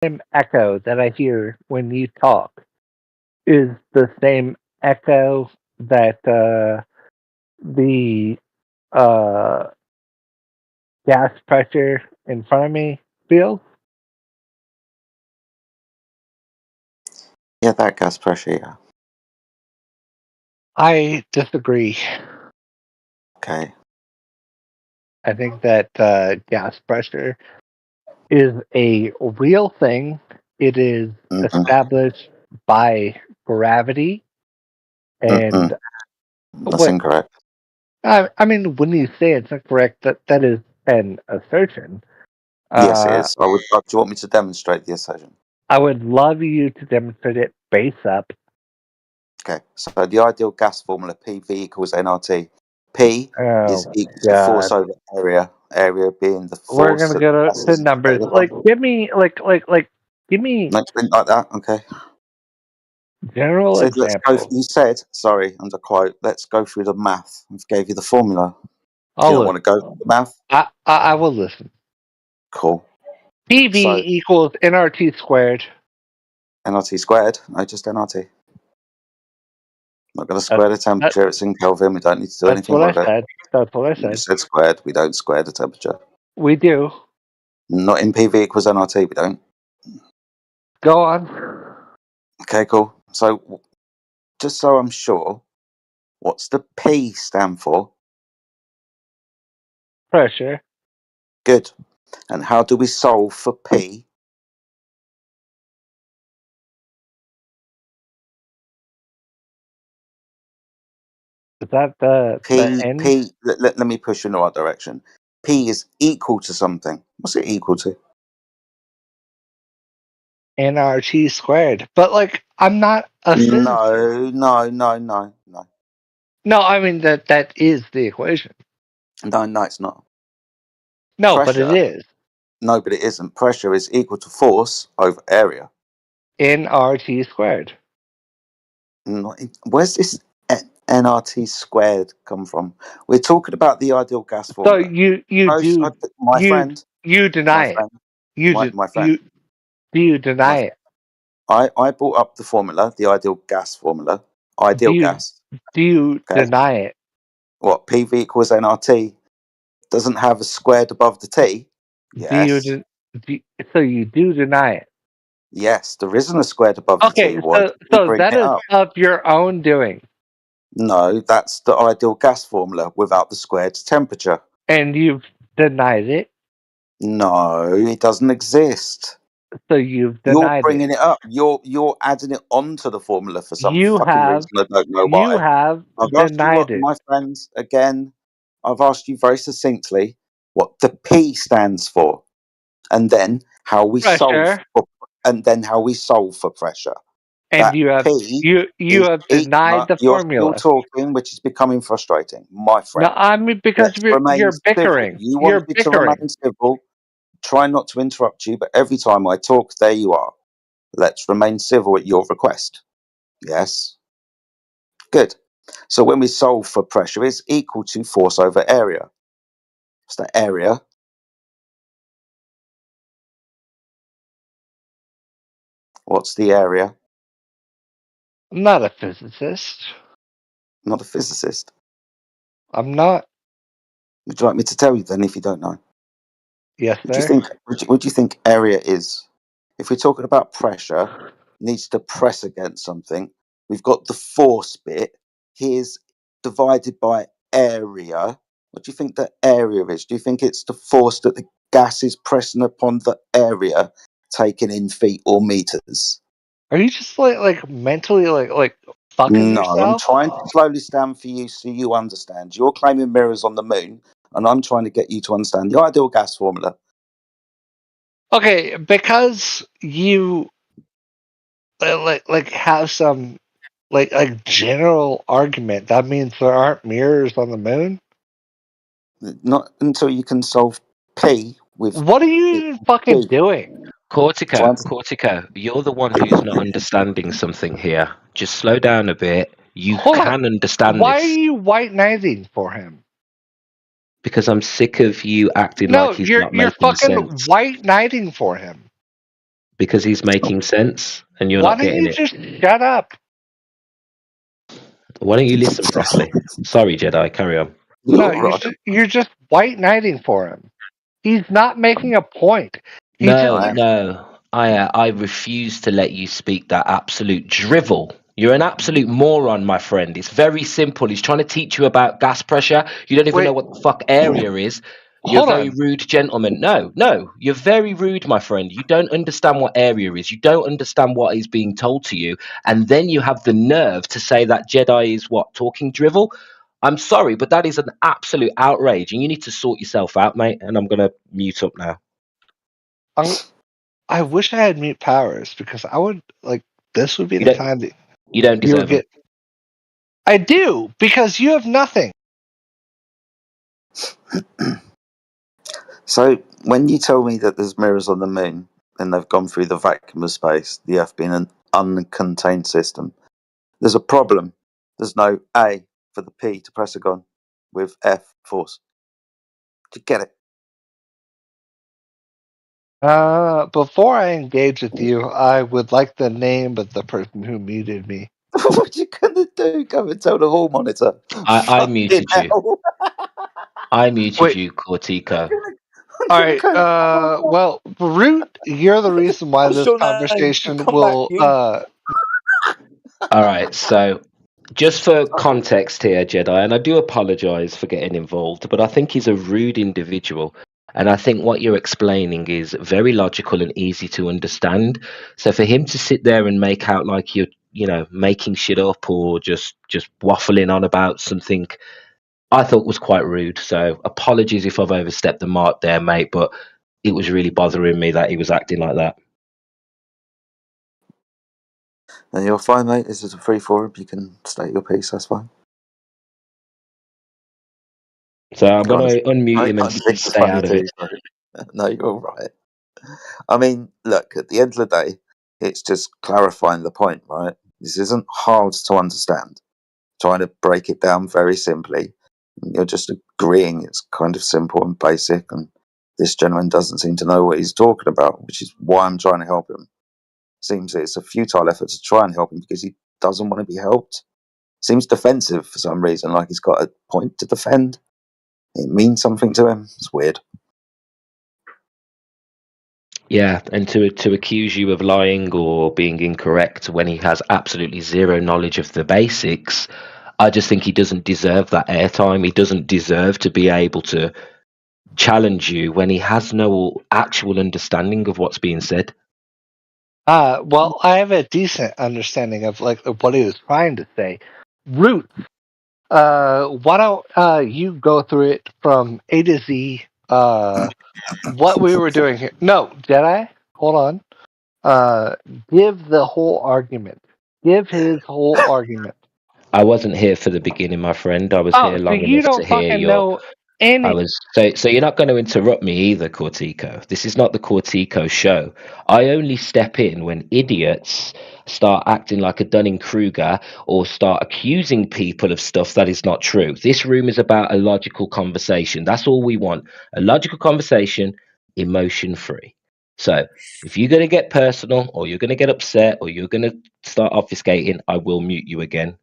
same echo that I hear when you talk is the same echo that the uh, gas pressure in front of me feels. Yeah, that gas pressure, yeah. I disagree. Okay. I think that gas pressure is a real thing. It is Mm-mm. established by gravity. Mm-mm. And That's what incorrect. I mean, when you say it's incorrect, that is an assertion. Yes, it Uh, is. Do you want me to demonstrate the assertion? I would love you to demonstrate it base up. Okay. So the ideal gas formula PV equals nRT. P is Oh equal my to force god. over area. Area being the We're force gonna that the go gas to is numbers. made up of. Like, give me, give me Nothing like that. Okay. general So let's go. examples. You said, sorry, under quote. Let's go through the math. I gave you the formula. You I'll don't want to listen. go through the math? I will listen. Cool. PV So equals nRT squared. nRT squared. No, just nRT. Not going to That's square the that, temperature. It's in Kelvin. We don't need to do that's anything what I with it. said. That's what I You said. said squared. We don't square the temperature. We do. Not in PV equals nRT. We don't. Go on. Okay, cool. So just so I'm sure, what's the P stand for? Pressure. Good. And how do we solve for P? Is that the end? Let me push you in the right direction. P is equal to something. What's it equal to? NRT squared. But like, I'm not a physicist. No. No, I mean that is the equation. No, it's not. No, but it Pressure, is no, but it isn't. Pressure is equal to force over area. NRT squared. Where's this nRT squared come from? We're talking about the ideal gas So formula. My you friend, you my deny it. friend, You do my friend, you do you my deny friend. it? I brought up the formula, the ideal gas formula. Do Ideal you gas. do you Okay. deny it? What, PV equals nRT doesn't have a squared above the T? Do you, Yes. de- so you do deny it? Yes, there isn't a squared above the T. Okay, Why did you so bring that it is up? of your own doing, No, that's the ideal gas formula without the squared temperature. and you've denied it. No, it doesn't exist. So you've You're denied it. bringing it up. You're adding it onto the formula for some You fucking have reason. I don't know you why. have I've asked you denied what, it. my friends, again, I've asked you very succinctly what the P stands for, and then how we solve Pressure, for, and then how we solve for pressure. and That P you is have denied the you're still formula. talking, which is becoming frustrating, my No, friend. I mean because Let's remain you're civil. bickering. You You're want me to bickering. remain civil. Try not to interrupt you, but every time I talk, there you are. Let's remain civil at your request. Yes? Good. So when we solve for pressure, it's equal to force over area. What's the area? What's the area? I'm not a physicist. I'm not a physicist. I'm not. Would you like me to tell you then if you don't know? Yes, Would you sir. think would you think area is? If we're talking about pressure, needs to press against something. We've got the force bit. Here's divided by area. What do you think the area is? Do you think it's the force that the gas is pressing upon the area, taken in feet or meters? Are you just like mentally like fucking No, I'm yourself? trying to slowly stand for you so you understand. You're claiming mirrors on the moon, and I'm trying to get you to understand the ideal gas formula. Okay, because you like have some like general argument. That means there aren't mirrors on the moon. Not until you can solve P with What are you even fucking P. doing? Cortico, Trying to, Cortico, you're the one who's not understanding something here. Just slow down a bit. You Hold on. can understand Why are this you white knighting for him? because I'm sick of you acting No, like he's not you're making fucking sense. white knighting for him. because he's making sense and you're Why not don't getting you it. just shut up? Why don't you listen properly? Sorry, Jedi, carry on. No, Right. you're just white knighting for him. He's not making a point. He's No, just no. I refuse to let you speak that absolute drivel. You're an absolute moron, my friend. It's very simple. He's trying to teach you about gas pressure. You don't even know wait. what the fuck area is. You're a Hold very on. rude gentleman. No, you're very rude, my friend. You don't understand what area is. You don't understand what is being told to you. And then you have the nerve to say that Jedi is what? Talking drivel? I'm sorry, but that is an absolute outrage. And you need to sort yourself out, mate. And I'm going to mute up now. I wish I had mute powers because I would like. This would be You the don't, time that you don't you would deserve them. get. I do because you have nothing. So when you tell me that there's mirrors on the moon and they've gone through the vacuum of space, the Earth being an uncontained system, there's a problem. There's no A for the P to Pressagon with F force. Do you get it? Before I engage with you, I would like the name of the person who muted me. What you gonna do? Go and tell the hall monitor. I Fucking muted you. hell. I muted Wait. you, Cortico. All right. Well, Root, you're the reason why What's this your name? conversation Come back, will. you. All right, so just for context here, Jedi, and I do apologize for getting involved, but I think he's a rude individual. And I think what you're explaining is very logical and easy to understand. So for him to sit there and make out like you're, making shit up or just waffling on about something, I thought was quite rude. So apologies if I've overstepped the mark there, mate, but it was really bothering me that he was acting like that. And you're fine, mate. This is a free forum. You can state your piece. That's fine. So I'm going Honestly, to unmute him I and think it's stay funny out of too. it. So. No, you're all right. I mean, look, at the end of the day, it's just clarifying the point, right? This isn't hard to understand. Trying to break it down very simply. You're just agreeing it's kind of simple and basic, and this gentleman doesn't seem to know what he's talking about, which is why I'm trying to help him. Seems it's a futile effort to try and help him because he doesn't want to be helped. Seems defensive for some reason, like he's got a point to defend. It means something to him. It's weird. Yeah, and to accuse you of lying or being incorrect when he has absolutely zero knowledge of the basics, I just think he doesn't deserve that airtime. He doesn't deserve to be able to challenge you when he has no actual understanding of what's being said. Well, I have a decent understanding of what he was trying to say. Root, why don't you go through it from A to Z? What we were doing here? No, Jedi. Hold on. Give the whole argument. Give his whole argument. I wasn't here for the beginning, my friend. I was Oh, here so long you enough to don't hear fucking your. know any. So you're not going to interrupt me either, Cortico. This is not the Cortico show. I only step in when idiots start acting like a Dunning-Kruger or start accusing people of stuff that is not true. This room is about a logical conversation. That's all we want. A logical conversation, emotion-free. So if you're going to get personal or you're going to get upset or you're going to start obfuscating, I will mute you again.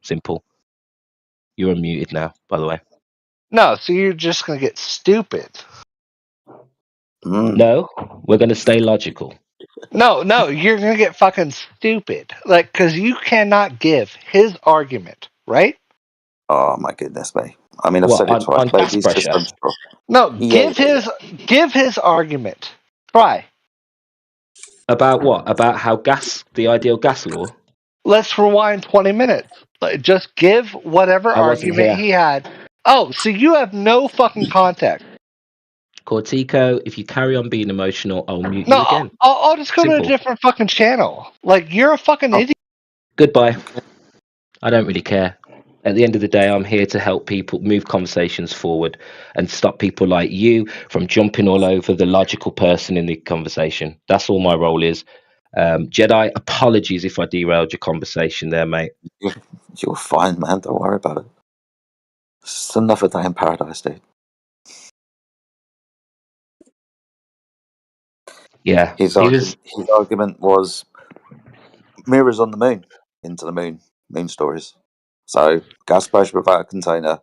Simple. You're unmuted now, by the way. No, so you're just gonna get stupid. No, we're going to stay logical. No, you're gonna get fucking stupid. Because you cannot give his argument, right? Oh my goodness me! I mean, I've What, said it twice. on gas Ladies, just pressure? unsure. No, Yeah. give his argument. Try. About what? About how the ideal gas law? Let's rewind 20 minutes. Just give whatever I wasn't argument here. he had. Oh, so you have no fucking context. Cortico, if you carry on being emotional, I'll mute No, you again. I'll just go to a Simple. different fucking channel. You're a fucking idiot. Goodbye. I don't really care. At the end of the day, I'm here to help people move conversations forward and stop people like you from jumping all over the logical person in the conversation. That's all my role is. Jedi, apologies if I derailed your conversation there, mate. You're fine, man. Don't worry about it. It's just another day in paradise, dude. Yeah, His he was. argument was mirrors on the moon, into the moon stories. So gas pressure without a container.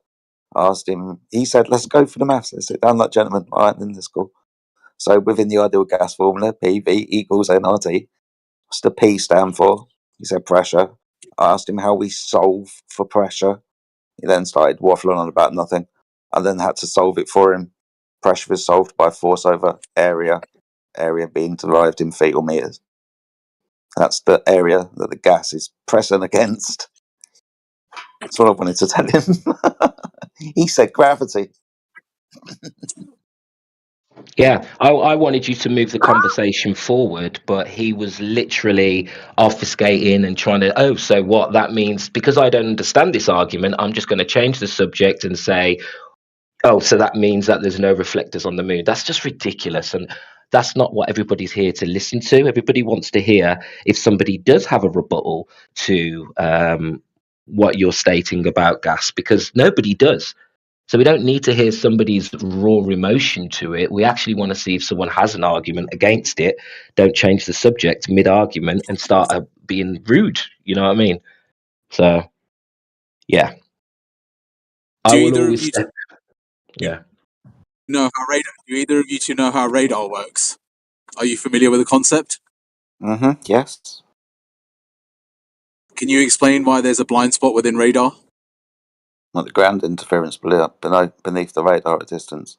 I asked him. He said, "Let's go for the maths. Let's sit down like gentlemen." All right, then let's go. So within the ideal gas formula, PV equals nRT. What's the P stand for? He said pressure. I asked him how we solve for pressure. He then started waffling on about nothing. I then had to solve it for him. Pressure is solved by force over area, area being derived in fetal meters. That's the area that the gas is pressing against. That's what I wanted to tell him. He said gravity. Yeah, I wanted you to move the conversation forward, but he was literally obfuscating and trying to, oh, so what that means, because I don't understand this argument, I'm just going to change the subject and say, oh, so that means that there's no reflectors on the moon. That's just ridiculous. And that's not what everybody's here to listen to. Everybody wants to hear if somebody does have a rebuttal to what you're stating about gas, because nobody does. So we don't need to hear somebody's raw emotion to it. We actually want to see if someone has an argument against it. Don't change the subject mid-argument and start being rude. You know what I mean? So, yeah. I Do will either of always you step. Yeah. know how radar? Do either of you two know how radar works? Are you familiar with the concept? Yes. Can you explain why there's a blind spot within radar? Like the ground interference beneath the radar at distance.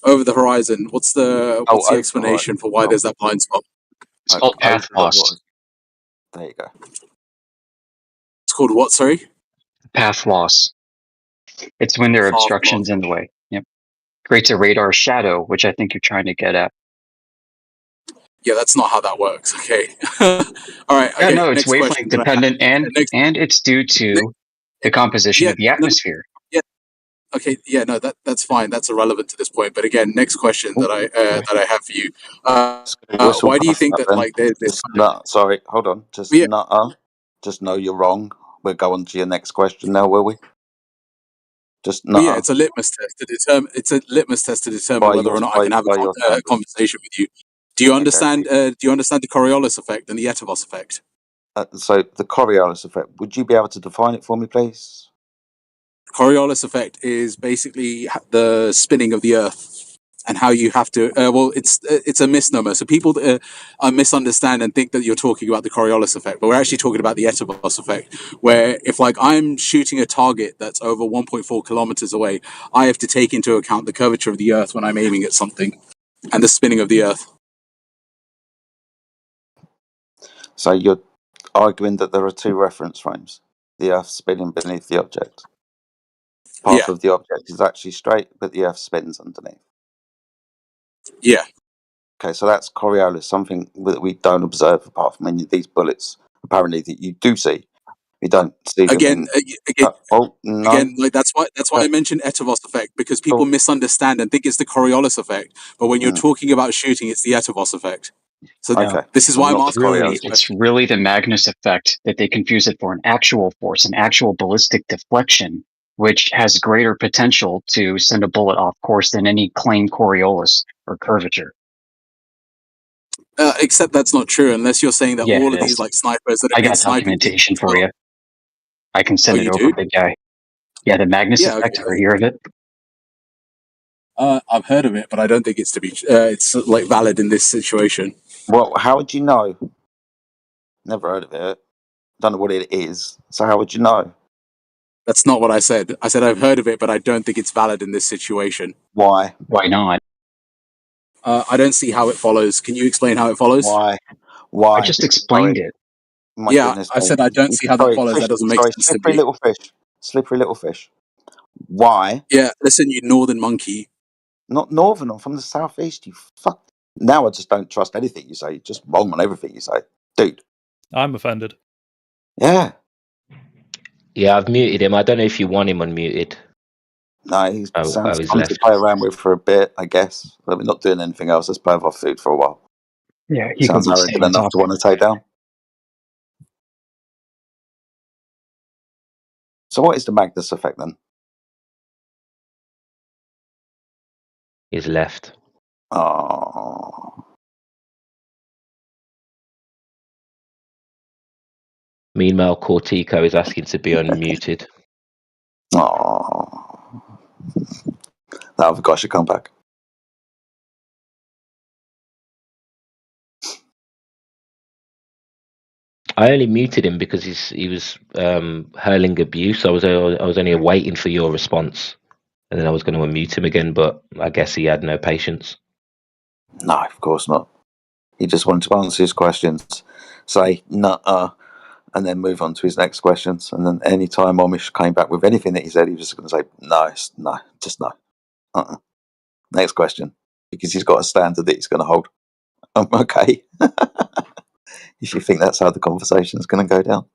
Over the horizon. What's the over the explanation horizon. for why there's that blind spot? It's called path over the loss. horizon. There you go. It's called what, sorry? Path loss. It's when there are Path obstructions in the way. Yep. Creates a radar shadow, which I think you're trying to get at. Yeah, that's not how that works. Okay. All right. Yeah, Okay. no, it's Next question. wavelength dependent, Next, and it's due to the composition yeah, of the atmosphere. okay. Yeah, no, that's fine. That's irrelevant to this point. But again, next question that I have for you. Whistle Why do you past think that that then. like there's this? Sorry, hold on. Yeah, Just know you're wrong. We'll go on to your next question now, will we? Just well, yeah, nuh-uh. it's a litmus test to determine. It's a litmus test to determine By whether your or not I can have by your a standards. conversation with you. Do you Okay. understand? Do you understand the Coriolis effect and the Eötvös effect? So the Coriolis effect. Would you be able to define it for me, please? Coriolis effect is basically the spinning of the Earth and how you have to. Well, it's a misnomer. So people misunderstand and think that you're talking about the Coriolis effect, but we're actually talking about the Eötvös effect, where if like I'm shooting a target that's over 1.4 kilometers away, I have to take into account the curvature of the Earth when I'm aiming at something and the spinning of the Earth. So you're arguing that there are two reference frames: the Earth spinning beneath the object. Path Yeah, of the object is actually straight, but the Earth spins underneath. yeah. Okay, so that's Coriolis, something that we don't observe apart from any of these bullets. Apparently, that you do see. We don't see them Again, in. No. again, like that's why I mentioned Eötvös effect, because people misunderstand and think it's the Coriolis effect, but when you're talking about shooting, it's the Eötvös effect. So Okay. this is So why I'm not asking Coriolis. you It's this question. really the Magnus effect that they confuse it for an actual force, an actual ballistic deflection, which has greater potential to send a bullet off course than any claimed Coriolis or curvature. Except that's not true, unless you're saying that Yeah, all it of these is. like snipers that I have been got sniping people. documentation for you. I can send Oh, it you over, do? big guy. Yeah, the Magnus Yeah, effect. okay. Ever hear of it? I've heard of it, but I don't think it's it's like valid in this situation. Well, how would you know? Never heard of it. Don't know what it is. So how would you know? That's not what I said. I said I've heard of it, but I don't think it's valid in this situation. Why? Why not? I don't see how it follows. Can you explain how it follows? Why? I just explained it. My Yeah, goodness. I said I don't see how that follows. That doesn't make sense to Slippery me. little fish. Slippery little fish. Why? Yeah, listen, you northern monkey. Not northern. I'm from the southeast. You fuck. Now I just don't trust anything you say. You're just wrong on everything you say, dude. I'm offended. Yeah. Yeah, I've muted him. I don't know if you want him unmuted. No, he sounds he's fun left. to play around with for a bit, I guess. But we're not doing anything else. Let's play with our food for a while. Yeah, he Sounds could be arrogant staying enough to want to take down. So what is the Magnus effect then? He's left. Oh. Meanwhile, Cortico is asking to be unmuted. Oh. That other guy should come back. I only muted him because he was hurling abuse. I was only waiting for your response, and then I was going to unmute him again, but I guess he had no patience. No, of course not. He just wanted to answer his questions, say nuh-uh, and then move on to his next questions. And then any time Omish came back with anything that he said, he was just going to say no, just no. Next question, because he's got a standard that he's going to hold. Okay. If you think that's how the conversation is going to go down.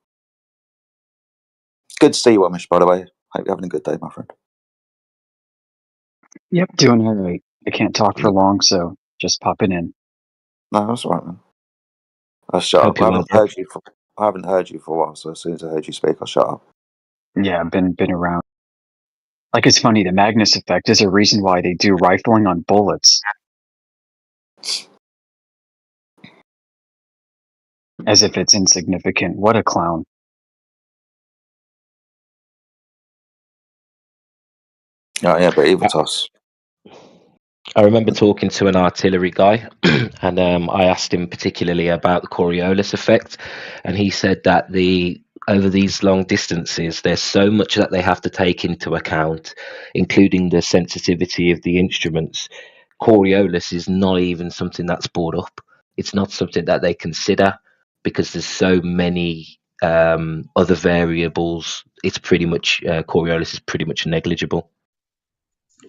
Good to see you, Omish, by the way. Hope you're having a good day, my friend. Yep, doing all right. I can't talk for long, so just popping in. No, that's all right, man. I shut up. Hope you're well, bro. I haven't heard you for a while, so as soon as I heard you speak, I shut up. Yeah, I've been around. Like, it's funny, the Magnus effect is a reason why they do rifling on bullets. As if it's insignificant. What a clown. Oh, yeah, but Evitas. I remember talking to an artillery guy, and I asked him particularly about the Coriolis effect, and he said that over these long distances, there's so much that they have to take into account, including the sensitivity of the instruments. Coriolis is not even something that's brought up. It's not something that they consider because there's so many other variables. It's pretty much Coriolis is pretty much negligible.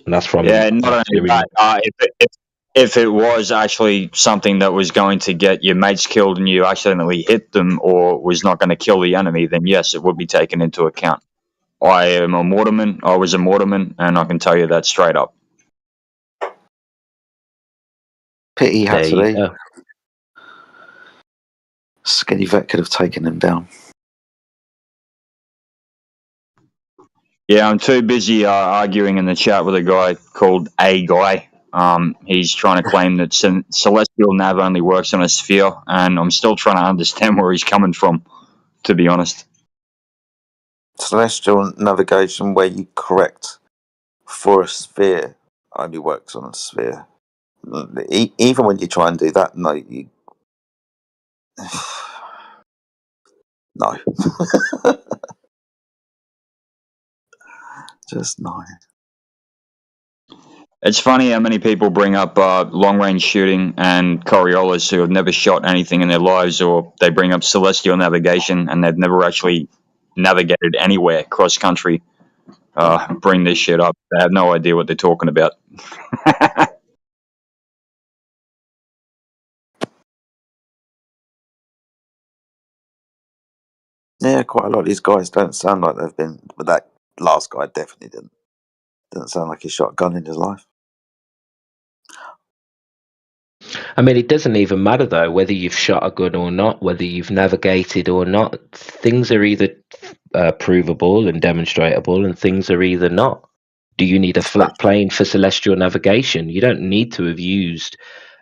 And that's from Yeah, not only artillery. that, if it was actually something that was going to get your mates killed and you accidentally hit them or was not going to kill the enemy, then yes, it would be taken into account. I was a mortarman, and I can tell you that straight up. Pity he had There to you leave. go. Skinny Vet could have taken him down. Yeah, I'm too busy arguing in the chat with a guy called A Guy. He's trying to claim that celestial nav only works on a sphere, and I'm still trying to understand where he's coming from, to be honest. Celestial navigation, where you correct for a sphere, only works on a sphere. Even when you try and do that, no, you... no. Just no. It's funny how many people bring up long-range shooting and Coriolis who have never shot anything in their lives, or they bring up celestial navigation and they've never actually navigated anywhere cross-country. Bring this shit up. They have no idea what they're talking about. Yeah, quite a lot of these guys don't sound like they've been... But that last guy definitely didn't. Didn't sound like he shot a gun in his life. I mean, it doesn't even matter, though, whether you've shot a gun or not, whether you've navigated or not. Things are either provable and demonstrable, and things are either not. Do you need a flat plane for celestial navigation? You don't need to have used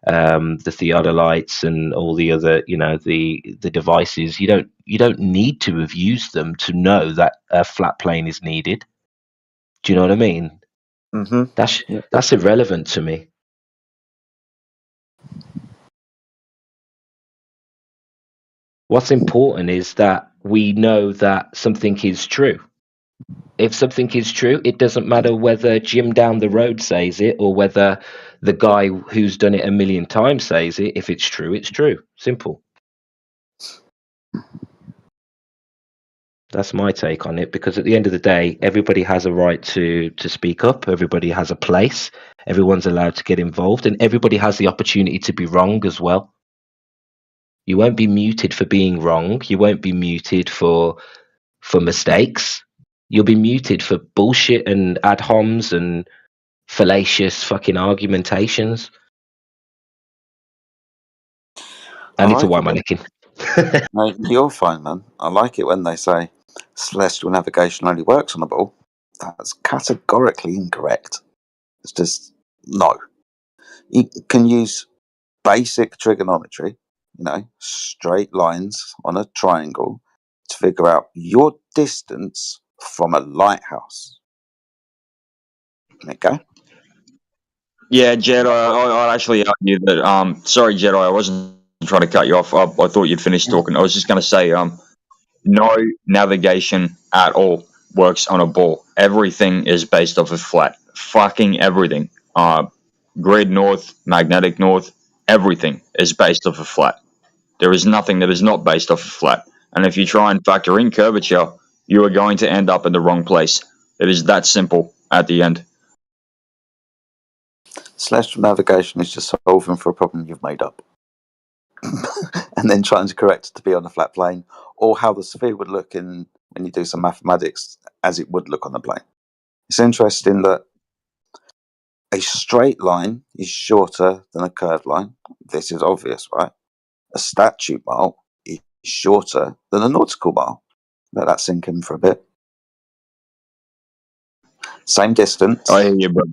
the theodolites and all the other, the devices. You don't need to have used them to know that a flat plane is needed. Do you know what I mean? Mm-hmm. That's irrelevant to me. What's important is that we know that something is true. If something is true, it doesn't matter whether Jim down the road says it or whether the guy who's done it a million times says it. If it's true, it's true. Simple. That's my take on it, because at the end of the day, everybody has a right to speak up. Everybody has a place. Everyone's allowed to get involved, and everybody has the opportunity to be wrong as well. You won't be muted for being wrong. You won't be muted for mistakes. You'll be muted for bullshit and ad homs and fallacious fucking argumentations. I need to wind my neck in. No, you're fine, man. I like it when they say celestial navigation only works on a ball. That's categorically incorrect. It's just no. You can use basic trigonometry, straight lines on a triangle, to figure out your distance from a lighthouse. Okay? Yeah, Jed, I'd actually argue that. Sorry, Jedi, I wasn't trying to cut you off. I thought you'd finished talking. I was just going to say, no navigation at all works on a ball. Everything is based off of flat. Fucking everything. Grid north, magnetic north, everything is based off of flat. There is nothing that is not based off of flat. And if you try and factor in curvature, you are going to end up in the wrong place. It is that simple at the end. Celestial navigation is just solving for a problem you've made up. And then trying to correct it to be on a flat plane, or how the sphere would look when you do some mathematics as it would look on the plane. It's interesting that a straight line is shorter than a curved line. This is obvious, right? A statute mile is shorter than a nautical mile. Let that sink in for a bit. Same distance. I hear you, bro.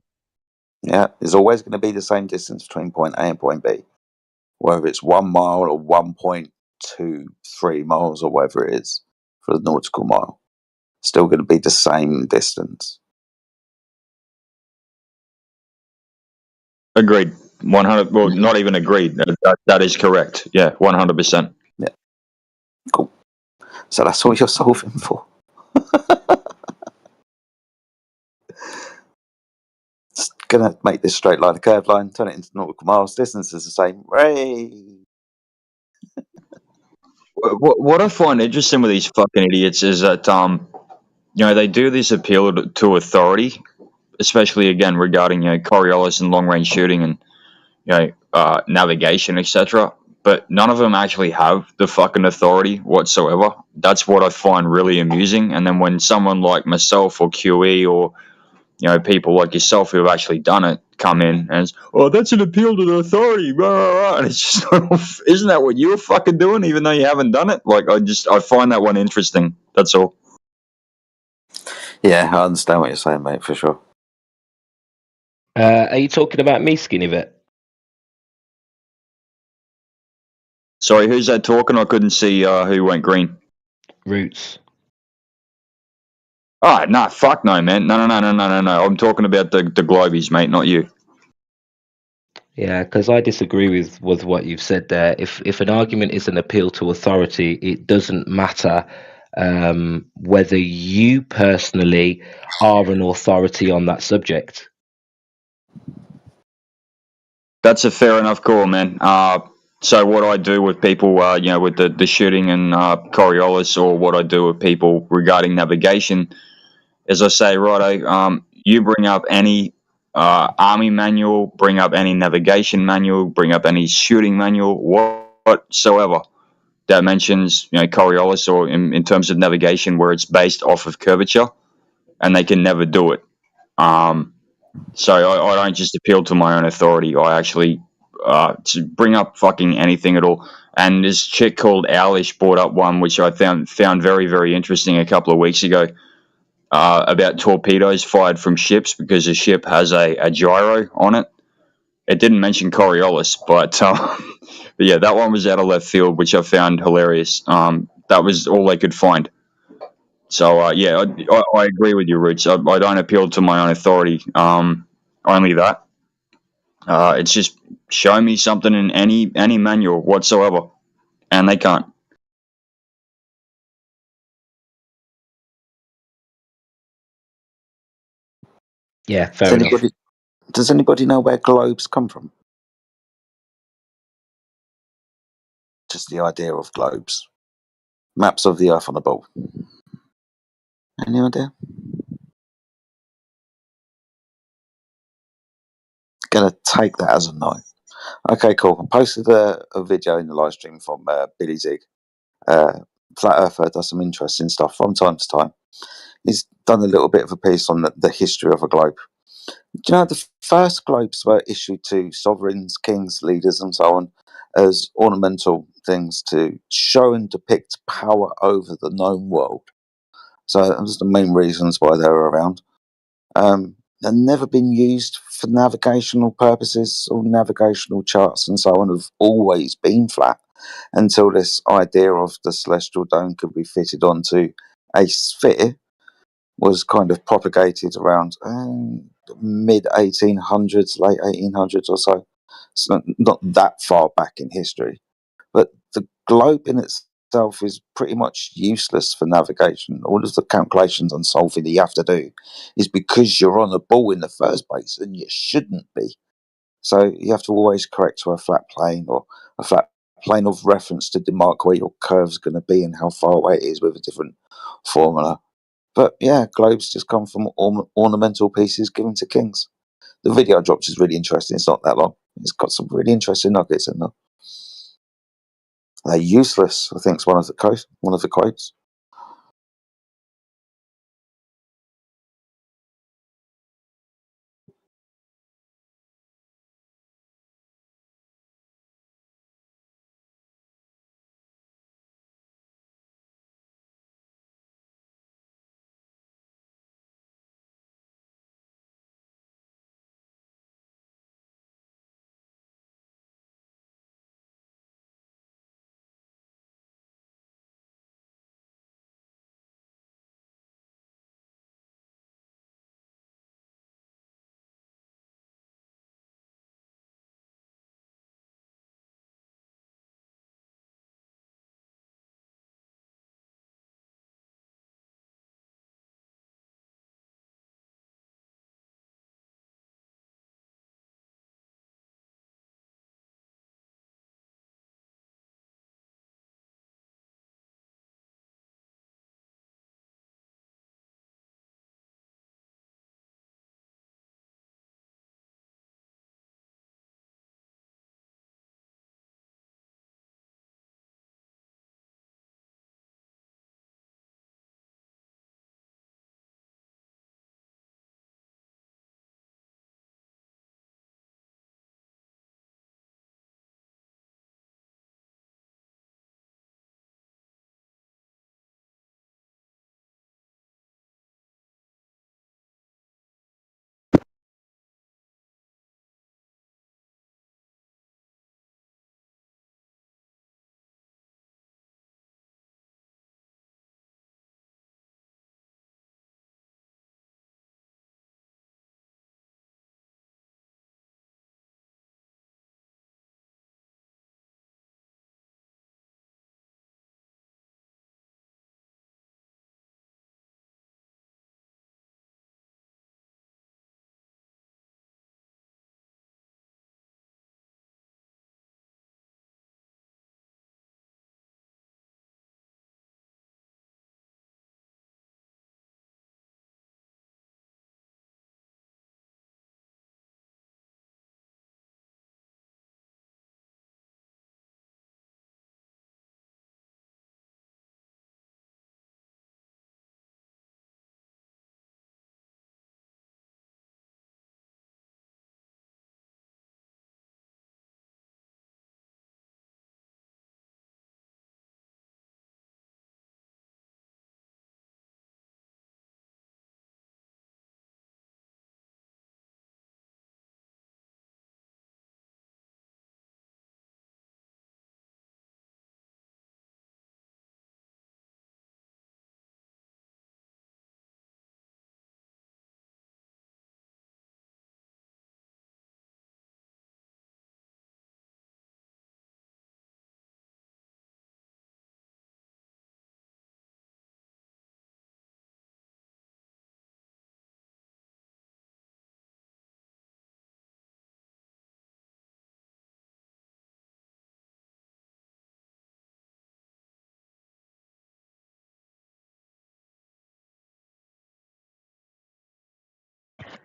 Yeah, there's always going to be the same distance between point A and point B. Whether it's 1 mile or 1.23 miles or whatever it is for the nautical mile. Still going to be the same distance. Agreed. 100. Well, not even agreed. That is correct. Yeah, 100%. Yeah. Cool. So that's all you're solving for. It's going to make this straight line a curved line, turn it into nautical miles. Distance is the same. Hooray! What I find interesting with these fucking idiots is that they do this appeal to authority, especially again regarding Coriolis and long range shooting and navigation, etc. But none of them actually have the fucking authority whatsoever. That's what I find really amusing. And then when someone like myself or QE or people like yourself who have actually done it come in and it's, that's an appeal to the authority, blah, blah, blah. And it's just, isn't that what you were fucking doing, even though you haven't done it? Like, I find that one interesting. That's all. Yeah, I understand what you're saying, mate, for sure. Are you talking about me, Skinnyvet? Sorry, who's that talking? I couldn't see who went green. Roots. Oh, nah, fuck no, man. No. I'm talking about the Globies, mate, not you. Yeah, because I disagree with what you've said there. If an argument is an appeal to authority, it doesn't matter whether you personally are an authority on that subject. That's a fair enough call, man. So what I do with people, with the shooting and Coriolis, or what I do with people regarding navigation, is I say, righto, you bring up any army manual, bring up any navigation manual, bring up any shooting manual, whatsoever that mentions Coriolis or in terms of navigation where it's based off of curvature, and they can never do it. So I don't just appeal to my own authority. I actually to bring up fucking anything at all. And this chick called Owlish brought up one which I found very, very interesting a couple of weeks ago about torpedoes fired from ships because a ship has a gyro on it. It didn't mention Coriolis, but yeah, that one was out of left field, which I found hilarious. That was all they could find. So yeah, I agree with you, Roots. I don't appeal to my own authority. Only that. It's just show me something in any manual whatsoever, and they can't. Yeah, fair enough. Does anybody know where globes come from? Just the idea of globes. Maps of the Earth on a ball. Any idea? Gonna take that as a no. Okay, cool. I posted a video in the live stream from Billy Zig. Flat Earther does some interesting stuff from time to time. He's done a little bit of a piece on the history of a globe. Do you know the first globes were issued to sovereigns, kings, leaders, and so on as ornamental things to show and depict power over the known world? So that was the main reasons why they were around. They've never been used for navigational purposes, all navigational charts and so on have always been flat until this idea of the celestial dome could be fitted onto a sphere was kind of propagated around mid 1800s, late 1800s or so. It's not that far back in history. But the globe in itself is pretty much useless for navigation. All of the calculations on solving that you have to do is because you're on a ball in the first place and you shouldn't be. So you have to always correct to a flat plane or a flat plane of reference to demark where your curve's going to be and how far away it is with a different formula. But yeah, globes just come from ornamental pieces given to kings. The video I dropped is really interesting. It's not that long. It's got some really interesting nuggets in there. They're useless, I think is one of the quotes.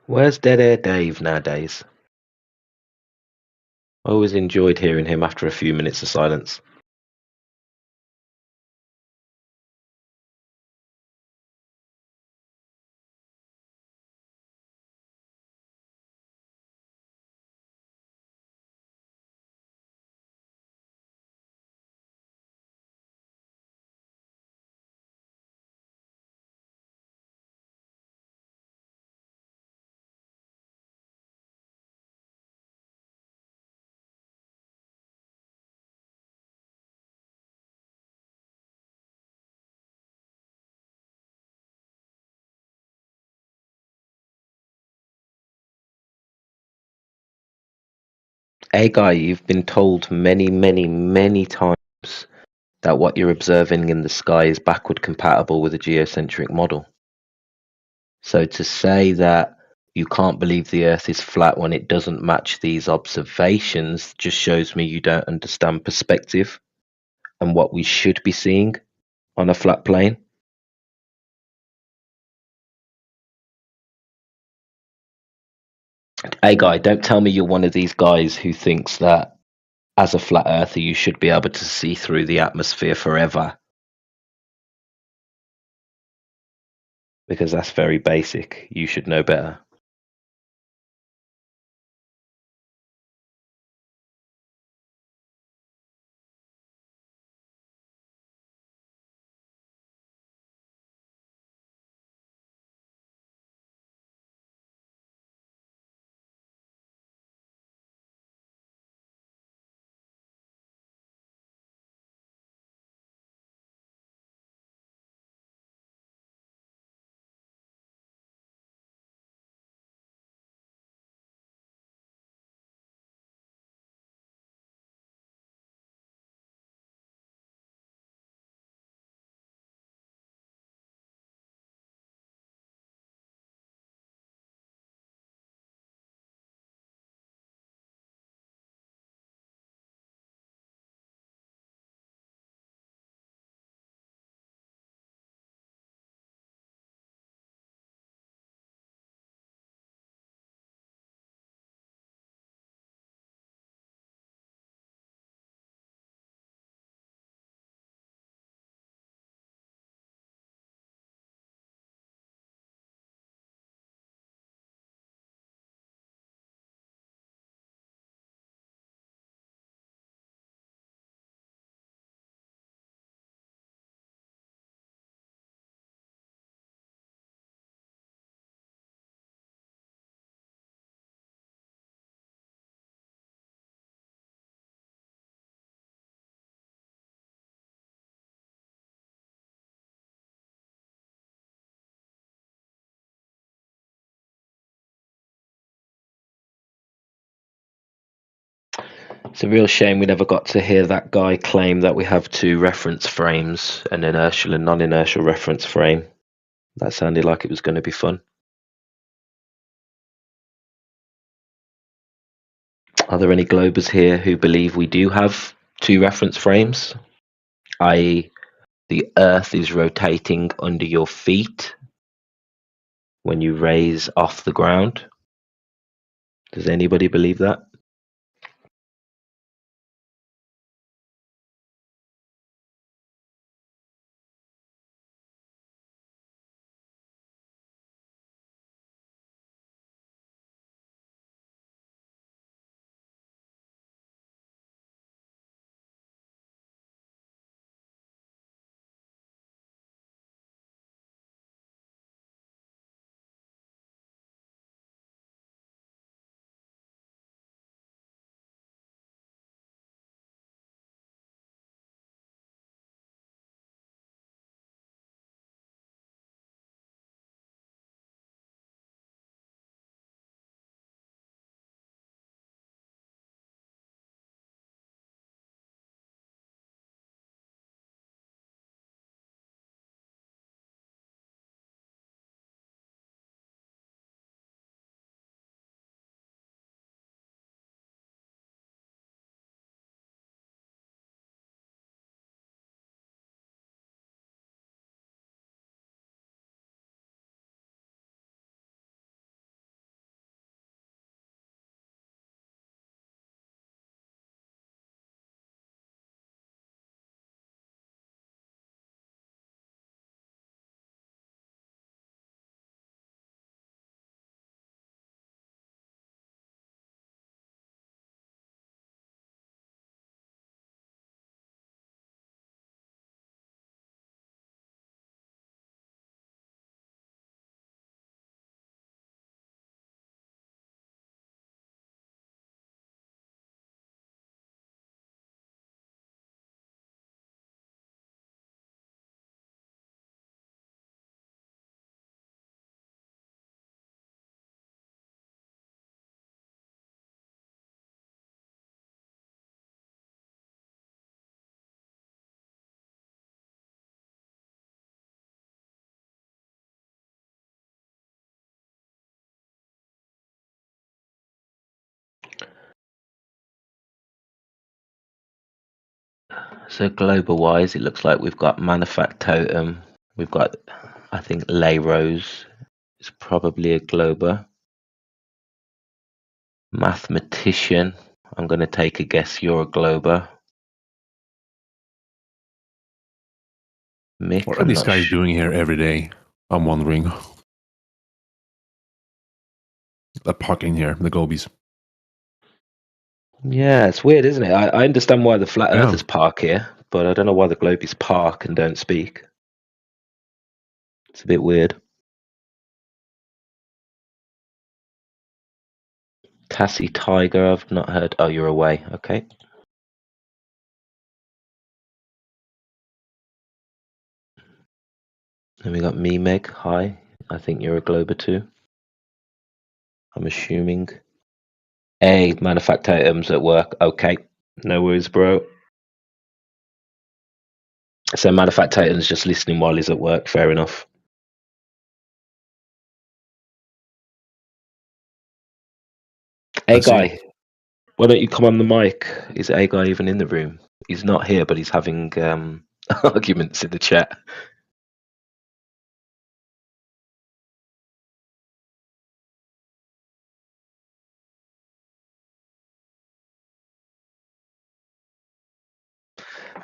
Where's Dead Air Dave nowadays? I always enjoyed hearing him after a few minutes of silence. Hey guy, you've been told many, many, many times that what you're observing in the sky is backward compatible with a geocentric model. So to say that you can't believe the Earth is flat when it doesn't match these observations just shows me you don't understand perspective and what we should be seeing on a flat plane. Hey guy, don't tell me you're one of these guys who thinks that as a flat earther you should be able to see through the atmosphere forever. Because that's very basic. You should know better. It's a real shame we never got to hear that guy claim that we have two reference frames, an inertial and non-inertial reference frame. That sounded like it was going to be fun. Are there any globers here who believe we do have two reference frames, i.e. the Earth is rotating under your feet when you raise off the ground? Does anybody believe that? So global-wise, it looks like we've got Manufactotum. We've got, I think, Lay Rose is probably a glober. Mathematician. I'm going to take a guess. You're a glober. Mick, What are I'm these not guys sure. doing here every day? I'm wondering. They're parking here, the Gobies. Yeah, it's weird, isn't it? I understand why the flat Yeah. earthers park here, but I don't know why the globies park and don't speak. It's a bit weird. Tassie Tiger, I've not heard. Oh, you're away. Okay. Then we got me, Meg. Hi. I think you're a glober too. I'm assuming. Hey, Manufactotum's at work. Okay. No worries, bro. So Manufactotum's just listening while he's at work. Fair enough. Hey, Let's see. guy. Why don't you come on the mic? Is A guy even in the room? He's not here, but he's having arguments in the chat.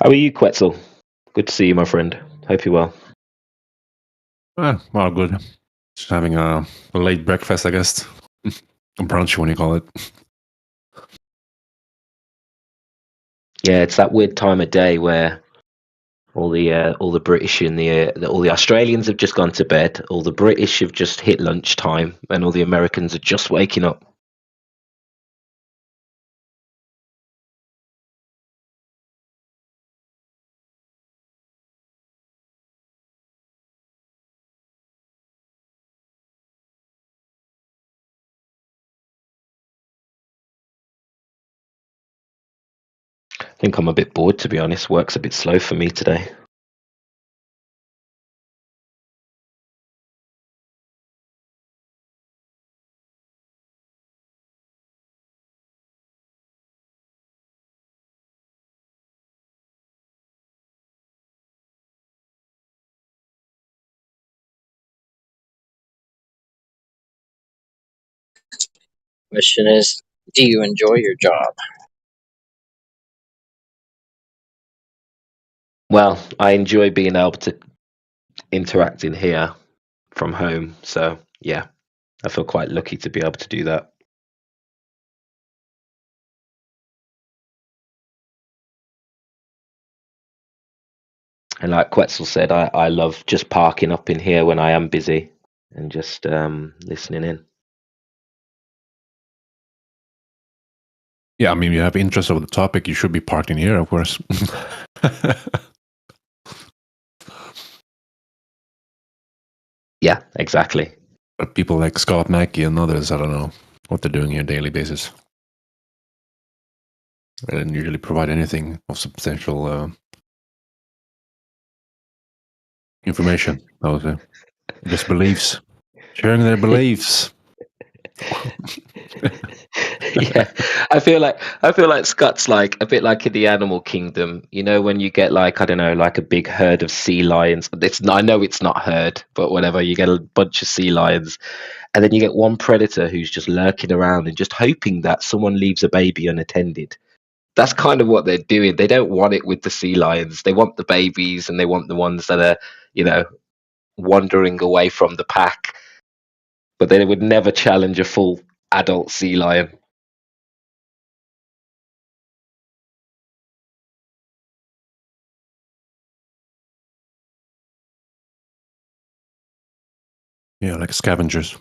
How are you, Quetzal? Good to see you, my friend. Hope you're well. Well, good. Just having a late breakfast, I guess. A brunch, when you call it. Yeah, it's that weird time of day where all the British and all the Australians have just gone to bed, all the British have just hit lunchtime, and all the Americans are just waking up. I think I'm a bit bored, to be honest. Work's a bit slow for me today. Question is, do you enjoy your job? Well, I enjoy being able to interact in here from home, so yeah, I feel quite lucky to be able to do that. And like Quetzal said, I love just parking up in here when I am busy and just listening in. Yeah, I mean, you have interest of the topic, you should be parked in here, of course. Yeah, exactly. But people like Scott Mackey and others, I don't know what they're doing here on a daily basis. They don't usually provide anything of substantial information, I would say. Just beliefs. Sharing their beliefs. Yeah, I feel like Scott's like a bit like in the animal kingdom. You know, when you get like, I don't know, like a big herd of sea lions. I know it's not herd, but whatever. You get a bunch of sea lions, and then you get one predator who's just lurking around and just hoping that someone leaves a baby unattended. That's kind of what they're doing. They don't want it with the sea lions. They want the babies, and they want the ones that are, wandering away from the pack. But they would never challenge a full adult sea lion. Yeah, like scavengers.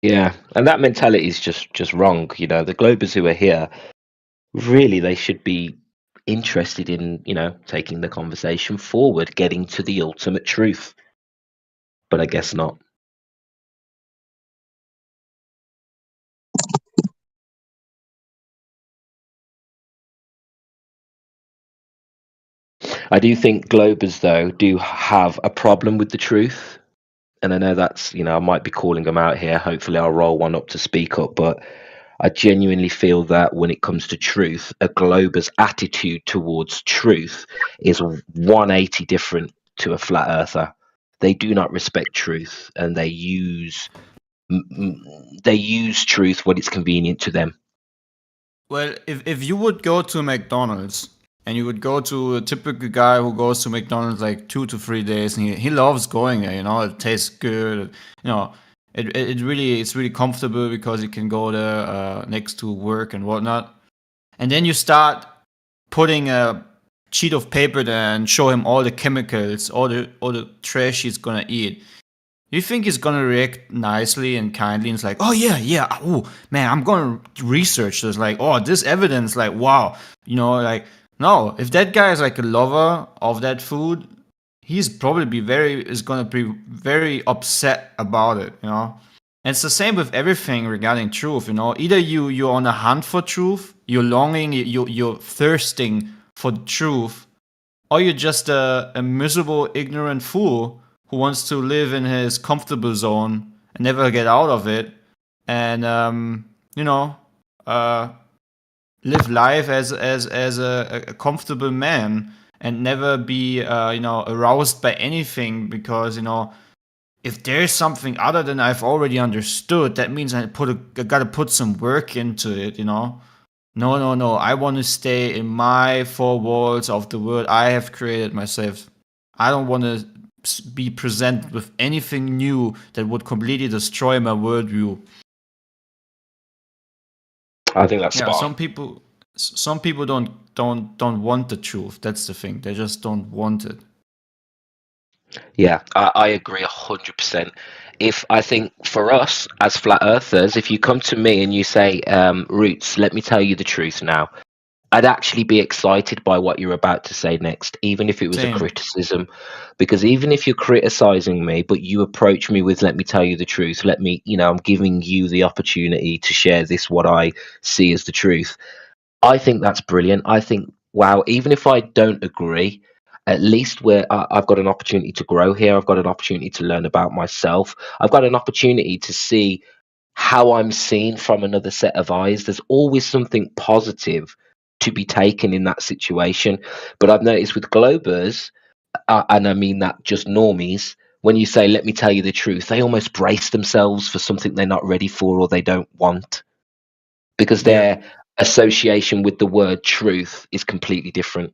Yeah, and that mentality is just wrong. The Globers who are here, really, they should be interested in, taking the conversation forward, getting to the ultimate truth. But I guess not. I do think Globers, though, do have a problem with the truth. And I know that's, I might be calling them out here. Hopefully I'll roll one up to speak up. But I genuinely feel that when it comes to truth, a Glober's attitude towards truth is 180 different to a flat earther. They do not respect truth, and they use truth when it's convenient to them. Well, if you would go to McDonald's and you would go to a typical guy who goes to McDonald's like 2 to 3 days, and he loves going there, you know, it tastes good, you know, it's really comfortable because you can go there next to work and whatnot. And then you start putting a sheet of paper there and show him all the chemicals, all the trash he's gonna eat. You think he's gonna react nicely and kindly and it's like, oh yeah, oh man, I'm gonna research this, like, oh, this evidence, like, wow, you know, like, no, if that guy is like a lover of that food, he's probably gonna be very upset about it, you know. And it's the same with everything regarding truth, you know. Either you're on a hunt for truth, you're longing, you're thirsting for truth, or you're just a miserable, ignorant fool who wants to live in his comfortable zone and never get out of it, and you know, live life as a comfortable man and never be you know, aroused by anything, because, you know, if there's something other than I've already understood, that means I gotta put some work into it, you know. No. I want to stay in my four walls of the world I have created myself. I don't want to be presented with anything new that would completely destroy my worldview. I think that's Yeah, spot on. Some people don't want the truth. That's the thing. They just don't want it. Yeah, I agree 100%. I think for us as flat earthers, if you come to me and you say, Roots, let me tell you the truth now, I'd actually be excited by what you're about to say next, even if it was Same. a criticism. Because even if you're criticizing me, but you approach me with, let me tell you the truth, let me, you know, I'm giving you the opportunity to share this, what I see as the truth. I think that's brilliant. I think, wow, even if I don't agree, at least I've got an opportunity to grow here. I've got an opportunity to learn about myself. I've got an opportunity to see how I'm seen from another set of eyes. There's always something positive to be taken in that situation. But I've noticed with Globers, and I mean that just normies, when you say, let me tell you the truth, they almost brace themselves for something they're not ready for or they don't want, because their association with the word truth is completely different.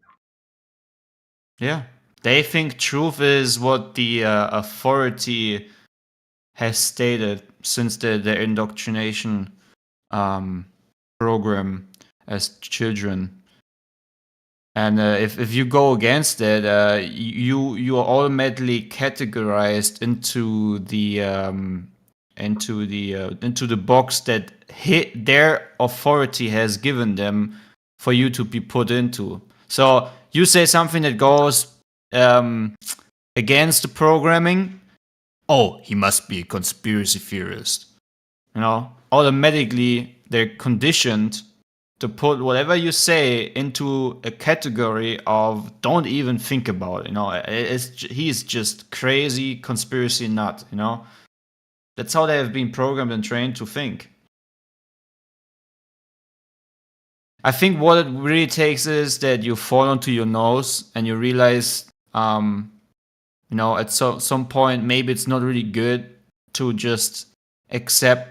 Yeah. They think truth is what the authority has stated since their indoctrination program as children. And if you go against it, you are automatically categorized into the box that their authority has given them for you to be put into. So you say something that goes against the programming. Oh, he must be a conspiracy theorist. You know, automatically they're conditioned to put whatever you say into a category of don't even think about it. You know, he's just crazy conspiracy nut. You know, that's how they have been programmed and trained to think. I think what it really takes is that you fall onto your nose and you realize, you know, at some point maybe it's not really good to just accept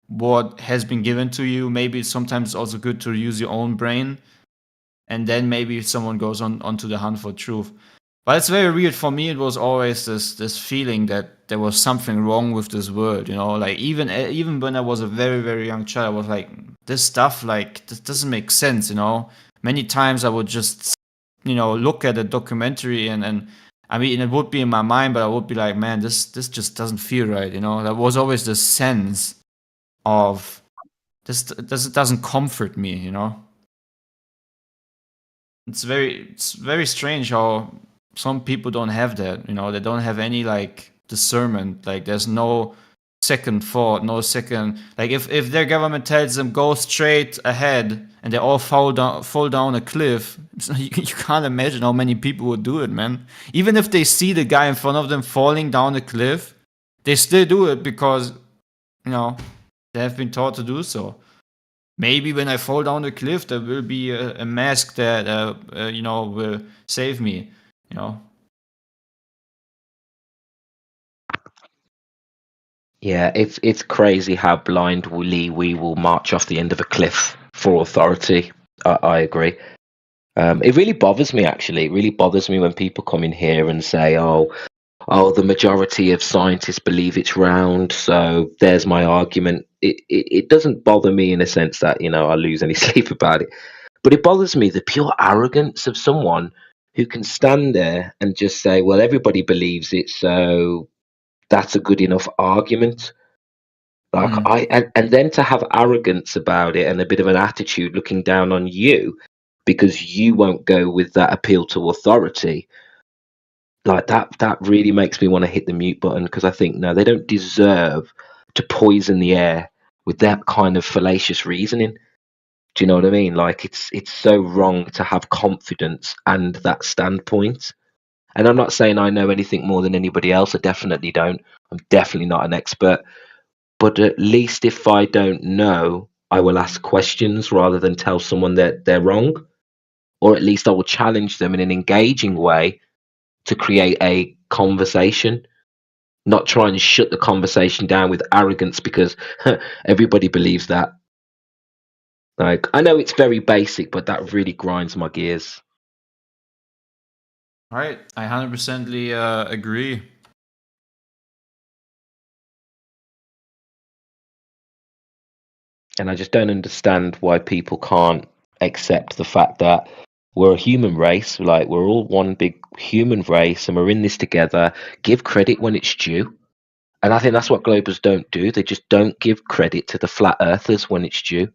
what has been given to you. Maybe sometimes it's also good to use your own brain, and then maybe someone goes onto the hunt for truth. But it's very weird for me. It was always this feeling that there was something wrong with this world, you know. Like even when I was a very, very young child, I was like, this stuff, like, this doesn't make sense, you know. Many times I would just, you know, look at a documentary and I mean, it would be in my mind, but I would be like, man, this just doesn't feel right, you know. There was always this sense of this doesn't comfort me, you know. It's very strange how some people don't have that, you know. They don't have any like discernment. Like there's no second thought, no second, like if their government tells them go straight ahead and they all fall down a cliff, you can't imagine how many people would do it, man. Even if they see the guy in front of them falling down a cliff, they still do it because, you know, they have been taught to do so. maybe when I fall down the cliff, there will be a mask that will save me. You know. Yeah, it's crazy how blindly we will march off the end of a cliff for authority. I agree. It really bothers me, actually. It really bothers me when people come in here and say, "Oh, the majority of scientists believe it's round, so there's my argument." It doesn't bother me in a sense that I lose any sleep about it, but it bothers me the pure arrogance of someone who can stand there and just say, "Well, everybody believes it, so that's a good enough argument." Like and then to have arrogance about it and a bit of an attitude looking down on you because you won't go with that appeal to authority, like that really makes me want to hit the mute button, because I think no, they don't deserve to poison the air with that kind of fallacious reasoning. Do you know what I mean? Like it's so wrong to have confidence and that standpoint. And I'm not saying I know anything more than anybody else. I definitely don't. I'm definitely not an expert. But at least if I don't know, I will ask questions rather than tell someone that they're wrong. Or at least I will challenge them in an engaging way to create a conversation, not try and shut the conversation down with arrogance because everybody believes that. Like, I know it's very basic, but that really grinds my gears. Right, I 100% agree. And I just don't understand why people can't accept the fact that we're a human race. Like, we're all one big human race and we're in this together. Give credit when it's due. And I think that's what Globers don't do. They just don't give credit to the flat earthers when it's due.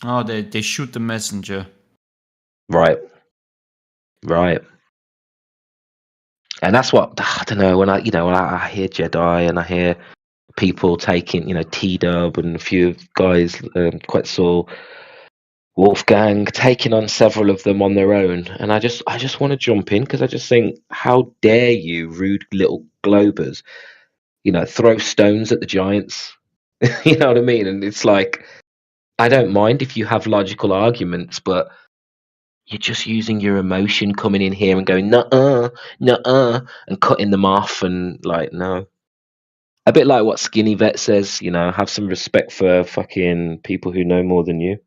Oh, they shoot the messenger. Right. And that's what, I don't know, when I hear Jedi and I hear people taking, T-Dub and a few guys, quite saw Wolfgang taking on several of them on their own, and I just want to jump in because I just think, how dare you, rude little Globers, throw stones at the giants? You know what I mean? And it's like, I don't mind if you have logical arguments, but you're just using your emotion coming in here and going nuh-uh, nuh-uh, and cutting them off, and like, no. A bit like what Skinny Vet says, have some respect for fucking people who know more than you.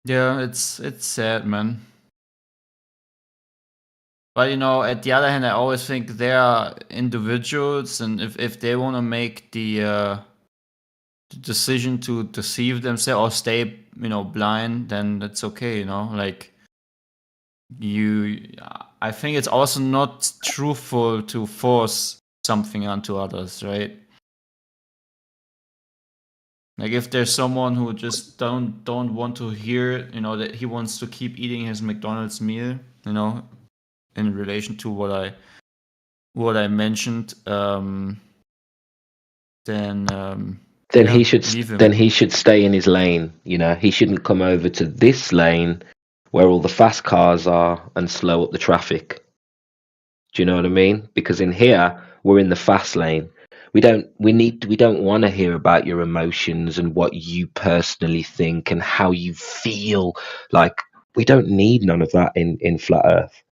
Yeah, it's sad, man. But at the other hand, I always think they are individuals, and if they want to make the decision to deceive themselves or stay, blind, then that's okay. Like I think it's also not truthful to force something onto others, right? Like if there's someone who just don't want to hear, that he wants to keep eating his McDonald's meal, in relation to what I mentioned, then he should leave him. then he should stay in his lane. He shouldn't come over to this lane where all the fast cars are and slow up the traffic. Do you know what I mean? Because in here we're in the fast lane. We don't want to hear about your emotions and what you personally think and how you feel. Like, we don't need none of that in flat earth.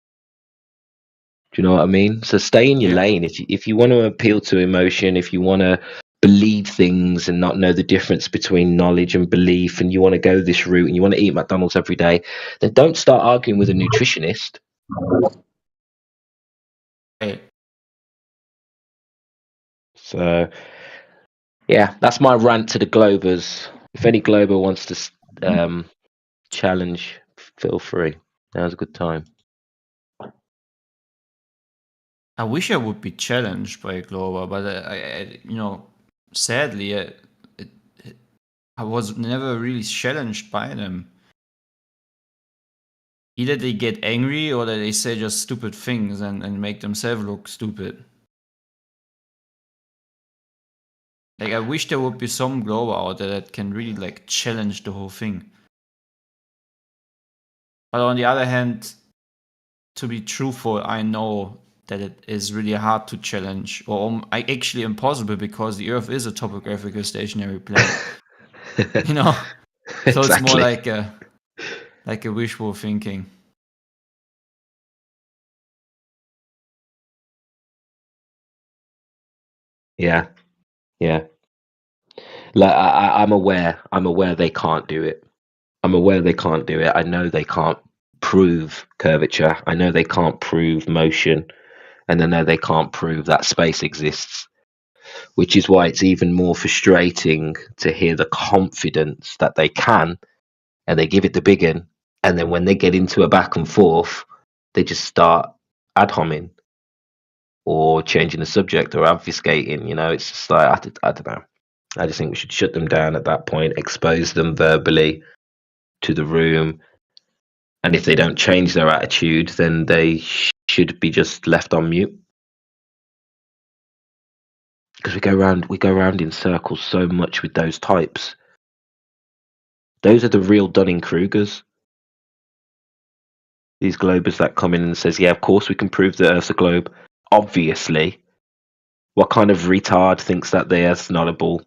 Do you know what I mean? So stay in your lane. If you want to appeal to emotion, if you want to believe things and not know the difference between knowledge and belief, and you want to go this route and you want to eat McDonald's every day, then don't start arguing with a nutritionist. Right. So, yeah, that's my rant to the Globers. If any Glober wants to challenge, feel free. Now's a good time. I wish I would be challenged by Glover, but I sadly, I was never really challenged by them. Either they get angry or they say just stupid things and make themselves look stupid. Like, I wish there would be some Glover out there that can really like challenge the whole thing. But on the other hand, to be truthful, I know that it is really hard to challenge, or actually impossible, because the Earth is a topographical stationary planet. You know, so it's more Exactly. like a wishful thinking. Yeah, yeah. Like I'm aware they can't do it. I'm aware they can't do it. I know they can't prove curvature. I know they can't prove motion, and I know they can't prove that space exists. Which is why it's even more frustrating to hear the confidence that they can, and they give it the big one, and then when they get into a back and forth, they just start ad homing or changing the subject or obfuscating. You know, it's just like I don't know. I just think we should shut them down at that point, expose them verbally to the room, and if they don't change their attitude, then they should be just left on mute. Because we go around in circles so much with those types. Those are the real Dunning-Krugers. These globers that come in and says, yeah, of course we can prove the Earth's a globe. Obviously. What kind of retard thinks that the Earth's not a ball?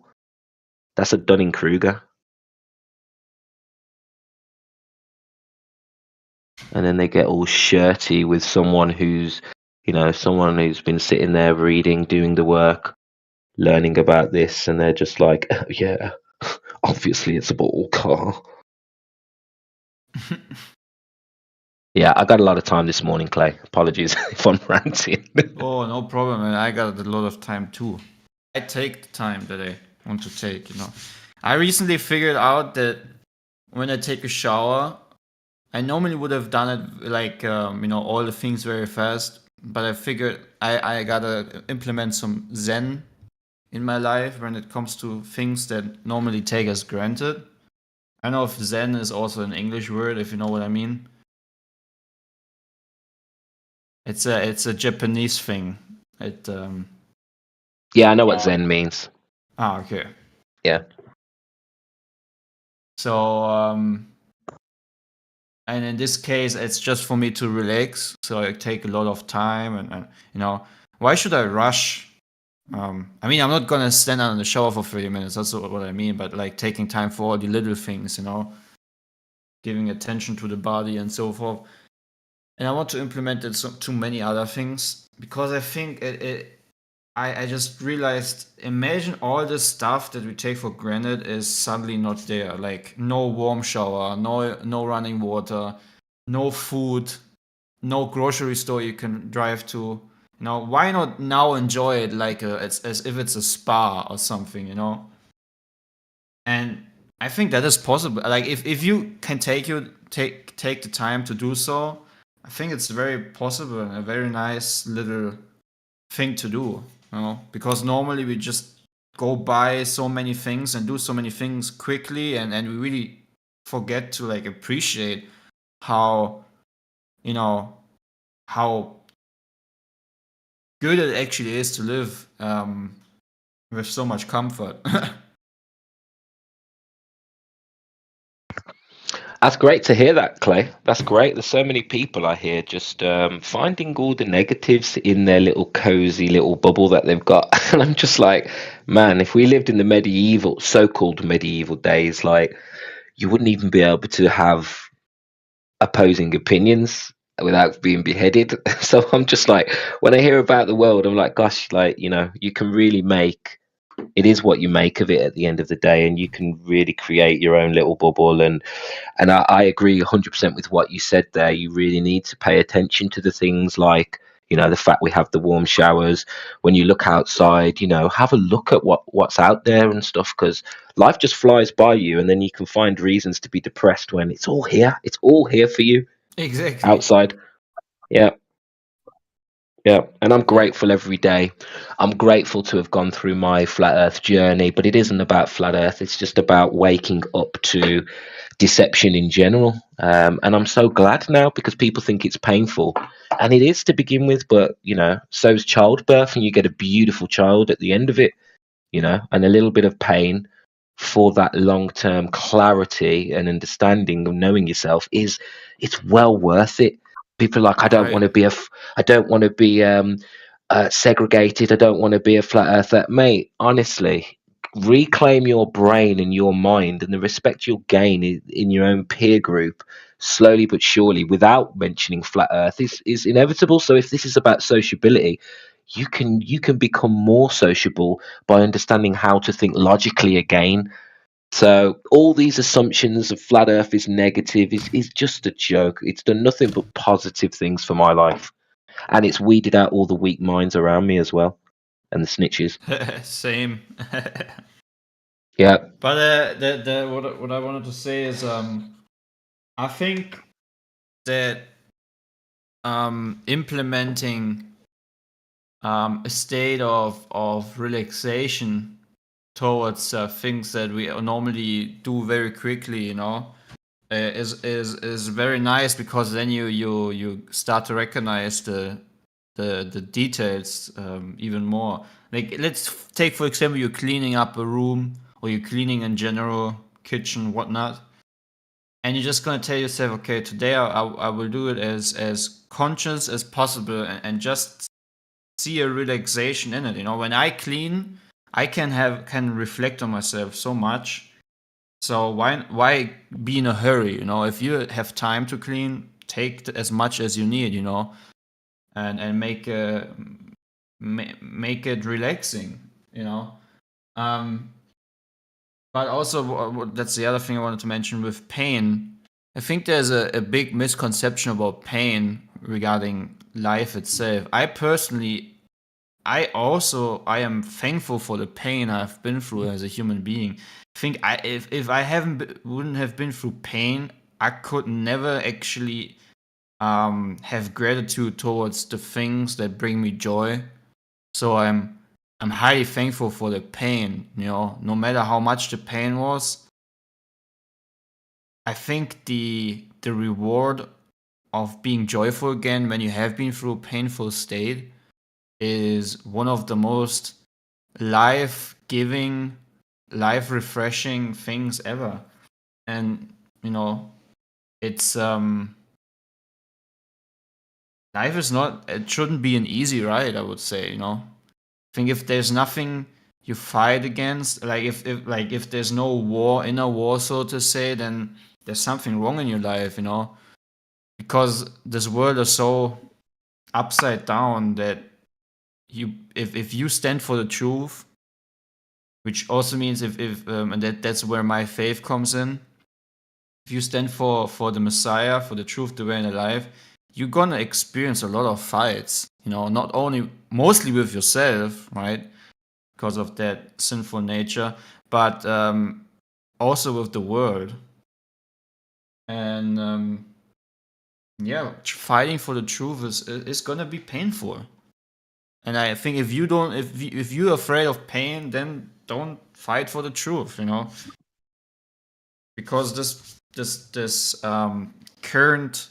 That's a Dunning-Kruger. And then they get all shirty with someone who's been sitting there reading, doing the work, learning about this, and they're just like, oh, yeah, obviously it's a ball car. Yeah, I got a lot of time this morning, Clay. Apologies if I'm ranting. Oh, no problem. And I got a lot of time too. I take the time that I want to take, you know. I recently figured out that when I take a shower, I normally would have done it like, all the things very fast. But I figured I gotta implement some Zen in my life when it comes to things that normally take as granted. I don't know if Zen is also an English word, if you know what I mean. It's a Japanese thing. Yeah, I know what Zen means. Okay. Yeah. So, and in this case, it's just for me to relax. So I take a lot of time, and why should I rush? I mean, I'm not gonna stand out in the shower for 30 minutes. That's what I mean. But like taking time for all the little things, giving attention to the body and so forth. And I want to implement it to many other things, because I think I just realized, imagine all the stuff that we take for granted is suddenly not there. Like no warm shower, no running water, no food, no grocery store you can drive to. Why not now enjoy it like as if it's a spa or something, And I think that is possible. Like if you can take the time to do so, I think it's very possible and a very nice little thing to do. Because normally we just go buy so many things and do so many things quickly, and we really forget to like appreciate how how good it actually is to live with so much comfort. That's great to hear that, Clay. That's great. There's so many people I hear just finding all the negatives in their little cozy little bubble that they've got. And I'm just like, man, if we lived in the so-called medieval days, like, you wouldn't even be able to have opposing opinions without being beheaded. So I'm just like, when I hear about the world, I'm like, gosh, like, you can really it is what you make of it at the end of the day, and you can really create your own little bubble. And I agree 100% with what you said there. You really need to pay attention to the things like, the fact we have the warm showers. When you look outside, have a look at what's out there and stuff, because life just flies by you, and then you can find reasons to be depressed when it's all here. It's all here for you. Exactly. Outside. Yeah. Yeah, and I'm grateful every day. I'm grateful to have gone through my flat earth journey, but it isn't about flat earth. It's just about waking up to deception in general. And I'm so glad now, because people think it's painful. And it is to begin with, but, so's childbirth, and you get a beautiful child at the end of it, and a little bit of pain for that long-term clarity and understanding of knowing yourself it's well worth it. People are like, I don't want to be I don't want to be segregated. I don't want to be a flat earther. Mate, honestly, reclaim your brain and your mind, and the respect you'll gain in your own peer group, slowly but surely, without mentioning flat earth, is inevitable. So if this is about sociability, you can become more sociable by understanding how to think logically again. So all these assumptions of flat earth is negative is just a joke. It's done nothing but positive things for my life. And it's weeded out all the weak minds around me as well. And the snitches. Same. Yeah. But what I wanted to say is I think that implementing a state of relaxation towards things that we normally do very quickly, is very nice, because then you start to recognize the details even more. Like, let's take for example, you're cleaning up a room, or you're cleaning in general, kitchen, whatnot, and you're just gonna tell yourself, okay, today I will do it as conscious as possible, and just see a relaxation in it. When I clean, I can reflect on myself so much. So why be in a hurry? If you have time to clean, take as much as you need. And make it relaxing. But also, that's the other thing I wanted to mention with pain. I think there's a big misconception about pain regarding life itself. I personally, I am thankful for the pain I've been through as a human being. I think if I wouldn't have been through pain, I could never actually have gratitude towards the things that bring me joy. So I'm highly thankful for the pain. No matter how much the pain was, I think the reward of being joyful again when you have been through a painful state is one of the most life-giving, life-refreshing things ever. And it's life is not, it shouldn't be an easy ride, I would say. I think if there's nothing you fight against, like if there's no inner war, so to say, then there's something wrong in your life, because this world is so upside down that if you stand for the truth, which also means if and that's where my faith comes in. If you stand for the Messiah, for the truth, the way, and the life, you're gonna experience a lot of fights. Not only mostly with yourself, right, because of that sinful nature, but also with the world. And fighting for the truth is gonna be painful. And I think if you're afraid of pain, then don't fight for the truth, because this current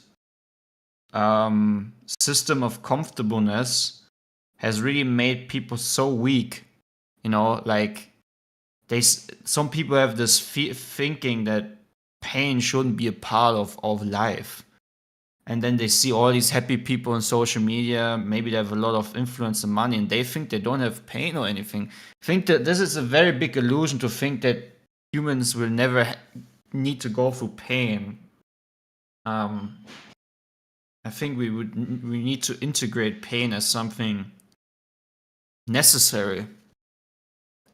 system of comfortableness has really made people so weak. Like some people have this thinking that pain shouldn't be a part of life. And then they see all these happy people on social media. Maybe they have a lot of influence and money, and they think they don't have pain or anything. I think that this is a very big illusion to think that humans will never need to go through pain. I think we need to integrate pain as something necessary.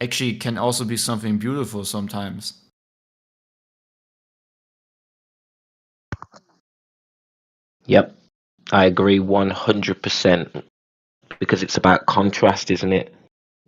Actually, it can also be something beautiful sometimes. Yep, I agree 100%, because it's about contrast, isn't it?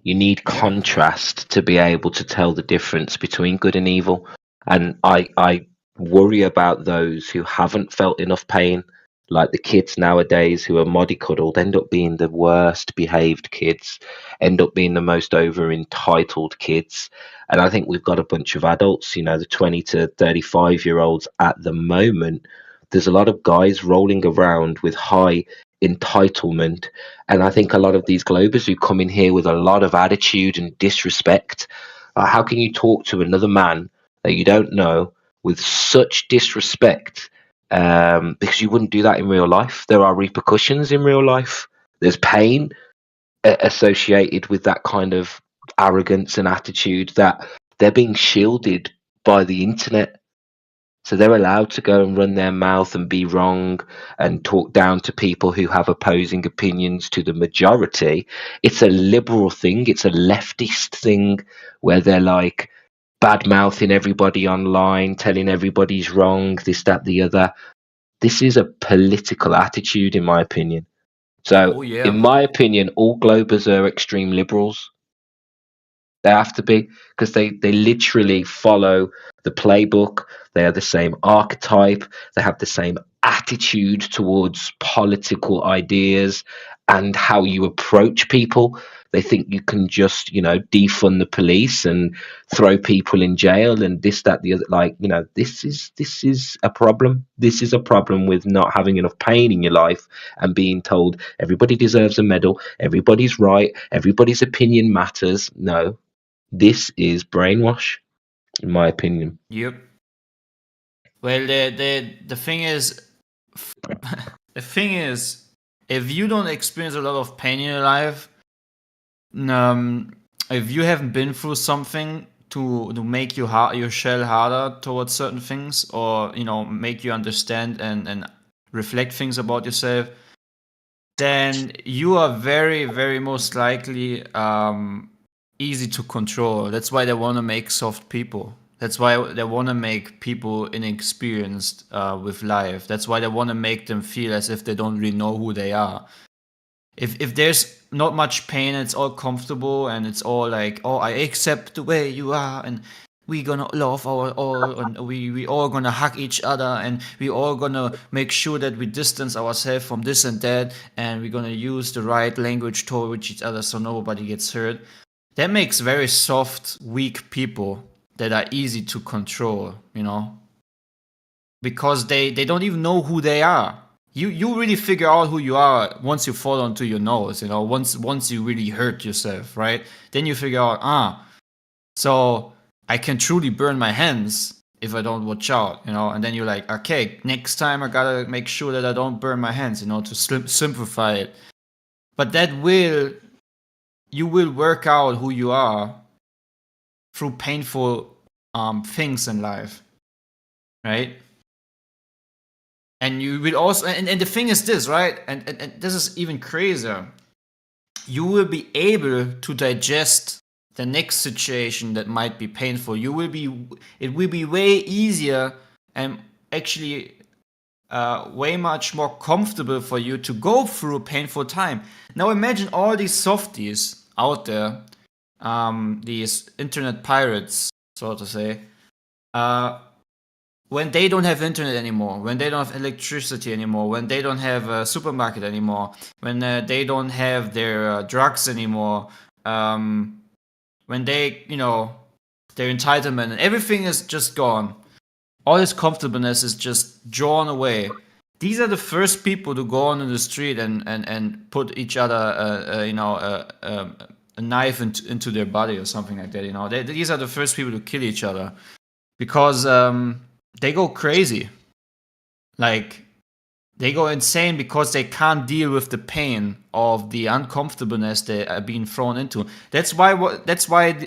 You need contrast to be able to tell the difference between good and evil. And I worry about those who haven't felt enough pain, like the kids nowadays who are mollycoddled, end up being the worst behaved kids, end up being the most over entitled kids. And I think we've got a bunch of adults, the 20 to 35-year-olds at the moment. There's a lot of guys rolling around with high entitlement, and I think a lot of these Globers who come in here with a lot of attitude and disrespect. How can you talk to another man that you don't know with such disrespect because you wouldn't do that in real life. There are repercussions in real life. There's pain associated with that kind of arrogance and attitude that they're being shielded by the internet. So they're allowed to go and run their mouth and be wrong and talk down to people who have opposing opinions to the majority. It's a liberal thing. It's a leftist thing where they're like bad mouthing everybody online, telling everybody's wrong, this, that, the other. This is a political attitude, in my opinion. So, Oh yeah. in my opinion, all Globers are extreme liberals. They have to be, because they literally follow the playbook. They are the same archetype. They have the same attitude towards political ideas and how you approach people. They think you can just, defund the police and throw people in jail and this, that, the other. Like, this is a problem. This is a problem with not having enough pain in your life and being told everybody deserves a medal, everybody's right, everybody's opinion matters. No, this is brainwash, in my opinion. Yep. Well, the thing is, if you don't experience a lot of pain in your life, if you haven't been through something to make your shell harder towards certain things, or make you understand and reflect things about yourself, then you are very, very most likely easy to control. That's why they want to make soft people. That's why they want to make people inexperienced with life. That's why they want to make them feel as if they don't really know who they are. If there's not much pain, it's all comfortable and it's all like, oh, I accept the way you are and we gonna love our all and we all gonna hug each other and we all gonna make sure that we distance ourselves from this and that and we're gonna use the right language towards each other so nobody gets hurt. That makes very soft, weak people that are easy to control, because they don't even know who they are. You really figure out who you are once you fall onto your nose, once you really hurt yourself, right? Then you figure out, so I can truly burn my hands if I don't watch out, and then you're like, okay, next time I gotta make sure that I don't burn my hands, to simplify it. But you will work out who you are through painful things in life, right? And you will also, and the thing is this, right? And this is even crazier. You will be able to digest the next situation that might be painful. It will be way easier and actually way much more comfortable for you to go through a painful time. Now imagine all these softies out there, these internet pirates, so to say, when they don't have internet anymore, when they don't have electricity anymore, when they don't have a supermarket anymore, when they don't have their drugs anymore, when they, their entitlement and everything is just gone. All this comfortableness is just drawn away. These are the first people to go on in the street and put each other, a knife into their body or something like that. These are the first people to kill each other because they go crazy. Like, they go insane because they can't deal with the pain of the uncomfortableness they are being thrown into. That's why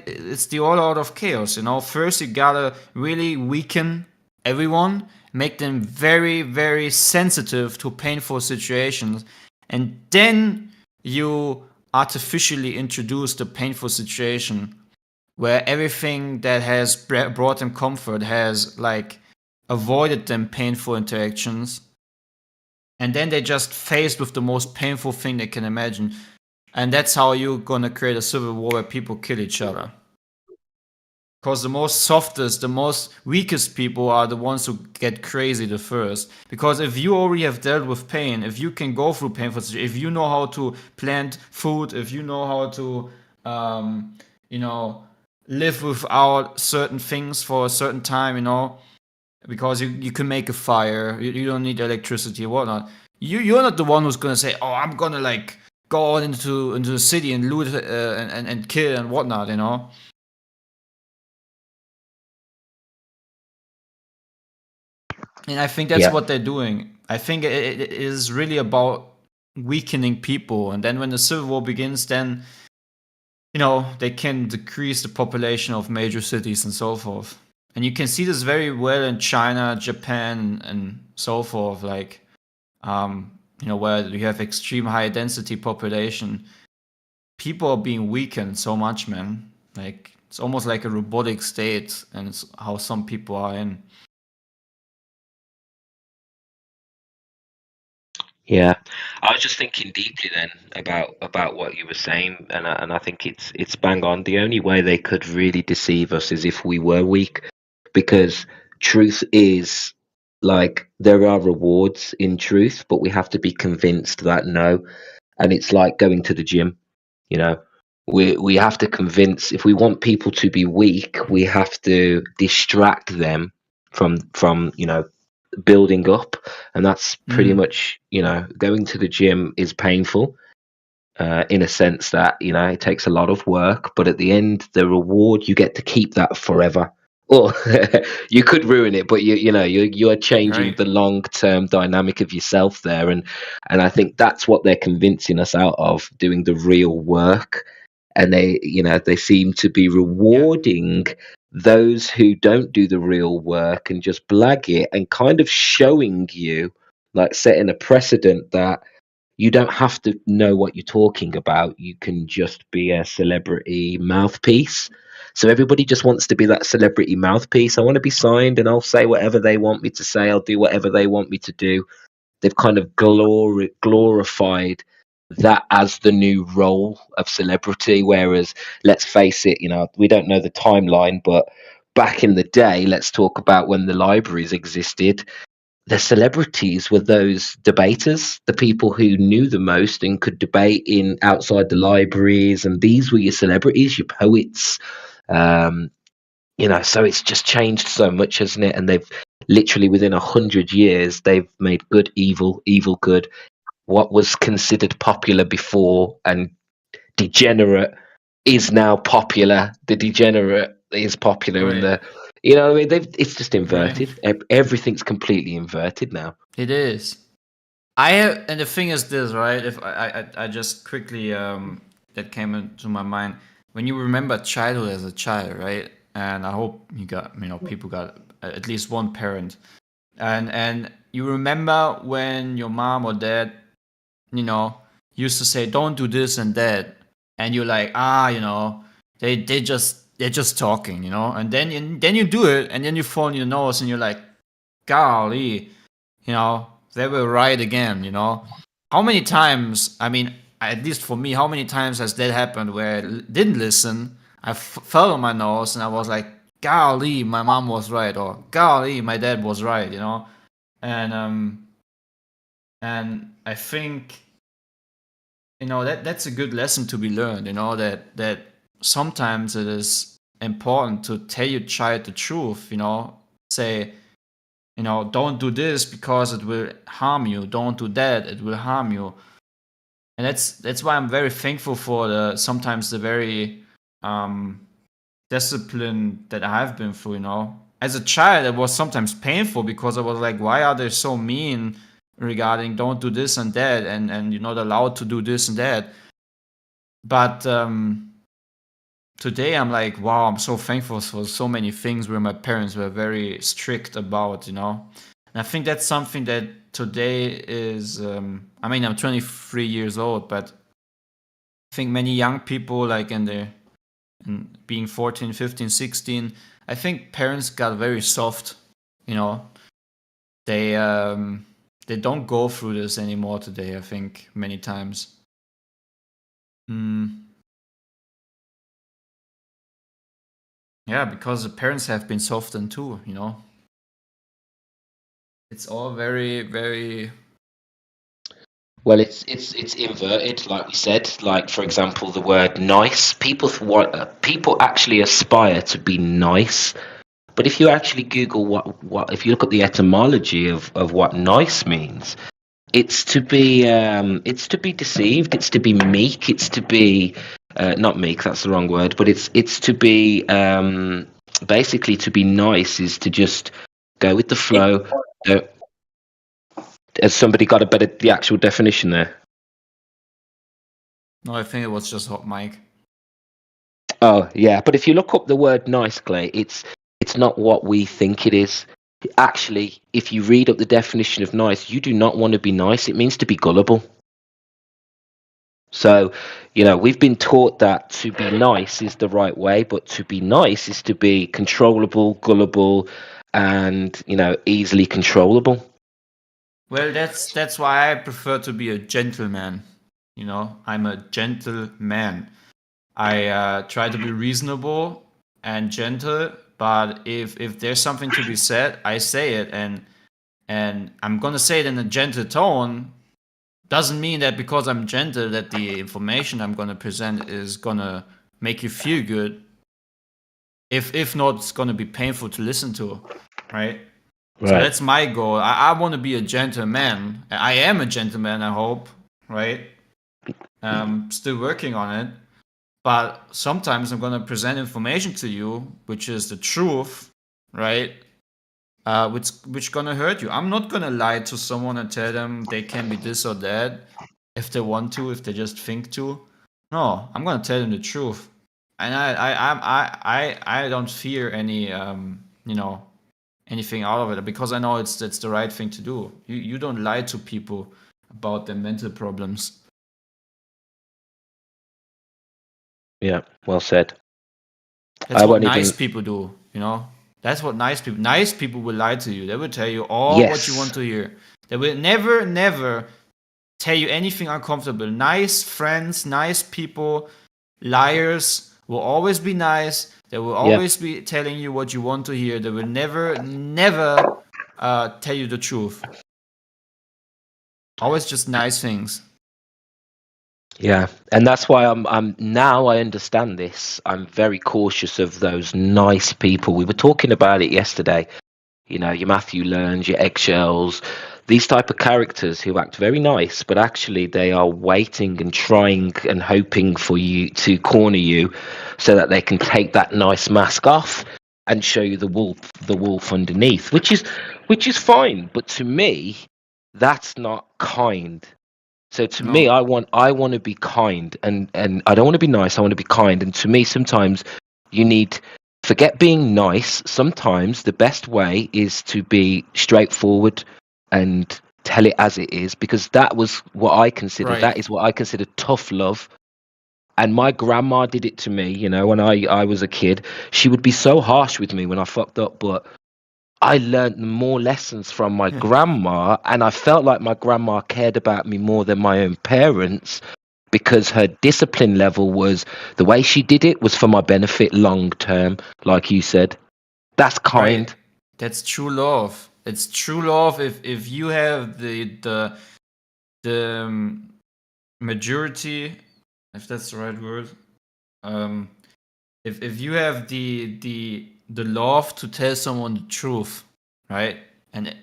it's the all out of chaos. First you gotta really weaken everyone, make them very, very sensitive to painful situations, and then you artificially introduce the painful situation where everything that has brought them comfort has avoided them painful interactions, and then they're just faced with the most painful thing they can imagine, and that's how you're gonna create a civil war where people kill each other. Because the most softest, the most weakest people are the ones who get crazy the first. Because if you already have dealt with pain, if you can go through painful situations, if you know how to plant food, if you know how to, live without certain things for a certain time, because you can make a fire, you don't need electricity or whatnot. You're not the one who's gonna say, oh, I'm gonna go out into the city and loot and kill and whatnot, And I think that's what they're doing. I think it is really about weakening people. And then when the Civil War begins, then, they can decrease the population of major cities and so forth. And you can see this very well in China, Japan, and so forth. Like, where you have extreme high density population, people are being weakened so much, man. Like, it's almost like a robotic state, and it's how some people are in. Yeah, I was just thinking deeply then about what you were saying, and I think it's bang on. The only way they could really deceive us is if we were weak, because truth is like there are rewards in truth, but we have to be convinced that no, and it's like going to the gym. We have to convince. If we want people to be weak, we have to distract them from building up, and that's pretty much going to the gym is painful in a sense that it takes a lot of work, but at the end the reward, you get to keep that forever. Or you could ruin it, but you are changing Right. the long-term dynamic of yourself there, and I think that's what they're convincing us out of, doing the real work. And they seem to be rewarding those who don't do the real work and just blag it, and kind of showing you, like setting a precedent that you don't have to know what you're talking about. You can just be a celebrity mouthpiece. So everybody just wants to be that celebrity mouthpiece. I want to be signed, and I'll say whatever they want me to say. I'll do whatever they want me to do. They've kind of glorified that as the new role of celebrity. Whereas, let's face it, we don't know the timeline, but back in the day, let's talk about when the libraries existed. The celebrities were those debaters, the people who knew the most and could debate in outside the libraries, and these were your celebrities, your poets. So it's just changed so much, hasn't it? And they've literally, within 100 years, they've made good evil, evil good. What was considered popular before and degenerate is now popular. The degenerate is popular, Right. and what I mean? It's just inverted. Everything's completely inverted now. It is. And the thing is this, right? If I just quickly that came into my mind, when you remember childhood as a child, right? And I hope you got people got at least one parent, and you remember when your mom or dad, used to say, "Don't do this and that," and you're like, they're just talking, and then you do it, and then you fall on your nose, and you're like, golly, they were right again, How many times, I mean, at least for me, how many times has that happened where I didn't listen, I fell on my nose, and I was like, golly, my mom was right, or golly, my dad was right, and I think, that's a good lesson to be learned, that sometimes it is important to tell your child the truth, say, don't do this because it will harm you. Don't do that, it will harm you. And that's why I'm very thankful for sometimes the very discipline that I've been through, As a child, it was sometimes painful because I was like, why are they so mean regarding don't do this and that, and you're not allowed to do this and that. But today I'm like, wow, I'm so thankful for so many things where my parents were very strict about, And I think that's something that today is, I'm 23 years old, but I think many young people, like in being 14, 15, 16, I think parents got very soft, They don't go through this anymore today, I think, many times. Yeah, because the parents have been softened too, It's all very, very. Well, it's inverted, like we said. Like, for example, the word nice. People actually aspire to be nice, but if you actually Google what if you look at the etymology of what nice means, it's to be deceived. It's to be meek. It's to be not meek. That's the wrong word. But it's to be basically, to be nice is to just go with the flow. Uh, has somebody got the actual definition there? No, I think it was just hot mic. Oh yeah, but if you look up the word nice, Clay, it's not what we think it is. Actually, if you read up the definition of nice, you do not want to be nice. It means to be gullible. So, we've been taught that to be nice is the right way, but to be nice is to be controllable, gullible, and easily controllable. Well, that's why I prefer to be a gentleman. I'm a gentleman. I try to be reasonable and gentle, but if there's something to be said, I say it, and I'm gonna say it in a gentle tone. Doesn't mean that because I'm gentle that the information I'm gonna present is gonna make you feel good. If not, it's gonna be painful to listen to, right? So that's my goal. I want to be a gentleman. I am a gentleman, I hope, right? Still working on it. But sometimes I'm going to present information to you, which is the truth, right? Which going to hurt you. I'm not going to lie to someone and tell them they can be this or that if they want to, if they just think to. No, I'm going to tell them the truth. And I don't fear any, anything out of it because I know that's the right thing to do. You don't lie to people about their mental problems. Yeah, well said. That's what nice people do, That's what nice people will lie to you. They will tell you all what you want to hear. They will never tell you anything uncomfortable. Nice friends, nice people, liars will always be nice. They will always be telling you what you want to hear. They will never tell you the truth. Always just nice things. Yeah, and that's why I'm now I understand this. I'm very cautious of those nice people. We were talking about it yesterday. Your Matthew Learns, your Eggshells, these type of characters who act very nice, but actually they are waiting and trying and hoping for you to corner you so that they can take that nice mask off and show you the wolf underneath, which is fine. But to me, that's not kind. So to me, I want to be kind, and I don't want to be nice. I want to be kind. And to me, sometimes you need forget being nice. Sometimes the best way is to be straightforward and tell it as it is, because that was what I consider. That is what I consider tough love. And my grandma did it to me. When I was a kid, she would be so harsh with me when I fucked up, but I learned more lessons from my grandma, and I felt like my grandma cared about me more than my own parents because her discipline level was the way she did it was for my benefit long term, like you said. That's kind. Right. That's true love. It's true love if you have the majority, if that's the right word. If you have the love to tell someone the truth, right? And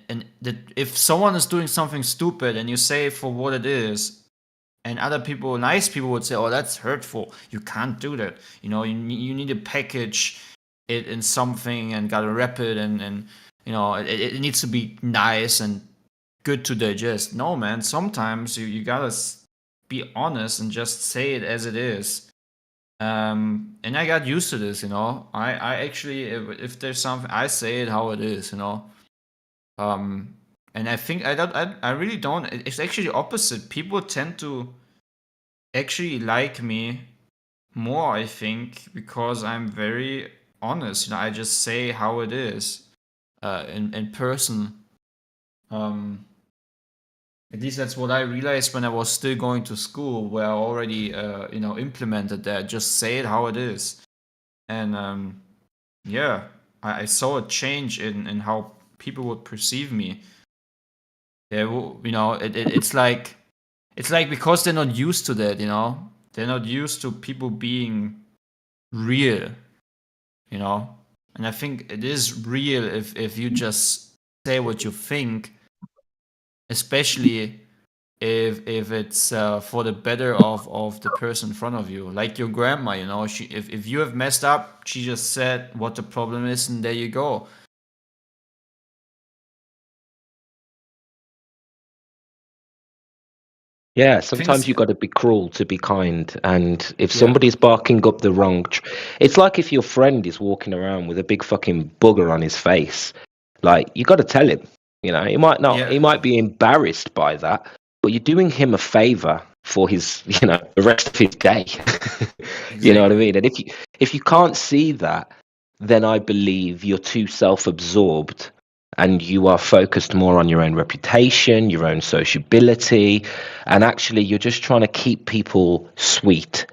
if someone is doing something stupid and you say it for what it is, and other people, nice people, would say, "Oh, that's hurtful. You can't do that. You need to package it in something and gotta wrap it, and it needs to be nice and good to digest." No, man. Sometimes you gotta be honest and just say it as it is. And I got used to this, I actually, if there's something, I say it how it is, and I think I really don't. It's actually the opposite. People tend to actually like me more, I think, because I'm very honest. I just say how it is, in person. At least that's what I realized when I was still going to school, where I already, implemented that. Just say it how it is. And yeah, I saw a change in how people would perceive me. It's like because they're not used to that, they're not used to people being real, and I think it is real if you just say what you think, especially if it's for the better of the person in front of you, like your grandma. If you have messed up, she just said what the problem is, and there you go. Yeah, thing sometimes is, you got to be cruel to be kind. And if yeah, somebody's barking up the wrong, it's like if your friend is walking around with a big fucking booger on his face. Like, you got to tell him. You know, yeah, he might be embarrassed by that, but you're doing him a favor for his, the rest of his day. You know what I exactly. mean? And if you can't see that, then I believe you're too self-absorbed and you are focused more on your own reputation, your own sociability, and actually you're just trying to keep people sweet.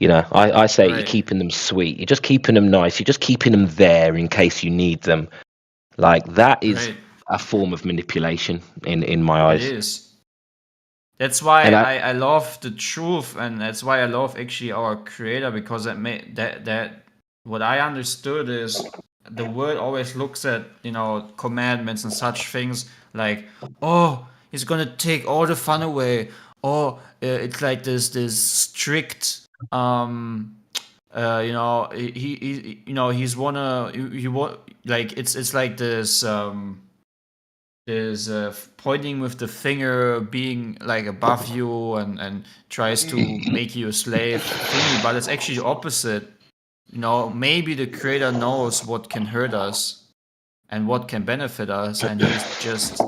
I say you're Right, keeping them sweet. You're just keeping them nice. You're just keeping them there in case you need them. Like, that is right. a form of manipulation in my It eyes. is. That's why And I love the truth, and that's why I love actually our creator, because that what I understood is the world always looks at commandments and such things like, oh, he's gonna take all the fun away, or it's like this strict he's wanna he want like it's like this is pointing with the finger, being like above you, and tries to make you a slave thingy, but it's actually the opposite. Maybe the creator knows what can hurt us and what can benefit us, and he's just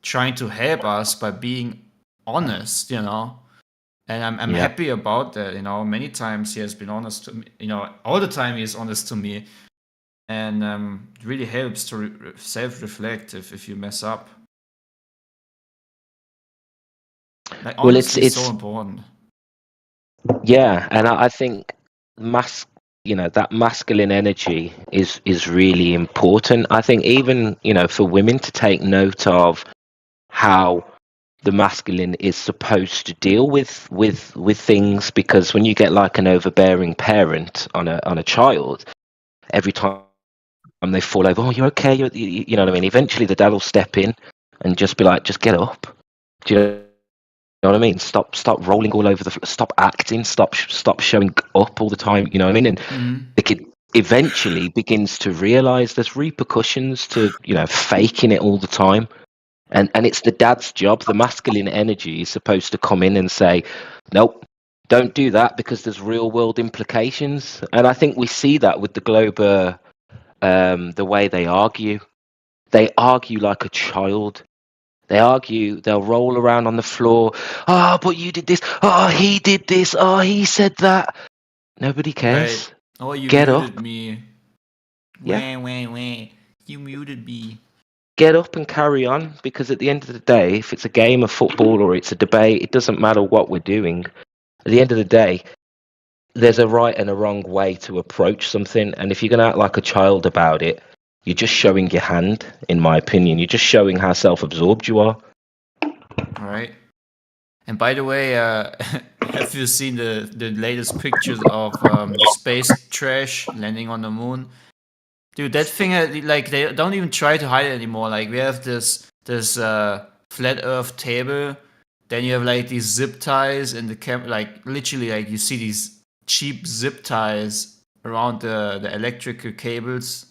trying to help us by being honest. And I'm yeah. happy about that. Many times he has been honest to me. All the time he is honest to me, and it really helps to self-reflect if you mess up. Like, Well, honesty is so important. yeah, and I think that masculine energy is really important. I think even, for women to take note of how the masculine is supposed to deal with things, because when you get like an overbearing parent on a child, every time they fall over, oh, you're okay, you know what I mean? Eventually the dad will step in and just be like, just get up. Do you know what I mean? Stop rolling all over the floor. Stop acting. Stop showing up all the time. You know what I mean? And the kid eventually begins to realize there's repercussions to faking it all the time. And it's the dad's job. The masculine energy is supposed to come in and say, nope, don't do that, because there's real world implications. And I think we see that with the Glober, the way they argue. They argue like a child. They argue, they'll roll around on the floor. Oh, but you did this. Oh, he did this. Oh, he said that. Nobody cares. Right. Oh, you Get muted up. me. Yeah. Wah. You muted me. Get up and carry on, because at the end of the day, if it's a game of football or it's a debate, it doesn't matter what we're doing. At the end of the day, there's a right and a wrong way to approach something. And if you're going to act like a child about it, you're just showing your hand, in my opinion. You're just showing how self-absorbed you are. Right. And by the way, have you seen the latest pictures of the space trash landing on the moon? Dude, that thing, like, they don't even try to hide it anymore. Like, we have this flat Earth table. Then you have like these zip ties in the like literally, like, you see these cheap zip ties around the electrical cables.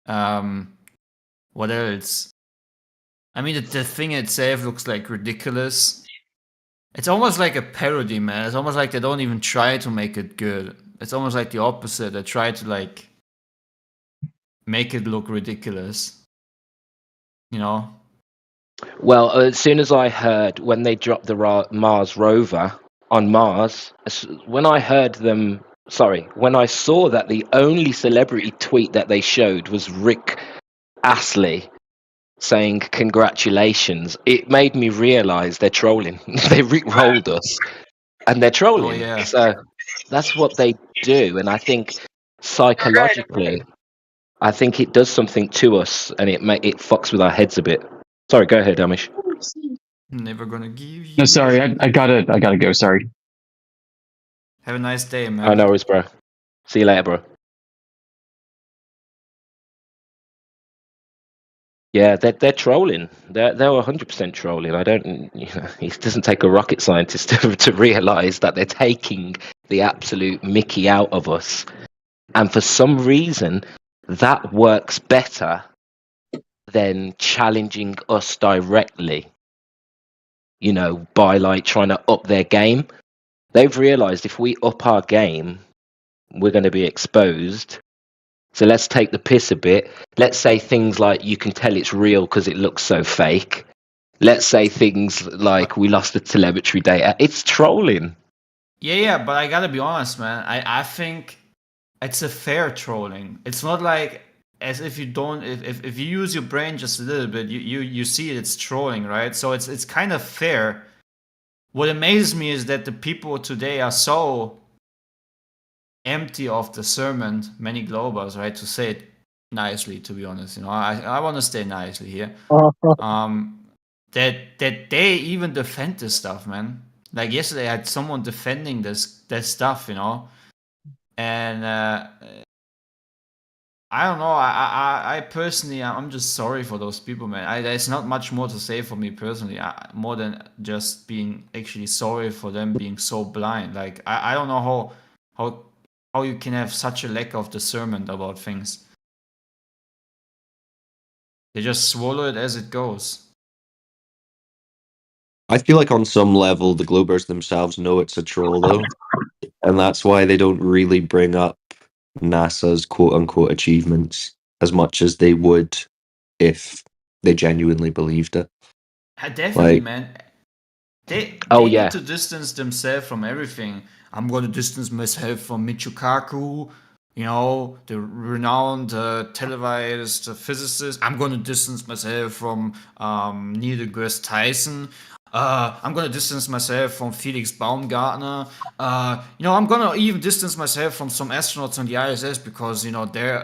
What else? I mean, the thing itself looks like ridiculous. It's almost like a parody, man. It's almost like they don't even try to make it good. It's almost like the opposite. They try to like make it look ridiculous. Well, as soon as I heard when they dropped the Mars rover on Mars, when I saw that the only celebrity tweet that they showed was Rick Astley saying congratulations, it made me realize they're trolling. They rickrolled us and they're trolling. Oh, yeah. So that's what they do. And I think psychologically, I think it does something to us, and it fucks with our heads a bit. Sorry, go ahead, Amish. Never gonna give you. No, sorry, I gotta go. Sorry. Have a nice day, man. Oh, no worries, bro. See you later, bro. Yeah, they're trolling. They're 100% trolling. I don't. It doesn't take a rocket scientist to realize that they're taking the absolute Mickey out of us, and for some reason, that works better than challenging us directly. you know, by like trying to up their game. They've realized if we up our game, we're going to be exposed. So let's take the piss a bit. Let's say things like you can tell it's real because it looks so fake. Let's say things like we lost the telemetry data. It's trolling. Yeah, but I gotta be honest, man. I think it's a fair trolling. It's not like as if you don't if you use your brain just a little bit, you see it's trolling, right? So it's kind of fair. What amazes me is that the people today are so empty of discernment, many globals, right? To say it nicely, to be honest, you know, I want to stay nicely here. That they even defend this stuff, man. Like yesterday, I had someone defending this stuff, you know, and I don't know. I personally, I'm just sorry for those people, man. There's not much more to say for me personally, more than just being actually sorry for them being so blind. Like I don't know how you can have such a lack of discernment about things. They just swallow it as it goes. I feel like on some level the Globers themselves know it's a troll though, and that's why they don't really bring up NASA's quote-unquote achievements as much as they would if they genuinely believed it. Definitely, Like- man. They yeah. need to distance themselves from everything. I'm going to distance myself from Michio Kaku, you know, the renowned televised physicist. I'm going to distance myself from Neil deGrasse Tyson. I'm going to distance myself from Felix Baumgartner. You know, I'm going to even distance myself from some astronauts on the ISS because, you know, their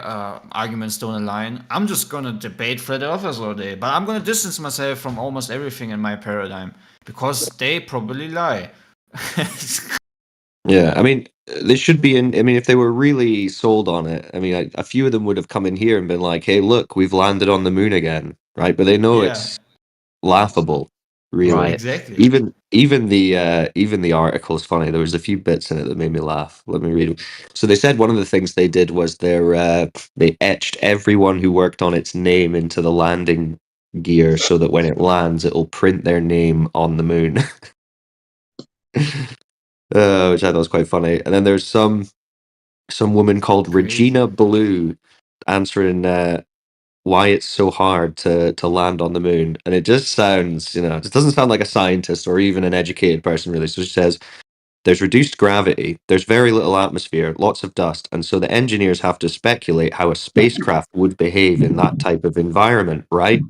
arguments don't align. I'm just going to debate flat earthers all day. But I'm going to distance myself from almost everything in my paradigm because they probably lie. Yeah, I mean, they should be in. I mean, if they were really sold on it, I mean, a few of them would have come in here and been like, "Hey, look, we've landed on the moon again," right? But they know Yeah. it's laughable, really. Right. Exactly. Even the article is funny. There was a few bits in it that made me laugh. Let me read them. So they said one of the things they did was they etched everyone who worked on its name into the landing gear so that when it lands, it'll print their name on the moon. Which I thought was quite funny. And then there's some woman called Crazy. Regina Blue answering why it's so hard to land on the moon. And it just sounds, you know, it doesn't sound like a scientist or even an educated person, really. So she says, there's reduced gravity, there's very little atmosphere, lots of dust, and so the engineers have to speculate how a spacecraft would behave in that type of environment, right?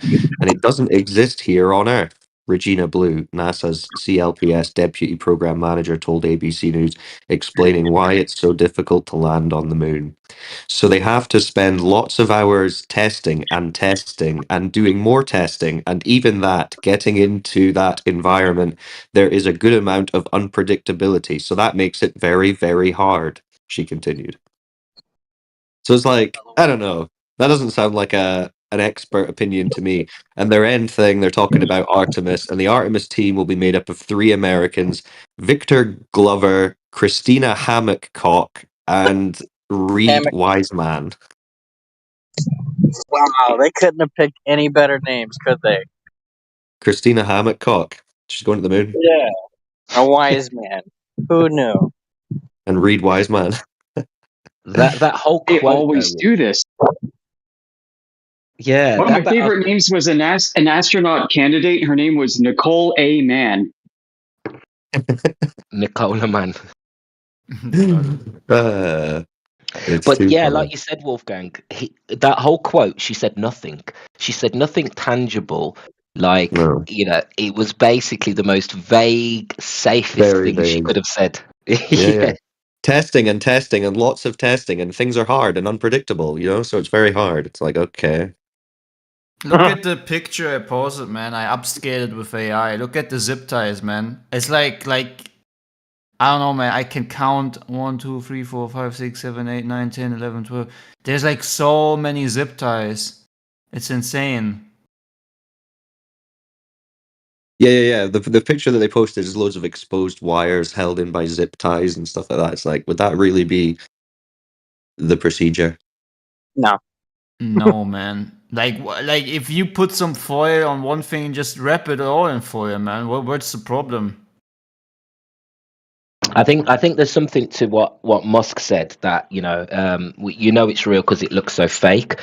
And it doesn't exist here on Earth. Regina Blue, NASA's CLPS deputy program manager, told ABC News, explaining why it's so difficult to land on the moon. So they have to spend lots of hours testing and doing more testing, and even that, getting into that environment, there is a good amount of unpredictability. So that makes it very, very hard, she continued. So it's like, I don't know. That doesn't sound like an expert opinion to me. And their end thing, they're talking about Artemis, and the Artemis team will be made up of 3 Americans, Victor Glover, Christina Hammock-Cock, and Reed Hammock. Wiseman. Wow, they couldn't have picked any better names, could they? Christina Hammock-Cock. She's going to the moon. Yeah. A wise man. Who knew? And Reed Wiseman. That whole They quote. always though, do this. Yeah. One of my favorite names was an astronaut candidate. Her name was Nicole A. Mann. Nicola, man. But yeah, like you said, Wolfgang, that whole quote, she said nothing. She said nothing tangible. Like, No. you know, it was basically the most vague, safest Very thing she vague. could have said. Yeah. Testing and lots of testing, and things are hard and unpredictable, you know? So it's very hard. It's like, okay. Look at the picture I posted, man. I upscaled with AI. Look at the zip ties, man. It's like I don't know, man. I can count 1, 2, 3, 4, 5, 6, 7, 8, 9, 10, 11, 12. There's like so many zip ties. It's insane. Yeah. The picture that they posted is loads of exposed wires held in by zip ties and stuff like that. It's like, would that really be the procedure? No. No, man. Like if you put some foil on one thing and just wrap it all in foil, man, what's the problem? I think there's something to what Musk said, that it's real because it looks so fake.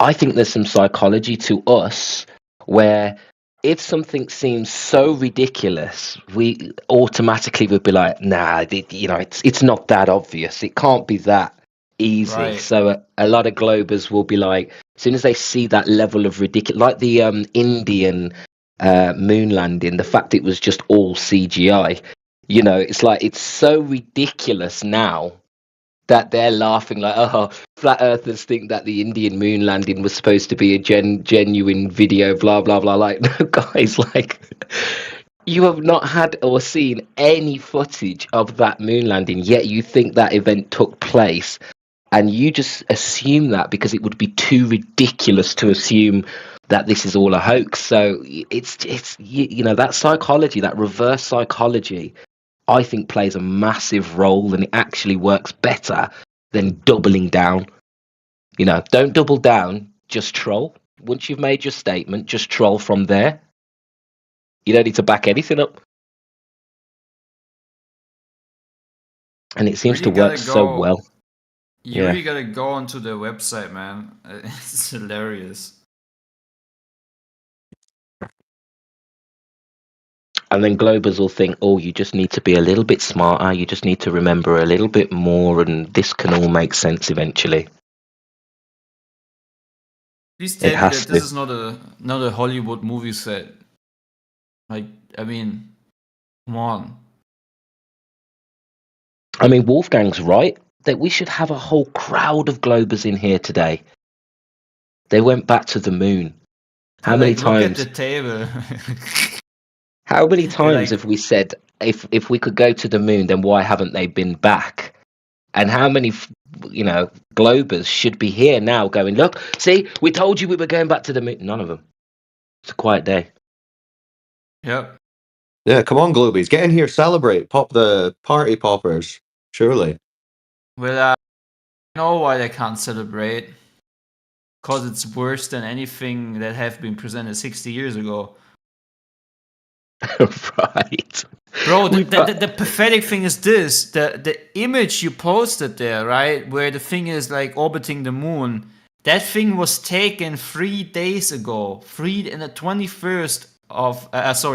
I think there's some psychology to us where if something seems so ridiculous, we automatically would be like, nah, it's not that obvious. It can't be that easy. Right. So a lot of Globers will be like, as soon as they see that level of ridiculous, like the Indian moon landing, the fact it was just all CGI. It's like, it's so ridiculous now that they're laughing like, oh, flat earthers think that the Indian moon landing was supposed to be a genuine video, blah, blah, blah. Like, no, guys, like, you have not had or seen any footage of that moon landing, yet you think that event took place. And you just assume that because it would be too ridiculous to assume that this is all a hoax. So it's that psychology, that reverse psychology, I think plays a massive role, and it actually works better than doubling down. Don't double down, just troll. Once you've made your statement, just troll from there. You don't need to back anything up. And it seems Really to work gotta so go- well. You Yeah. really gotta go onto their website, man. It's hilarious. And then Globers will think, oh, you just need to be a little bit smarter. You just need to remember a little bit more, and this can all make sense eventually. Please tell me has that this to. is not a Hollywood movie set. Like, I mean, come on. I mean, Wolfgang's right that we should have a whole crowd of Globers in here today. They went back to the moon. How many Look at times? the table. How many times like- have we said, if we could go to the moon, then why haven't they been back? And how many, Globers should be here now going, look, see, we told you we were going back to the moon. None of them. It's a quiet day. Yep. Yeah, come on, Globies, get in here, celebrate, pop the party poppers. Surely. Well, I know why they can't celebrate. Because it's worse than anything that have been presented 60 years ago. Right. Bro, the pathetic thing is this. The image you posted there, right? Where the thing is like orbiting the moon. That thing was taken 3 days ago. In the 21st of...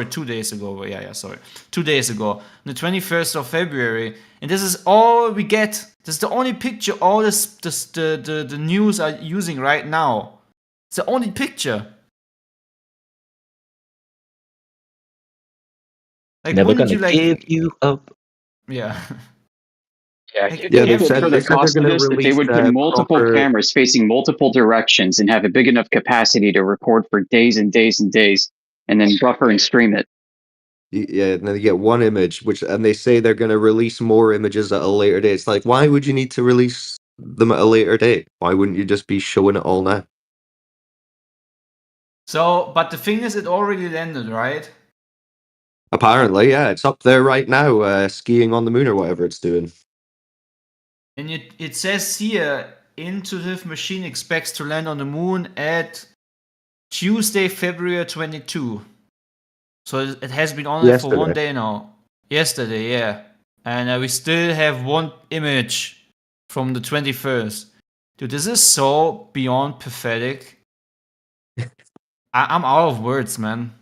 2 days ago. Yeah, sorry. 2 days ago. The 21st of February. And this is all we get. This is the only picture all the news are using right now. It's the only picture. Like, Never wouldn't gonna you give you up. Yeah. Like, Yeah, they they said for they're the cost of gonna this, that they release would put multiple proper- cameras facing multiple directions and have a big enough capacity to record for days and days and days, and then buffer and stream it. Yeah, and then you get one image, and they say they're going to release more images at a later date. It's like, why would you need to release them at a later date? Why wouldn't you just be showing it all now? So, but the thing is, it already landed, right? Apparently, yeah, it's up there right now, skiing on the moon or whatever it's doing. And it says here, Intuitive Machine expects to land on the moon at Tuesday, February 22. So it has been on it for 1 day now. Yesterday, yeah. And we still have one image from the 21st. Dude, this is so beyond pathetic. I'm out of words, man.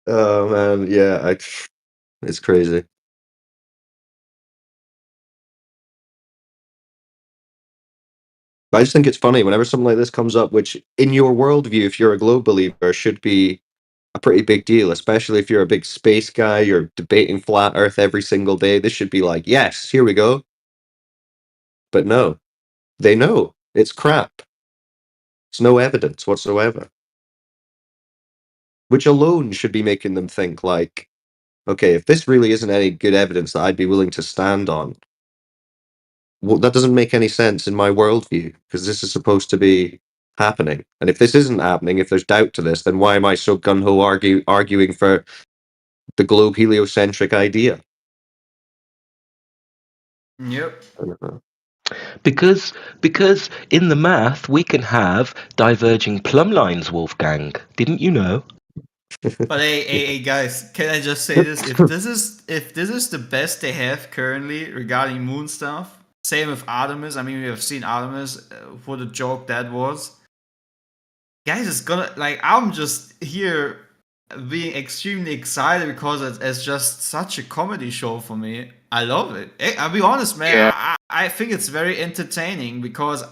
Oh man, yeah, it's crazy. But I just think it's funny whenever something like this comes up, which in your worldview, if you're a globe believer, should be a pretty big deal, especially if you're a big space guy, you're debating flat Earth every single day. This should be like, yes, here we go. But no, they know it's crap. It's no evidence whatsoever. Which alone should be making them think like, okay, if this really isn't any good evidence that I'd be willing to stand on, well, that doesn't make any sense in my worldview, because this is supposed to be happening. And if this isn't happening, if there's doubt to this, then why am I so gung-ho arguing for the globe heliocentric idea? Yep. I don't know. Because in the math we can have diverging plumb lines, Wolfgang. Didn't you know? But hey, guys, can I just say this? If this is the best they have currently regarding moon stuff, same with Artemis. I mean, we have seen Artemis. What a joke that was. Guys, it's gonna like I'm just here being extremely excited because it's just such a comedy show for me. I love it. I'll be honest, man. Yeah. I think it's very entertaining because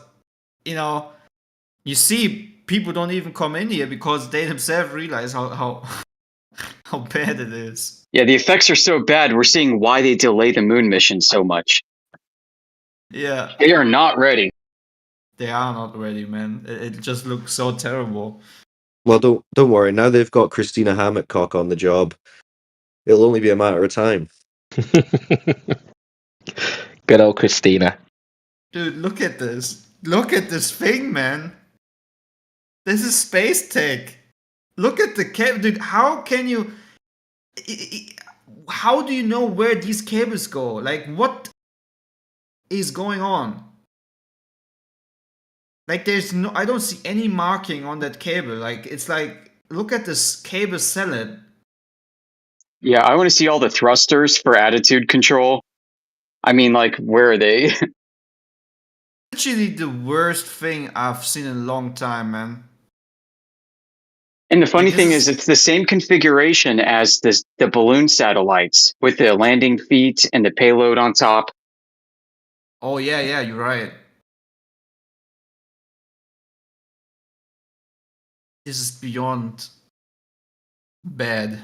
you see people don't even come in here because they themselves realize how how bad it is. Yeah, the effects are so bad, we're seeing why they delay the moon mission so much. Yeah, They are not ready. they are not ready, man. It just looks so terrible. Well, don't worry. Now they've got Christina Hammockcock on the job. It'll only be a matter of time. Good old Christina. Dude, look at this. Look at this thing, man. This is space tech. Look at the cable, dude. How can you? How do you know where these cables go? Like, what is going on? Like, there's no. I don't see any marking on that cable. Like, it's like, look at this cable salad. Yeah, I want to see all the thrusters for attitude control. I mean, like, where are they? Actually, the worst thing I've seen in a long time, man. And the funny Like, thing this is, it's the same configuration as the balloon satellites with the landing feet and the payload on top. Oh yeah, you're right. This is beyond bad.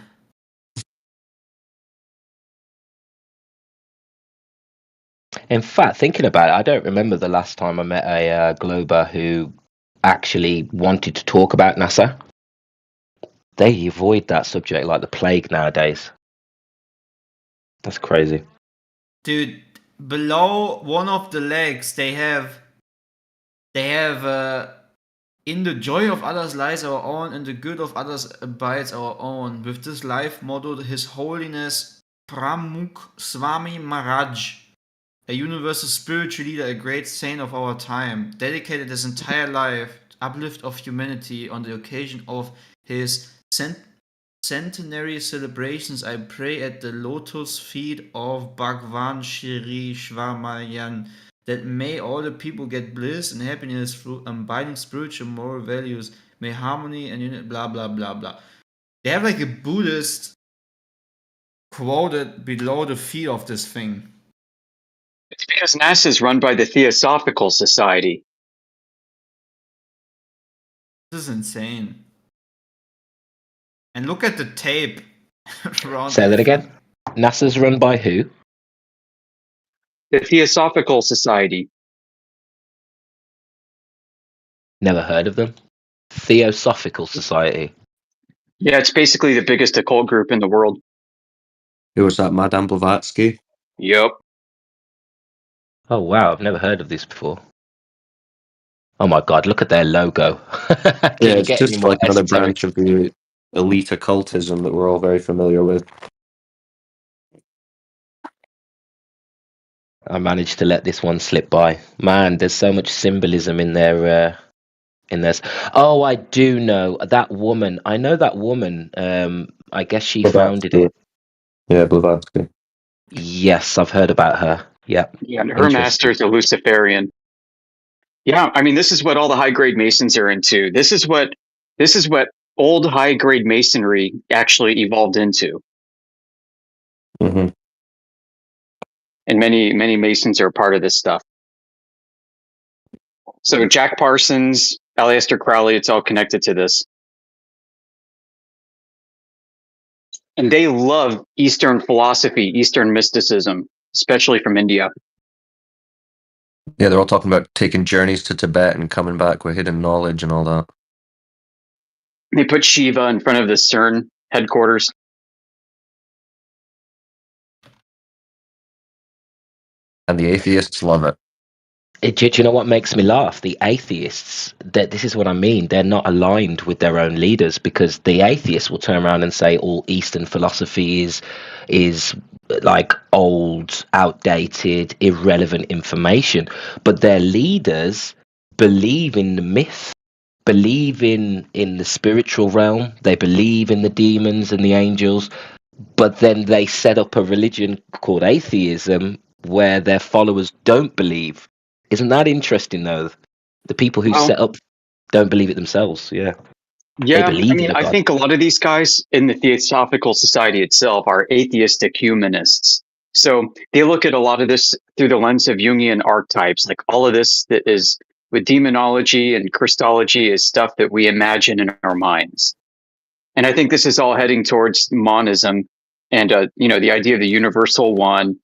In fact, thinking about it, I don't remember the last time I met a Glober who actually wanted to talk about NASA. They avoid that subject like the plague nowadays. That's crazy. Dude, below one of the legs they have in the joy of others lies our own, and the good of others abides our own. With this life motto, His Holiness Pramukh Swami Maharaj, a universal spiritual leader, a great saint of our time, dedicated his entire life to uplift of humanity on the occasion of his centenary celebrations. I pray at the lotus feet of Bhagwan Shri Shvamayan that may all the people get bliss and happiness through abiding spiritual moral values. May harmony and unity, blah blah blah blah. They have like a Buddhist quoted below the feet of this thing. It's because NASA is run by the Theosophical Society. This is insane. And look at the tape around. Say that again. NASA's run by who? The Theosophical Society. Never heard of them. Theosophical Society. Yeah, it's basically the biggest occult group in the world. Who was that, Madame Blavatsky? Yep. Oh wow, I've never heard of this before. Oh my god, look at their logo. Yeah, Can you it's get just any more like another esoteric? branch of the elite occultism that we're all very familiar with. I managed to let this one slip by. Man, there's so much symbolism in their in this. Oh, I do know that woman. I know that woman. I guess she founded it. Yeah, Blavatsky. Yes, I've heard about her. Yep. Yeah, and her master is a Luciferian. Yeah, I mean, this is what all the high grade Masons are into. This is what old high grade Masonry actually evolved into. Mm-hmm. And many Masons are a part of this stuff. So Jack Parsons, Aleister Crowley, it's all connected to this. And they love Eastern philosophy, Eastern mysticism, especially from India. Yeah, they're all talking about taking journeys to Tibet and coming back with hidden knowledge and all that. They put Shiva in front of the CERN headquarters. And the atheists love it. Do you know what makes me laugh? The atheists, that this is what I mean. They're not aligned with their own leaders, because the atheists will turn around and say all Eastern philosophy is like old, outdated, irrelevant information. But their leaders believe in the myth, believe in the spiritual realm. They believe in the demons and the angels. But then they set up a religion called atheism where their followers don't believe. Isn't that interesting, though? The people who Well, set up don't believe it themselves. Yeah, they yeah, I believe in mean, a I god. think a lot of these guys in the Theosophical Society itself are atheistic humanists. So they look at a lot of this through the lens of Jungian archetypes. Like all of this that is with demonology and Christology is stuff that we imagine in our minds. And I think this is all heading towards monism and, the idea of the universal one.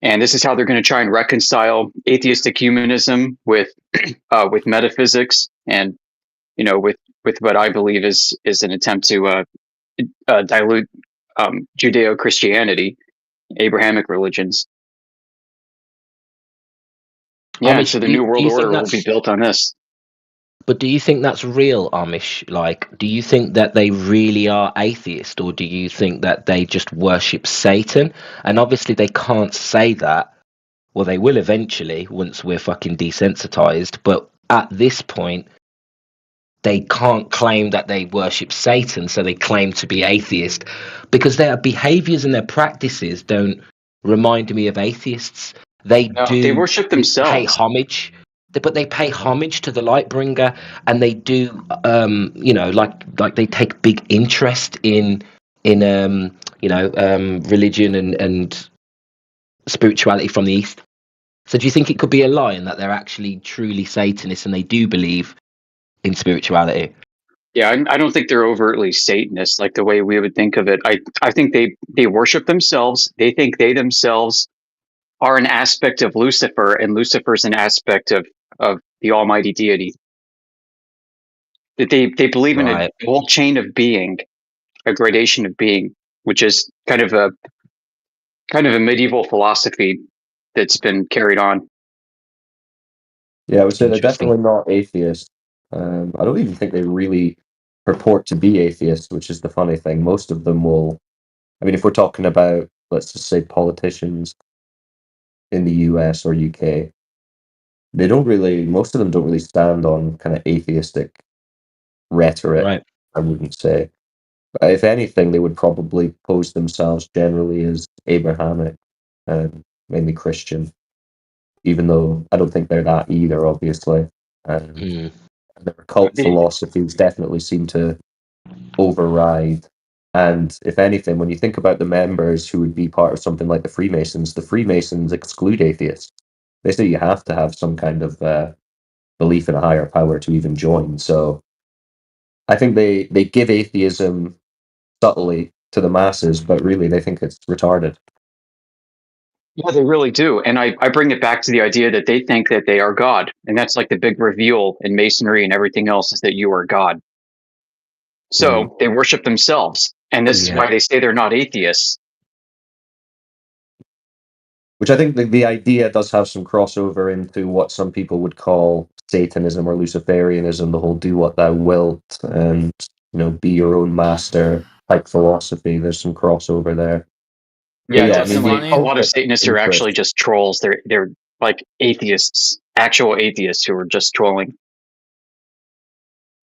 And this is how they're going to try and reconcile atheistic humanism with metaphysics and, with what I believe is an attempt to dilute Judeo-Christianity, Abrahamic religions. Yeah, and Amish, so the do New do World you think Order will be that's? built on this. But do you think that's real, Amish? Like, do you think that they really are atheist, or do you think that they just worship Satan? And obviously, they can't say that. Well, they will eventually once we're fucking desensitized. But at this point, they can't claim that they worship Satan, so they claim to be atheist because their behaviors and their practices don't remind me of atheists. They No, they do worship pay themselves. homage, but they pay homage to the Lightbringer, and they do, like they take big interest in religion and spirituality from the East. So do you think it could be a lie and that they're actually truly Satanists and they do believe in spirituality? Yeah, I don't think they're overtly Satanists like the way we would think of it. I think they worship themselves. They think they themselves are an aspect of Lucifer, and Lucifer's an aspect of the Almighty Deity. That they believe in a Right. whole chain of being, a gradation of being, which is kind of a medieval philosophy that's been carried on. Yeah, I would say they're Interesting. definitely not atheists. I don't even think they really purport to be atheists, which is the funny thing. Most of them will. I mean, if we're talking about, let's just say, politicians in the US or UK, they don't really. Most of them don't really stand on kind of atheistic rhetoric. Right. I wouldn't say. If anything, they would probably pose themselves generally as Abrahamic, mainly Christian, even though I don't think they're that either, obviously. Mm. Their cult They- philosophies definitely seem to override. And if anything, when you think about the members who would be part of something like the Freemasons exclude atheists. They say you have to have some kind of belief in a higher power to even join. So I think they give atheism subtly to the masses, but really they think it's retarded. Yeah, they really do. And I bring it back to the idea that they think that they are God. And that's like the big reveal in Masonry and everything else is that you are God. So they worship themselves. And this is Yeah. why they say they're not atheists. Which I think the idea does have some crossover into what some people would call Satanism or Luciferianism, the whole do what thou wilt and be your own master type philosophy. There's some crossover there. But Yeah, yeah, I What's mean, definitely. the A funny? lot of Satanists are actually interest. just trolls. They're like atheists, actual atheists who are just trolling.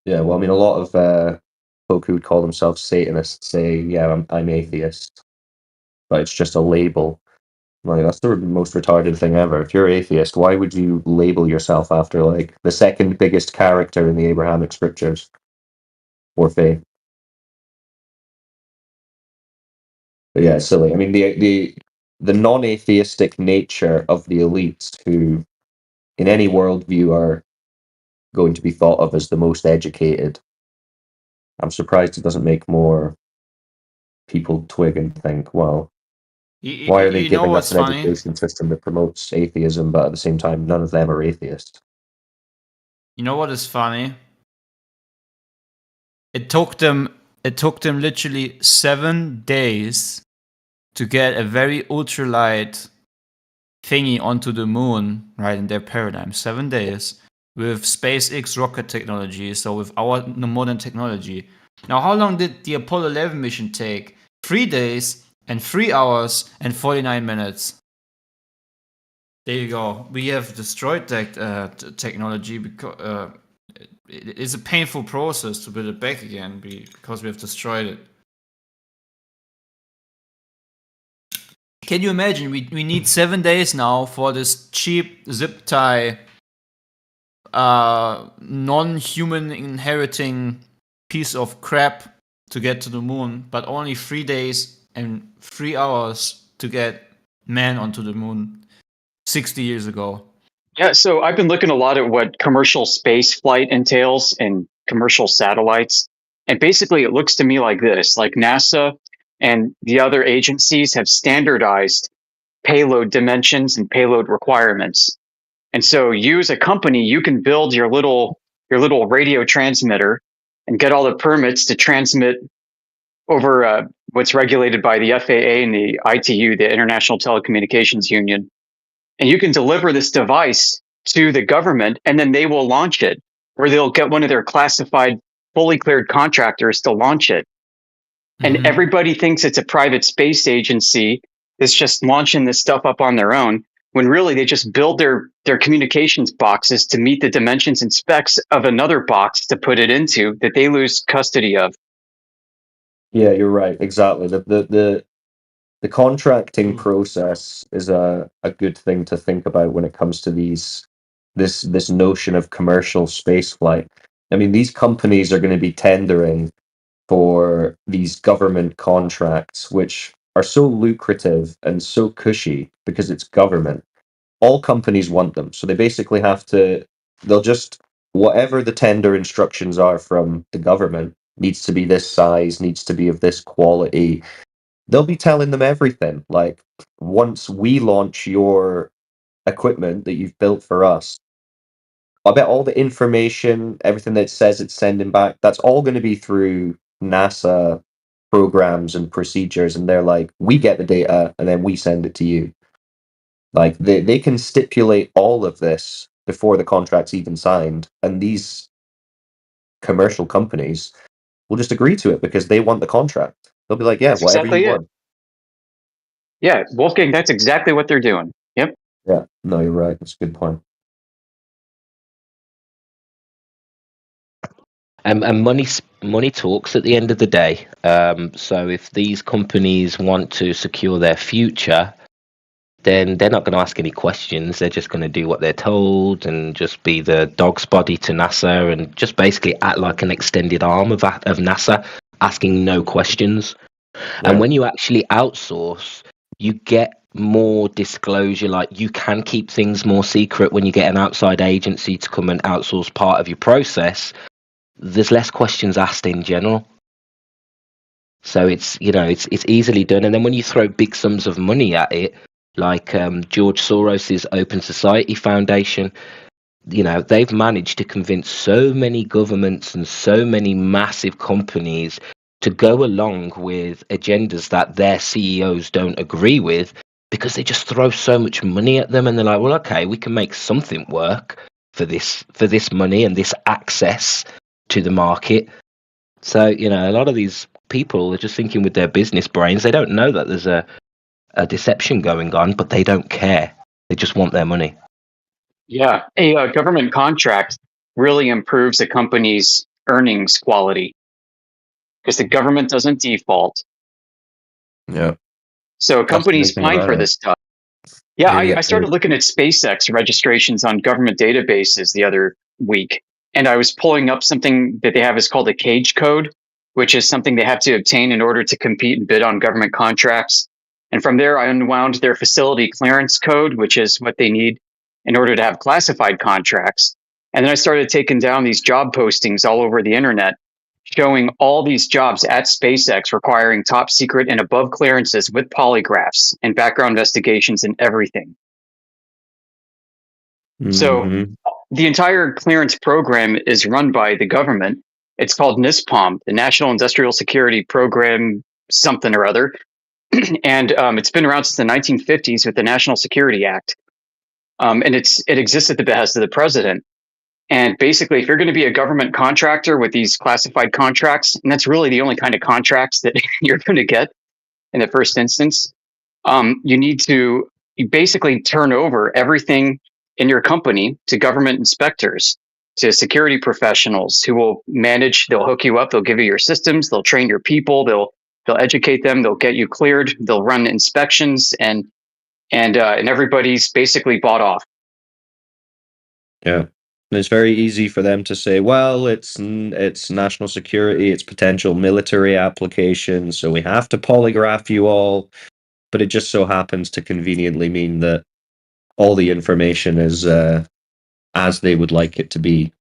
Yeah, well, I mean, a lot of folk who would call themselves Satanists say, "Yeah, I'm atheist," but it's just a label. Like that's the most retarded thing ever. If you're atheist, why would you label yourself after like the second biggest character in the Abrahamic scriptures or faith? But yeah, it's silly. I mean, the non-atheistic nature of the elites, who in any worldview are going to be thought of as the most educated. I'm surprised it doesn't make more people twig and think, well, why are they You know giving us what's an funny? education system that promotes atheism, but at the same time, none of them are atheists? You know what is funny? It took them literally 7 days to get a very ultralight thingy onto the moon, right, in their paradigm, 7 days, with SpaceX rocket technology, so with our modern technology. Now, how long did the Apollo 11 mission take? 3 days and 3 hours and 49 minutes. There you go. We have destroyed that technology because it's a painful process to build it back again because we have destroyed it. Can you imagine? We need 7 days now for this cheap zip tie, non-human inheriting piece of crap to get to the moon, but only 3 days and 3 hours to get man onto the moon 60 years ago. Yeah, so I've been looking a lot at what commercial space flight entails and commercial satellites. And basically, it looks to me like this, like NASA and the other agencies have standardized payload dimensions and payload requirements. And so you as a company, you can build your little radio transmitter and get all the permits to transmit over what's regulated by the FAA and the ITU, the International Telecommunications Union. And you can deliver this device to the government, and then they will launch it, or they'll get one of their classified, fully cleared contractors to launch it. And everybody thinks it's a private space agency that's just launching this stuff up on their own, when really they just build their communications boxes to meet the dimensions and specs of another box to put it into that they lose custody of. Yeah, you're right. Exactly. The contracting process is a good thing to think about when it comes to this notion of commercial spaceflight. I mean, these companies are going to be tendering for these government contracts, which are so lucrative and so cushy because it's government. All companies want them. So they basically they'll just, whatever the tender instructions are from the government, needs to be this size, needs to be of this quality. They'll be telling them everything. Like, once we launch your equipment that you've built for us, I bet all the information, everything that it says it's sending back, that's all going to be through NASA programs and procedures. And they're like, we get the data and then we send it to you. Like, they can stipulate all of this before the contract's even signed. And these commercial companies will just agree to it because they want the contract. They'll be like, yeah, That's whatever exactly you it. want. Yeah, Wolfgang, that's exactly what they're doing. Yep. Yeah, no, you're right. That's a good point. And money talks at the end of the day. So if these companies want to secure their future, then they're not going to ask any questions. They're just going to do what they're told and just be the dog's body to NASA and just basically act like an extended arm of NASA, asking no questions. Yeah. And when you actually outsource, you get more disclosure. Like, you can keep things more secret when you get an outside agency to come and outsource part of your process. There's less questions asked in general. So it's easily done. And then when you throw big sums of money at it, like George Soros's Open Society Foundation, they've managed to convince so many governments and so many massive companies to go along with agendas that their CEOs don't agree with, because they just throw so much money at them, and they're like, well, okay, we can make something work for this money and this access to the market. So, a lot of these people are just thinking with their business brains. They don't know that there's a deception going on, but they don't care. They just want their money. Yeah, a government contract really improves a company's earnings quality because the government doesn't default. Yeah. So a company's fine for this stuff. Yeah, I started looking at SpaceX registrations on government databases the other week, and I was pulling up something that they have is called a cage code, which is something they have to obtain in order to compete and bid on government contracts. And from there, I unwound their facility clearance code, which is what they need in order to have classified contracts. And then I started taking down these job postings all over the internet, showing all these jobs at SpaceX requiring top secret and above clearances with polygraphs and background investigations and everything. Mm-hmm. So the entire clearance program is run by the government. It's called NISPOM, the National Industrial Security Program, something or other. and it's been around since the 1950s with the National Security Act, and it exists at the behest of the president. And basically, if you're going to be a government contractor with these classified contracts, and that's really the only kind of contracts that you're going to get in the first instance, you basically turn over everything in your company to government inspectors, to security professionals who will manage. They'll hook you up. They'll give you your systems. They'll train your people. They'll educate them. They'll get you cleared. They'll run inspections, and everybody's basically bought off. Yeah. And it's very easy for them to say, well, it's national security, it's potential military applications, so we have to polygraph you all. But it just so happens to conveniently mean that all the information is as they would like it to be.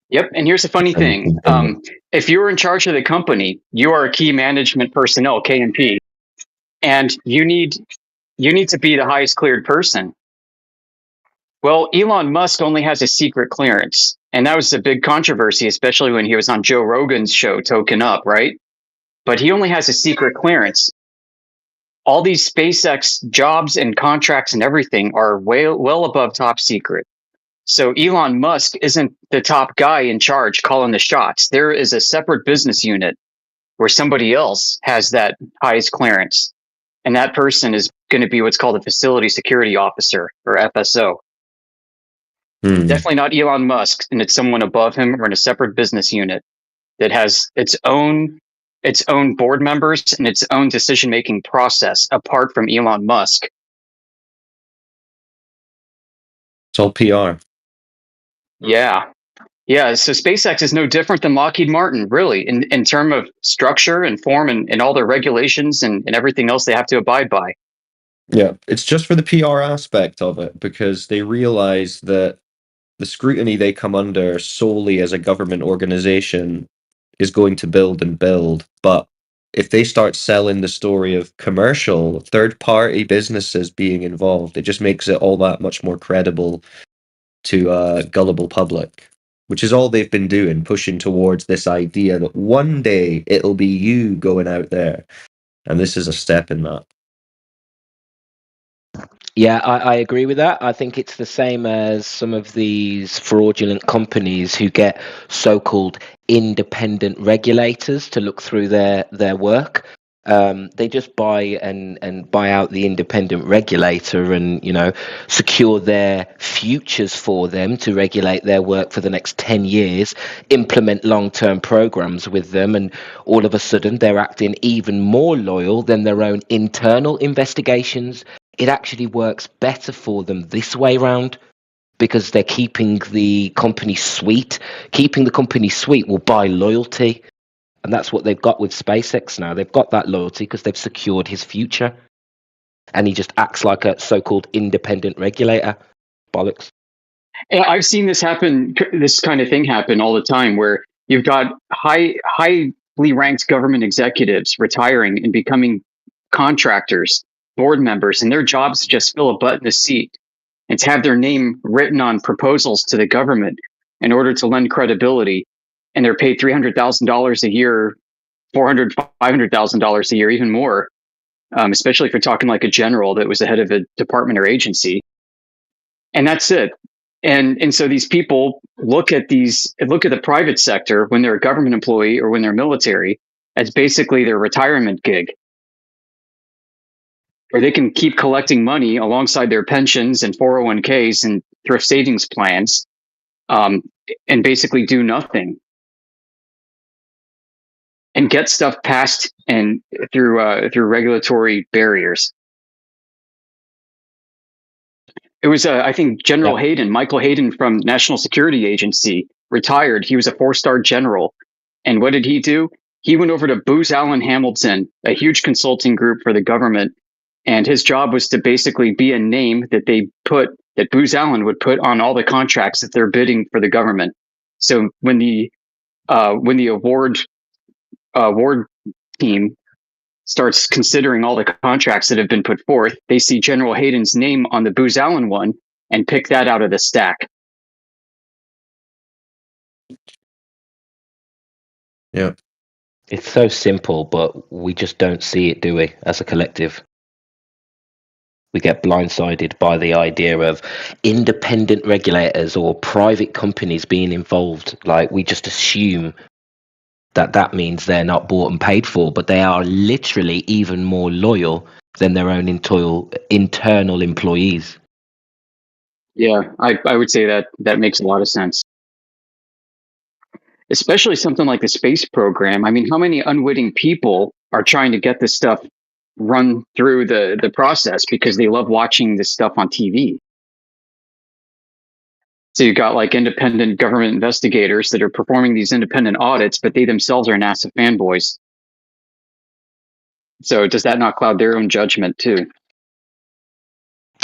Yep. And here's the funny thing. If you're in charge of the company, you are a key management personnel, K&P, and you need to be the highest cleared person. Well, Elon Musk only has a secret clearance, and that was a big controversy, especially when he was on Joe Rogan's show, Token Up, right? But he only has a secret clearance. All these SpaceX jobs and contracts and everything are well above top secret. So Elon Musk isn't the top guy in charge calling the shots. There is a separate business unit where somebody else has that highest clearance, and that person is going to be what's called a facility security officer, or FSO. Definitely not Elon Musk, and it's someone above him or in a separate business unit that has its own board members and its own decision-making process apart from Elon Musk. It's all PR. Yeah. So SpaceX is no different than Lockheed Martin, really, in terms of structure and form and all their regulations and everything else they have to abide by. Yeah, it's just for the PR aspect of it, because they realize that the scrutiny they come under solely as a government organization is going to build and build. But if they start selling the story of commercial third-party businesses being involved, it just makes it all that much more credible to a gullible public, which is all they've been doing, pushing towards this idea that one day it'll be you going out there. And this is a step in that. Yeah, I agree with that. I think it's the same as some of these fraudulent companies who get so-called independent regulators to look through their work. They just buy and buy out the independent regulator and, secure their futures for them to regulate their work for the next 10 years, implement long-term programs with them, and all of a sudden they're acting even more loyal than their own internal investigations. It actually works better for them this way round because they're keeping the company sweet. Keeping the company sweet will buy loyalty. And that's what they've got with SpaceX now. They've got that loyalty because they've secured his future. And he just acts like a so-called independent regulator. Bollocks. And I've seen this happen, this kind of thing happen all the time, where you've got highly ranked government executives retiring and becoming contractors, board members, and their jobs just fill a butt in the seat and to have their name written on proposals to the government in order to lend credibility. And they're paid $300,000 a year, $400,000, $500,000 a year, even more, especially if you're talking like a general that was the head of a department or agency. And that's it. And so these people look at the private sector when they're a government employee or when they're military as basically their retirement gig, where they can keep collecting money alongside their pensions and 401ks and thrift savings plans, and basically do nothing and get stuff passed and through regulatory barriers. It was, I think, General Hayden, Michael Hayden from National Security Agency, retired. He was a 4-star general. And what did he do? He went over to Booz Allen Hamilton, a huge consulting group for the government. And his job was to basically be a name that that Booz Allen would put on all the contracts that they're bidding for the government. So when the award team starts considering all the contracts that have been put forth, they see General Hayden's name on the Booz Allen one and pick that out of the stack. Yeah. It's so simple, but we just don't see it, do we, as a collective? We get blindsided by the idea of independent regulators or private companies being involved. Like, we just assume that means they're not bought and paid for, but they are literally even more loyal than their own internal employees. Yeah, I would say that makes a lot of sense. Especially something like the space program. I mean, how many unwitting people are trying to get this stuff run through the process because they love watching this stuff on TV? So you've got like independent government investigators that are performing these independent audits, but they themselves are NASA fanboys. So does that not cloud their own judgment too?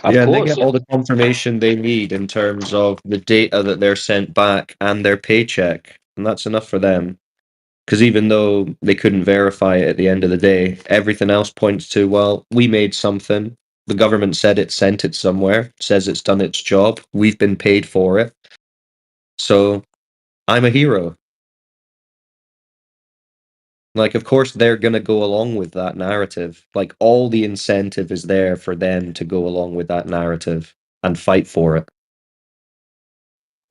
Of Yeah, and they course. get all the confirmation they need in terms of the data that they're sent back and their paycheck, and that's enough for them. Because even though they couldn't verify it at the end of the day, everything else points to, well, we made something. The government said it sent it somewhere, says it's done its job. We've been paid for it. So I'm a hero. Like, of course, they're going to go along with that narrative. Like, all the incentive is there for them to go along with that narrative and fight for it.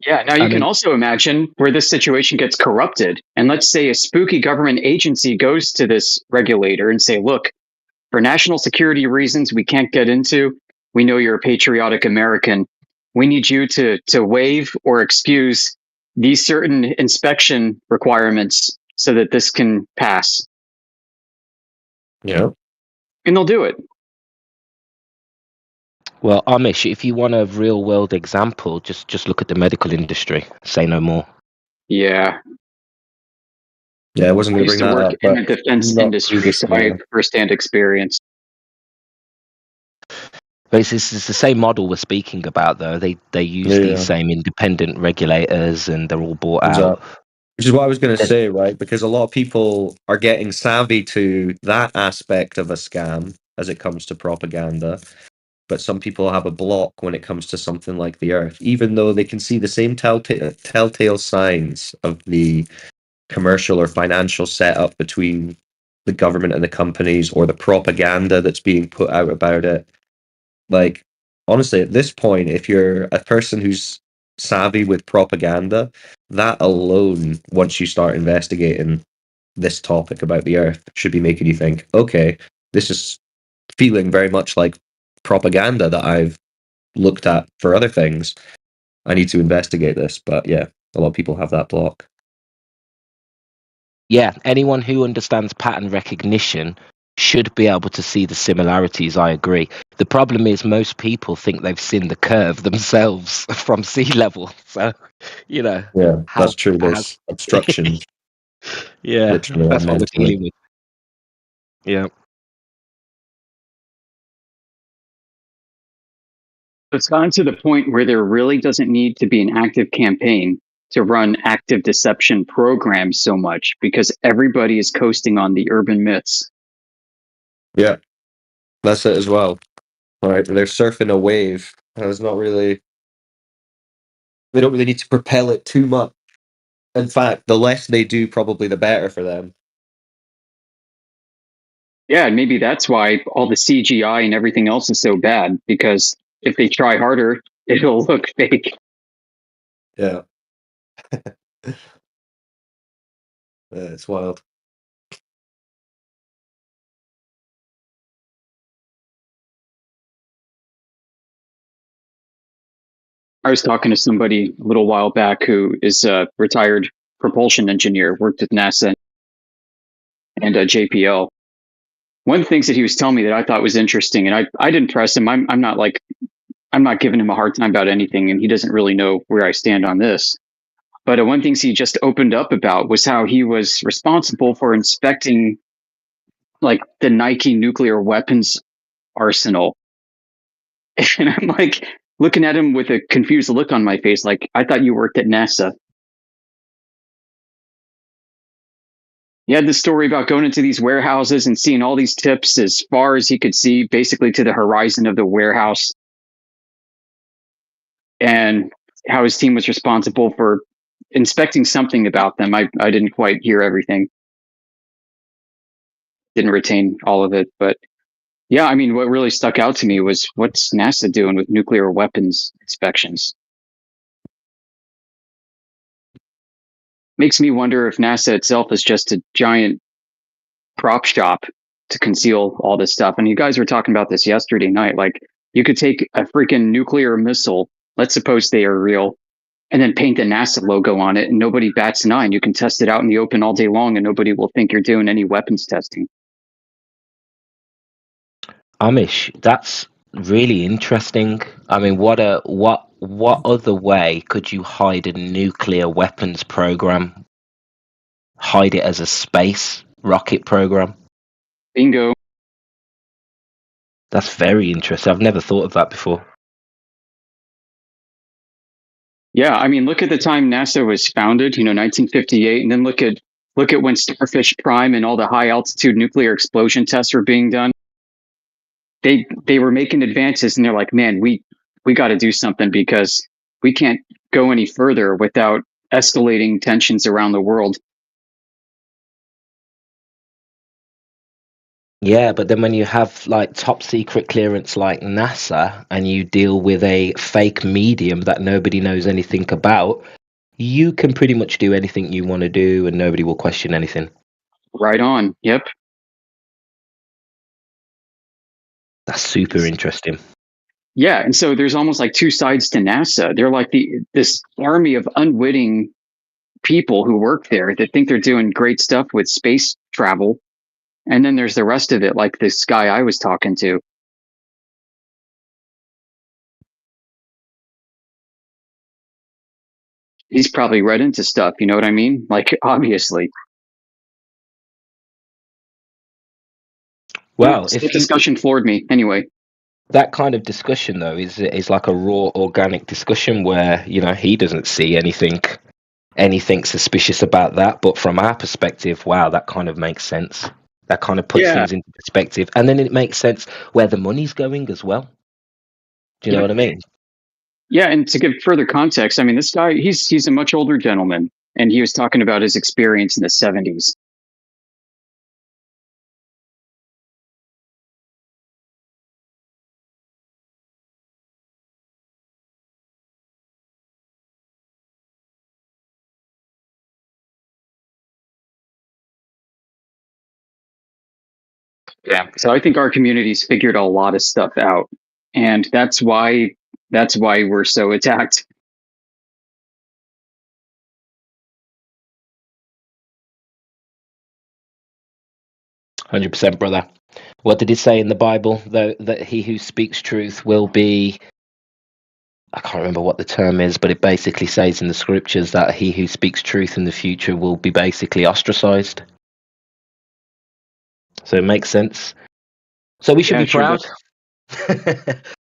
Yeah, now you can also imagine where this situation gets corrupted. And let's say a spooky government agency goes to this regulator and say, look, for national security reasons we can't get into, we know you're a patriotic American. We need you to waive or excuse these certain inspection requirements so that this can pass. Yeah. And they'll do it. Well, Amish, if you want a real world example, just look at the medical industry. Say no more. Yeah. Yeah, I wasn't I going to used bring to that work up, in but the defense not industry, this so I have firsthand experience. But it's the same model we're speaking about, though. They use these same independent regulators, and they're all bought out. Which is what I was going to say, right? Because a lot of people are getting savvy to that aspect of a scam as it comes to propaganda. But some people have a block when it comes to something like the Earth, even though they can see the same telltale signs of the commercial or financial setup between the government and the companies, or the propaganda that's being put out about it. Like, honestly, at this point, if you're a person who's savvy with propaganda, that alone, once you start investigating this topic about the Earth, should be making you think, okay, this is feeling very much like propaganda that I've looked at for other things. I need to investigate this. But yeah, a lot of people have that block. Yeah, anyone who understands pattern recognition should be able to see the similarities. I agree. The problem is most people think they've seen the curve themselves from sea level. So, Yeah, that's true. There's obstruction. Yeah, literally, that's what we're dealing with. Yeah. It's gotten to the point where there really doesn't need to be an active campaign to run active deception programs so much, because everybody is coasting on the urban myths. Yeah, that's it as well. All right, they're surfing a wave. It's not really. They don't really need to propel it too much. In fact, the less they do, probably the better for them. Yeah, and maybe that's why all the CGI and everything else is so bad, because if they try harder, it'll look fake. Yeah. It's wild. I was talking to somebody a little while back who is a retired propulsion engineer, worked at NASA and JPL. One of the things that he was telling me that I thought was interesting, and I didn't press him. I'm not giving him a hard time about anything, and he doesn't really know where I stand on this. But one thing he just opened up about was how he was responsible for inspecting, like, the Nike nuclear weapons arsenal. And I'm like looking at him with a confused look on my face, like, I thought you worked at NASA. He had this story about going into these warehouses and seeing all these tips as far as he could see, basically to the horizon of the warehouse, and how his team was responsible for inspecting something about them. I didn't quite hear everything. didn't retain all of it. But yeah, I mean, what really stuck out to me was what's NASA doing with nuclear weapons inspections. Makes me wonder if NASA itself is just a giant prop shop to conceal all this stuff. And you guys were talking about this yesterday night. Like, you could take a freaking nuclear missile, let's suppose they are real, and then paint the NASA logo on it, and nobody bats an eye. And you can test it out in the open all day long, and nobody will think you're doing any weapons testing. Amish, that's really interesting. I mean, what other way could you hide a nuclear weapons program? Hide it as a space rocket program? Bingo. That's very interesting. I've never thought of that before. Yeah, I mean, look at the time NASA was founded, 1958, and then look at when Starfish Prime and all the high altitude nuclear explosion tests were being done. They were making advances, and they're like, man, we got to do something because we can't go any further without escalating tensions around the world. Yeah, but then when you have like top secret clearance like NASA and you deal with a fake medium that nobody knows anything about, you can pretty much do anything you want to do and nobody will question anything. Right on. Yep. That's super interesting. Yeah, and so there's almost like two sides to NASA. They're like this army of unwitting people who work there that think they're doing great stuff with space travel. And then there's the rest of it, like this guy I was talking to. He's probably read into stuff, you know what I mean? Like, obviously. Well, the discussion floored me anyway. That kind of discussion, though, is like a raw, organic discussion where, he doesn't see anything suspicious about that. But from our perspective, wow, that kind of makes sense. That kind of puts things into perspective. And then it makes sense where the money's going as well. Do you know what I mean? Yeah, and to give further context, I mean, this guy, he's a much older gentleman, and he was talking about his experience in the 70s. Yeah, so I think our community's figured a lot of stuff out, and that's why we're so attacked. %, brother. What did it say in the Bible? That he who speaks truth will be, I can't remember what the term is, but it basically says in the scriptures that he who speaks truth in the future will be basically ostracized. So it makes sense. So we should be proud.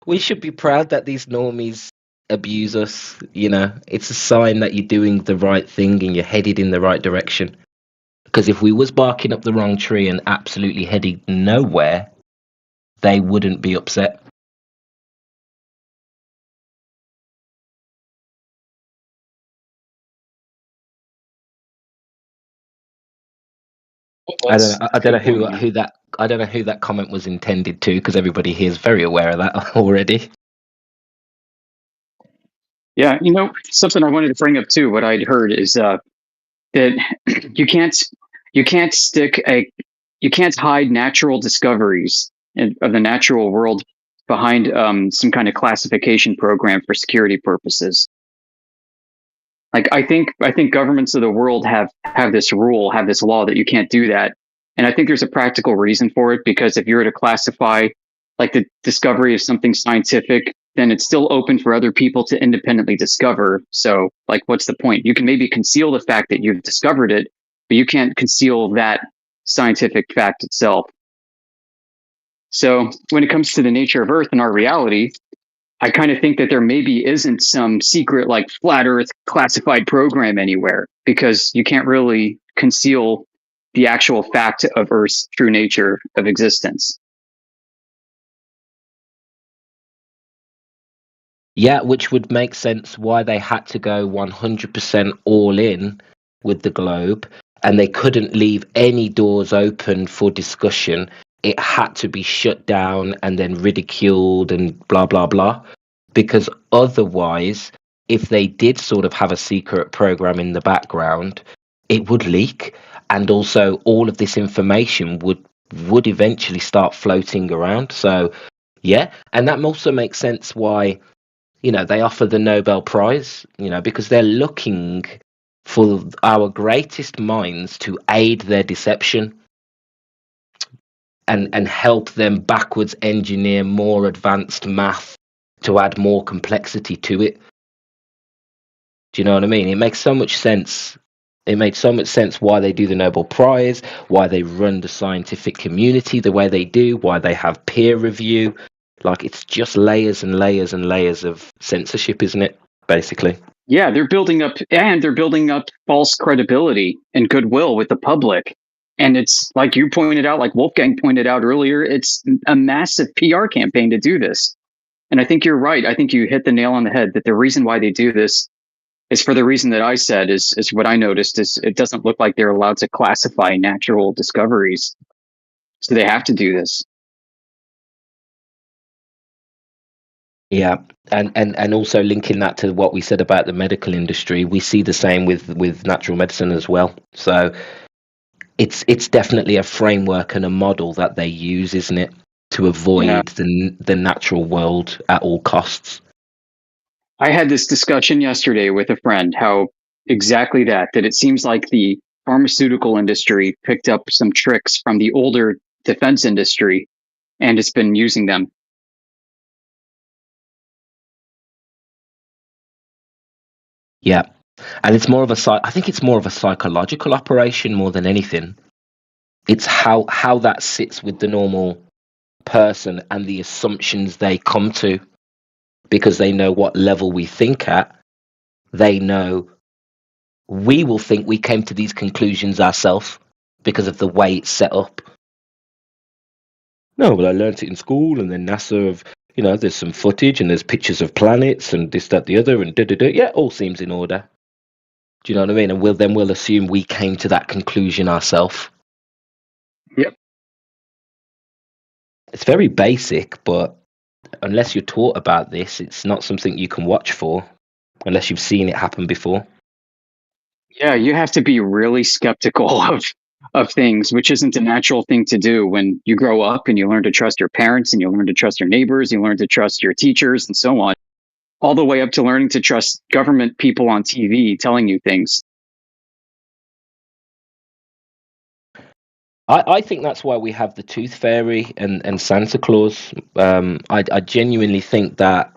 We should be proud that these normies abuse us. It's a sign that you're doing the right thing and you're headed in the right direction. Because if we was barking up the wrong tree and absolutely heading nowhere, they wouldn't be upset. I don't know who that comment was intended to, because everybody here is very aware of that already. Yeah, something I wanted to bring up too. What I'd heard is that you can't hide natural discoveries of the natural world behind some kind of classification program for security purposes. Like, I think governments of the world have this rule, have this law that you can't do that. And I think there's a practical reason for it, because if you were to classify like the discovery of something scientific, then it's still open for other people to independently discover. So like, what's the point? You can maybe conceal the fact that you've discovered it, but you can't conceal that scientific fact itself. So when it comes to the nature of Earth and our reality, I kind of think that there maybe isn't some secret like flat Earth classified program anywhere, because you can't really conceal the actual fact of Earth's true nature of existence. Yeah, which would make sense why they had to go 100% all in with the globe. and they couldn't leave any doors open for discussion. It had to be shut down and then ridiculed and blah, blah, blah. Because otherwise, if they did sort of have a secret program in the background, it would leak. And also all of this information would eventually start floating around. So, yeah. And that also makes sense why, they offer the Nobel Prize, because they're looking for our greatest minds to aid their deception and help them backwards engineer more advanced math to add more complexity to it. Do you know what I mean? It makes so much sense. It makes so much sense why they do the Nobel Prize, why they run the scientific community the way they do, why they have peer review. Like, it's just layers and layers and layers of censorship, isn't it? Basically. Yeah, they're building up false credibility and goodwill with the public. And it's like you pointed out, like Wolfgang pointed out earlier, it's a massive PR campaign to do this. And I think you're right. I think you hit the nail on the head that the reason why they do this is for the reason that I said is what I noticed is it doesn't look like they're allowed to classify natural discoveries. So they have to do this. Yeah, and also linking that to what we said about the medical industry, we see the same with natural medicine as well. So it's definitely a framework and a model that they use, isn't it, to avoid the natural world at all costs. I had this discussion yesterday with a friend, how exactly that it seems like the pharmaceutical industry picked up some tricks from the older defense industry and it's been using them. Yeah. And it's more of I think it's more of a psychological operation more than anything. It's how that sits with the normal person and the assumptions they come to, because they know what level we think at. They know we will think we came to these conclusions ourselves because of the way it's set up. No, well, I learned it in school, and then NASA have, there's some footage and there's pictures of planets and this, that, the other, and da-da-da. Yeah, all seems in order. Do you know what I mean? And we'll assume we came to that conclusion ourselves. Yep. It's very basic, but unless you're taught about this, it's not something you can watch for unless you've seen it happen before. Yeah, you have to be really skeptical of things, which isn't a natural thing to do when you grow up and you learn to trust your parents and you learn to trust your neighbors, you learn to trust your teachers and so on, all the way up to learning to trust government people on TV telling you things. I think that's why we have the Tooth Fairy and Santa Claus. I genuinely think that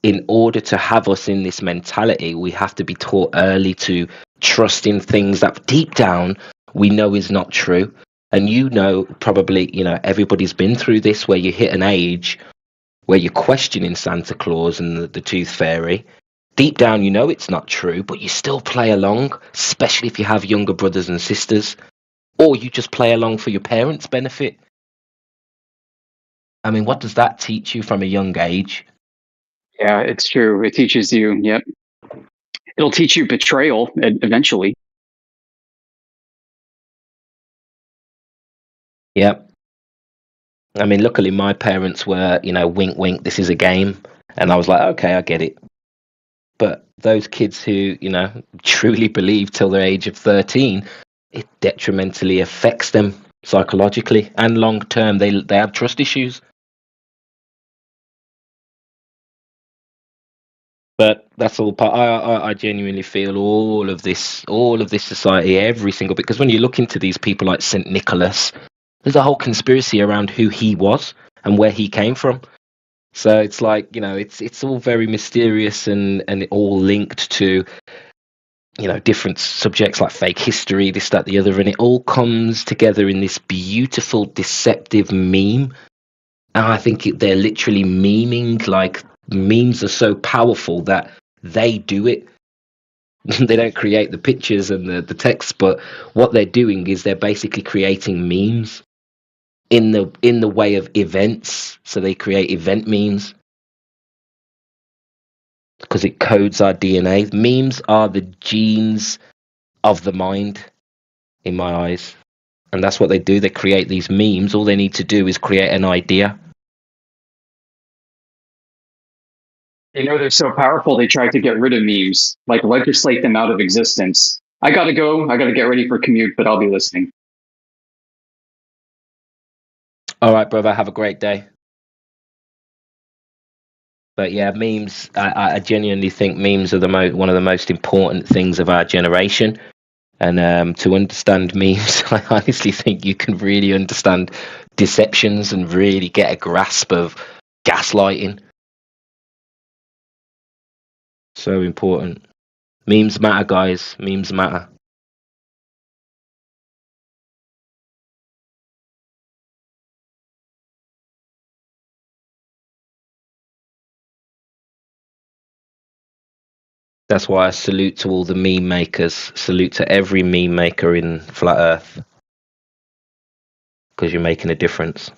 in order to have us in this mentality, we have to be taught early to trust in things that deep down we know is not true. And probably, everybody's been through this, where you hit an age where you're questioning Santa Claus and the Tooth Fairy. Deep down, it's not true, but you still play along, especially if you have younger brothers and sisters. Or you just play along for your parents' benefit. I mean, what does that teach you from a young age? Yeah, it's true. It teaches you, yep. It'll teach you betrayal eventually. Yep. I mean, luckily my parents were, wink, wink, this is a game. And I was like, okay, I get it. But those kids who, truly believe till their age of 13, it detrimentally affects them psychologically and long term. They have trust issues. But that's all part. I genuinely feel all of this society, every single, because when you look into these people like St. Nicholas, there's a whole conspiracy around who he was and where he came from. So it's like, it's all very mysterious and all linked to, different subjects like fake history, this, that, the other, and it all comes together in this beautiful, deceptive meme. And I think they're literally memeing, like memes are so powerful that they do it. They don't create the pictures and the text, but what they're doing is they're basically creating memes in the way of events. So they create event memes because it codes our DNA. Memes are the genes of the mind. in my eyes. And that's what they do. They create these memes. All they need to do is create an idea. They're so powerful, they tried to get rid of memes, like legislate them out of existence. I gotta go. I gotta get ready for commute, but I'll be listening. All right, brother. Have a great day. But yeah, memes. I genuinely think memes are one of the most important things of our generation. And to understand memes, I honestly think you can really understand deceptions and really get a grasp of gaslighting. So important. Memes matter, guys. Memes matter. That's why I salute to all the meme makers. Salute to every meme maker in Flat Earth. Because you're making a difference.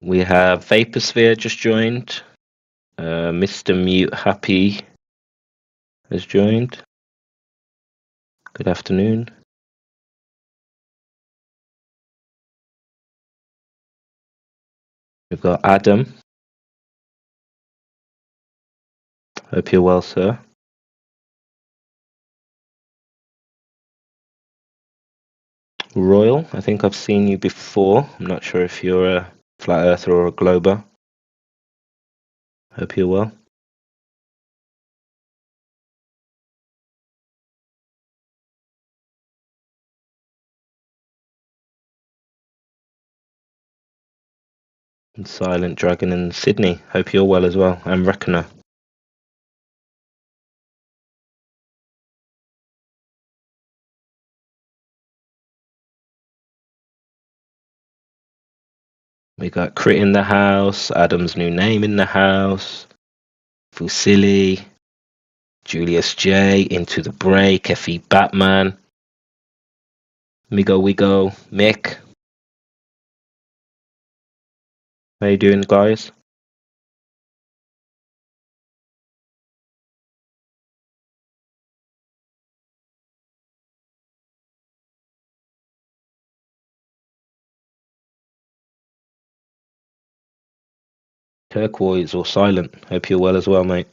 We have Vaporsphere just joined. Mr. Mute Happy has joined. Good afternoon. We've got Adam. Hope you're well, sir. Royal, I think I've seen you before. I'm not sure if you're a flat earther or a glober. Hope you're well. And Silent Dragon in Sydney. Hope you're well as well. I'm Reckoner. We got Crit in the house. Adam's new name in the house. Fusili. Julius J. Into the Break. Fe Batman. Migo Wigo. Mick. How you doing, guys? Turquoise or Silent. Hope you're well as well, mate.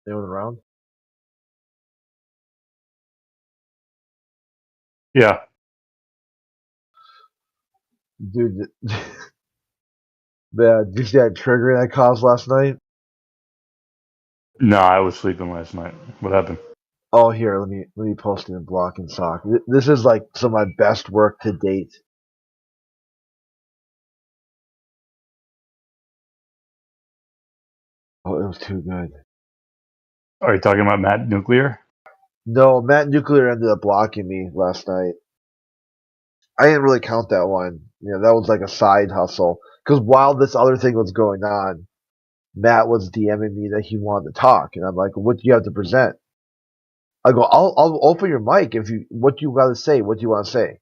Anyone around? Yeah. Dude, did you see that triggering I caused last night? No, I was sleeping last night. What happened? Oh, here, let me post it in Block and Sock. This is like some of my best work to date. Oh, it was too good. Are you talking about Matt Nuclear? No, Matt Nuclear ended up blocking me last night. I didn't really count that one. You know, that was like a side hustle. Because while this other thing was going on, Matt was DMing me that he wanted to talk, and I'm like, "What do you have to present?" I go, "I'll open your mic if you. What do you got to say? What do you want to say?"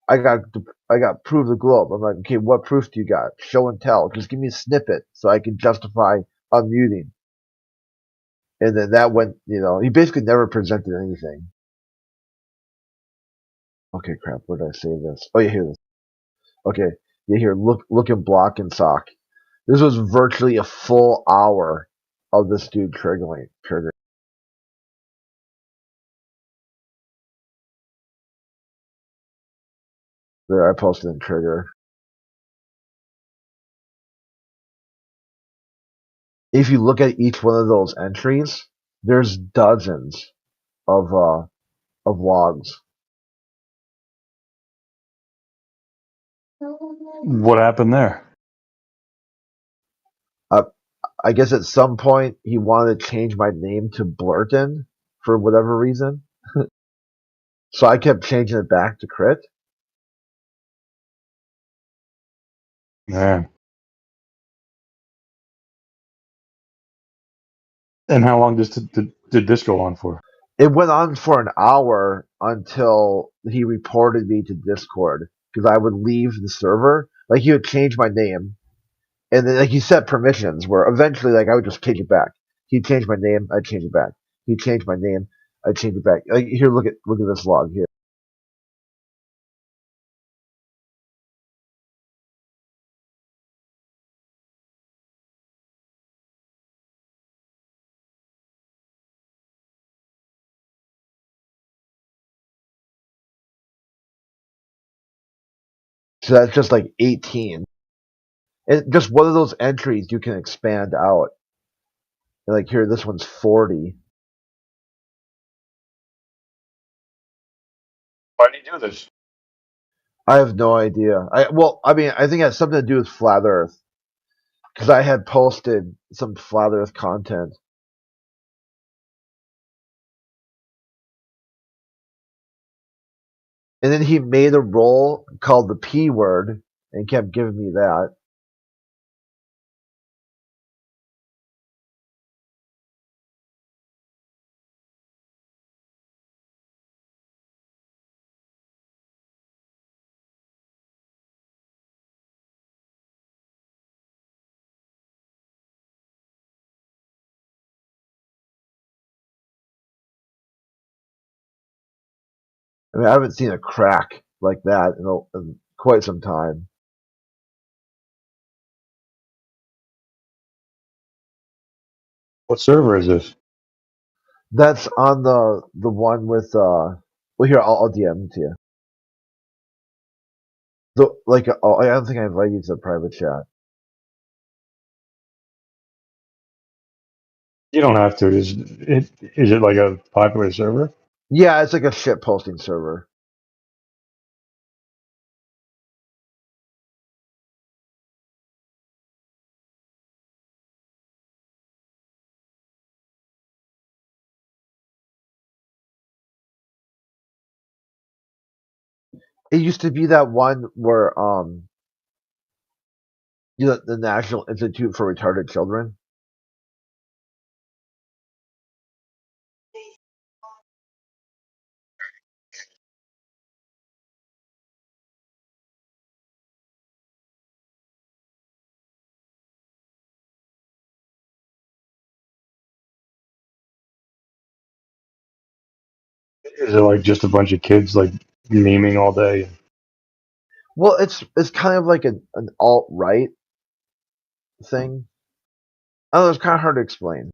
I got prove the globe. I'm like, "Okay, what proof do you got? Show and tell. Just give me a snippet so I can justify unmuting." And then that went, you know, he basically never presented anything. Okay, crap. Where did I save this? Oh, yeah, here it is. Okay, yeah, here. Look in Block and Sock. This was virtually a full hour of this dude triggering. There, I posted in Trigger. If you look at each one of those entries, there's dozens of logs. What happened there? I guess at some point he wanted to change my name to Blurton for whatever reason. So I kept changing it back to Crit. Man. And how long did this go on for? It went on for an hour until he reported me to Discord because I would leave the server. Like he would change my name, and then like he set permissions where eventually like I would just change it back. He'd change my name, I'd change it back. He'd change my name, I'd change it back. Like here, look at this log here. So that's just like 18. And just one of those entries you can expand out. And like here, this one's 40. Why did you do this? I have no idea. I mean, I think it has something to do with Flat Earth because I had posted some Flat Earth content. And then he made a role called the P word and kept giving me that. I mean, I haven't seen a crack like that in quite some time. What server is this? That's on the one with well here I'll DM it to you. I don't think I invited you to the private chat. You don't have to. Is it like a popular server? Yeah, it's like a shit posting server. It used to be that one where you know, the National Institute for Retarded Children. Is it like just a bunch of kids like memeing all day? Well, it's kind of like an alt right thing. I don't know, it's kind of hard to explain.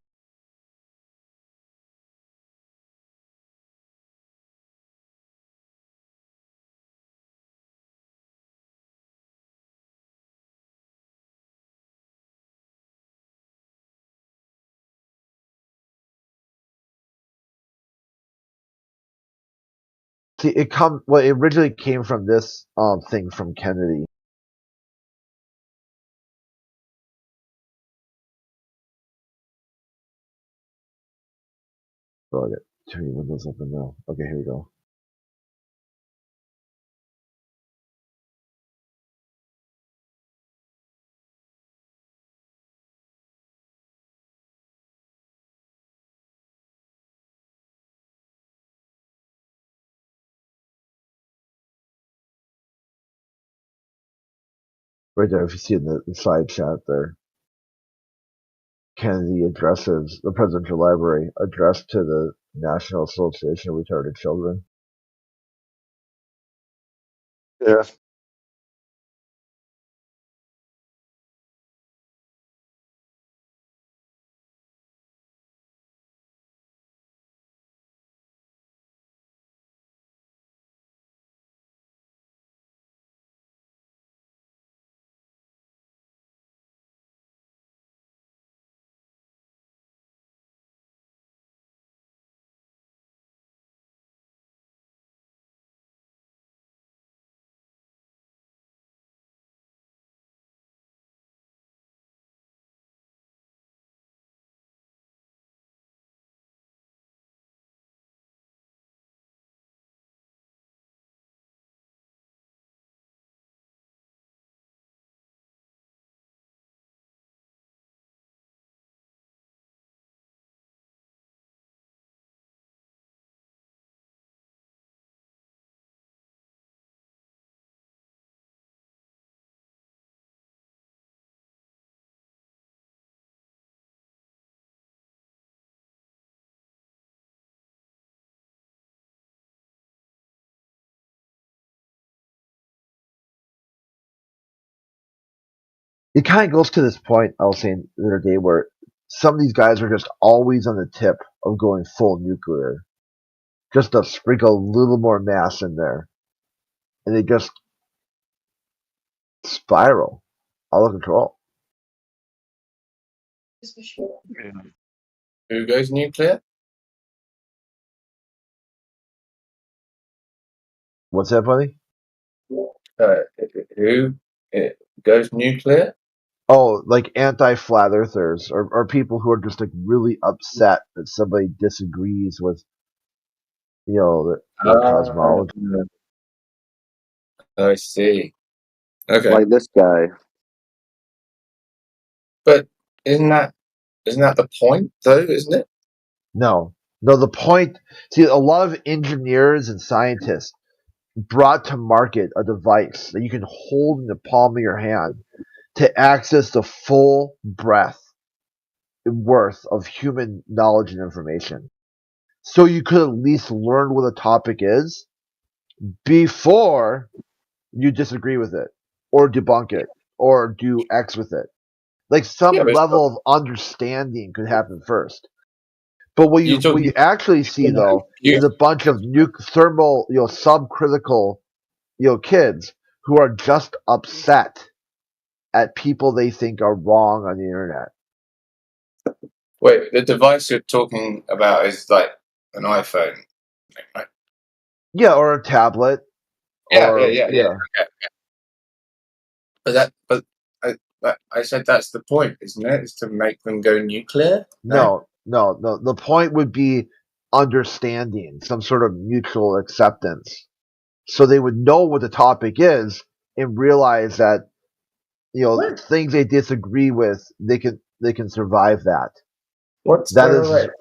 See, it originally came from this thing from Kennedy. Oh, I got too many windows open now. Okay, here we go. Right there, if you see in the side chat there. Kennedy addresses the Presidential Library addressed to the National Association of Retarded Children. Yeah. It kind of goes to this point I was saying the other day where some of these guys are just always on the tip of going full nuclear, just to sprinkle a little more mass in there, and they just spiral out of control. Who goes nuclear? What's that, buddy? Who goes nuclear? Oh, like anti-flat earthers or people who are just like really upset that somebody disagrees with, their cosmology. I see. Okay, Like this guy. but isn't that the point though? Isn't it? No, the point. See, a lot of engineers and scientists brought to market a device that you can hold in the palm of your hand to access the full breadth and worth of human knowledge and information. So you could at least learn what the topic is before you disagree with it or debunk it or do X with it. Like some Yeah, but level of understanding could happen first. But what you actually see though is a bunch of thermal, subcritical, kids who are just upset at people they think are wrong on the internet. Wait, the device you're talking about is like an iPhone, right? Yeah, or a tablet. Yeah. Okay. But I said that's the point, isn't it? Is to make them go nuclear? No. The point would be understanding, some sort of mutual acceptance. So they would know what the topic is and realize that, things they disagree with, they can survive that. What's that?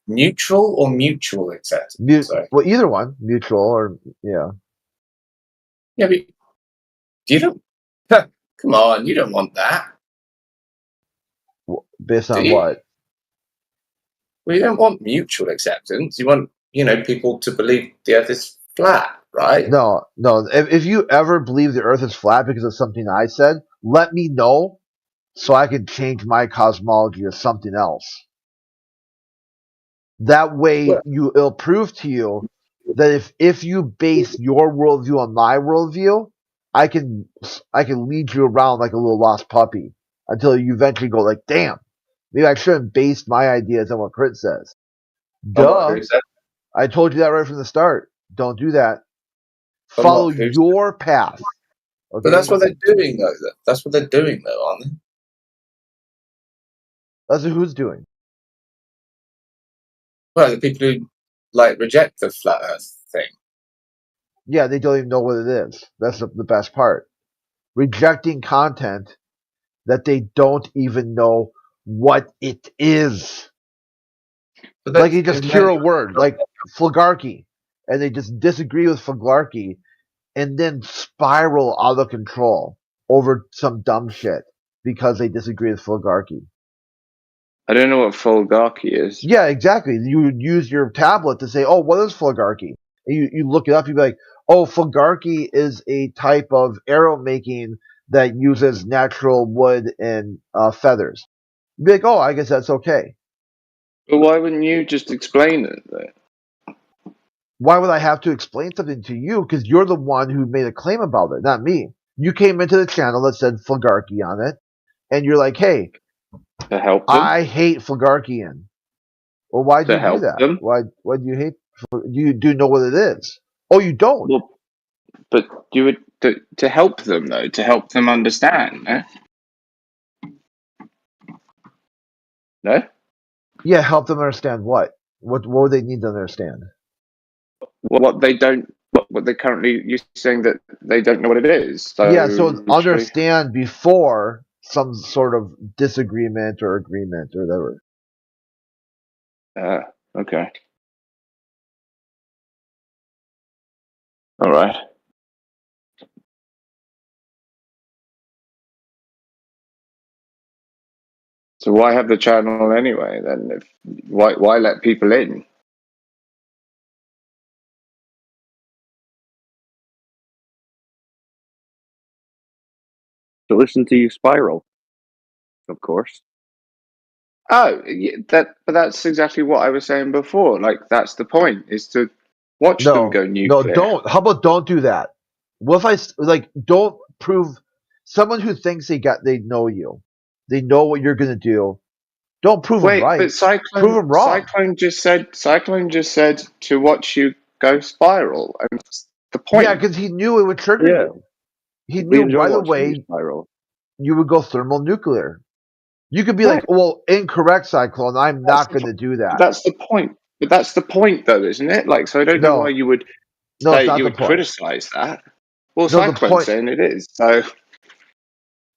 Neutral or mutual acceptance? Well, either one, mutual or yeah. Yeah, but you don't. Come on, you don't want that. Based on what? Well, you don't want mutual acceptance. You want, people to believe the Earth is flat, right? No. If you ever believe the Earth is flat because of something I said, let me know so I can change my cosmology to something else. That way, it'll prove to you that if you base your worldview on my worldview, I can lead you around like a little lost puppy until you eventually go like, damn, maybe I shouldn't base my ideas on what Crit says. Duh. I told you that right from the start. Don't do that. But Follow what, who's- your path. Okay? But that's what they're doing, though. That's what they're doing, though, aren't they? That's what who's doing. Well, the people who like reject the flat Earth thing. Yeah, they don't even know what it is. That's the best part. Rejecting content that they don't even know what it is. But Like they just hear a word, like Flagarchy, and they just disagree with Flagarchy, and then spiral out of control over some dumb shit because they disagree with Flagarchy. I don't know what Fulgarchy is. Yeah, exactly. You would use your tablet to say, "Oh, what is Flagarchy?" And you look it up. You'd be like, "Oh, Flagarchy is a type of arrow making that uses natural wood and feathers." You'd be like, "Oh, I guess that's okay." But why wouldn't you just explain it, though? Why would I have to explain something to you? Because you're the one who made a claim about it, not me. You came into the channel that said Flagarchy on it, and you're like, "Hey, To help them? I hate Flagarchy'n." Well, why do To you do help that? them? Why do you hate? Do you know what it is? Oh, you don't. Well, but you would to help them, though, to help them understand, no? No? Yeah, help them understand what? What would they need to understand? What they don't, what they currently, you're saying that they don't know what it is. So Yeah, so understand before some sort of disagreement or agreement or whatever. Okay. All right. So why have the channel anyway? Then, if why let people in? To listen to you spiral, of course. Oh, yeah, but that's exactly what I was saying before. Like that's the point, is to watch them go nuclear. No, don't. How about don't do that? What if don't prove someone who thinks they know you, they know what you're gonna do. Don't prove them right. But Cyclone, prove them wrong. Cyclone just said to watch you go spiral, and that's the point. Yeah, because he knew it would trigger you. He knew right away you would go thermonuclear. You could be like, well, incorrect, Cyclone. I'm not going to do that. That's the point. But that's the point, though, isn't it? Like, so I don't know why you would say you would criticize that. Well, Cyclone's saying it is. So,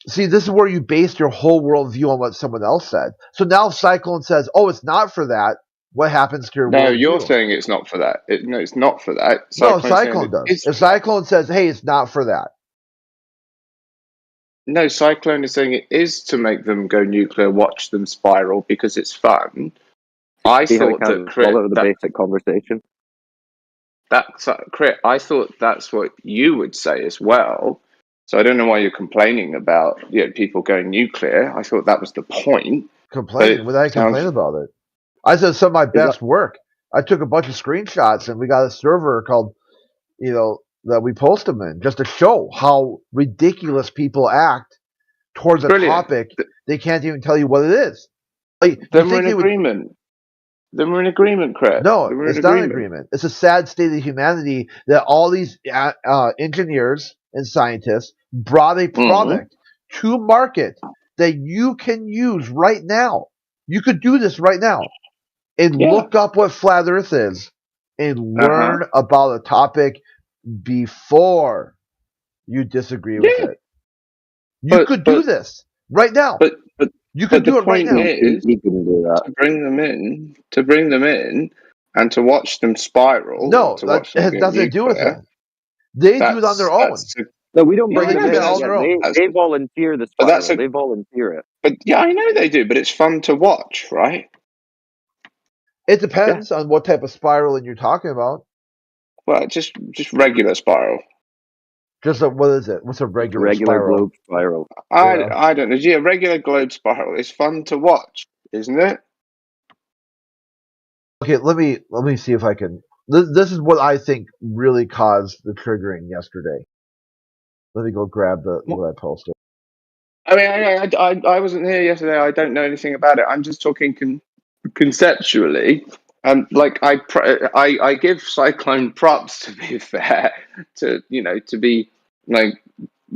see, this is where you based your whole worldview on what someone else said. So now Cyclone says, "Oh, it's not for that." What happens to your worldview? No, you're saying it's not for that. No, it's not for that. No, Cyclone does. If Cyclone says, "Hey, it's not for that," no, Cyclone is saying it is to make them go nuclear, watch them spiral because it's fun. I thought that follow the basic conversation. Crit, I thought that's what you would say as well. So I don't know why you're complaining about people going nuclear. I thought that was the point. Complaining? Would I complain about it? I said some of my best work. I took a bunch of screenshots and we got a server called, that we post them in just to show how ridiculous people act towards a topic they can't even tell you what it is. Like, then we're in agreement. Then we're in agreement, Craig. No, it's not an agreement. It's a sad state of humanity that all these engineers and scientists brought a product to market that you can use right now. You could do this right now and look up what flat Earth is and learn about a topic before you disagree with it. You could do this right now. But you could do it right now. Is to bring them in, and to watch them spiral. No, that has nothing to do with that. They do it on their own. No, we don't bring them in. They volunteer the spiral. They volunteer it. But yeah, I know they do. But it's fun to watch, right? It depends on what type of spiraling you're talking about. Well, just regular spiral. Just what is it? What's a regular spiral? Globe spiral. I don't know. Yeah, regular globe spiral is fun to watch, isn't it? Okay, let me see if I can. This is what I think really caused the triggering yesterday. Let me go grab what I posted. I mean, I wasn't here yesterday. I don't know anything about it. I'm just talking conceptually. Like I give Cyclone props, to be fair, to be like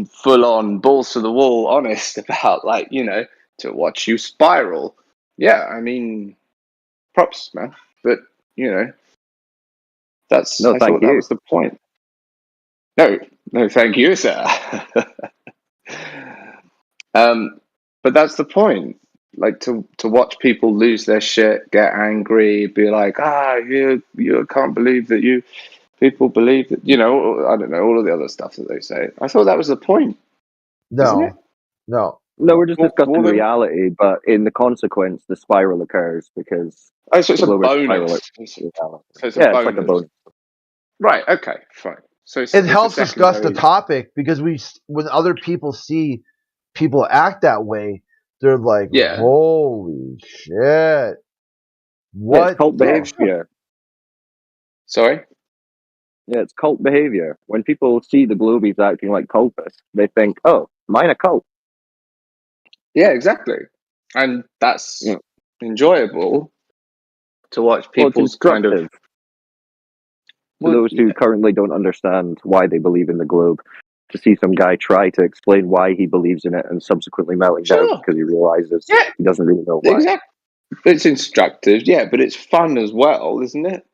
full on balls to the wall honest about to watch you spiral. Yeah, I mean, props, man. But that's No, I thank thought that you. was the point. No, thank you, sir. But that's the point. Like to watch people lose their shit, get angry, be like, you can't believe that people believe that, I don't know, all of the other stuff that they say. I thought that was the point, isn't it? No. No, we're just discussing then, reality, but in the consequence, the spiral occurs because so it's the a globe is spiraling. bonus. So it's a Yeah, bonus. it's like a bonus. Right. Okay. Fine. So It helps discuss the topic because when other people see people act that way, they're like, Yeah. holy shit. Yeah, What? it's cult behavior. Sorry? Yeah, it's cult behavior. When people see the Globies acting like cultists, they think, oh, mine a cult. Yeah, exactly. And that's enjoyable to watch people's kind of. To those who currently don't understand why they believe in the globe, to see some guy try to explain why he believes in it and subsequently melting down because he realizes he doesn't really know why. Exactly. It's instructive, yeah, but it's fun as well, isn't it?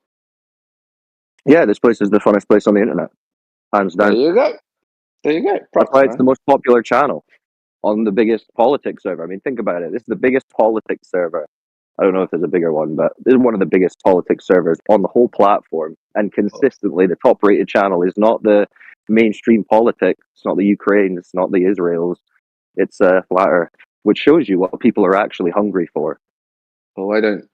Yeah, this place is the funnest place on the internet, hands down. There you go. That's why it's the most popular channel on the biggest politics server. I mean, think about it. This is the biggest politics server. I don't know if there's a bigger one, but this is one of the biggest politics servers on the whole platform. And consistently, the top rated channel is not the mainstream politics. It's not the Ukraine. It's not the Israels. It's Flat Earth, which shows you what people are actually hungry for. Oh, I don't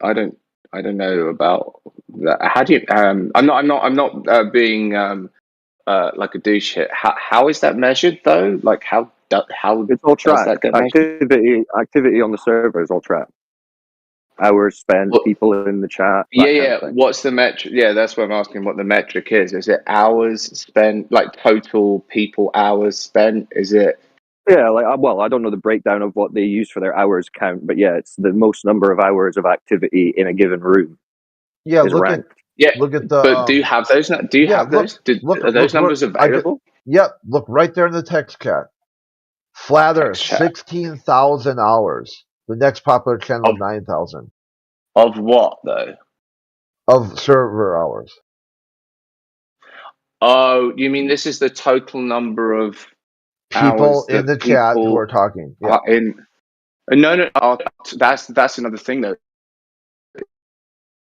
know about that. How do you? I'm not being like a douche here. How is that measured though? Like how it's all tracked. Does that get measured? Activity on the server is all tracked. Hours spent, people in the chat. Yeah. What's the metric? Yeah, that's what I'm asking. What the metric is? Is it hours spent, like total people hours spent? Is it? Yeah, I don't know the breakdown of what they use for their hours count, but yeah, it's the most number of hours of activity in a given room. Yeah, look at the. But do you have those? Do you have those? Are those numbers available? Yep. Look right there in the text chat. Flat Earth, 16,000 hours. The next popular channel, 9,000. Of what though? Of server hours. Oh, you mean this is the total number of people hours in the chat who are talking? Yeah. No. That's another thing though.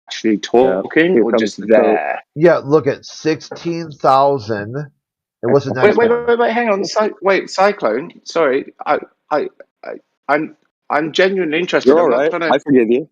Actually talking or just there? Yeah, look at 16,000. And what's the next one? Wait, hang on. Wait, Cyclone. Sorry, I'm genuinely interested. You're all I'm not right. trying to. I forgive you.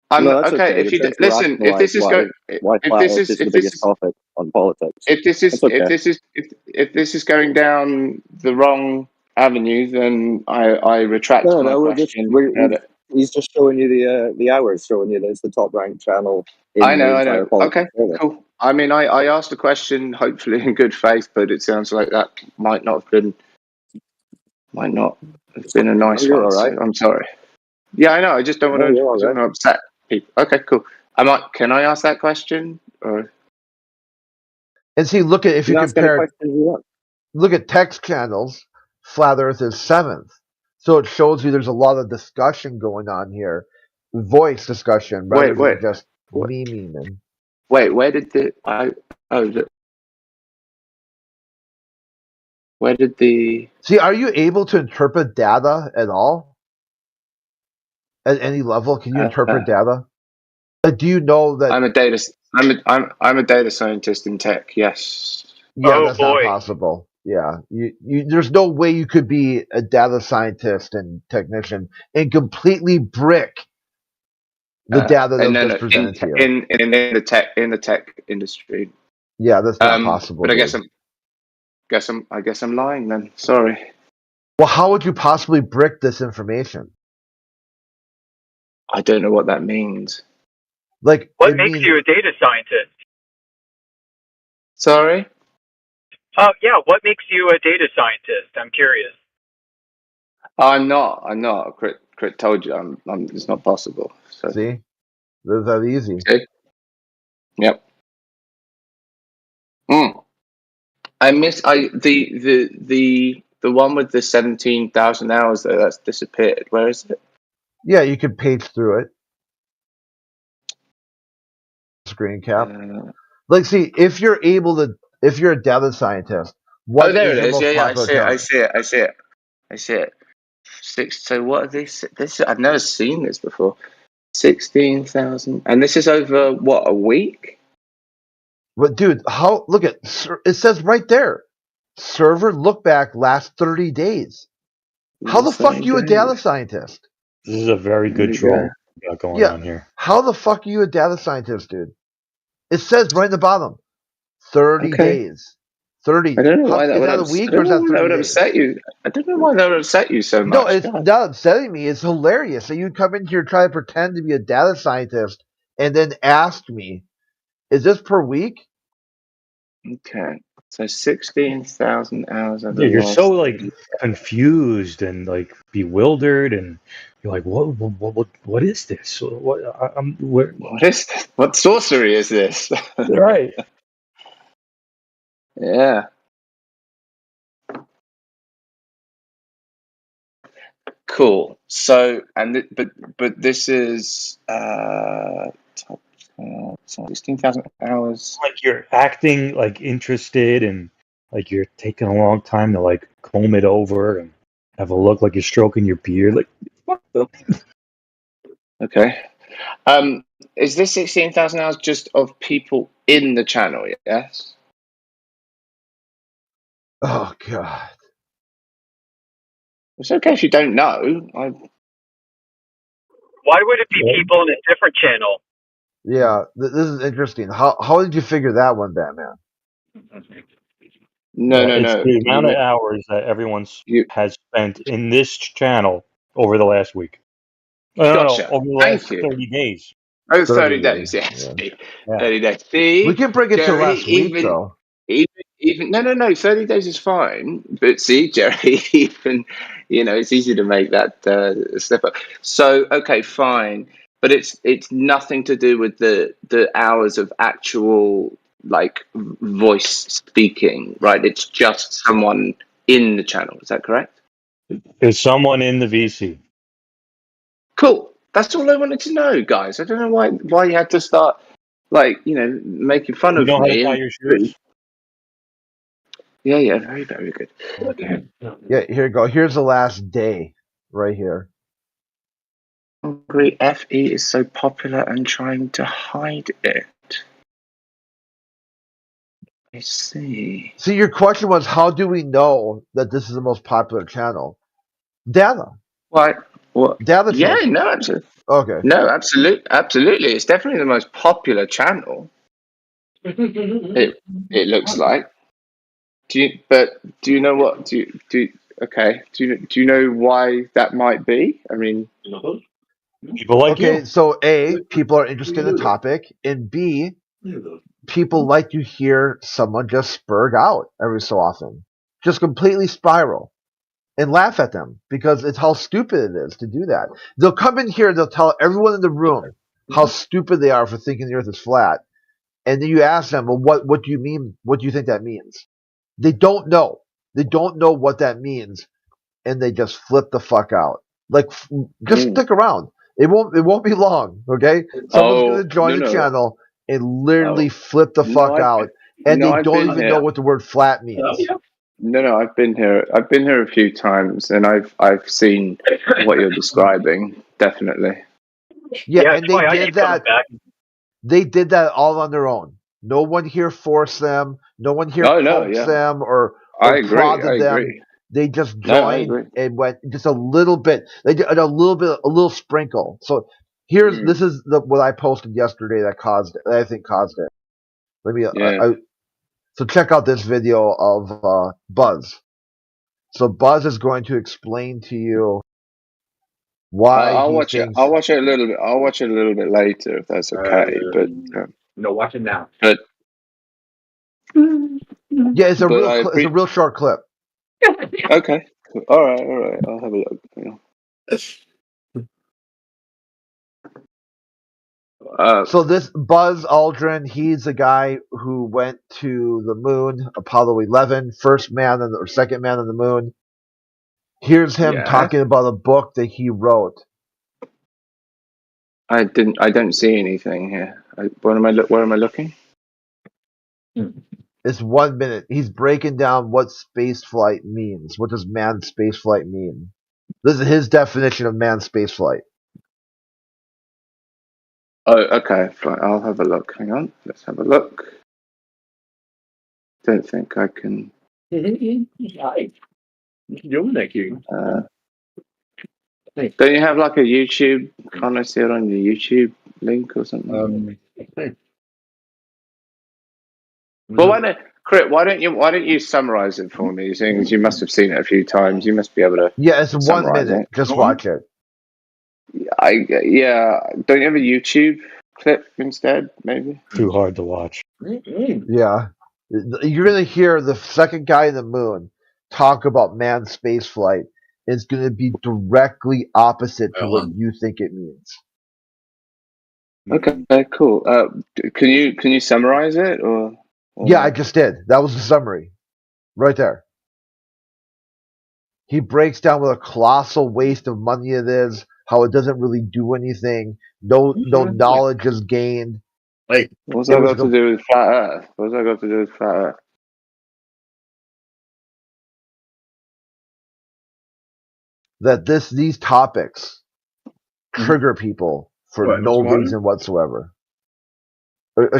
That's okay. If you listen, if this is going, if this is the biggest topic on politics, if this is going down the wrong avenue, then I retract my question. He's just showing you the hours, showing you that it's the top ranked channel. I know. Okay, cool. I mean, I asked a question, hopefully in good faith, but it sounds like that might not have been a nice one. All right. So I'm sorry. Yeah, I know. I just don't want to upset people. Okay, cool. Can I ask that question? Or? And see, look at if you compare. Look at text channels. Flat Earth is 7th, so it shows you there's a lot of discussion going on here, voice discussion rather than just memeing. Wait, where did See, are you able to interpret data at all? At any level, can you interpret data? Do you know that I'm a data scientist in tech? Yes. Yeah, that's not possible. Yeah, you there's no way you could be a data scientist and technician and completely brick the data that was presented to you. In the tech industry. Yeah, that's not possible. But I guess I'm lying then. Sorry. Well, how would you possibly brick this information? I don't know what that means. Like, what makes you a data scientist? Sorry? Yeah, what makes you a data scientist? I'm curious. I'm not. Crit told you it's not possible. So. See? It's that easy. Okay. Yep. The one with the 17,000 hours though, that's disappeared. Where is it? Yeah, you can page through it. Screen cap. Like, see, if you're a data scientist, what there is it your is. most Yeah, I popular see it. I channel? see it. So what are these? This I've never seen this before. 16,000, and this is over what, a week? But dude, look at it says right there. Server look back last 30 days. How the fuck are you a data scientist? This is a very good troll we got going on here. How the fuck are you a data scientist, dude? It says right in the bottom, 30 days. 30. I don't know why Is that a week or is that 30 days? upset you. I don't know why that would upset you so much. No, it's not upsetting me. It's hilarious. So you'd come in here try to pretend to be a data scientist and then ask me, is this per week? Okay. So 16,000 hours of Yeah, you're so like confused and like bewildered, and you're like, what is this? What is this? What sorcery is this? Right. Yeah. Cool. So, but this is 16,000 hours. Like you're acting like interested, and like you're taking a long time to like comb it over and have a look like you're stroking your beard. Like, fuck them. Okay. Is this 16,000 hours just of people in the channel? Yes. Oh god. It's okay if you don't know. Why would it be people in a different channel? Yeah, this is interesting. How did you figure that one, Batman? No. It's the amount of hours that everyone has spent in this channel over the last week. Gotcha. Over the last 30 days. Oh, 30 days, yes. Yeah. 30 days. See, we can bring it to Jerry, last week, though. Even no, 30 days is fine. But see, Jerry, even, it's easy to make that step up. So, okay, fine. But it's nothing to do with the hours of actual, like, voice speaking, right? It's just someone in the channel. Is that correct? There's someone in the VC. Cool. That's all I wanted to know, guys. I don't know why you had to start, making fun You of know how to me. tie your shoes? Yeah, very, very good. Okay. Yeah, here you go. Here's the last day, right here. Hungry FE is so popular and trying to hide it. I see. See, your question was, how do we know that this is the most popular channel? Data. What? Data. Yeah, no, absolutely. Okay. No, absolutely. It's definitely the most popular channel. It looks like. Do you know what? Do you know why that might be? I mean, people like you. So A, people are interested in the topic, and B, people like to hear someone just spurg out every so often, just completely spiral, and laugh at them because it's how stupid it is to do that. They'll come in here, they'll tell everyone in the room how stupid they are for thinking the Earth is flat, and then you ask them, well, what do you mean? What do you think that means? They don't know. They don't know what that means, and they just flip the fuck out. Like, just stick around. It won't be long. Okay, someone's gonna join the channel and literally flip the fuck out, and they don't even know what the word flat means. No, I've been here. I've been here a few times, and I've seen what you're describing. Definitely. Yeah, and they did that. They did that all on their own. No one here forced them. No one here coaxed them or prodded them. They just joined and went just a little bit. They did a little sprinkle. So this is what I posted yesterday that I think caused it. Let me. So check out this video of Buzz. So Buzz is going to explain to you why I'll watch it. I'll watch it a little bit. I'll watch it a little bit later if that's okay. No, watch it now. But yeah, it's a real short clip. Okay. All right. I'll have a look. So this Buzz Aldrin, he's a guy who went to the moon, Apollo 11, first man or second man on the moon. Here's him Yeah. talking about a book that he wrote. I don't see anything here. Where am I looking? It's 1 minute. He's breaking down what space flight means. What does manned space flight mean? This is his definition of manned space flight. Oh, okay. Fine. I'll have a look. Hang on. Let's have a look. Don't think I can. Don't you have like a YouTube? Can't I see it on your YouTube link or something? Well, why don't you summarize it for me? Seeing as you must have seen it a few times, you must be able to. Yeah, it's 1 summarize minute. it. Just watch it. Don't you have a YouTube clip instead? Maybe. Too hard to watch. Yeah. You're going to hear the second guy in the moon talk about manned space flight. It's going to be directly opposite to what you think it means. Okay, cool. Can you summarize it or? Yeah, I just did. That was the summary. Right there. He breaks down what a colossal waste of money it is, how it doesn't really do anything, no knowledge is gained. What's that got to do with flat Earth? What's that got to do with flat Earth? That these topics trigger people for no reason whatsoever.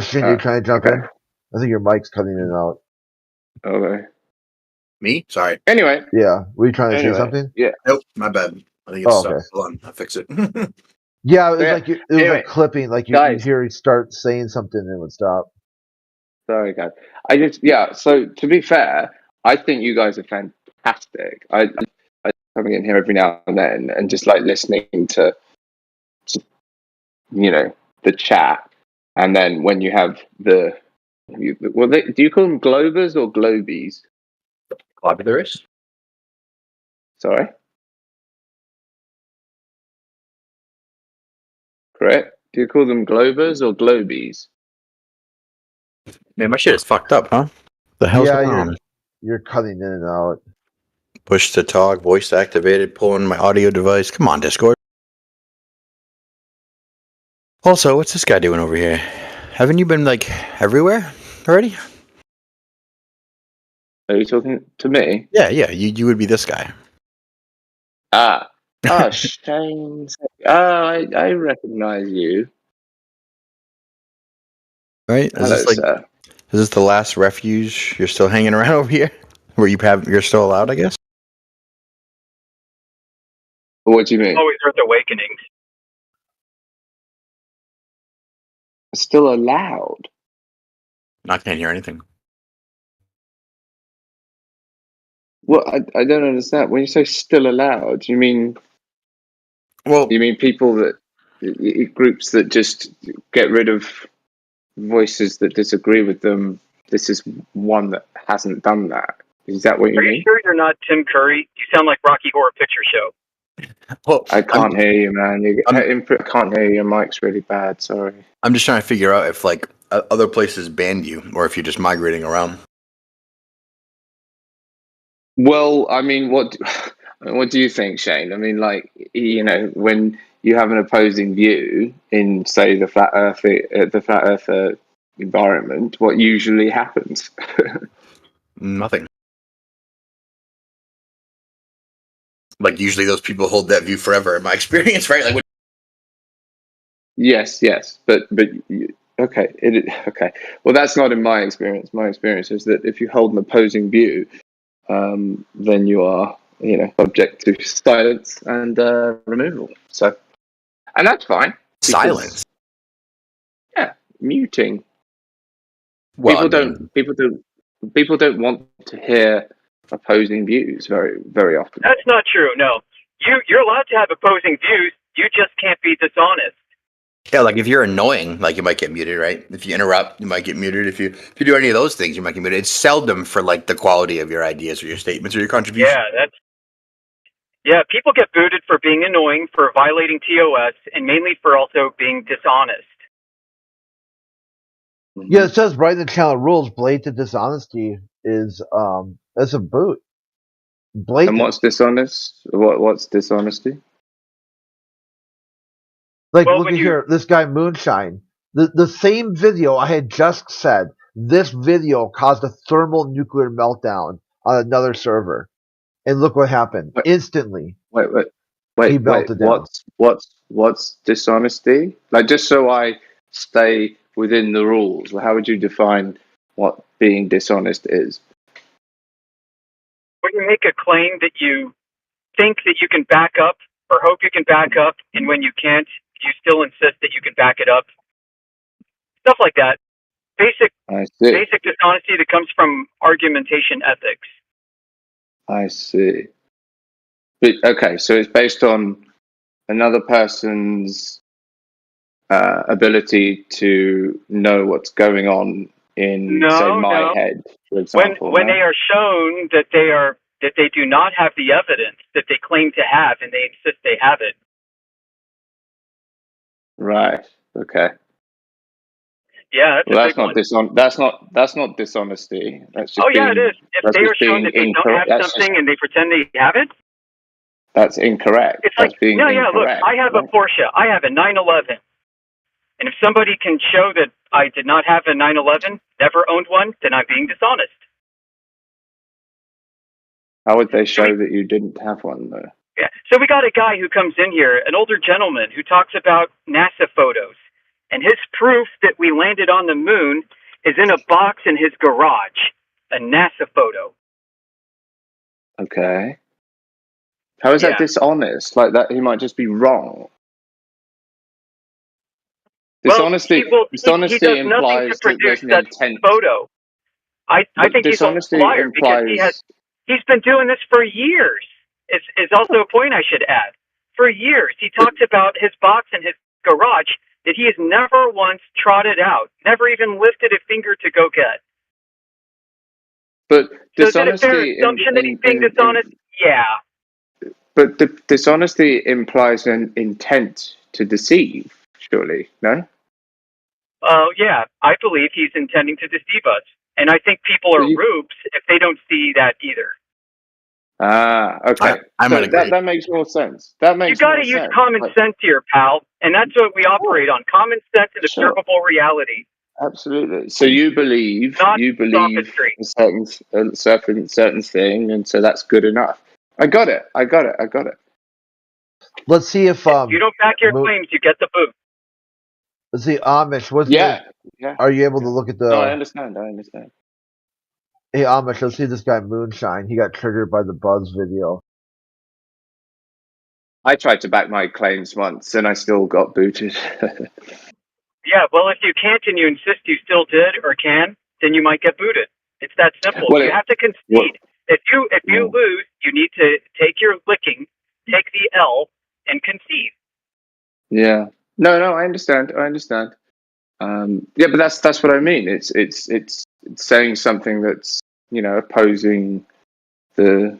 Shin, you trying to jump in? I think your mic's cutting in and out. Okay. Me? Sorry. Anyway. Yeah. Were you trying to say something? Yeah. Nope. My bad. I think it's okay. Hold on. I'll fix it. Yeah, it was like clipping. Like you hear he start saying something and it would stop. Sorry, guys. So to be fair, I think you guys are fantastic. I coming in here every now and then and just like listening to the chat, and then when you have do you call them globers or globies? Globularists. Sorry. Correct. Do you call them globers or globies? Man, my shit is fucked up, huh? The hell's going on? You're cutting in and out. Push to talk, voice activated, pulling my audio device. Come on, Discord. Also, what's this guy doing over here? Haven't you been like everywhere already? Are you talking to me? Yeah. You would be this guy. Shane. I recognize you. Right? Hello, sir. Is this the last refuge? You're still hanging around over here, where you're still allowed, I guess. What do you mean? Always Earth Awakenings. Still allowed? I can't hear anything. Well, I don't understand. When you say still allowed, you mean? Well, you mean people groups that just get rid of voices that disagree with them. This is one that hasn't done that. Is that what you mean? Are you sure you're not Tim Curry? You sound like Rocky Horror Picture Show. Well, I can't hear you, man. I can't hear you. Your mic's really bad. Sorry. I'm just trying to figure out if like other places banned you, or if you're just migrating around. Well, I mean, what do you think, Shane? I mean, like, when you have an opposing view in, say, the flat Earth environment, what usually happens? Nothing. Like, usually those people hold that view forever, in my experience, right? Like, Yes, but okay, okay. Well, that's not in my experience. My experience is that if you hold an opposing view, then you are, subject to silence and removal. So, and that's fine. Silence. Yeah, muting. Well, People don't want to hear opposing views very, very often. That's not true. No, you're allowed to have opposing views. You just can't be dishonest. Yeah, like if you're annoying, like you might get muted, right? If you interrupt, you might get muted. If you do any of those things, you might get muted. It's seldom for like the quality of your ideas or your statements or your contributions. Yeah, people get booted for being annoying, for violating TOS, and mainly for also being dishonest. Yeah, it says right in the channel rules, blatant dishonesty is that's a boot. Blatant. And what's dishonest? What's dishonesty? Like, Well, look when at you here, this guy Moonshine. The same video I had just said. This video caused a thermal nuclear meltdown on another server, and look what happened instantly. He melted down. What's dishonesty? Like, just so I stay within the rules, how would you define what being dishonest is? when you make a claim that you think that you can back up or hope you can back up, and when you can't, you still insist that you can back it up. Stuff like that. Basic dishonesty that comes from argumentation ethics. I see. But okay, so it's based on another person's ability to know what's going on in, say, my head, for example. When they are shown that they do not have the evidence that they claim to have, and they insist they have it. Right. Okay. Yeah, that's not That's not dishonesty. That's just it is. If they are shown that they don't have something and they pretend they have it, that's incorrect. It's like, look, I have a Porsche. I have a 911. And if somebody can show that I did not have a 911, never owned one, then I'm being dishonest. How would they show that you didn't have one, though? Yeah. So we got a guy who comes in here, an older gentleman, who talks about NASA photos. And his proof that we landed on the moon is in a box in his garage, a NASA photo. Okay. How is that dishonest? Like that, he might just be wrong. Dishonesty. Dishonesty implies that there's an intent. Photo. I think he's a liar because he's been doing this for years. Is also a point I should add. For years, he talks about his box in his garage that he has never once trotted out, never even lifted a finger to go get. But dishonesty. So is it a fair assumption that he's being dishonest? Yeah. But the dishonesty implies an intent to deceive, surely, no? Yeah, I believe he's intending to deceive us. And I think people are rubes if they don't see that either. Ah, okay. That makes more sense. That makes you got to use common sense here, pal. And that's what we operate on. Common sense and observable reality. Absolutely. So you believe a certain thing, and so that's good enough. I got it. Let's see if if you don't back your claims, you get the boot. Let's see, Amish. Are you able to look at the? No, I understand. Hey, Amish, let's see this guy Moonshine. He got triggered by the Buzz video. I tried to back my claims once, and I still got booted. Yeah, well, if you can't and you insist you still did or can, then you might get booted. It's that simple. You have to concede. If you lose, you need to take your licking, take the L, and concede. Yeah. No, I understand. Yeah, but that's what I mean. It's saying something that's, opposing the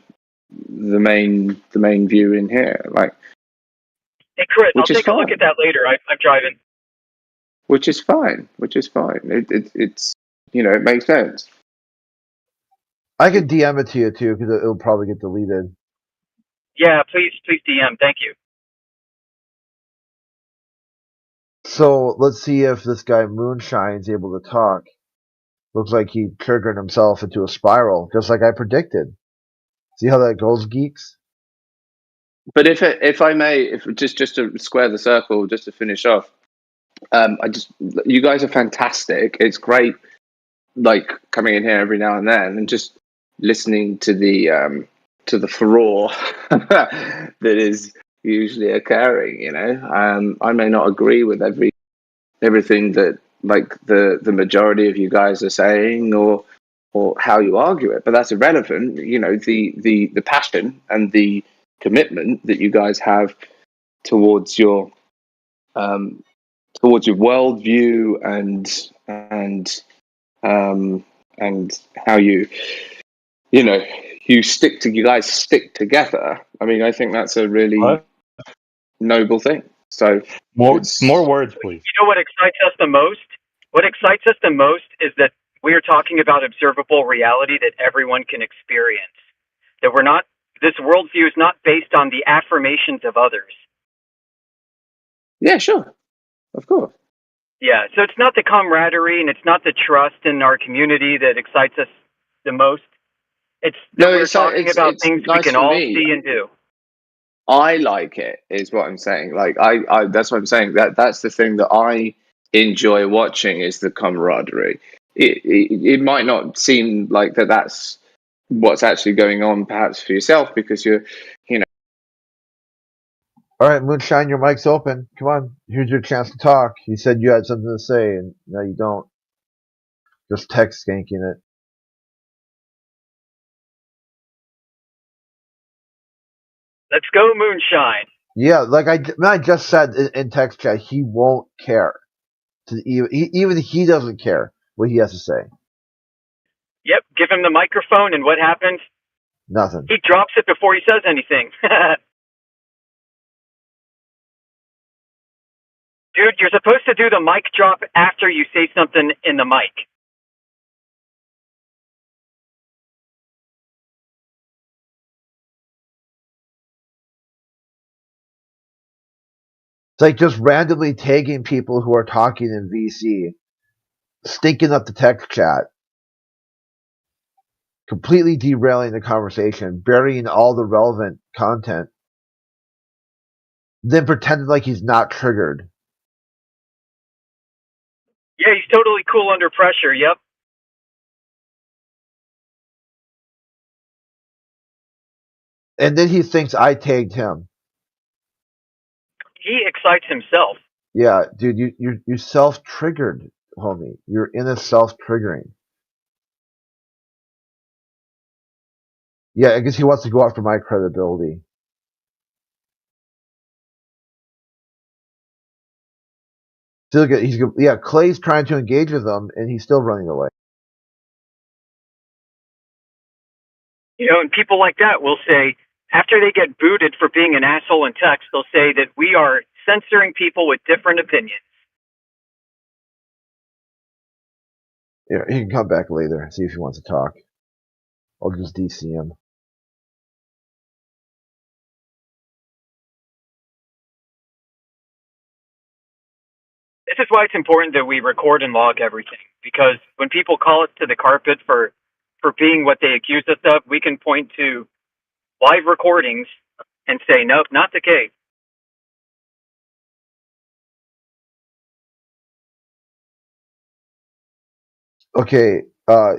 main view in here. Like, hey, Chris, I'll take a look at that later. I'm driving. Which is fine. It's it makes sense. I can DM it to you too because it'll probably get deleted. Yeah, please DM. Thank you. So let's see if this guy Moonshine's able to talk. Looks like he triggered himself into a spiral, just like I predicted. See how that goes, geeks? But if I may, just to square the circle, just to finish off, you guys are fantastic. It's great, like coming in here every now and then and just listening to the furore that is usually occurring. I may not agree with everything that like the majority of you guys are saying or how you argue it, but that's irrelevant. The passion and the commitment that you guys have towards your worldview and how you guys stick together. I mean, I think that's a really noble thing. So more words, please. You know what excites us the most What excites us the most is that we are talking about observable reality that everyone can experience. That we're not, this worldview is not based on the affirmations of others. Yeah, sure. Of course. Yeah, so it's not the camaraderie and it's not the trust in our community that excites us the most. It's that we're talking about things we can all see and do. I like it, is what I'm saying. Like I that's what I'm saying. That's the thing that I enjoy watching is the camaraderie. It might not seem like that's what's actually going on, perhaps for yourself, because you're, you know. All right, Moonshine, your mic's open. Come on, here's your chance to talk. You said you had something to say, and now you don't. Just text skanking it. Let's go, Moonshine. Yeah, like I just said in text chat, he won't care. Even he doesn't care what he has to say. Yep, give him the microphone, and what happens? Nothing. He drops it before he says anything. Dude, you're supposed to do the mic drop after you say something in the mic. It's like just randomly tagging people who are talking in VC, stinking up the text chat, completely derailing the conversation, burying all the relevant content, then pretending like he's not triggered. Yeah, he's totally cool under pressure, yep. And then he thinks I tagged him. He excites himself. Yeah, dude, you self-triggered, homie. You're in a self-triggering. Yeah, I guess he wants to go after my credibility. Still get, Clay's trying to engage with him, and he's still running away. You know, and people like that will say, after they get booted for being an asshole in text, they'll say that we are censoring people with different opinions. Yeah, he can come back later, see if he wants to talk. I'll just DC him. This is why it's important that we record and log everything, because when people call us to the carpet for being what they accuse us of, we can point to live recordings and say, nope, not the case. Okay,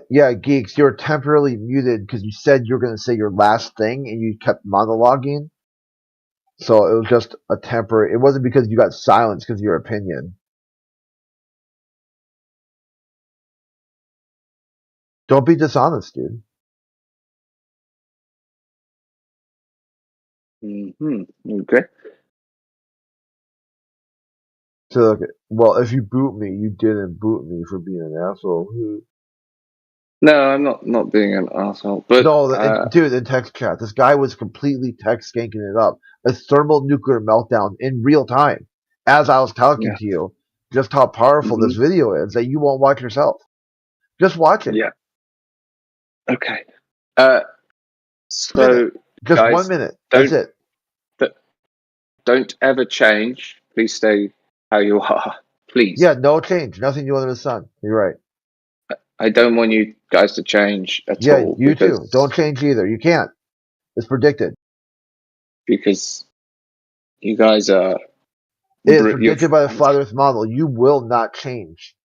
yeah, Geeks, you were temporarily muted because you said you were going to say your last thing and you kept monologuing. So it was just a temporary. It wasn't because you got silenced because of your opinion. Don't be dishonest, dude. Okay. So, well, if you boot me, you didn't boot me for being an asshole. No, I'm not being an asshole. But no, dude, in text chat, this guy was completely text skanking it up. A thermonuclear meltdown in real time, as I was talking to you. Just how powerful this video is that you won't watch yourself. Just watch it. Yeah. Okay. So, just guys, 1 minute. That's it. Don't ever change. Please stay how you are. Please. Yeah, no change. Nothing new under the sun. You're right. I don't want you guys to change at all. Yeah, you too. Don't change either. You can't. It's predicted. Because you guys are. It is predicted by the Flat Earth model. You will not change.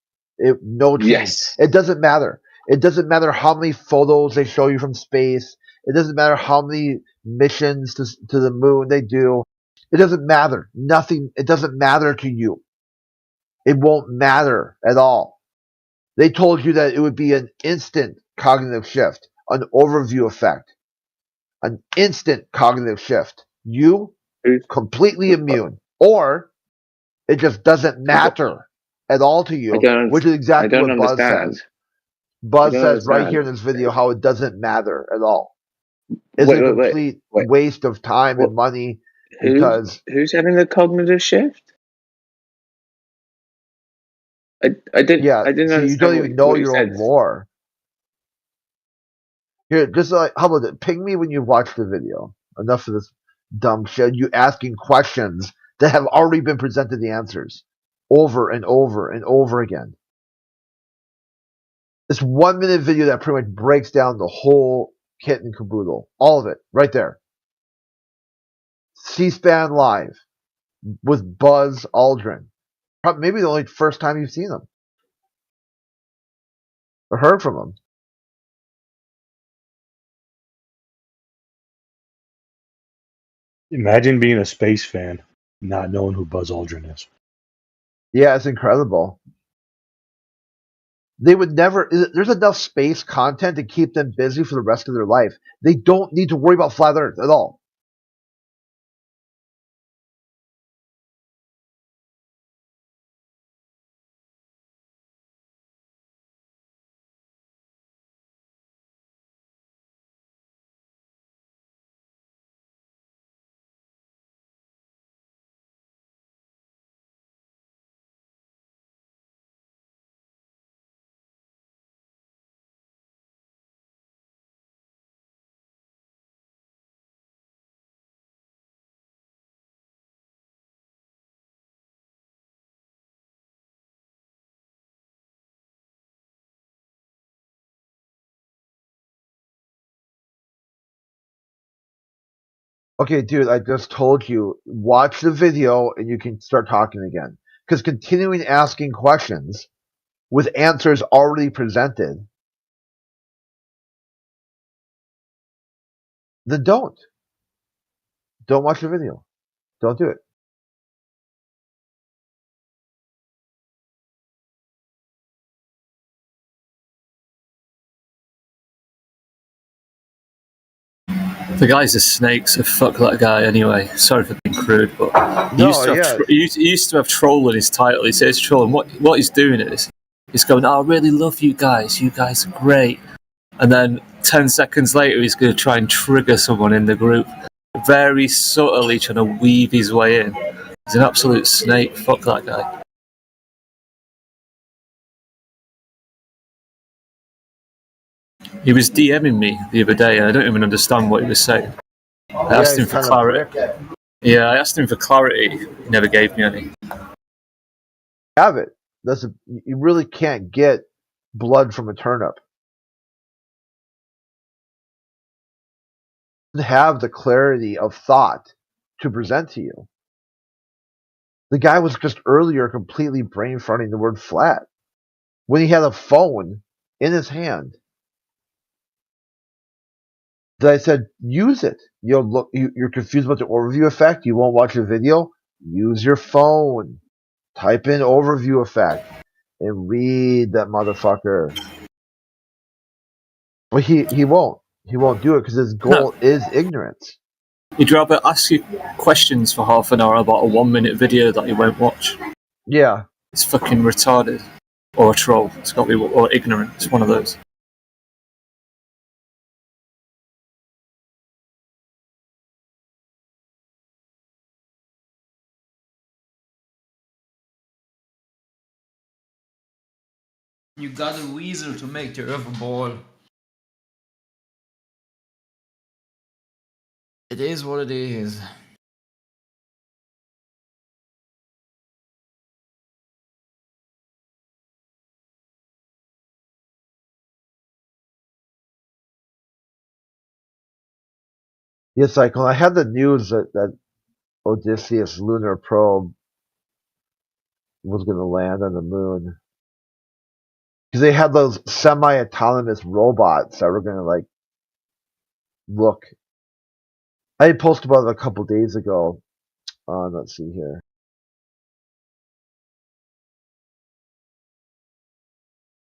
No change. Yes. It doesn't matter. It doesn't matter how many photos they show you from space. It doesn't matter how many missions to the moon they do. It doesn't matter. Nothing. It doesn't matter to you. It won't matter at all. They told you that it would be an instant cognitive shift, an overview effect, an instant cognitive shift. You completely immune, or it just doesn't matter at all to you, which is exactly what Buzz says. Buzz says right here in this video how it doesn't matter at all. It's a complete waste of time and money because who's having the cognitive shift? I didn't Yeah, understand so you don't even know what he your own said. lore. Here, just like, how about it? Ping me when you watch the video. Enough of this dumb shit. You asking questions that have already been presented the answers over and over and over again. This 1 minute video that pretty much breaks down the whole kit and caboodle. All of it, right there. C-SPAN Live with Buzz Aldrin. Maybe the only first time you've seen him or heard from him. Imagine being a space fan, not knowing who Buzz Aldrin is. Yeah, it's incredible. They would never. There's enough space content to keep them busy for the rest of their life. They don't need to worry about flat Earth at all. Okay, dude, I just told you, watch the video and you can start talking again. Because continuing asking questions with answers already presented, then don't. Don't watch the video. Don't do it. The guy's a snake, so fuck that guy anyway. Sorry for being crude, but he used to have troll in his title. He says troll, and what he's doing is he's going, "Oh, I really love you guys. You guys are great." And then 10 seconds later, he's going to try and trigger someone in the group, very subtly trying to weave his way in. He's an absolute snake. Fuck that guy. He was DMing me the other day, and I don't even understand what he was saying. I asked him for clarity. Yeah, I asked him for clarity. He never gave me any. Have it. You really can't get blood from a turnip. Have the clarity of thought to present to you. The guy was just earlier completely brain farting the word flat when he had a phone in his hand. That I said, use it. You're confused about the overview effect. You won't watch a video. Use your phone. Type in overview effect and read that motherfucker. But he won't. He won't do it because his goal is ignorance. He'd rather ask you questions for half an hour about a 1 minute video that you won't watch. Yeah. It's fucking retarded. Or a troll. It's got to be, or ignorant. It's one of those. You got a weasel to make the earth a ball. It is what it is. Yes, like when I had the news that Odysseus lunar probe was going to land on the moon, because they had those semi-autonomous robots that were going to look. I posted about it a couple days ago on, let's see here,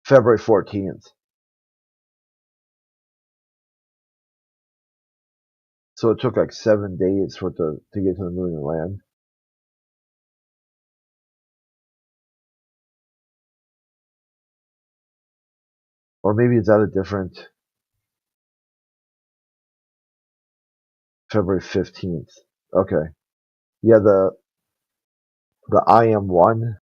February 14th. So it took 7 days for it to get to the moon and land. Or maybe it's at a different February 15th. Okay. Yeah, the IM-1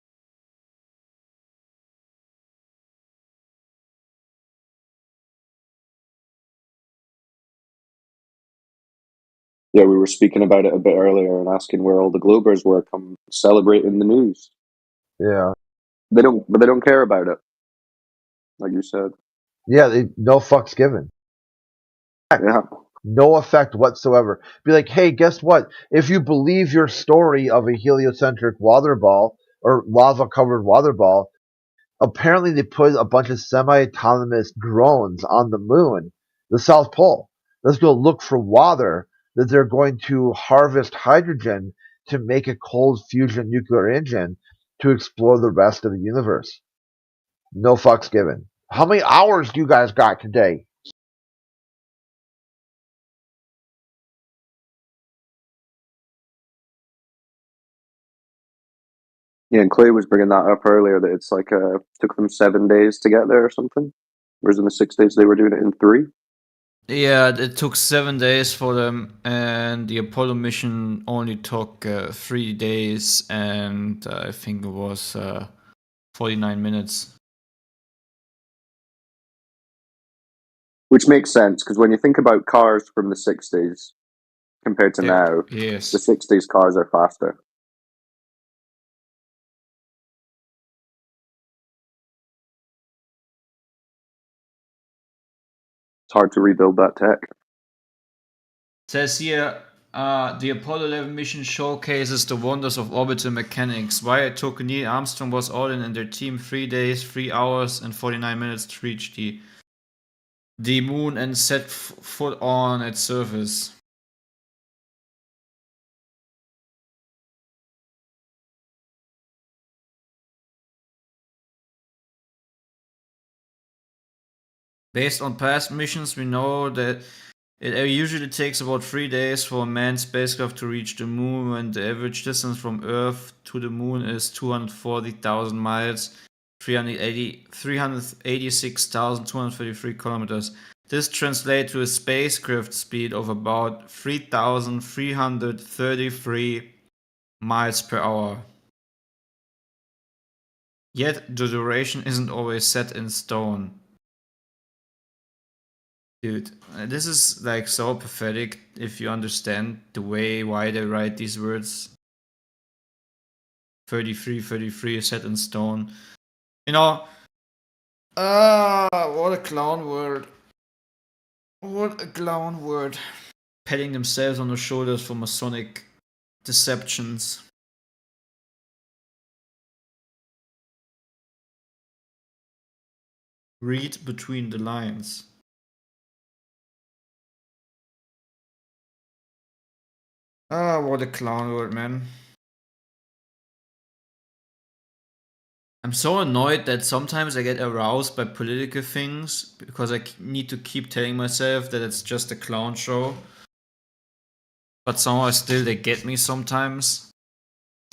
Yeah, we were speaking about it a bit earlier and asking where all the Globers were come celebrating the news. Yeah. They don't care about it, like you said. Yeah, no fucks given. Yeah. No effect whatsoever. Be like, hey, guess what? If you believe your story of a heliocentric water ball or lava-covered water ball, apparently they put a bunch of semi-autonomous drones on the moon, the South Pole. Let's go look for water that they're going to harvest hydrogen to make a cold fusion nuclear engine to explore the rest of the universe. No fucks given. How many hours do you guys got today? Yeah, and Clay was bringing that up earlier, that it's like took them 7 days to get there or something, whereas in the 6 days they were doing it in 3. Yeah, it took 7 days for them, and the Apollo mission only took 3 days, and I think it was 49 minutes. Which makes sense, because when you think about cars from the 60s compared to now, yes, the 60s cars are faster. It's hard to rebuild that tech. Says here, the Apollo 11 mission showcases the wonders of orbital mechanics. Why it took Neil Armstrong, Buzz Aldrin, and their team 3 days, 3 hours, and 49 minutes to reach the moon and set foot on its surface. Based on past missions, we know that it usually takes about 3 days for a manned spacecraft to reach the moon, when the average distance from Earth to the moon is 240,000 miles, 386,233 kilometers. This translates to a spacecraft speed of about 3,333 miles per hour. Yet the duration isn't always set in stone. Dude, this is like so pathetic if you understand the way why they write these words. 33 is set in stone. You know, what a clown word. What a clown word. Patting themselves on the shoulders for Masonic deceptions. Read between the lines. What a clown word, man. I'm so annoyed that sometimes I get aroused by political things because I need to keep telling myself that it's just a clown show. But somehow still they get me sometimes.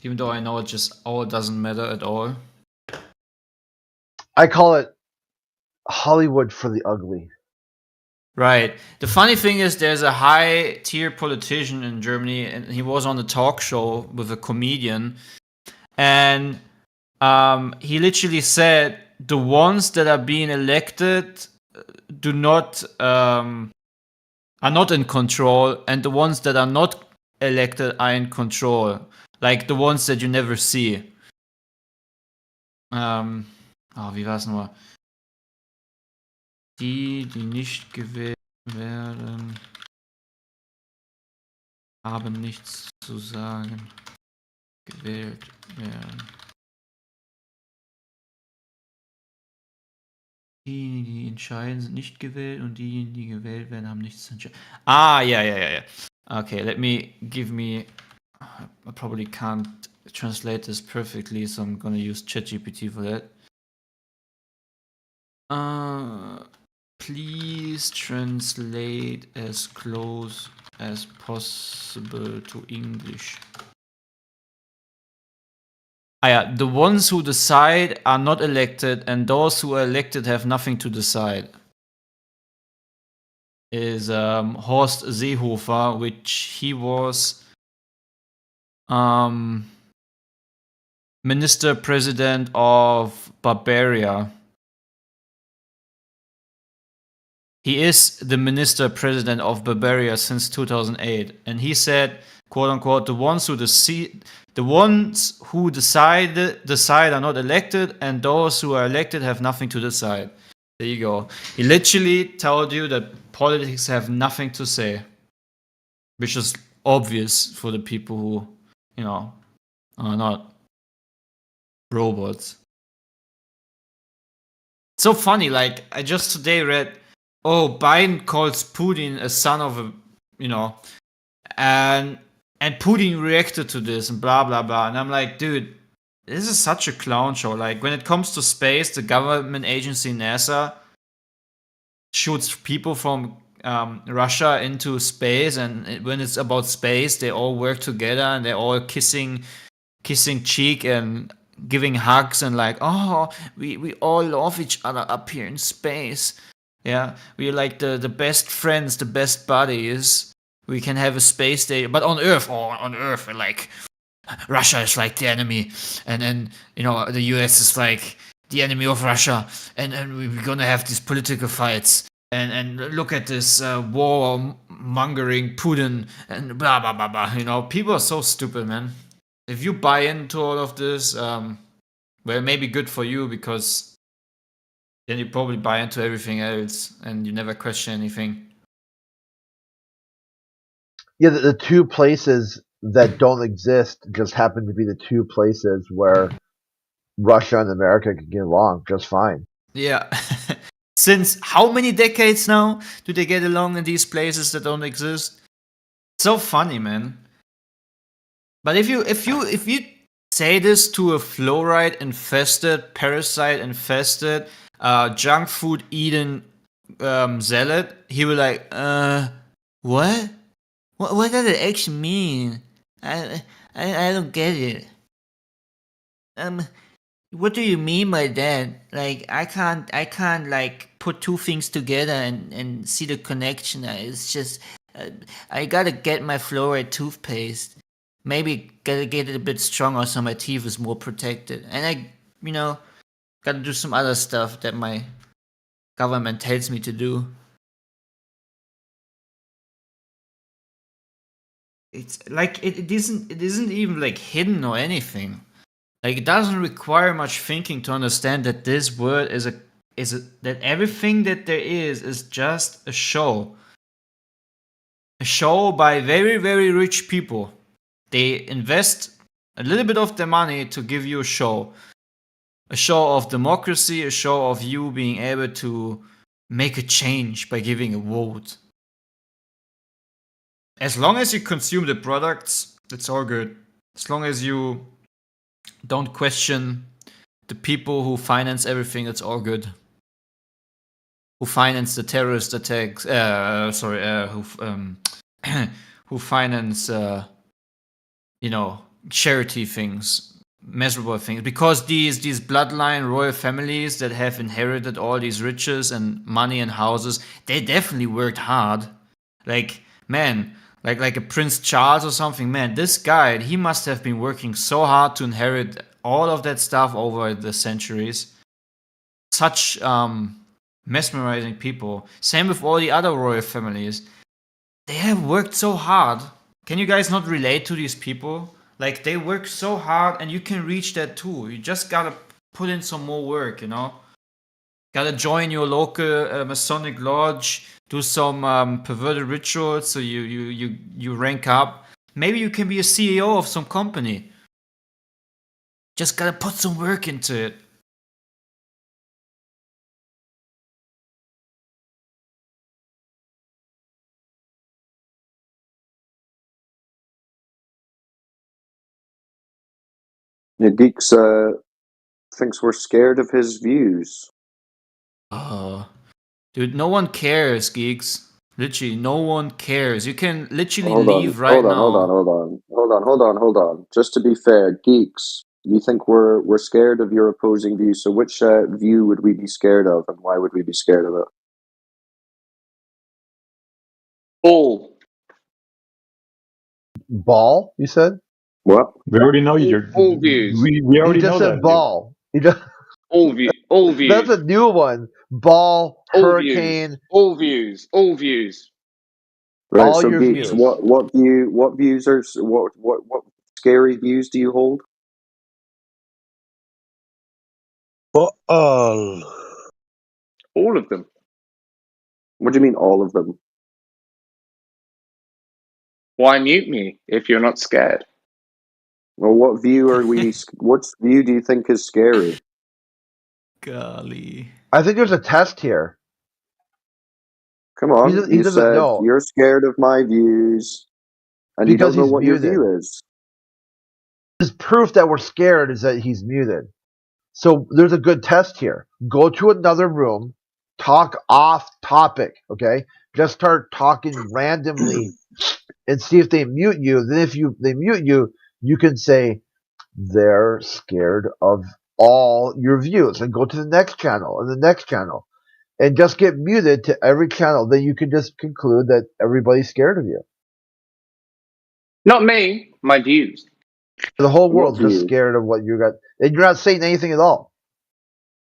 Even though I know it just all doesn't matter at all. I call it Hollywood for the ugly. Right. The funny thing is there's a high tier politician in Germany, and he was on a talk show with a comedian, and he literally said the ones that are being elected are not in control, and the ones that are not elected are in control. Like the ones that you never see. Wie war's nochmal? Die nicht gewählt werden, haben nichts zu sagen. Gewählt werden. Diejenigen, die entscheiden, sind nicht gewählt, und diejenigen, die gewählt werden, haben nichts zu entscheiden. Yeah. Okay, I probably can't translate this perfectly, so I'm gonna use ChatGPT for that. Please translate as close as possible to English. The ones who decide are not elected, and those who are elected have nothing to decide. Is Horst Seehofer, which he was Minister President of Bavaria. He is the minister president of Bavaria since 2008, and he said, "quote unquote," the ones who decide are not elected, and those who are elected have nothing to decide. There you go. He literally told you that politics have nothing to say, which is obvious for the people who, are not robots. So funny, like I just today read, Biden calls Putin a son of a, and Putin reacted to this and blah blah blah, and I'm like, dude, this is such a clown show. Like when it comes to space, the government agency NASA shoots people from Russia into space, and when it's about space, they all work together and they're all kissing cheek and giving hugs and like, we all love each other up here in space. Yeah, we're like the best friends, the best buddies. We can have a space station, but on Earth, we're like, Russia is like the enemy, and then the US is like the enemy of Russia, and we're gonna have these political fights, and look at this war mongering Putin and blah blah blah blah. People are so stupid, man. If you buy into all of this, well, it may be good for you, because then you probably buy into everything else and you never question anything. Yeah, the two places that don't exist just happen to be the two places where Russia and America can get along just fine. Yeah. Since how many decades now do they get along in these places that don't exist? So funny, man. But if you say this to a fluoride infested, parasite infested, junk food eating zealot, he will like, what? What does it actually mean? I don't get it. What do you mean by that? Like I can't like put two things together and see the connection. It's just I gotta get my fluoride toothpaste. Maybe gotta get it a bit stronger so my teeth is more protected. And I, gotta do some other stuff that my government tells me to do. It's like it isn't even like hidden or anything. Like it doesn't require much thinking to understand that this world that everything that there is just a show. A show by very, very rich people. They invest a little bit of their money to give you a show. A show of democracy, a show of you being able to make a change by giving a vote. As long as you consume the products, it's all good. As long as you don't question the people who finance everything, it's all good. Who finance the terrorist attacks? Who finance, charity things, miserable things? Because these bloodline royal families that have inherited all these riches and money and houses, they definitely worked hard. Like, man, like a Prince Charles or something, man, this guy, he must have been working so hard to inherit all of that stuff over the centuries. Such mesmerizing people. Same with all the other royal families. They have worked so hard. Can you guys not relate to these people? Like, they work so hard and you can reach that too. You just gotta put in some more work, Gotta join your local Masonic lodge, do some perverted rituals so you rank up. Maybe you can be a CEO of some company. Just gotta put some work into it. Yeah, Geeks thinks we're scared of his views. Dude, no one cares, Geeks. Literally, no one cares. You can literally leave right now. Hold on. Just to be fair, Geeks, you think we're scared of your opposing views. So which view would we be scared of, and why would we be scared of it? All. Ball, you said? What? We already know you're. All views. We already he just know said that. ball. He just all All views. That's a new one. Ball, all hurricane. Views. All views. All views. Right. All So, your Geeks, views. what views are what scary views do you hold? All of them. What do you mean, all of them? Why mute me if you're not scared? Well, what view are we? What view do you think is scary? Golly. I think there's a test here. Come on, He you doesn't said know. you're scared of my views, and Because you don't know he's what muted. your view is. His proof that we're scared is that he's muted. So there's a good test here. Go to another room, talk off topic, okay? Just start talking randomly and see if they mute you. Then if they mute you, you can say they're scared of all your views and go to the next channel and the next channel and just get muted to every channel. Then you can just conclude that everybody's scared of you. Not me. My views. The whole What world's just view? scared of what you got, and you're not saying anything at all.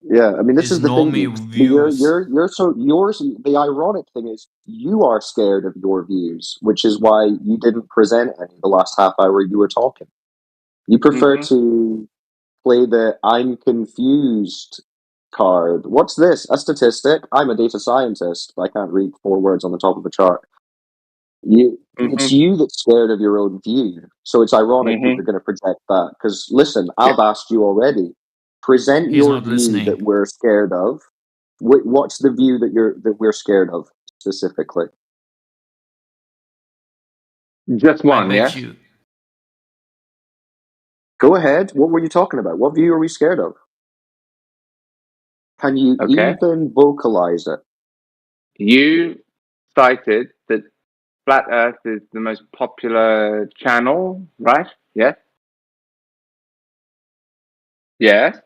Yeah, I mean, this His is the thing. normie Geeks. views. You're so yours. The ironic thing is, you are scared of your views, which is why you didn't present any the last half hour you were talking. You prefer to play the "I'm confused" card. What's this? A statistic? I'm a data scientist, but I can't read 4 words on the top of a chart. It's you that's scared of your own view. So it's ironic that you're going to project that. Because listen, I've asked you already. Present He's your not view listening. that we're scared of. What's the view that we're scared of specifically? Just I one, bet yeah? you. Go ahead. What were you talking about? What view are we scared of? Can you Okay. even vocalize it? You cited that Flat Earth is the most popular channel, right? Yes? Yes?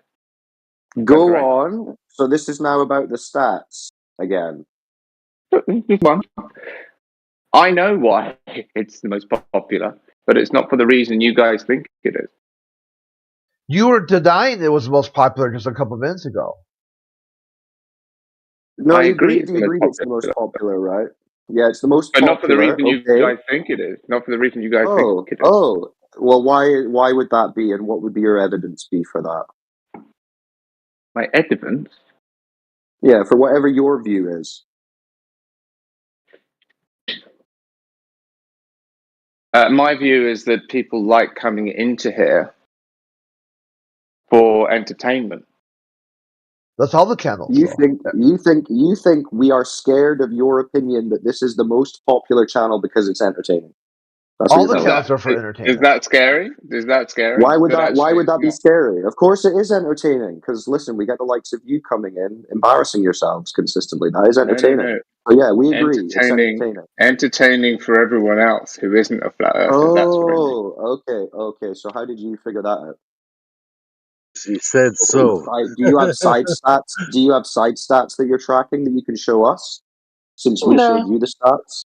Go right. on. So this is now about the stats again. Just one. I know why it's the most popular, but it's not for the reason you guys think it is. You were denying it was the most popular just a couple minutes ago. No, I you agree agreed it's the most popular, right? Yeah, it's the most But not for the popular. reason you Okay. guys think it is. Not for the reason you guys think it is. Oh. Well, why would that be, and what would be your evidence be for that? My evidence? Yeah, for whatever your view is. My view is that people like coming into here for entertainment. That's all the channels. You think we are scared of your opinion that this is the most popular channel because it's entertaining? That's all the what you're channels are for Is entertainment. that scary? Is that scary? Why would that be not? scary? Of course, it is entertaining. Because listen, we get the likes of you coming in, embarrassing yourselves consistently. That is entertaining. No. So yeah, we agree. It's entertaining. Entertaining for everyone else who isn't a flat earther. That's what I mean. Okay. So how did you figure that out? He said so. Do you have side stats? Do you have side stats that you're tracking that you can show us? Since we showed you the stats.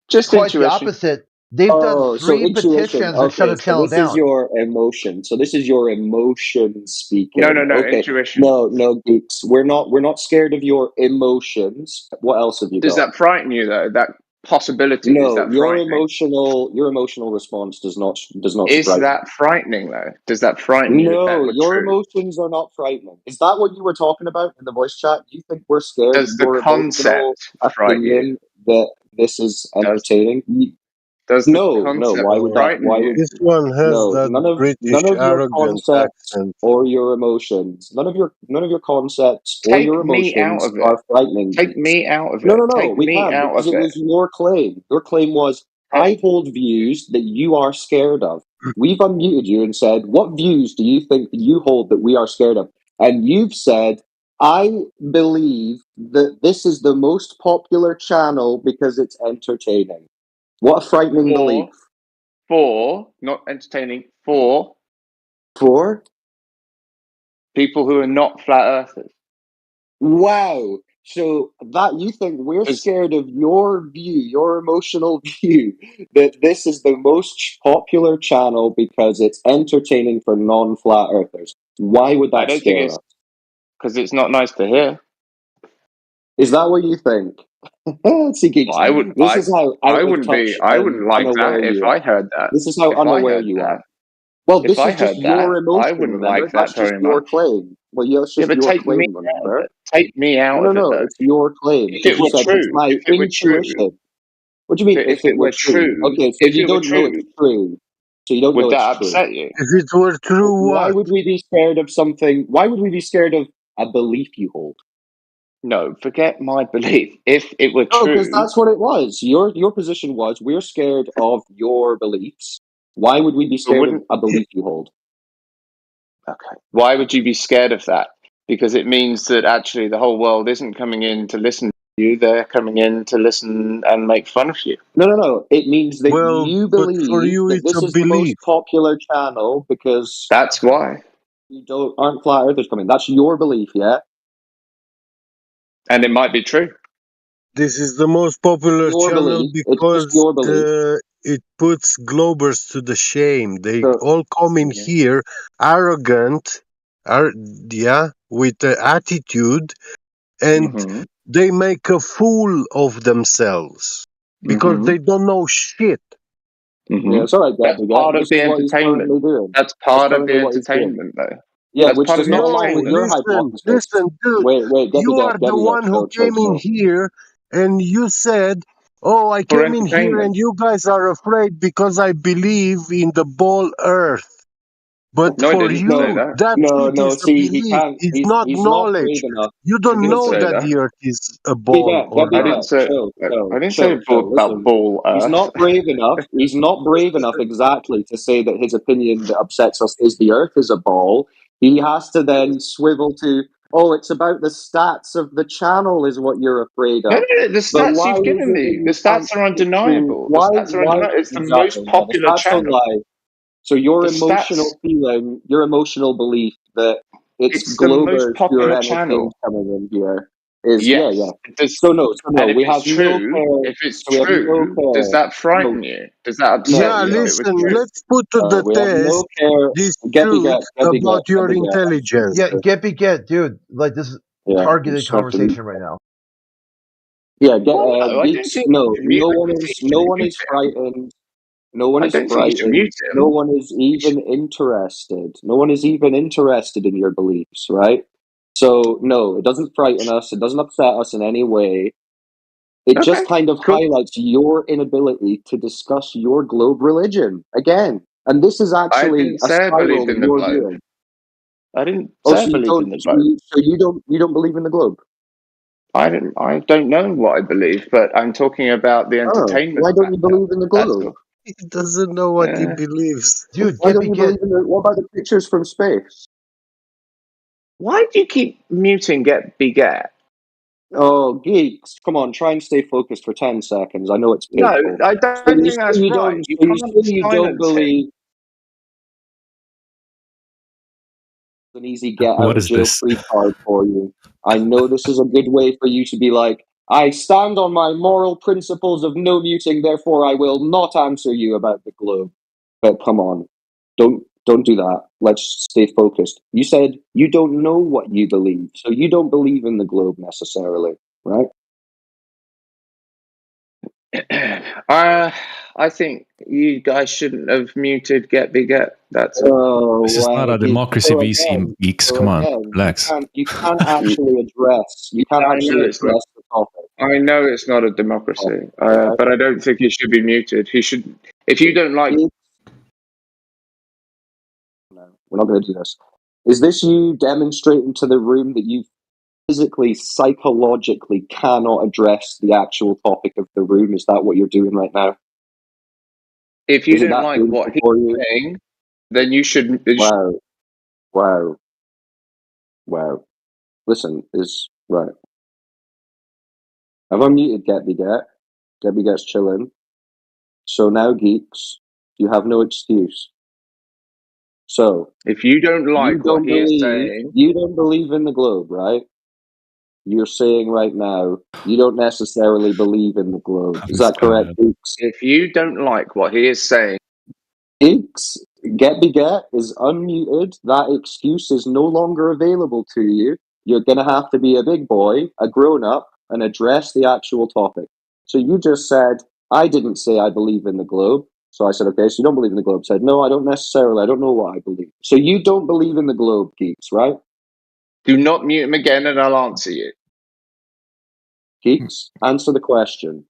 Just quite the opposite. They've done 3 petitions to shut a channel this down. is your emotion. So this is your emotion speaking. No, Okay. intuition. No, Geeks. We're not scared of your emotions. What else have you Does got? that frighten you though? That possibility? No, is that your frightening? emotional response does not Is frighten that frightening though? Does that frighten you? If that No, were your true? emotions are not frightening. Is that what you were talking about in the voice chat? Do you think we're scared Does of the your emotional concept frighten you? opinion that this is entertaining? No. Why would that? frighten Why you? would This one has no? that None of British your arrogant concepts accent. or your emotions. None of your concepts or your Take me out emotions of it. are frightening. Take me out of it. No. Take We me can't out because of it it. was your claim. Your claim was I hold views that you are scared of. We've unmuted you and said, what views do you think that you hold that we are scared of? And you've said, I believe that this is the most popular channel because it's entertaining. What a frightening belief. Not entertaining, for people who are not flat earthers. Wow. So that you think we're scared of your view, your emotional view, that this is the most popular channel because it's entertaining for non-flat earthers. Why would that scare us? because it's not nice to hear. Is that what you think? See, Geeks, Well, I would. this is how I out of wouldn't touch be. I and wouldn't like unaware that if you I are. heard that. This is how If I unaware heard you that. are. Well, If this I is just heard your that, emotion. I wouldn't Remember, like that's that just very your much. claim. Well, yeah, it's Yeah, just but your take me claim. out of Remember? it. Take me out of it, No. though. It's your claim If because it you were said it's true, my if it were true, intuition. What do you mean? if If it it were were true? true, Okay, so if you it were don't know true, it's true. So you don't would know that it's true. upset you? If it were true, Why what? would we be scared of something? Why would we be scared of a belief you hold? No, forget my belief. If it were No, because true, that's what it was. Your position was we're scared of your beliefs. Why would we be but scared of wouldn't. a belief you hold? Okay. Why would you be scared of that? Because it means that actually the whole world isn't coming in to listen to you. They're coming in to listen and make fun of you. No. It means that Well, you but for believe you, that it's this a is the most belief. popular channel because That's why. you aren't flat earthers coming. That's your belief, yeah? And it might be true. This is the most popular Your channel belief. It's just because your belief. it puts Globers to the shame. They So, all come in Yeah. here arrogant, with the attitude, and Mm-hmm. they make a fool of themselves because Mm-hmm. they don't know shit. Mm-hmm. yeah, it's all right, That's Gabby. part of This the is what he's entertainment. currently doing. That's That's part of currently the what he's doing. entertainment, though. Yeah, That's which part of does the not align No, with your entertainment. hypothesis. dude. Wait, You are the one who came in chill. here and you said, "Oh, I For came in here entertainment. and you guys are afraid because I believe in the ball earth." But No, I for didn't say you, that. that shit No. is a See, he belief. can't. It's He's not not brave knowledge. enough. You I don't didn't know say that that. the earth is a ball or I not. didn't say. Chill. I didn't say about Listen, ball he's Earth. not brave enough. He's not brave enough exactly to say that his opinion that upsets us is the Earth is a ball. He has to then swivel to, oh, it's about the stats of the channel is what you're afraid No, of. the But stats why you've is given it that me, the you can't stats are stick to undeniable. The why? stats are undeniable. It's the most Exactly? Yeah, the popular stats don't channel. lie. So your The stats. emotional feeling, your emotional belief that it's It's the most Globers who are popular entertained channel. coming in here is Yes. So no. And if We it's have no true, care. if it's So we have no true, does care. that frighten you? Does that upset Yeah, you if it was listen, true? let's put to the We have no test care. this Get truth about your intelligence. Yeah, get, dude. Like this is Yeah, targeted conversation right now. Yeah, Well, no, I don't think you should mute. no I one don't think is. you No should one mute is him. frightened. No one I is don't think you should mute frightened. No him. one is even interested. No one is even interested in your beliefs, right? So no, it doesn't frighten us. It doesn't upset us in any way. It just kind of highlights your inability to discuss your globe religion again. And this is I actually didn't a say I spiral believed that in the you're globe. doing. I didn't Oh, say I so you believed in don't. the globe. You don't believe in the globe. I don't know what I believe, but I'm talking about the Oh, entertainment why don't you factor. believe in the That's globe? all. He doesn't know what he believes. Dude, Why don't you believe in the? What about the pictures from space? Why do you keep muting Get? Oh, geeks! Come on, try and stay focused for 10 seconds. I know it's No, painful. I don't think that's right. You can't silence him. Believe an easy get out What of is jail this? free card for you. I know this is a good way for you to be like, I stand on my moral principles of no muting, therefore I will not answer you about the globe. But come on, don't do that. Let's stay focused. You said you don't know what you believe, so you don't believe in the globe necessarily, right? I think you guys shouldn't have muted Get. That's all. Oh, This is not wow. a democracy So VC, geeks. Come on, relax. you can't actually address. You can't I actually know it's not. address the topic. I know it's not a democracy, but I don't think he should be muted. He should. If you don't like, No, we're not going to do this. Is this you demonstrating to the room that you physically, psychologically cannot address the actual topic of the room? Is that what you're doing right now? if you Is it don't that like painful what he's for you? saying, then you should. Wow. Listen, is right. I've unmuted Get Beget. Get Beget's chilling. So now, geeks, you have no excuse. So if you don't like what he is saying, you don't believe in the globe, right? You're saying right now you don't necessarily believe in the globe. Is that correct, Geeks? if you don't like what he is saying, Geeks, Get Beget is unmuted. That excuse is no longer available to you. You're going to have to be a big boy, a grown-up, and address the actual topic. So you just said, I didn't say I believe in the globe. So I said, okay, so you don't believe in the globe. Said, no, I don't necessarily. I don't know what I believe. So you don't believe in the globe, Geeks, right? Do not mute him again and I'll answer you. Geeks, answer the question.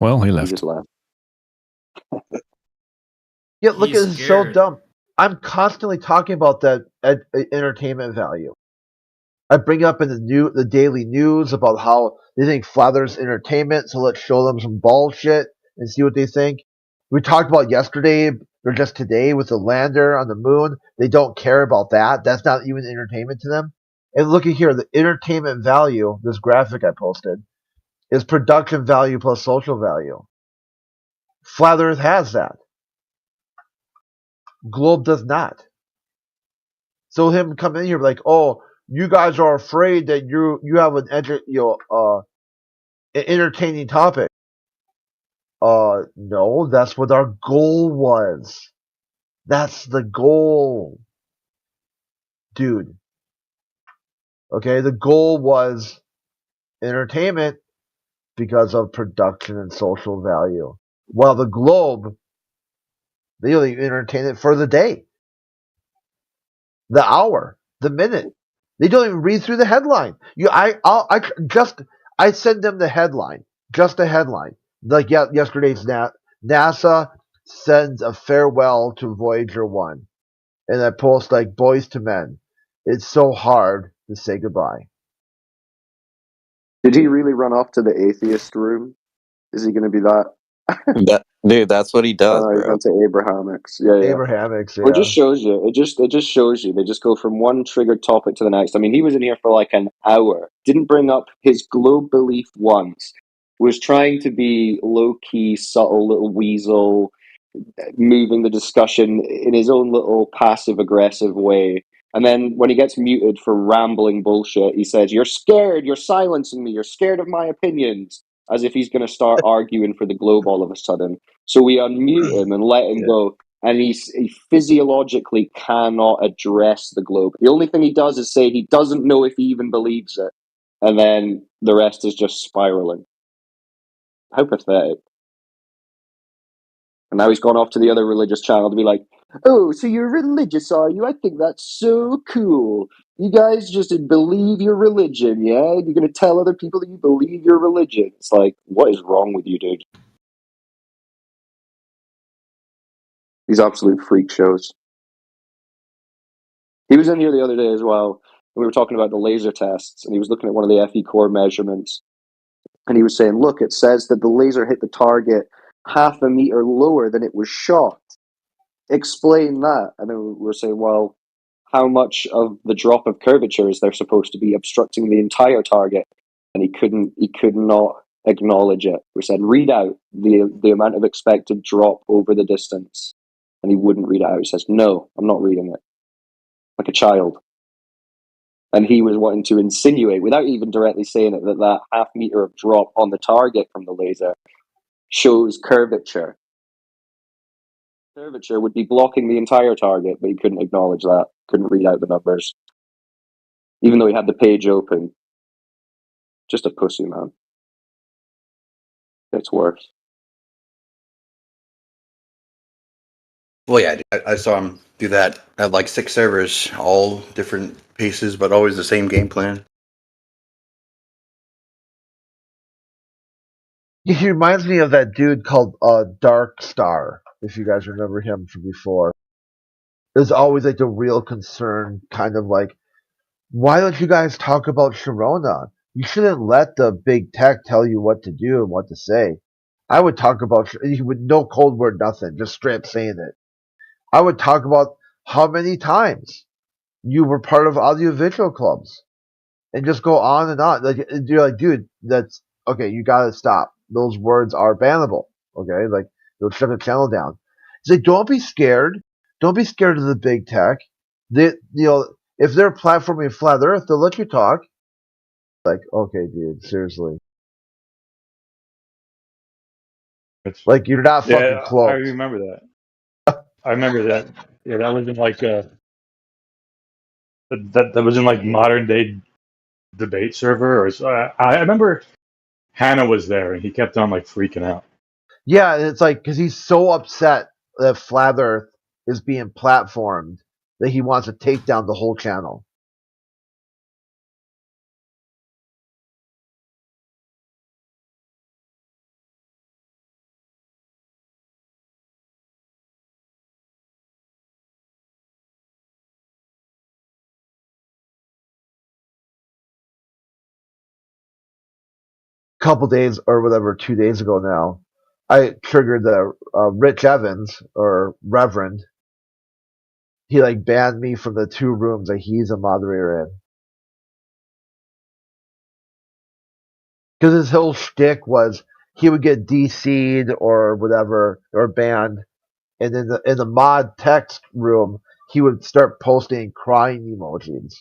Well, he He left. just left. Yeah, look, He's this is so scared. dumb. I'm constantly talking about that entertainment value. I bring up in the daily news about how they think flat Earth's entertainment, so let's show them some bullshit and see what they think. We talked about yesterday or just today with the lander on the moon. They don't care about that. That's not even entertainment to them. And look at here, the entertainment value, this graphic I posted, is production value plus social value. Flat Earth has that. Globe does not. So him coming in here like, oh, you guys are afraid that you have an entertaining topic. No, that's what our goal was. That's the goal, dude. Okay, the goal was entertainment because of production and social value. While the Globe, they only entertain it for the day, the hour, the minute. They don't even read through the headline. I send them the headline, just the headline. Like yesterday's NASA sends a farewell to Voyager 1. And I post like Boys to Men. It's so hard to say goodbye. Did he really run off to the atheist room? Is he going to be that? Dude, that's what he does, He bro. went to Abrahamics. Yeah. Abrahamics, yeah. Well, it just shows you. It just shows you. They just go from one triggered topic to the next. I mean, he was in here for like an hour. Didn't bring up his globe belief once. Was trying to be low key, subtle little weasel, moving the discussion in his own little passive aggressive way. And then when he gets muted for rambling bullshit, he says, "You're scared. You're silencing me. You're scared of my opinions." As if he's going to start arguing for the globe all of a sudden. So we unmute him and let him go. And he physiologically cannot address the globe. The only thing he does is say he doesn't know if he even believes it. And then the rest is just spiraling. How pathetic. And now he's gone off to the other religious channel to be like, "Oh, so you're religious, are you? I think that's so cool. You guys just believe your religion, yeah? You're going to tell other people that you believe your religion." It's like, what is wrong with you, dude? These absolute freak shows. He was in here the other day as well, and we were talking about the laser tests, and he was looking at one of the FE core measurements, and he was saying, look, it says that the laser hit the target half a meter lower than it was shot. Explain that. And then we were saying, well, how much of the drop of curvature is there supposed to be obstructing the entire target? And he could not acknowledge it. We said, read out the amount of expected drop over the distance. And he wouldn't read it out. He says, no, I'm not reading it. Like a child. And he was wanting to insinuate, without even directly saying it, that half meter of drop on the target from the laser shows curvature. Curvature would be blocking the entire target, but he couldn't acknowledge that, couldn't read out the numbers. Even though he had the page open. Just a pussy, man. It's worse. Well, yeah, I saw him do that at like 6 servers, all different paces, but always the same game plan. He reminds me of that dude called Dark Star, if you guys remember him from before. There's always like the real concern, kind of like, why don't you guys talk about Sharona? You shouldn't let the big tech tell you what to do and what to say. I would talk about, with no cold word, nothing, just straight up saying it. I would talk about how many times you were part of audiovisual clubs and just go on and on. Like, you're like, dude, that's okay. You gotta stop. Those words are bannable. Okay, like they'll shut the channel down. It's like, don't be scared. Don't be scared of the big tech. They, if they're platforming flat Earth, they'll let you talk. Like, okay, dude, seriously. Like, you're not fucking close. I remember that. I remember that. Yeah, that was in like That was in like modern day debate server, or I remember Hannah was there and he kept on like freaking out. Yeah, and it's like because he's so upset that Flat Earth is being platformed that he wants to take down the whole channel. Couple days or whatever, 2 days ago now, I triggered the Rich Evans or Reverend. He like banned me from the 2 rooms that he's a moderator in. Because his whole shtick was he would get DC'd or whatever or banned, and in the mod text room he would start posting crying emojis.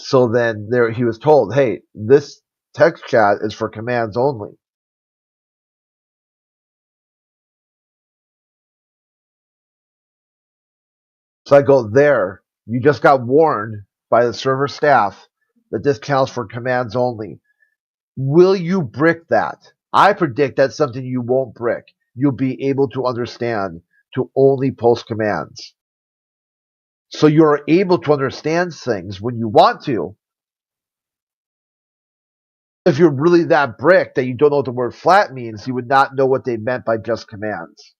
So then there he was told, "Hey, this text chat is for commands only." So I go, "There, you just got warned by the server staff that this counts for commands only. Will you brick that?" I predict that's something you won't brick. You'll be able to understand to only post commands. So you're able to understand things when you want to. If you're really that brick that you don't know what the word flat means, you would not know what they meant by just commands.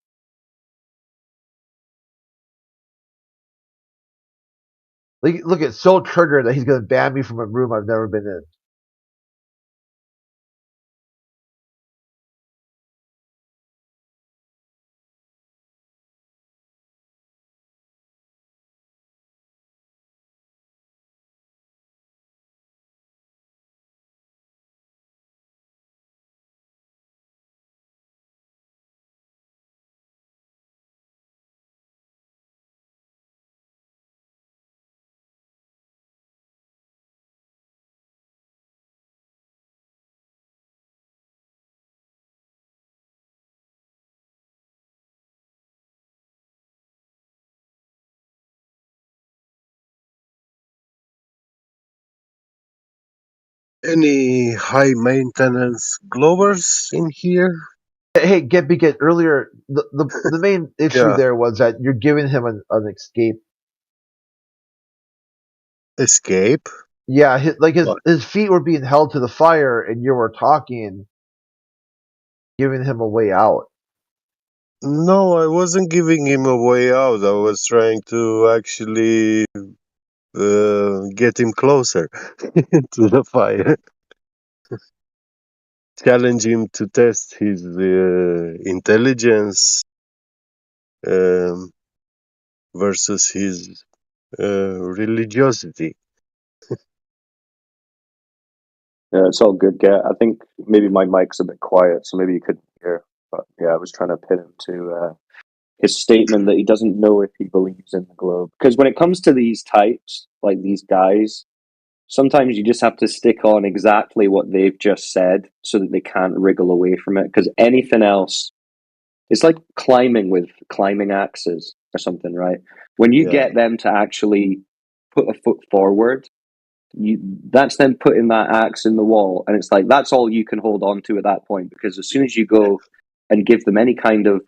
Like, look, it's so triggered that he's going to ban me from a room I've never been in. Any high maintenance Glovers in here? Hey, get earlier. The main issue Yeah. there was that you're giving him an escape. Escape? Yeah, What? his feet were being held to the fire, and you were talking, giving him a way out. No, I wasn't giving him a way out. I was trying to actually get him closer to the fire. Challenge him to test his intelligence versus his religiosity. Yeah, it's all good, Get. I think maybe my mic's a bit quiet, so maybe you couldn't hear. But yeah, I was trying to pin him to his statement that he doesn't know if he believes in the globe. Because when it comes to these types, like these guys, sometimes you just have to stick on exactly what they've just said so that they can't wriggle away from it. Because anything else, it's like climbing with climbing axes or something, right? When you get them to actually put a foot forward, that's them putting that axe in the wall, and it's like that's all you can hold on to at that point, because as soon as you go and give them any kind of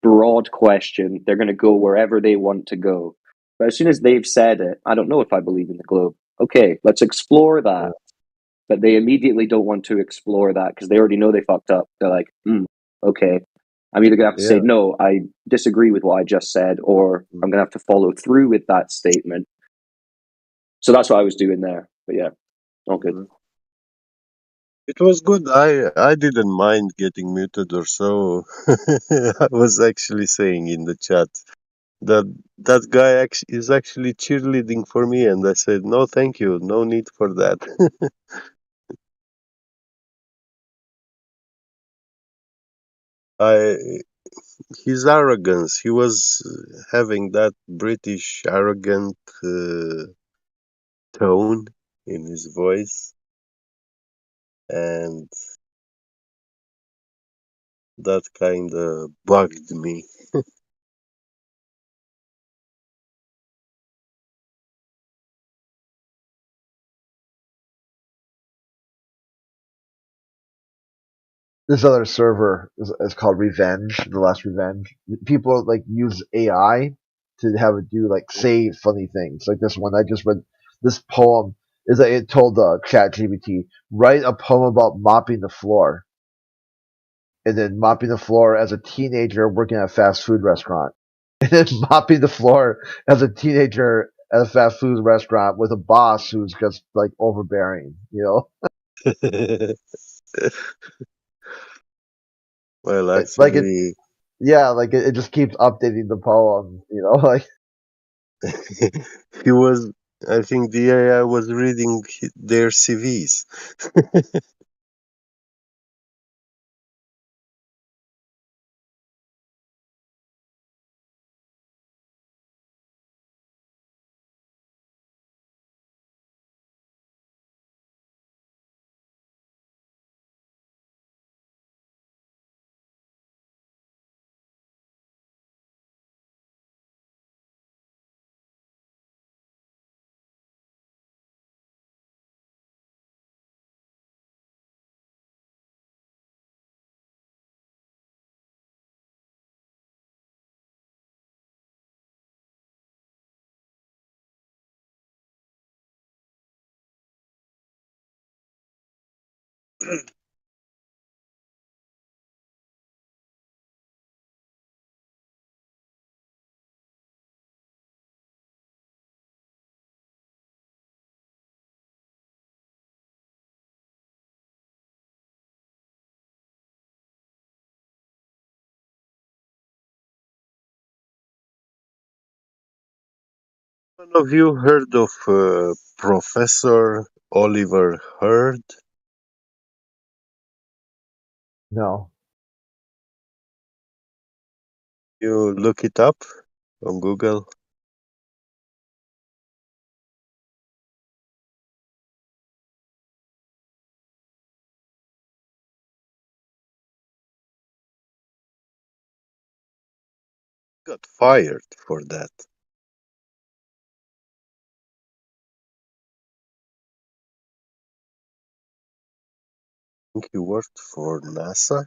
broad question, they're going to go wherever they want to go. But as soon as they've said it, I don't know if I believe in the globe. Okay, let's explore that. But they immediately don't want to explore that because they already know they fucked up. They're like, okay, I'm either going to have to say, no, I disagree with what I just said, or I'm going to have to follow through with that statement. So that's what I was doing there. But yeah, all good. It was good. I didn't mind getting muted or so. I was actually saying in the chat that guy is actually cheerleading for me, and I said, no, thank you, no need for that. His arrogance. He was having that British arrogant tone in his voice, and that kind of bugged me. this other server is called Revenge, The Last Revenge. People like use AI to have it do like say funny things. Like this one I just read. This poem is that it told ChatGPT write a poem about mopping the floor, and then mopping the floor as a teenager working at a fast food restaurant, and then mopping the floor as a teenager at a fast food restaurant with a boss who's just like overbearing. Well, Like it, actually, yeah, like it just keeps updating the poem. Like he was. I think the AI was reading their CVs. One of you heard of Professor Oliver Hurd? no. You look it up on Google. Got fired for that. I think he worked for NASA.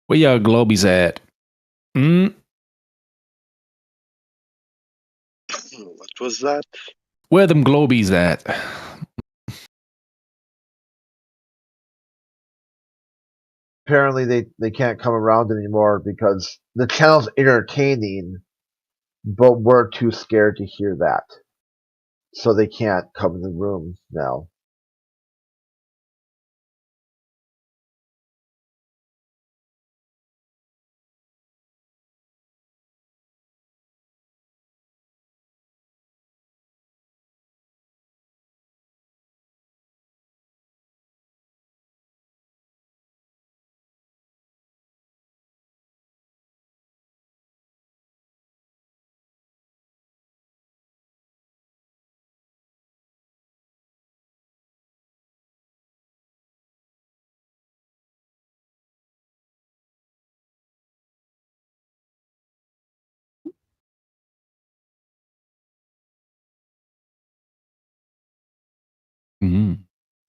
Where y'all globies at? What was that? Where them globies at? Apparently they can't come around anymore because the channel's entertaining, but we're too scared to hear that. So they can't come in the room now.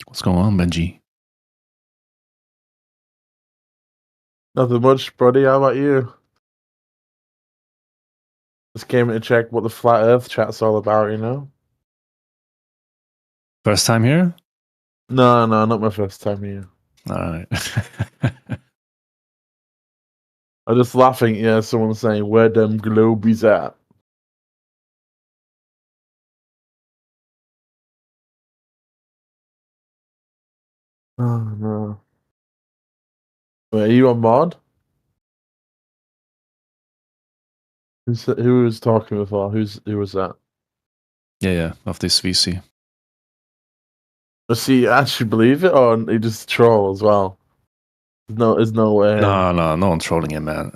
What's going on, Benji? Nothing much, buddy. How about you? Just came to check what the flat Earth chat's all about, you know? First time here? No, not my first time here. All right. I'm just laughing. Yeah, someone saying where them globies at. Oh no. Wait, are you a mod? Who was talking before? Who was that? Yeah, of this VC. Does he actually believe it, or he just troll as well? There's no way. No one's trolling him, man.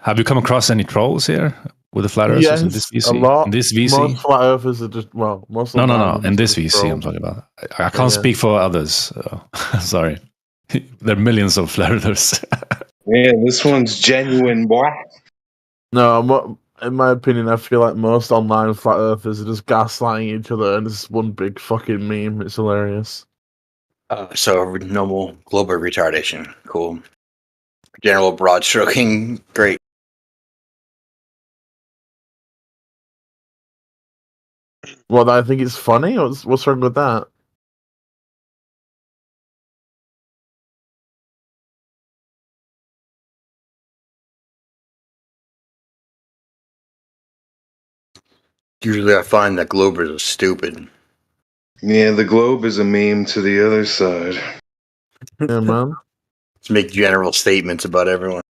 Have you come across any trolls here with the flat earthers in this VC? a lot. In this VC? Most flat earthers are just most. Of No. In this VC, I'm talking about. I can't speak for others. Sorry. There are millions of flat earthers. Yeah, this one's genuine, boy. No, in my opinion, I feel like most online flat earthers are just gaslighting each other, and it's one big fucking meme. It's hilarious. So normal global retardation, cool. General broad stroking, great. Well, I think it's funny. What's wrong with that? Usually I find that globers are stupid. Yeah, the globe is a meme to the other side. Yeah, man. Just make general statements about everyone.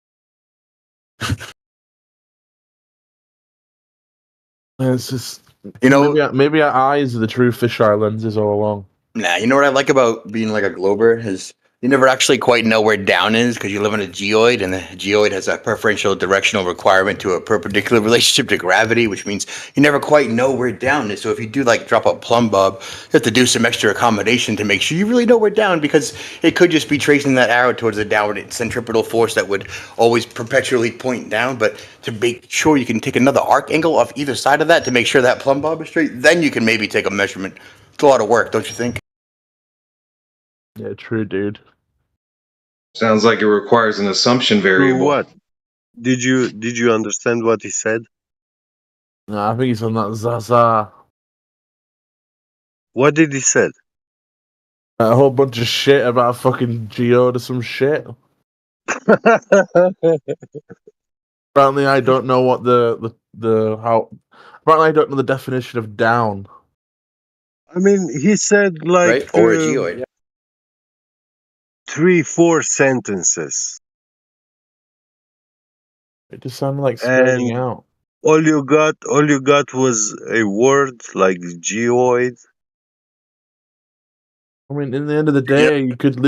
It's just, you know, maybe our eyes are the true fisheye lenses all along. Nah, you know what I like about being like a glober is you never actually quite know where down is because you live in a geoid, and the geoid has a preferential directional requirement to a perpendicular relationship to gravity, which means you never quite know where down is. So if you do like drop a plumb bob, you have to do some extra accommodation to make sure you really know where down, because it could just be tracing that arrow towards the downward centripetal force that would always perpetually point down. But to make sure you can take another arc angle off either side of that to make sure that plumb bob is straight, then you can maybe take a measurement. It's a lot of work, don't you think? Yeah, true, dude. Sounds like it requires an assumption variable. What? Did you understand what he said? No, I think he's on that Zaza. What did he say? A whole bunch of shit about a fucking geode or some shit. Apparently, I don't know what how. Apparently, I don't know the definition of down. I mean, he said like right? Or a geoid. 3-4 sentences. It just sounded like spelling out. All you got was a word like geoid. I mean, in the end of the day, you could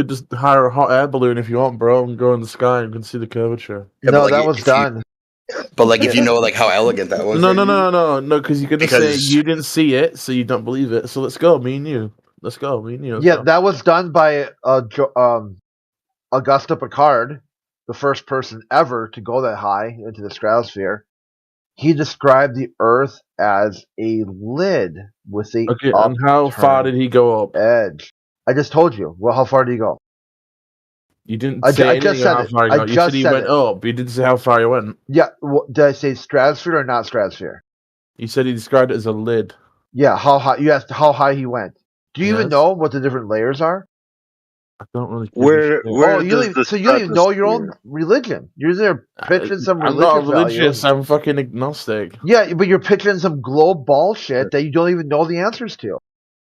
just hire a hot air balloon if you want, bro, and go in the sky and you can see the curvature. Yeah, no, like, that was done. But like, if you know like how elegant that was. No, because you could just say you didn't see it, so you don't believe it. So let's go, me and you. Let's go, me and you. Yeah, that was done by Auguste Piccard, the first person ever to go that high into the stratosphere. He described the Earth as a lid with a and how far did he go up? Edge. I just told you. Well, how far did he go? You didn't say anything about how far he got. You said he went up, but you didn't say how far he went. Yeah, did I say stratosphere or not stratosphere? You said he described it as a lid. Yeah, how high? You asked how high he went. Do you even know what the different layers are? I don't really. Where does the so you don't even know your own religion. You're there pitching some I'm religious not religious. value. I'm fucking agnostic. Yeah, but you're pitching some globe bullshit that you don't even know the answers to.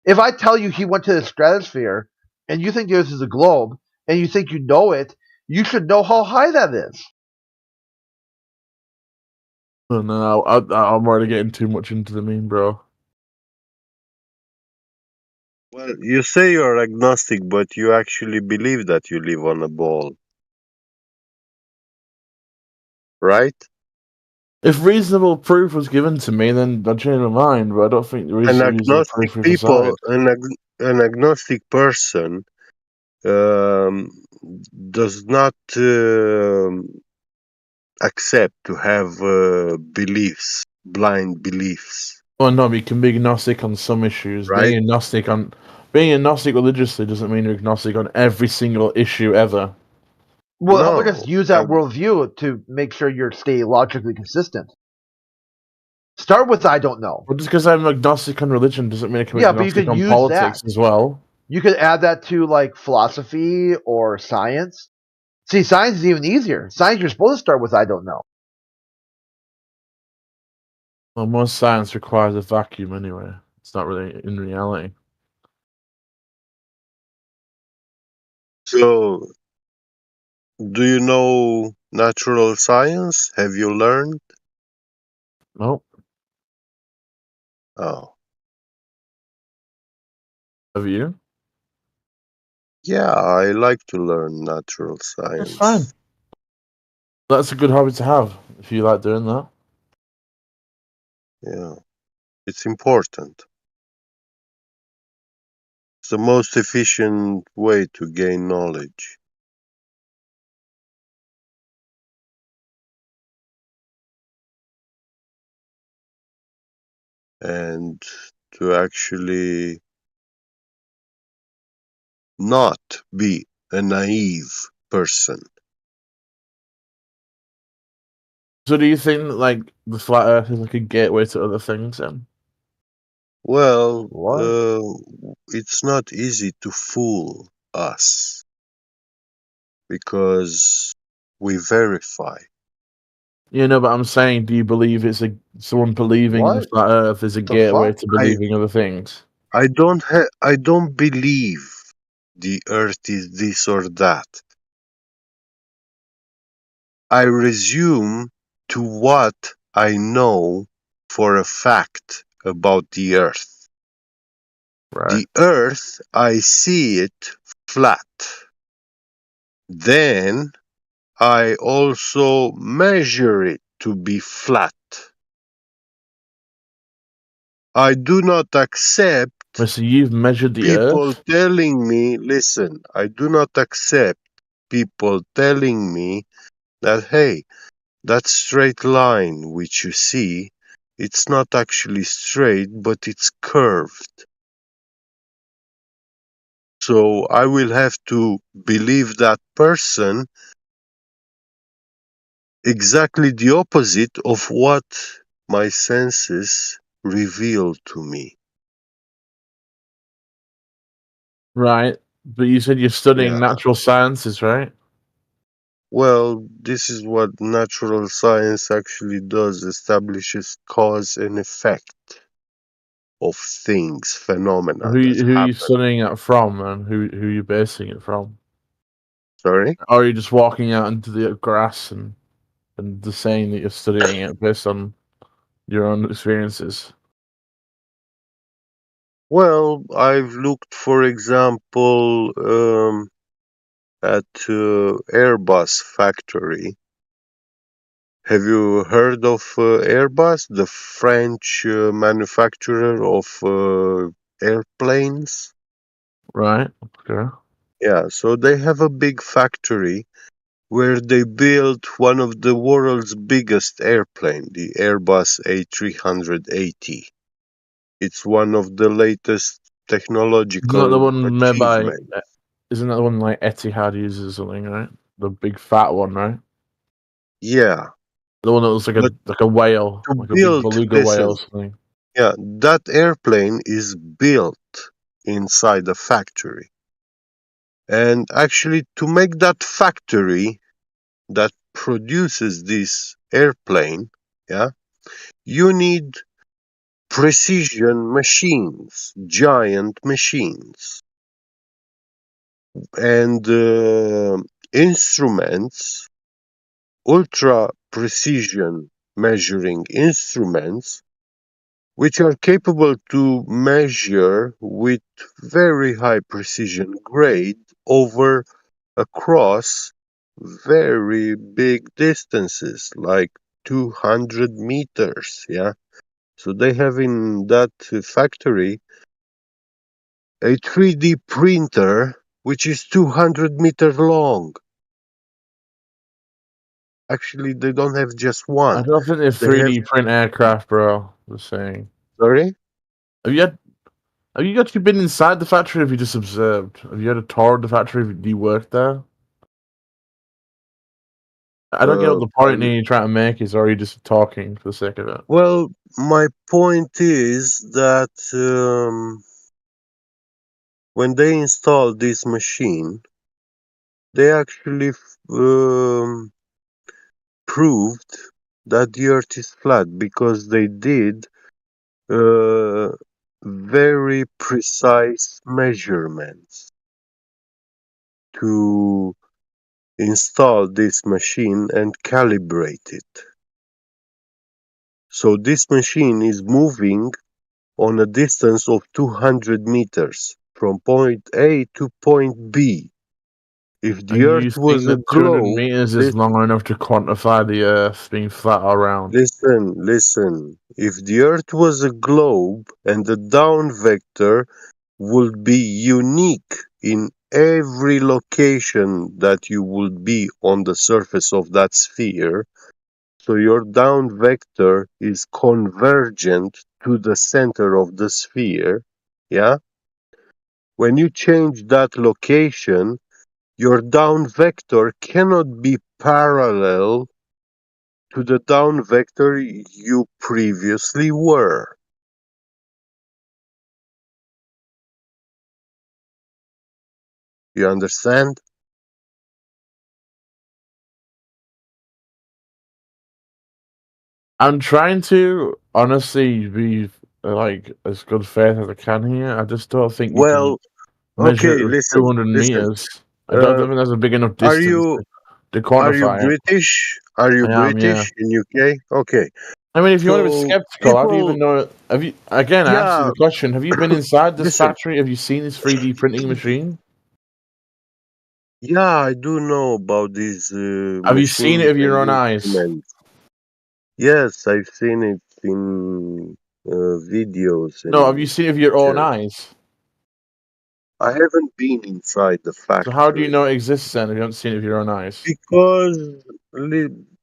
If I tell you he went to the stratosphere, and you think this is a globe, and you think you know it, you should know how high that is. Oh, no, I'm already getting too much into the meme, bro. Well, you say you're agnostic, but you actually believe that you live on a ball. Right? If reasonable proof was given to me, then I'd change my mind, but I don't think there is reasonable proof with an agnostic person does not accept to have beliefs, blind beliefs. Well, no, but you can be agnostic on some issues. Right? Being agnostic religiously doesn't mean you're agnostic on every single issue ever. Well, how about just use that worldview to make sure you stay logically consistent? Start with I don't know. Well, just because I'm agnostic on religion doesn't mean I can be agnostic but you could on politics as well. You could add that to like philosophy or science. See, science is even easier. Science, you're supposed to start with I don't know. Well, most science requires a vacuum anyway. It's not really in reality. So, do you know natural science? Have you learned? Nope. Oh. Have you? Yeah, I like to learn natural science. That's fine. That's a good hobby to have if you like doing that. Yeah, it's important. It's the most efficient way to gain knowledge. And to actually not be a naive person. So do you think that, like, the flat earth is like a gateway to other things then? Well, it's not easy to fool us because we verify. You know, but I'm saying, do you believe it's someone believing the flat earth is a gateway to believing other things? I don't believe the earth is this or that. I resume to what I know for a fact about the earth. Right. The earth, I see it flat. Then I also measure it to be flat. I do not accept So you've measured the people earth? telling me, listen, I do not accept people telling me that, hey, that straight line which you see, it's not actually straight, but it's curved. So I will have to believe that person exactly the opposite of what my senses reveal to me. Right. But you said you're studying natural sciences, right? Well, this is what natural science actually does, establishes cause and effect of things, phenomena Who that are you happen. studying it from, and who are you basing it from? Sorry? Or are you just walking out into the grass and just saying that you're studying it based on your own experiences? Well, I've looked, for example, at Airbus factory. Have you heard of Airbus, the French manufacturer of airplanes? Right. Okay. Yeah, so they have a big factory where they built one of the world's biggest airplane, the Airbus A380. It's one of the latest technological Isn't that the one made by achievements. Isn't that the one like Etihad uses or something, right? The big fat one, right? Yeah. The one that looks like a whale, To like a big build, beluga listen, whale or something. yeah, that airplane is built inside a factory. And actually, to make that factory that produces this airplane, yeah, you need precision machines, giant machines, and instruments, ultra precision measuring instruments, which are capable to measure with very high precision grade across very big distances, like 200 meters. Yeah. So they have in that factory a 3D printer which is 200 meters long. Actually, they don't have just one. I don't think they 3D print aircraft, bro. Just saying. Sorry? Have you actually been inside the factory, or have you just observed? Have you had a tour of the factory? Do you work there? I don't get what the point you're trying to make is, or are you just talking for the sake of it? Well, my point is that when they installed this machine, they actually proved that the Earth is flat because they did very precise measurements to install this machine and calibrate it. So this machine is moving on a distance of 200 meters from point A to point B. If the And Earth you was think a that 200 globe, meters is long enough to quantify the Earth being flat or round? listen. If the Earth was a globe and the down vector would be unique in every location that you would be on the surface of that sphere, so your down vector is convergent to the center of the sphere, yeah? When you change that location, your down vector cannot be parallel to the down vector you previously were. You understand? I'm trying to honestly be like as good faith as I can here. I just don't think you Well, can measure okay, it with listen. 200 meters. I don't think that's a big enough Are distance you to are you quantify it. British? Are you I am, yeah. British in UK? Okay. I mean, if you want to be So skeptical, how do you even know? Have you again? I asked you yeah, the question: have you been inside this listen. factory? Have you seen this 3D printing machine? Yeah, I do know about these Have you seen it machines with your own and eyes? instruments. Yes, I've seen it in videos No, have you and seen it with your own pictures. eyes? I haven't been inside the So how do you factory know it exists then if you haven't seen it with your own eyes? because,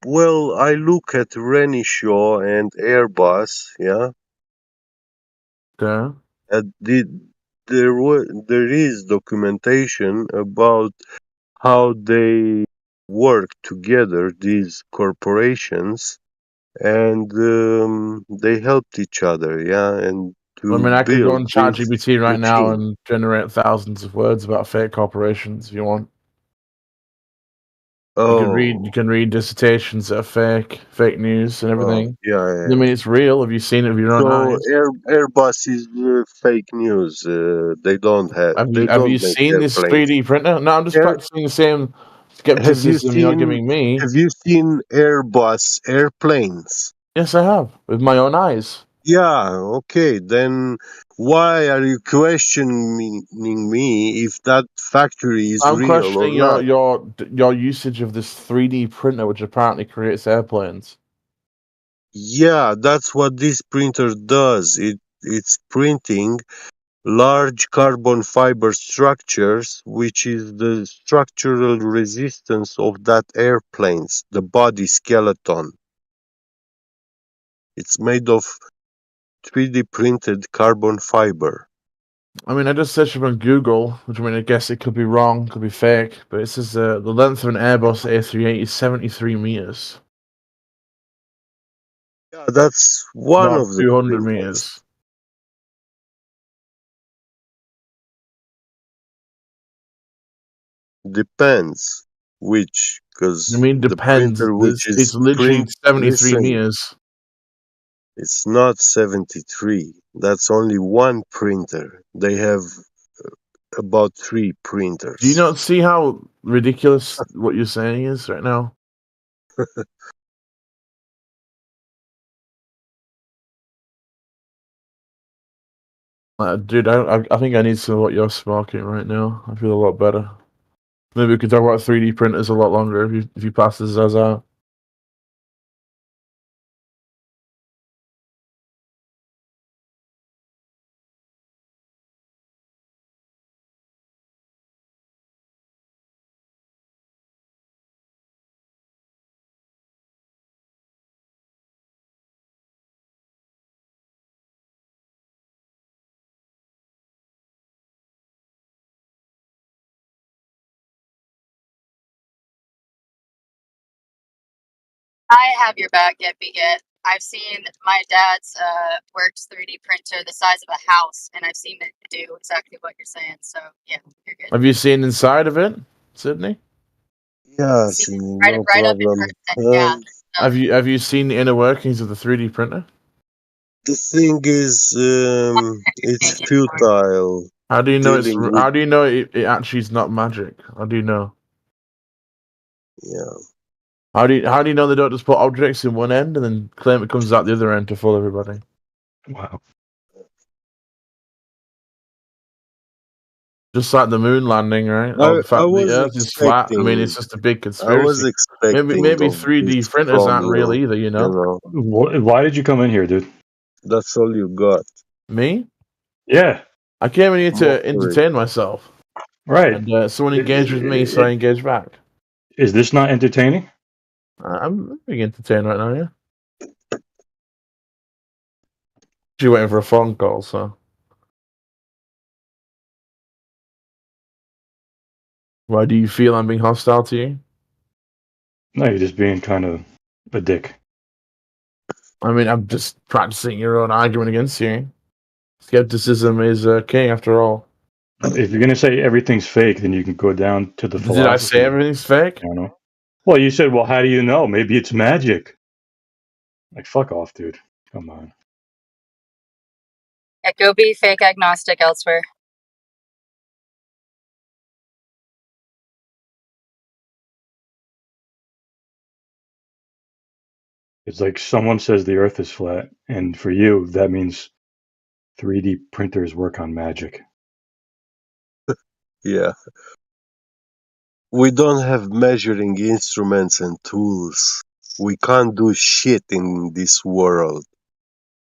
well, I look at Renishaw and Airbus, yeah. Okay. There is documentation about how they work together, these corporations, and they helped each other, yeah, and I to mean, I could go build on this ChatGPT right now machine. and generate thousands of words about fake corporations if you want. You can read dissertations that are fake news and everything. Yeah. I mean, it's real. Have you seen it with your own So eyes? Airbus is fake news. They don't Have you make seen this airplanes. 3D printer? No, I'm just Air, practicing the same have you skepticism you're seen giving me. Have you seen Airbus airplanes? Yes, I have with my own eyes. Yeah. Okay. Then why are you questioning me if that factory is I'm real or questioning not? your usage of this 3D printer, which apparently creates airplanes. Yeah, that's what this printer does. It's printing large carbon fiber structures, which is the structural resistance of that airplanes, the body skeleton. It's made of 3D printed carbon fiber. I mean, I just searched up on Google, which I mean, I guess it could be wrong, could be fake, but it says the length of an Airbus A380 is 73 meters. Yeah, that's one Not of the 200 printers. meters. Depends which, because I mean, the depends. printer which It's is literally 73 listen, meters. it's not 73. That's only one printer. They have about 3 Do you printers. not see how ridiculous what you're saying is right now? Dude, I think I need some of what you're sparking right now. I feel a lot better. Maybe we could talk about 3D printers a lot longer if you pass this as out. I have your back, Get Beget. I've seen my dad's works 3D printer the size of a house, and I've seen it do exactly what you're saying. So yeah, you're good. Have you seen inside of it, Sydney? Yeah, Seen Sydney, right, no right up in problem. person. Yeah. So, Have you seen the inner workings of the 3D printer? The thing is, it's futile How do you know it's? dealing with. How do you know it actually is not magic? How do you know? Yeah. How do you know they don't just put objects in one end and then claim it comes out the other end to fool everybody? Wow. Just like the moon landing, right? Or the I fact that the was Earth is flat. I mean, expecting. it's just a big I was conspiracy. expecting Maybe of this 3D printers from aren't real you. either. You know. You know, Why did you come in here, dude? that's all you got. Me? Yeah. I came in here to Mockery. entertain myself, Right. and someone engaged with me, so I engaged back. Is this not entertaining? I'm being entertained right now. Yeah. She's waiting for a phone call, so. Why do you feel I'm being hostile to you? No, you're just being kind of a dick. I mean, I'm just practicing your own argument against you. Skepticism is king, after all. If you're gonna say everything's fake, then you can go down to the philosophy. Did I say everything's fake? You know? Well, you said, "Well, how do you know? Maybe it's magic." Like, fuck off, dude. Come on. yeah, go be fake agnostic elsewhere. It's like someone says the Earth is flat, and for you, that means 3D printers work on magic. Yeah. We don't have measuring instruments and tools. We can't do shit in this world.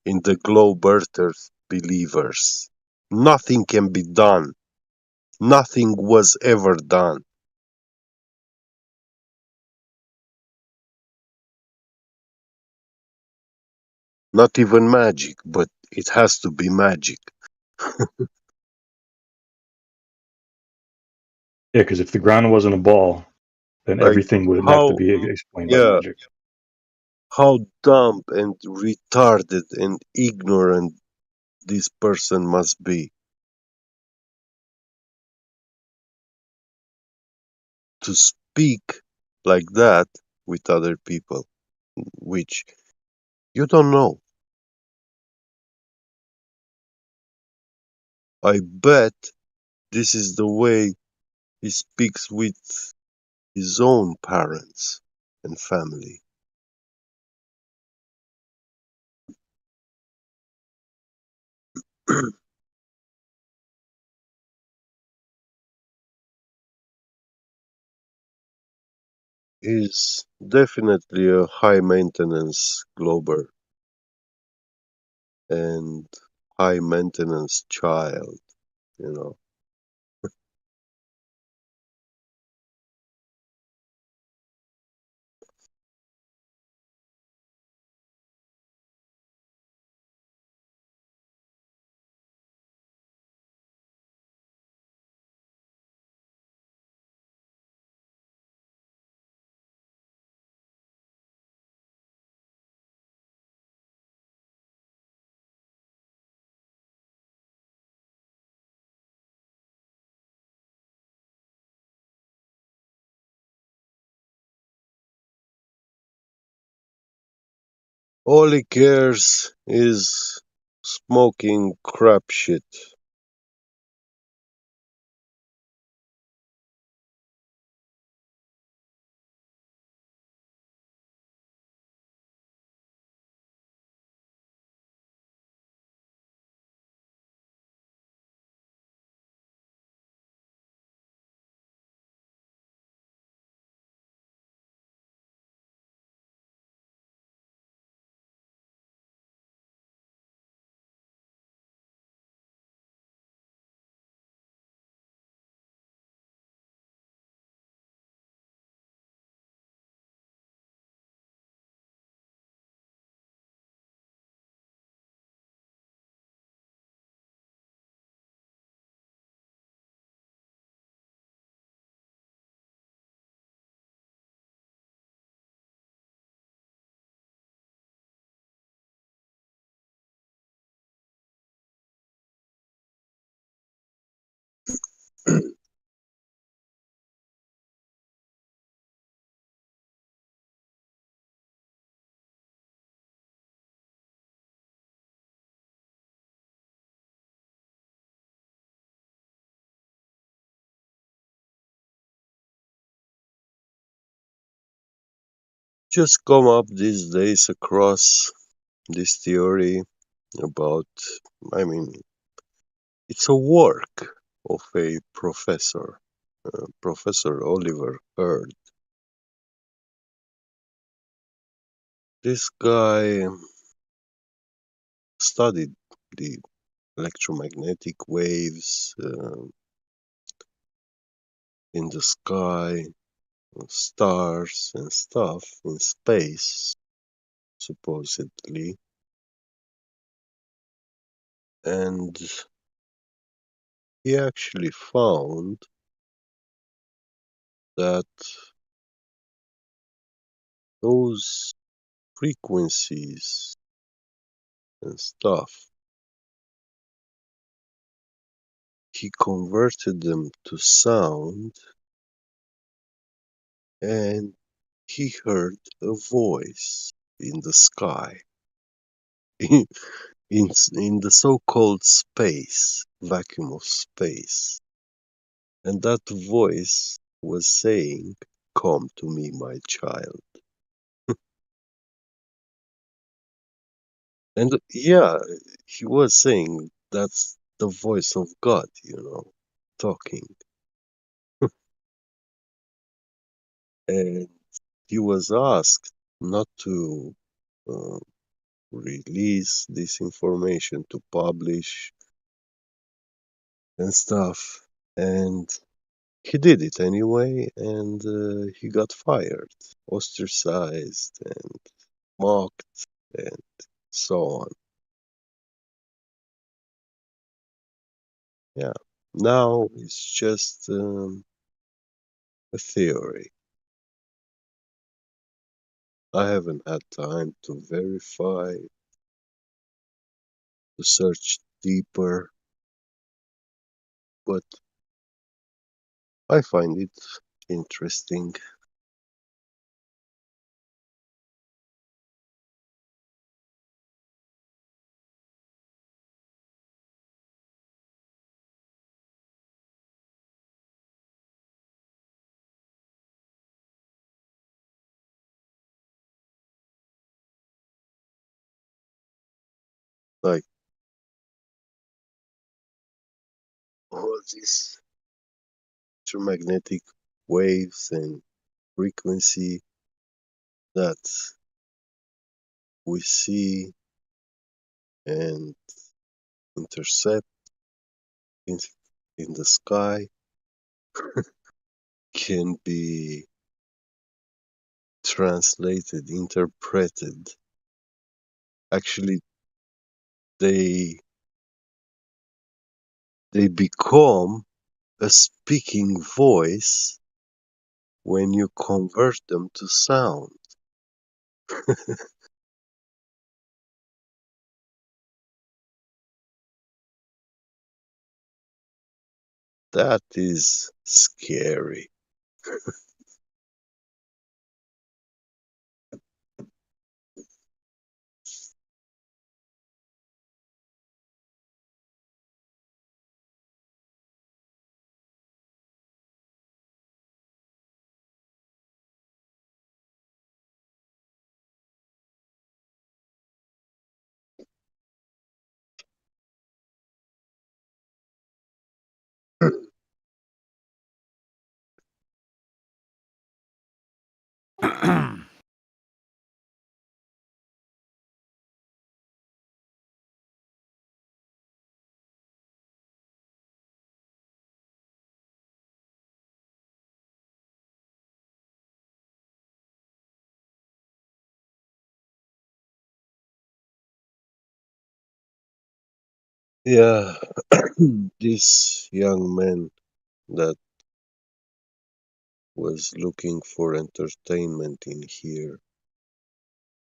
In the globe earthers believers. Nothing can be done. Nothing was ever done. Not even magic, but it has to be magic. Yeah, because if the ground wasn't a ball, then Like everything would have to how, be explained by yeah, magic. how dumb and retarded and ignorant this person must be. To speak like that with other people, which you don't know. I bet this is the way he speaks with his own parents and family. He's definitely a high maintenance glober and high maintenance child, you know. All he cares is smoking crap shit. Just come up these days across this theory about, I mean, it's a work of a professor, Professor Oliver Herd. This guy studied the electromagnetic waves in the sky, stars and stuff in space, supposedly. And he actually found that those frequencies and stuff, he converted them to sound, and he heard a voice in the sky, in, in the so-called space, vacuum of space. And that voice was saying, "Come to me, my child." And yeah, he was saying that's the voice of God, talking. And he was asked not to uh, release this information, to publish and stuff. And he did it anyway, and he got fired, ostracized, and mocked, and so on. Yeah. Now it's just a theory. I haven't had time to verify, to search deeper, but I find it interesting. Like all these electromagnetic waves and frequency that we see and intercept in, in the sky can be translated, interpreted. Actually, they become a speaking voice when you convert them to sound. That is scary. Yeah, this young man that was looking for entertainment in here,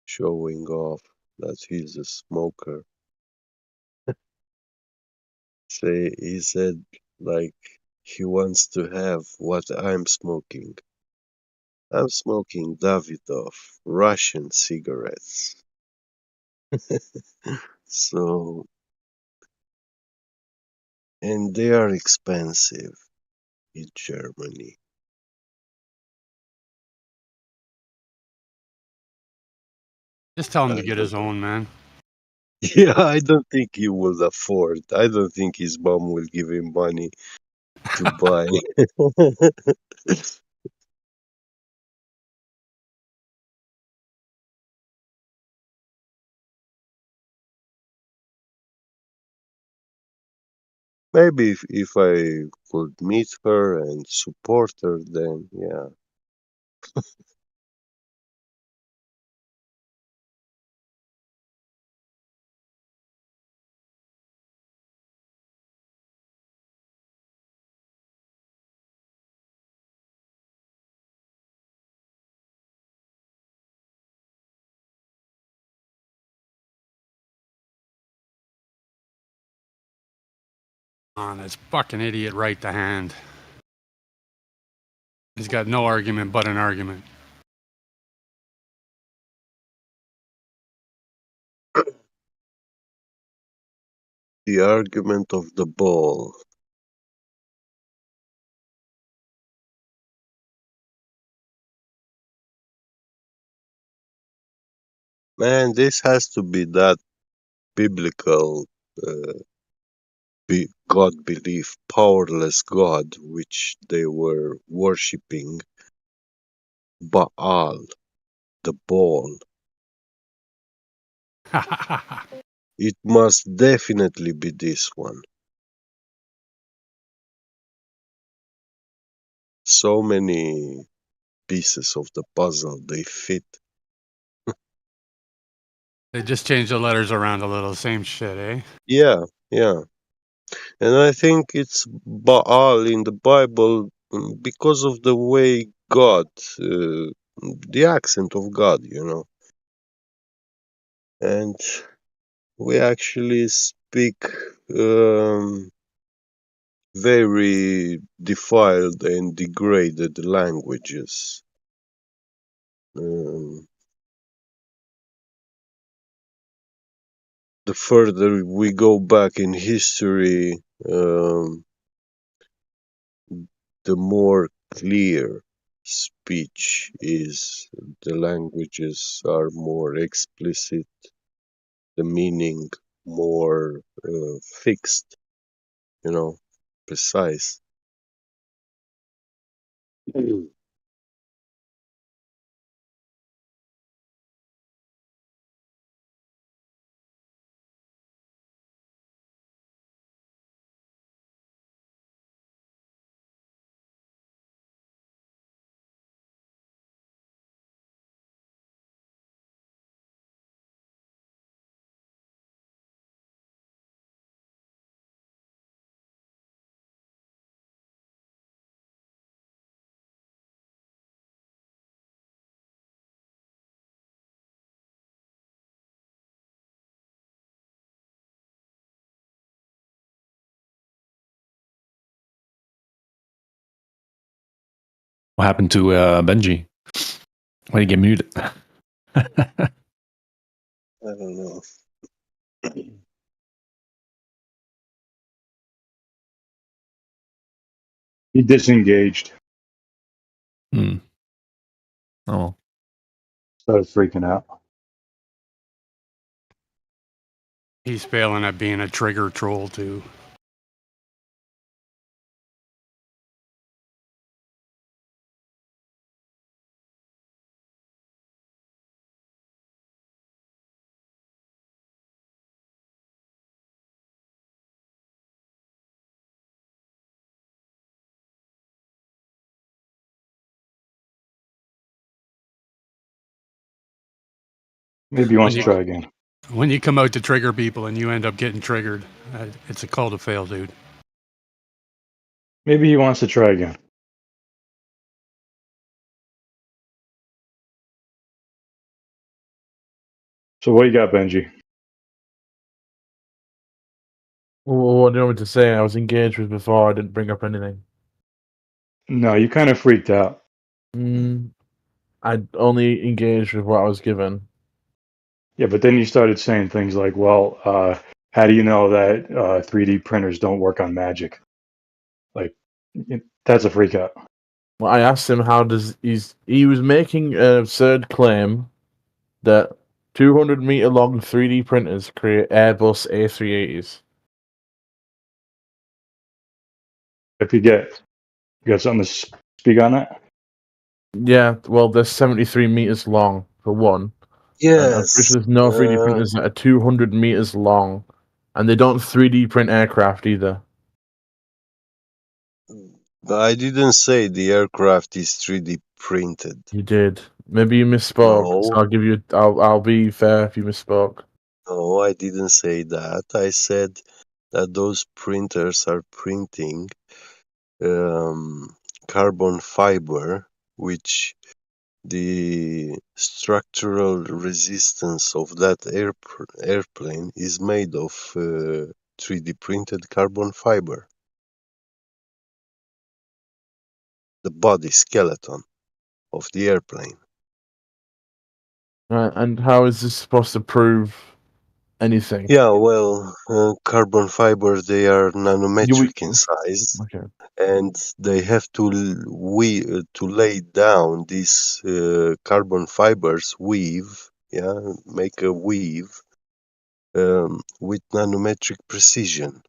showing off that he's a smoker. He said like he wants to have what I'm smoking. I'm smoking Davidoff, Russian cigarettes. So, and they are expensive in Germany. Just tell him I to get don't his own, man. Yeah, I don't think he will afford. I don't think his mom will give him money to buy. Maybe if I could meet her and support her, then yeah. On this fucking idiot right to hand. He's got no argument but an argument. The argument of the ball. Man, this has to be that biblical God belief, powerless God, which they were worshipping. Baal, the ball. It must definitely be this one. So many pieces of the puzzle, they fit. They just changed the letters around a little. Same shit, eh? Yeah, yeah. And I think it's Baal in the Bible because of the way God, the accent of God, you know. And we actually speak very defiled and degraded languages. The further we go back in history, the more clear speech is. The languages are more explicit, the meaning more fixed, you know, precise. What happened to Benji? Why did he get muted? I don't know. He disengaged. Oh. Started freaking out. He's failing at being a trigger troll, too. Maybe he wants to try again. When you come out to trigger people and you end up getting triggered, it's a call to fail, dude. Maybe he wants to try again. So what you got, Benji? Well, what do you want me to say? I was engaged with before. I didn't bring up anything. No, you kind of freaked out. I only engaged with what I was given. Yeah, but then you started saying things like, well, how do you know that 3D printers don't work on magic? Like, that's a freak out. Well, I asked him he was making an absurd claim that 200-meter long 3D printers create Airbus A380s. If you got something to speak on that? Yeah, well, they're 73 meters long for one. And I'm pretty Yes. sure there's no 3D printers that are 200 meters long, and they don't 3D print aircraft either. I didn't say the aircraft is 3D printed. You did. Maybe you misspoke. No. So I'll give you. I'll be fair if you misspoke. No, I didn't say that. I said that those printers are printing carbon fiber, which the structural resistance of that airplane is made of 3D printed carbon fiber. The body skeleton of the airplane. Right, and how is this supposed to prove anything? Yeah, well, carbon fiber, they are nanometric in size, Okay. and they have to lay down these carbon fibers, make a weave with nanometric precision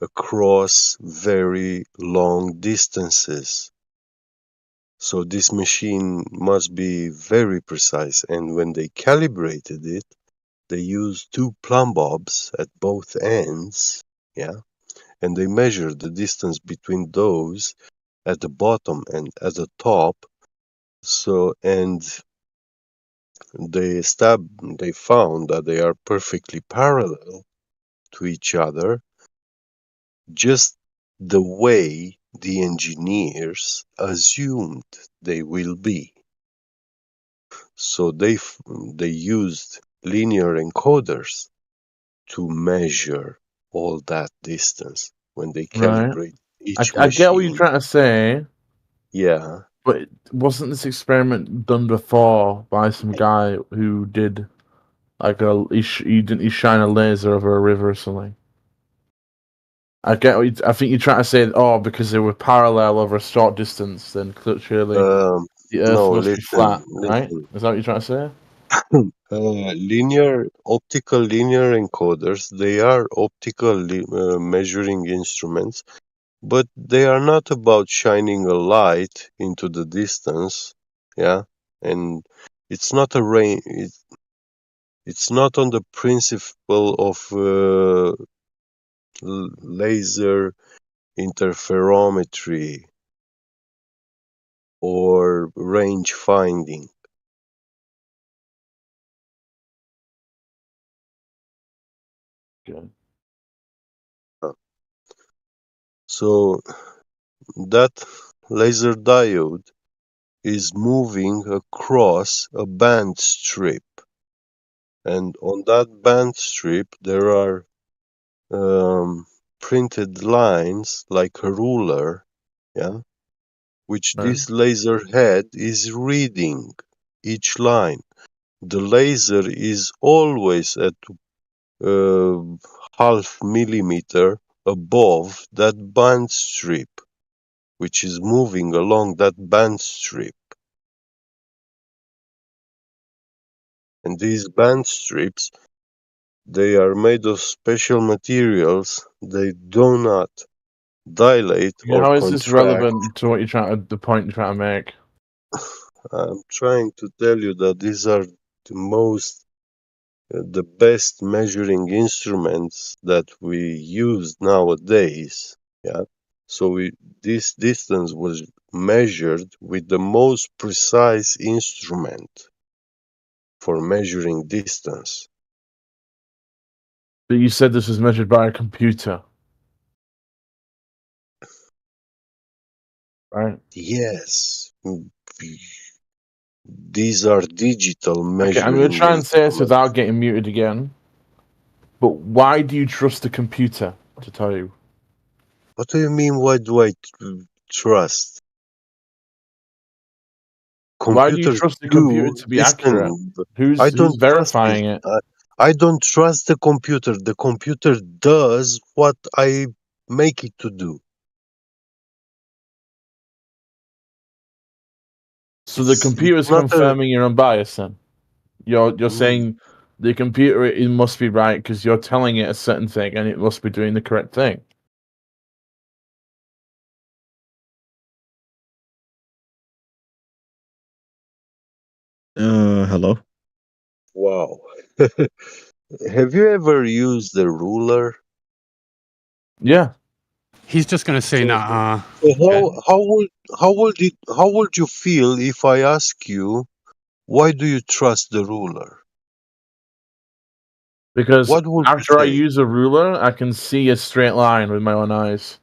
across very long distances. So this machine must be very precise, and when they calibrated it, they used two plumb bobs at both ends, and they measured the distance between those at the bottom and at the top. So, and they found that they are perfectly parallel to each other, just the way the engineers assumed they will be. So they used linear encoders to measure all that distance when they calibrate each I get what you're machine. trying to say. Yeah. But wasn't this experiment done before by some guy who did like he shine a laser over a river or something? I get what I think you're trying to say. Oh, because they were parallel over a short distance, then clearly the Earth No, must be flat, right? listen. Is that what you're trying to say? Optical linear encoders, they are optical measuring instruments, but they are not about shining a light into the distance, and it's not it's not on the principle of laser interferometry or range finding. Good. So that laser diode is moving across a band strip, and on that band strip there are printed lines like a ruler, which this laser head is reading each line. The laser is always at half millimeter above that band strip, which is moving along that band strip. And these band strips, they are made of special materials. They do not dilate or How is contract. this relevant to what the point you're trying to make? I'm trying to tell you that these are the best measuring instruments that we use nowadays. So this distance was measured with the most precise instrument. for measuring distance. But you said this was measured by a computer. Right? Yes. These are digital measuring. Okay, I'm going to try and say this without getting muted again. But why do you trust the computer to tell you? What do you mean, why do I trust? Why do you trust the computer to be accurate? Who's verifying it? I don't trust the computer. The computer does what I make it to do. So the computer is confirming your unbiased then? You're saying the computer it must be right because you're telling it a certain thing and it must be doing the correct thing. Hello? Wow. Have you ever used a ruler? Yeah. He's just gonna say nah. So how would you feel if I ask you, why do you trust the ruler? Because What would after I you say? use a ruler, I can see a straight line with my own eyes.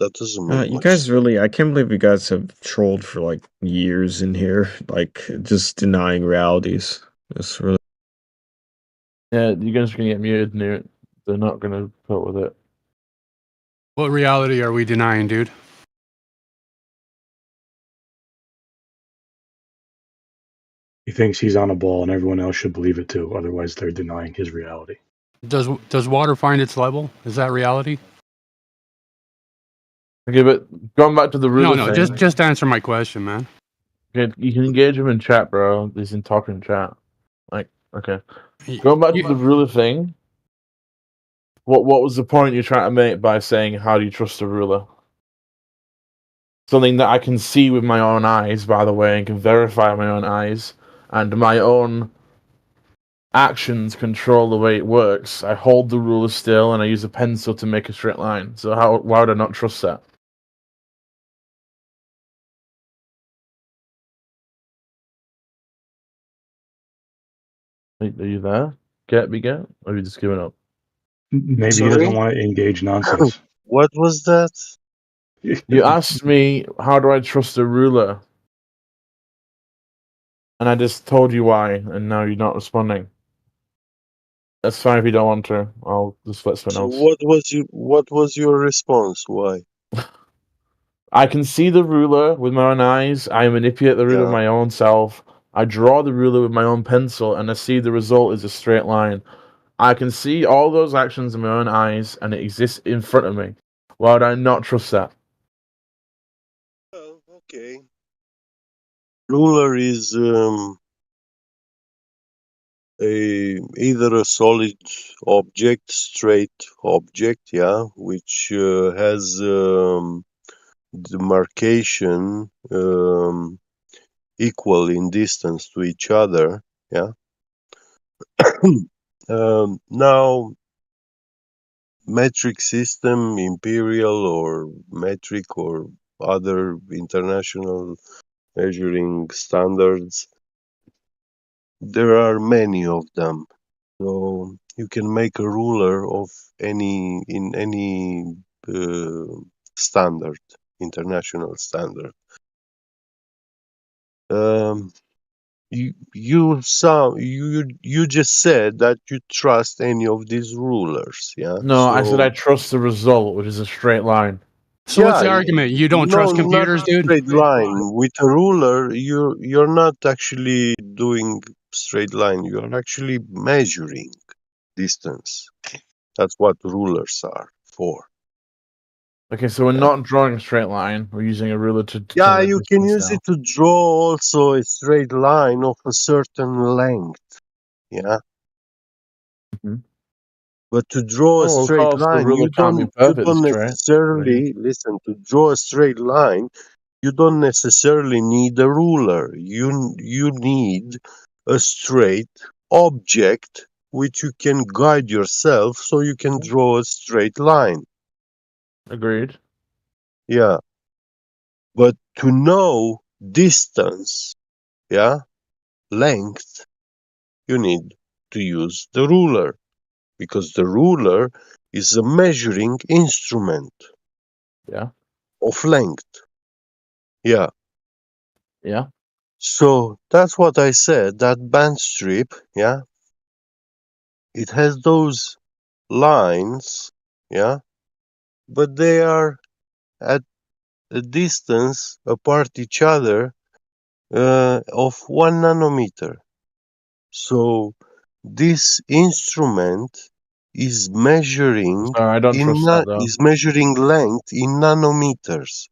That doesn't make You guys really, I can't believe you guys have trolled for like years in here, like just denying realities. It's really. Yeah, you guys are gonna get muted, Newt. They're not gonna put with it. What reality are we denying, dude? He thinks he's on a ball and everyone else should believe it too. Otherwise, they're denying his reality. Does water find its level? Is that reality? Okay, but going back to the ruler No, thing. just answer my question, man. Okay, you can engage him in chat, bro. He's in talking chat. Like, okay. Going back to the ruler thing. What was the point you're trying to make by saying how do you trust a ruler? Something that I can see with my own eyes, by the way, and can verify with my own eyes, and my own actions control the way it works. I hold the ruler still and I use a pencil to make a straight line. So why would I not trust that? Are you there? Get? Or have you just given up? Maybe he doesn't want to engage nonsense. What was that? You asked me, how do I trust a ruler? And I just told you why, and now you're not responding. That's fine if you don't want to. I'll just let someone else. What was your response? Why? I can see the ruler with my own eyes. I manipulate the ruler with my own self. I draw the ruler with my own pencil, and I see the result is a straight line. I can see all those actions in my own eyes, and it exists in front of me. Why would I not trust that? Well, okay. Ruler is either a solid object, straight object, which has demarcation equal in distance to each other, now, metric system, imperial or metric or other international measuring standards, there are many of them. So you can make a ruler of any standard, international standard. You just said that you trust any of these rulers, yeah? No, I said I trust the result, which is a straight line. So what's the argument? You don't trust computers, dude? Straight line. With a ruler, you're not actually doing straight line. You're actually measuring distance. That's what rulers are for. Okay, so we're not drawing a straight line. We're using a ruler to. Yeah, you can use it to draw also a straight line of a certain length. Yeah. But to draw a straight line, you don't necessarily listen. To draw a straight line, you don't necessarily need a ruler. You need a straight object which you can guide yourself, so you can draw a straight line. Agreed. Yeah. But to know distance, yeah, length, you need to use the ruler, because the ruler is a measuring instrument Yeah. of length. Yeah. Yeah. So that's what I said. That band strip, yeah, it has those lines, yeah, but they are at a distance apart each other of 1 nanometer. So this instrument is measuring I don't trust that though. is measuring length in nanometers.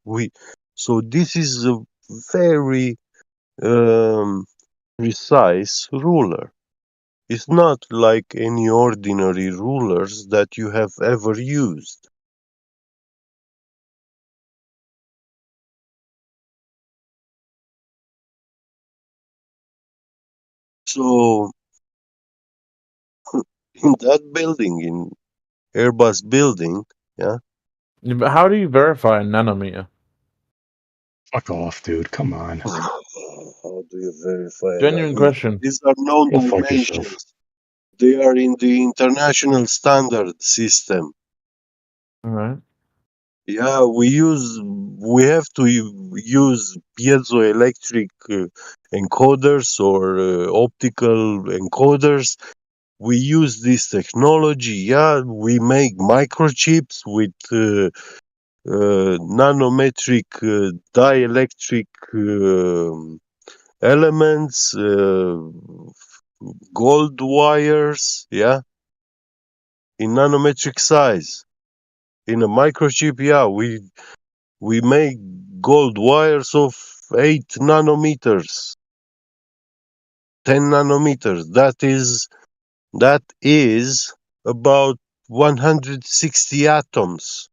So this is a very precise ruler. It's not like any ordinary rulers that you have ever used. So in that building, in Airbus building, yeah. Yeah, but how do you verify a nanometer? Fuck off, dude. Come on. How do you verify Genuine that? question. These are known Go fuck yourself. dimensions. They are in the international standard system. All right. Yeah, we have to use piezoelectric encoders or optical encoders. We use this technology. Yeah, we make microchips with nanometric dielectric elements, gold wires, yeah, in nanometric size. In a microchip, yeah, we make gold wires of 8 nanometers, 10 nanometers. That is about 160 atoms.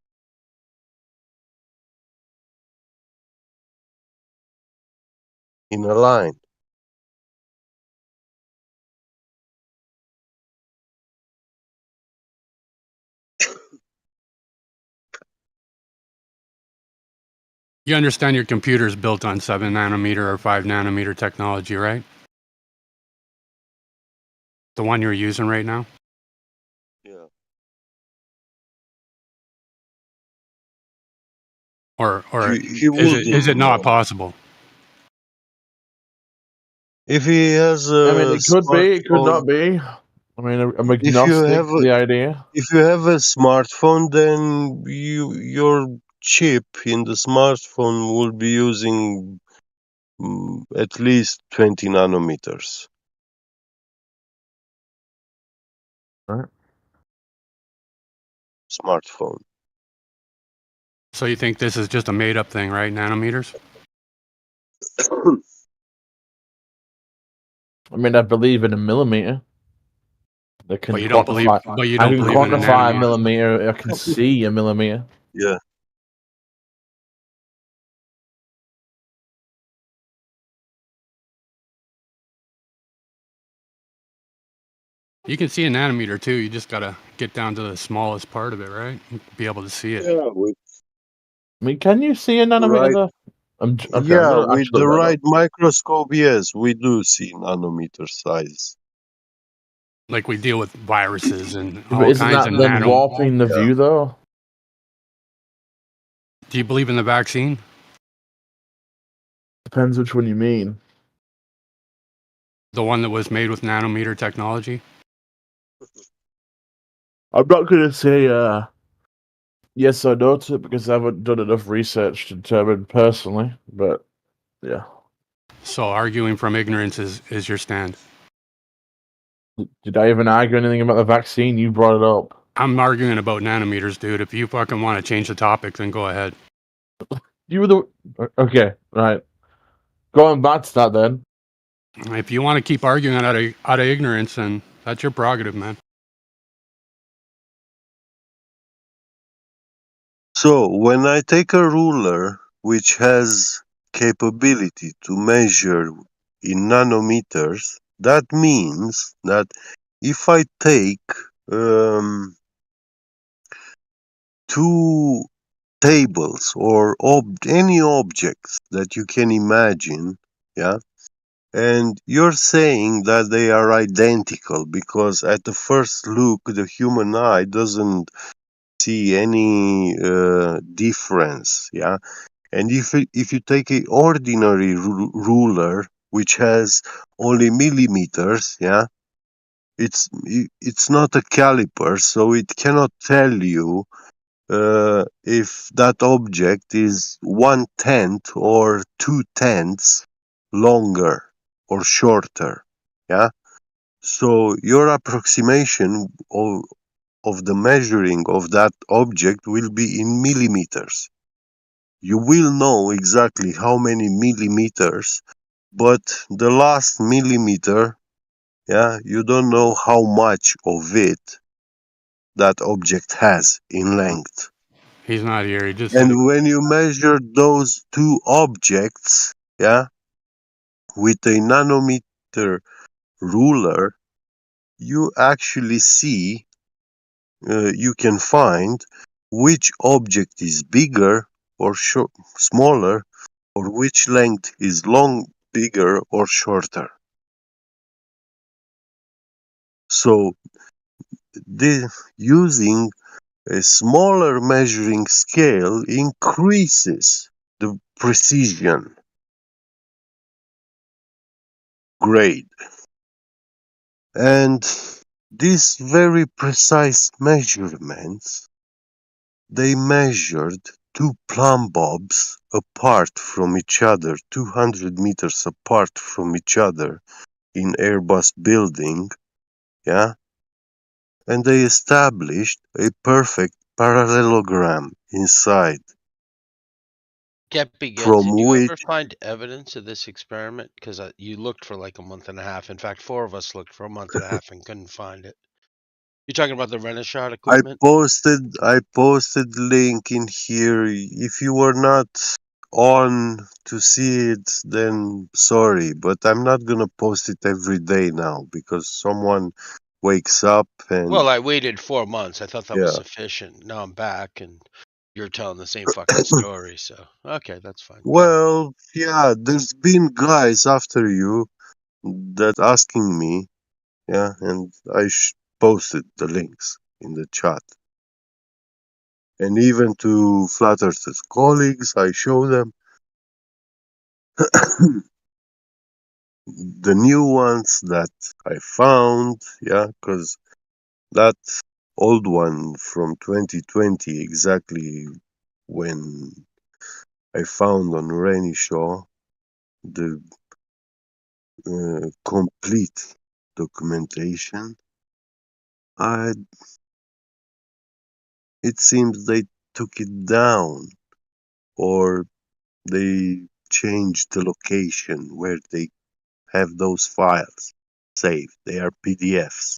In a line. You understand your computer is built on 7 nanometer or 5 nanometer technology, right? The one you're using right now? Yeah. Or is it not wouldn't. possible? If he has I mean, a it could be, it could smartphone, not be. I mean, I'm if you agnostic have to the idea. if you have a smartphone, then your chip in the smartphone will be using at least 20 nanometers. Right. Smartphone. So you think this is just a made up thing, right? Nanometers? I mean, I believe in a millimeter. That can But you don't believe. quantify. But you I don't can believe in a quantify a nanometer. millimeter. I can see a millimeter. Yeah. You can see a nanometer too. You just gotta get down to the smallest part of it, right? Be able to see it. Yeah, I mean, can you see a nanometer right. though? Okay, I'm Yeah, gonna with actually the look that right up. microscope, yes, we do see nanometer size. Like we deal with viruses and But all isn't kinds that of then nano. warping the view though? Do you believe in the vaccine? Depends which one you mean. The one that was made with nanometer technology? I'm not gonna say yes or no to it because I haven't done enough research to determine personally. But yeah. So arguing from ignorance is your stand. Did I even argue anything about the vaccine? You brought it up. I'm arguing about nanometers, dude. If you fucking want to change the topic, then go ahead. You were the okay, right. Going back to that then. If you want to keep arguing out of ignorance, then that's your prerogative, man. So when I take a ruler which has capability to measure in nanometers, that means that if I take two tables or any objects that you can imagine, yeah, and you're saying that they are identical because at the first look the human eye doesn't see any difference, yeah. And if you take a ordinary ruler which has only millimeters, yeah, it's not a caliper, so it cannot tell you if that object is 1/10 or 2/10 longer or shorter, yeah. So your approximation of the measuring of that object will be in millimeters. You will know exactly how many millimeters, but the last millimeter, yeah, you don't know how much of it that object has in length. He's not here. He just said And when you measure those two objects, yeah, with a nanometer ruler, you actually see, you can find which object is bigger or smaller, or which length is bigger or shorter. So using a smaller measuring scale increases the precision grade. And these very precise measurements, they measured two plumb bobs apart from each other, 200 meters apart from each other in Airbus building, yeah? And they established a perfect parallelogram inside, Get begets. from Did you which ever find evidence of this experiment? Because you looked for like a month and a half. In fact, 4 of us looked for a month and a half and couldn't find it. You're talking about the Renishaw equipment? I posted link in here. If you were not on to see it, then sorry, but I'm not gonna post it every day now because someone wakes up Well, and I waited 4 months. I thought that was yeah. sufficient. Now I'm back and you're telling the same fucking story. So, okay, that's fine. Go ahead. Well, yeah, there's been guys after you that asking me, yeah, and I posted the links in the chat. And even to Flat Earth's colleagues, I show them the new ones that I found, yeah, because that old one from 2020, exactly when I found on Renishaw the complete documentation, it seems they took it down or they changed the location where they have those files saved. They are PDFs.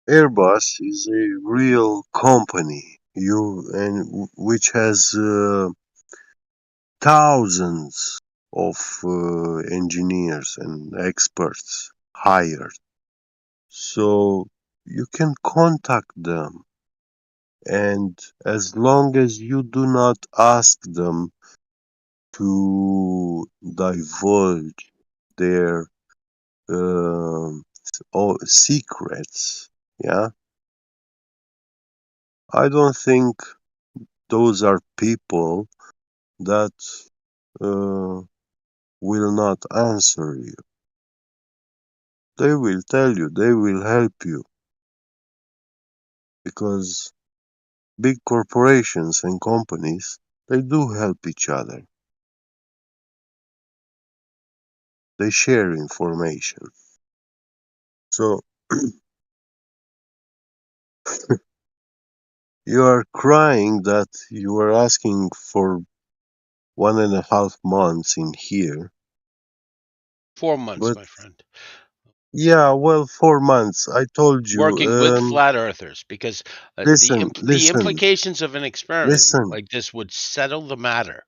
Airbus is a real company, which has thousands of engineers and experts hired. So you can contact them, and as long as you do not ask them to divulge their secrets, yeah, I don't think those are people that will not answer you. They will tell you, they will help you, because big corporations and companies, they do help each other. They share information. So You are crying that you were asking for 1.5 months in here. 4 months, But my friend. yeah, well, 4 months. I told you. Working with flat earthers, because the Listen, implications of an experiment listen. like this would settle the matter.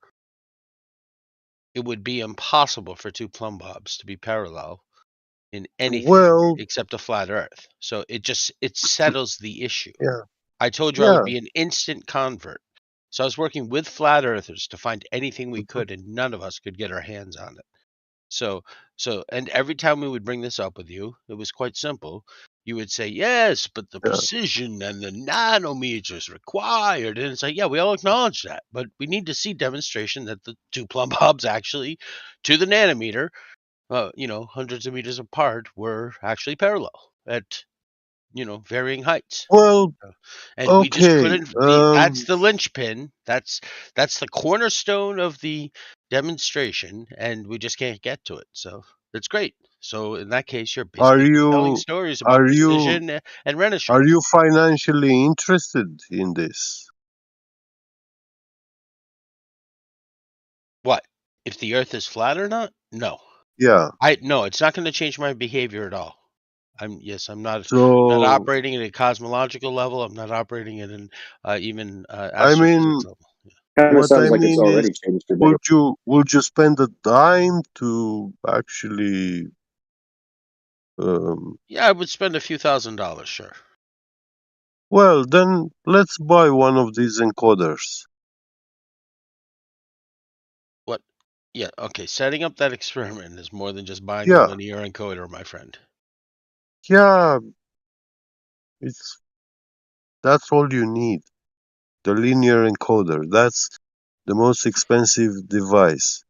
It would be impossible for two plumb bobs to be parallel in anything Well, except a flat earth. So it settles the issue. yeah, I told you I yeah. would be an instant convert. So I was working with flat earthers to find anything we could, and none of us could get our hands on it. So, and every time we would bring this up with you, it was quite simple. You would say, yes, but the precision and the nanometers required. And it's like, yeah, we all acknowledge that. But we need to see demonstration that the two plumb bobs actually, to the nanometer, hundreds of meters apart, were actually parallel at, varying heights. Well, And we just okay. couldn't. That's the linchpin. That's the cornerstone of the demonstration, and we just can't get to it. So that's great. So in that case, you're Are basically telling you stories about are you precision and Renaissance. are you financially interested in this? What if the Earth is flat or not? No. Yeah. No, it's not going to change my behavior at all. I'm not So operating at a cosmological level. I'm not operating at an even I mean, astrophysics level. Kind of what sounds I like it's mean is, already changed your behavior. would you spend the time to actually? Yeah, I would spend a few $1,000s, sure. Well, then let's buy one of these encoders. What? Yeah, okay. Setting up that experiment is more than just buying Yeah. a linear encoder, my friend. Yeah, that's all you need. The linear encoder. That's the most expensive device.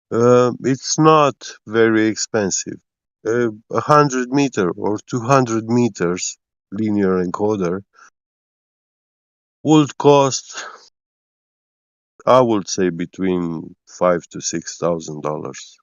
It's not very expensive. 100 meter or 200 meters linear encoder would cost, I would say, between $5,000 to $6,000.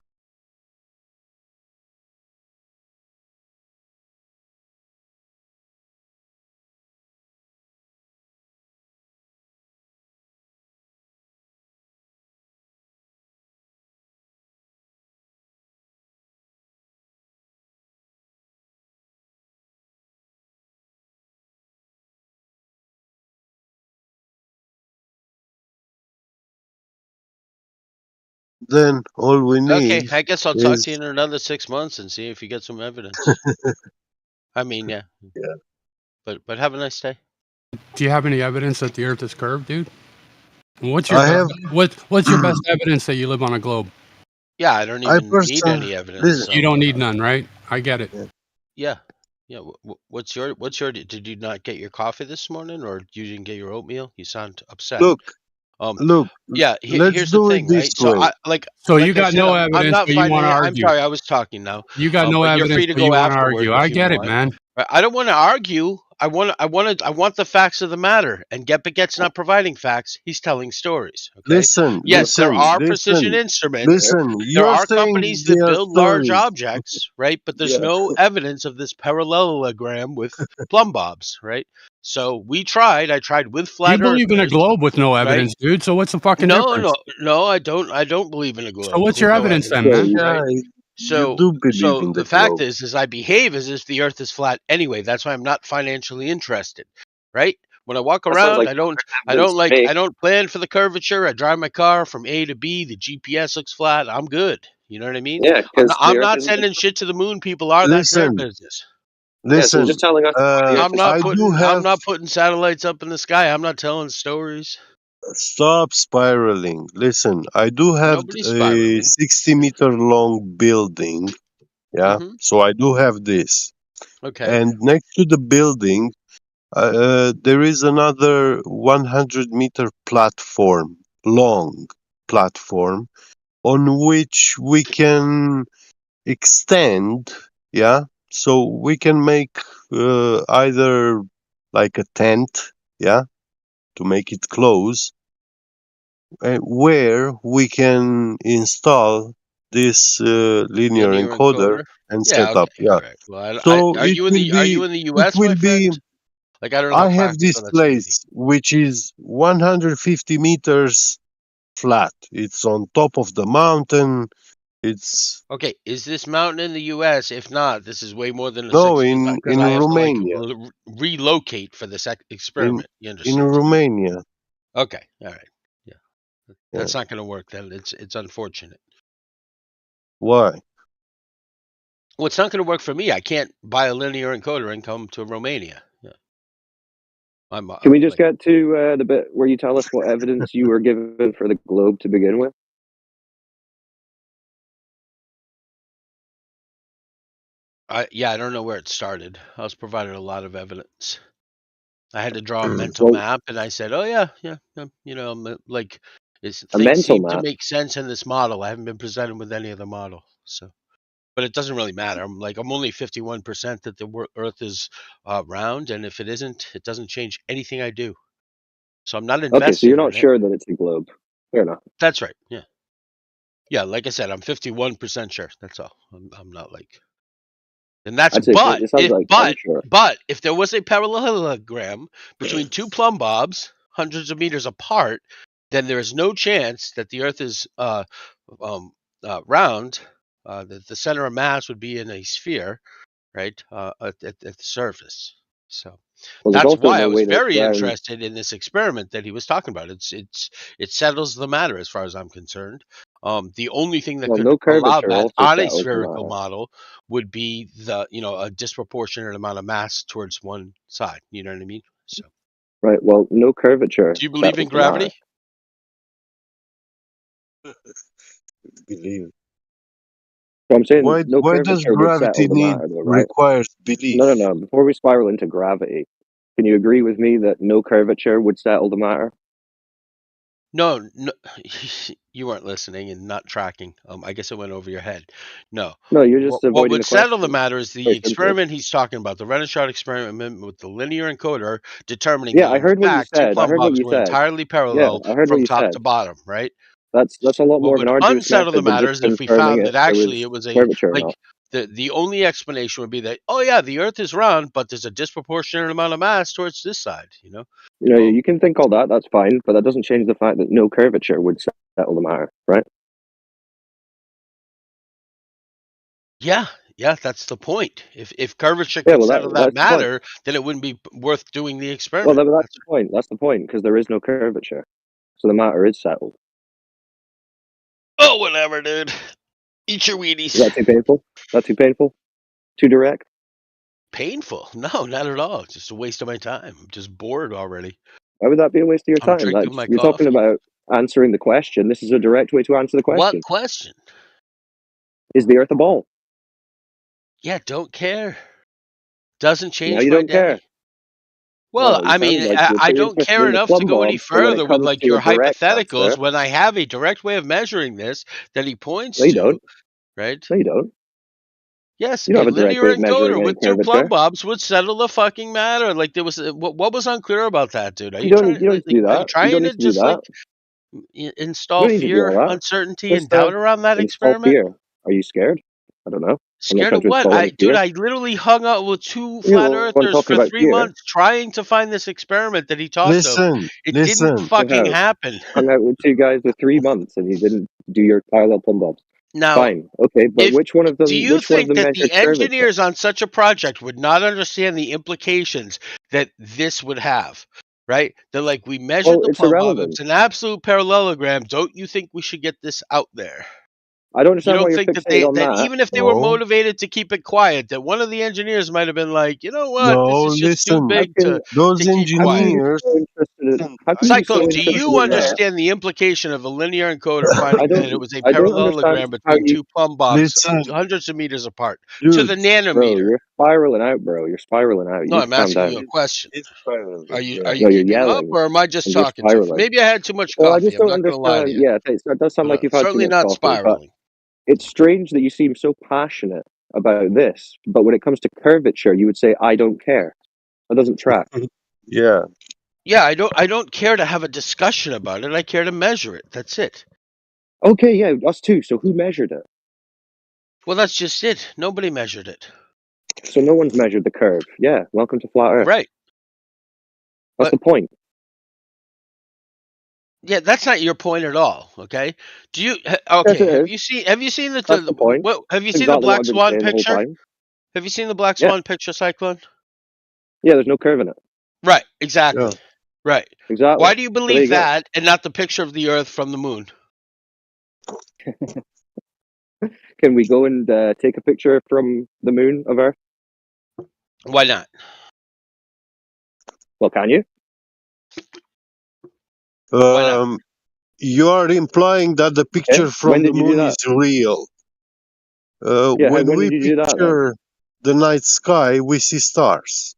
Then all we need. Okay, I guess I'll talk to you in another 6 months and see if you get some evidence. I mean, yeah. Yeah. But have a nice day. Do you have any evidence that the Earth is curved, dude? What's I your have. what's your best evidence that you live on a globe? Yeah, I don't even need any evidence. You don't need none, right? I get it. Yeah. Yeah. What's your? Did you not get your coffee this morning, or you didn't get your oatmeal? You sound upset. Look. Yeah. Let's Here's do the it thing, this right? way. So you got no I'm evidence, not but you want finding to it. I'm argue. sorry, I was talking now. You got no but evidence, you're free to but go you want to afterwards argue. I if you get it, want. man. I don't want to argue. I want the facts of the matter. And Gepet's not providing facts. He's telling stories. Okay. Listen. Yes, there are precision Listen. instruments. Listen. There You're are saying companies they that are build large stories. objects, right? But there's Yeah. no evidence of this parallelogram with plumb bobs, right? So we tried. I tried with flat You believe in a earthers, globe with no right? evidence, dude. So what's the fucking difference? No, I don't. I don't believe in a globe. So what's your with no evidence then, man? Yeah, right? you do believe in The the fact globe. is I behave as if the Earth is flat anyway. That's why I'm not financially interested, right? When I walk That sounds around, like I don't evidence to me. I don't plan for the curvature. I drive my car from A to B. The GPS looks flat. I'm good. You know what I mean? Yeah, because the I'm Earth not is. sending shit to the moon. People are. That's their business. Yeah, so you're Listen. just telling us why the Earth I'm is not flat. I'm not putting satellites up in the sky. I'm not telling stories. Stop spiraling. Listen, I do have Nobody's a spiraling. 60-meter long building. Yeah. Mhm. So I do have this. Okay. And next to the building, there is another 100-meter platform, long platform, on which we can extend. Yeah. So we can make either like a tent. Yeah. To make it close, where we can install this linear encoder and Yeah. set up. Okay. Yeah. All right. Well, So are it you in will the be. U.S., It will my be. friend? Like, I don't know how I have practical this that's going to be. place which is 150 meters flat. It's on top of the mountain. It's Okay, is this mountain in the U.S.? If not, this is way more than a no 6 in because I have to like Romania. relocate for this In experiment. You in understand? Romania. Okay, all right. Yeah, Yeah. that's not going to work then. It's unfortunate. Why? Well, it's not going to work for me. I can't buy a linear encoder and come to Romania. Yeah. Can we just get to the bit where you tell us what evidence you were given for the globe to begin with? I don't know where it started. I was provided a lot of evidence. I had to draw a mental map, and I said, "Oh yeah, you know, like things seem to make sense in this model. I haven't been presented with any other model, so." But it doesn't really matter. I'm only 51% that the Earth is round, and if it isn't, it doesn't change anything I do. So I'm not invested. Okay, so you're not sure that it's a globe. Fair enough. That's right. Yeah. Yeah, like I said, I'm 51% sure. That's all. I'm not like. And that's but if there was a parallelogram between two plumb bobs, hundreds of meters apart, then there is no chance that the Earth is round. The center of mass would be in a sphere, right? At the surface. So that's why I was very interested in this experiment that he was talking about. It settles the matter as far as I'm concerned. The only thing that could allow that on a spherical model would be a disproportionate amount of mass towards one side. You know what I mean? So right. Well, no curvature. Do you believe in gravity? Believe. So I'm saying why does gravity requires belief? No. Before we spiral into gravity, can you agree with me that no curvature would settle the matter? No, you weren't listening and not tracking. I guess it went over your head. No, you're just avoiding what would the settle question. the matter is the experiment he's talking about, the Reneshard experiment with the linear encoder determining. Yeah, I heard what you said. Two plumb bobs were entirely parallel from top to bottom, right? That's a lot more of an arduous unsettle the method than matter just is if we found that actually it it was a curvature or like not. the only explanation would be that the Earth is round, but there's a disproportionate amount of mass towards this side. You can think all that. That's fine, but that doesn't change the fact that no curvature would settle the matter, right? Yeah, that's the point. If curvature could settle that matter, then it wouldn't be worth doing the experiment. Well, that's the point. That's the point, because there is no curvature, so the matter is settled. Oh, whatever, dude. Eat your Wheaties. Is that too painful? Too painful? Too direct? Painful? No, not at all. It's just a waste of my time. I'm just bored already. Why would that be a waste of your time? You're talking about answering the question. This is a direct way to answer the question. What question? Is the Earth a ball? Yeah, don't care. Doesn't change you my don't day. Care. Well, I mean, I don't care enough to go any further with like your hypotheticals answer. when I have a direct way of measuring this that he points to. You don't. Right? No, you don't. Yes, you a linear encoder with two plumb bobs would settle the fucking matter. Like there was, what was unclear about that, dude? Are you don't do that. Are you trying to just like install fear, uncertainty, and doubt around that experiment? Fear. Are you scared? I don't know. Scared of what? I literally hung out with two flat earthers for 3 months trying to find this experiment that he talked of. It didn't fucking happen. Hung out with two guys for 3 months and you didn't do your parallel plumb bobs. Now, fine, okay, but which one of them? Do you think that the engineers on such a project would not understand the implications that this would have? Right? They're like, we measured the plumb bob. It's an absolute parallelogram. Don't you think we should get this out there? I don't understand why you're fixated on that. Even if they were motivated to keep it quiet, that one of the engineers might have been like, you know what, this is just too big to keep quiet. Cyclone, do you understand the implication of a linear encoder finding that it was a parallelogram between two plumb bobs hundreds of meters apart to the nanometer? Bro, you're spiraling out, bro. You're spiraling out. No, I'm asking you a question. Are you keeping up, or am I just talking to you? Maybe I had too much coffee. Well, I just don't understand. Yeah, it does sound like you've had certainly too much not coffee, spiraling. It's strange that you seem so passionate about this, but when it comes to curvature, you would say, I don't care. That doesn't track. Yeah. Yeah, I don't care to have a discussion about it. I care to measure it. That's it. Okay, yeah, us too. So who measured it? Well, that's just it. Nobody measured it. So no one's measured the curve. Yeah, welcome to Flat Earth. Right. That's the point. Yeah, that's not your point at all. Okay. Do you? Yes, Okay. it Have is. you seen? Have you seen That's the point. what? Have you That's seen the exactly what Black I've been Swan saying the whole picture? time. Have you seen the Black Yeah. Swan picture, Cyclone? Yeah, there's no curve in it. Right. Exactly. Yeah. Right. Exactly. Why do you So there believe you go. that and not the picture of the Earth from the moon? Can we go and take a picture from the moon of Earth? Why not? Well, can you? You are implying that the picture Okay. from When the did you do moon that? is real. Yeah. When When we did you do that then? picture the night sky, we see stars.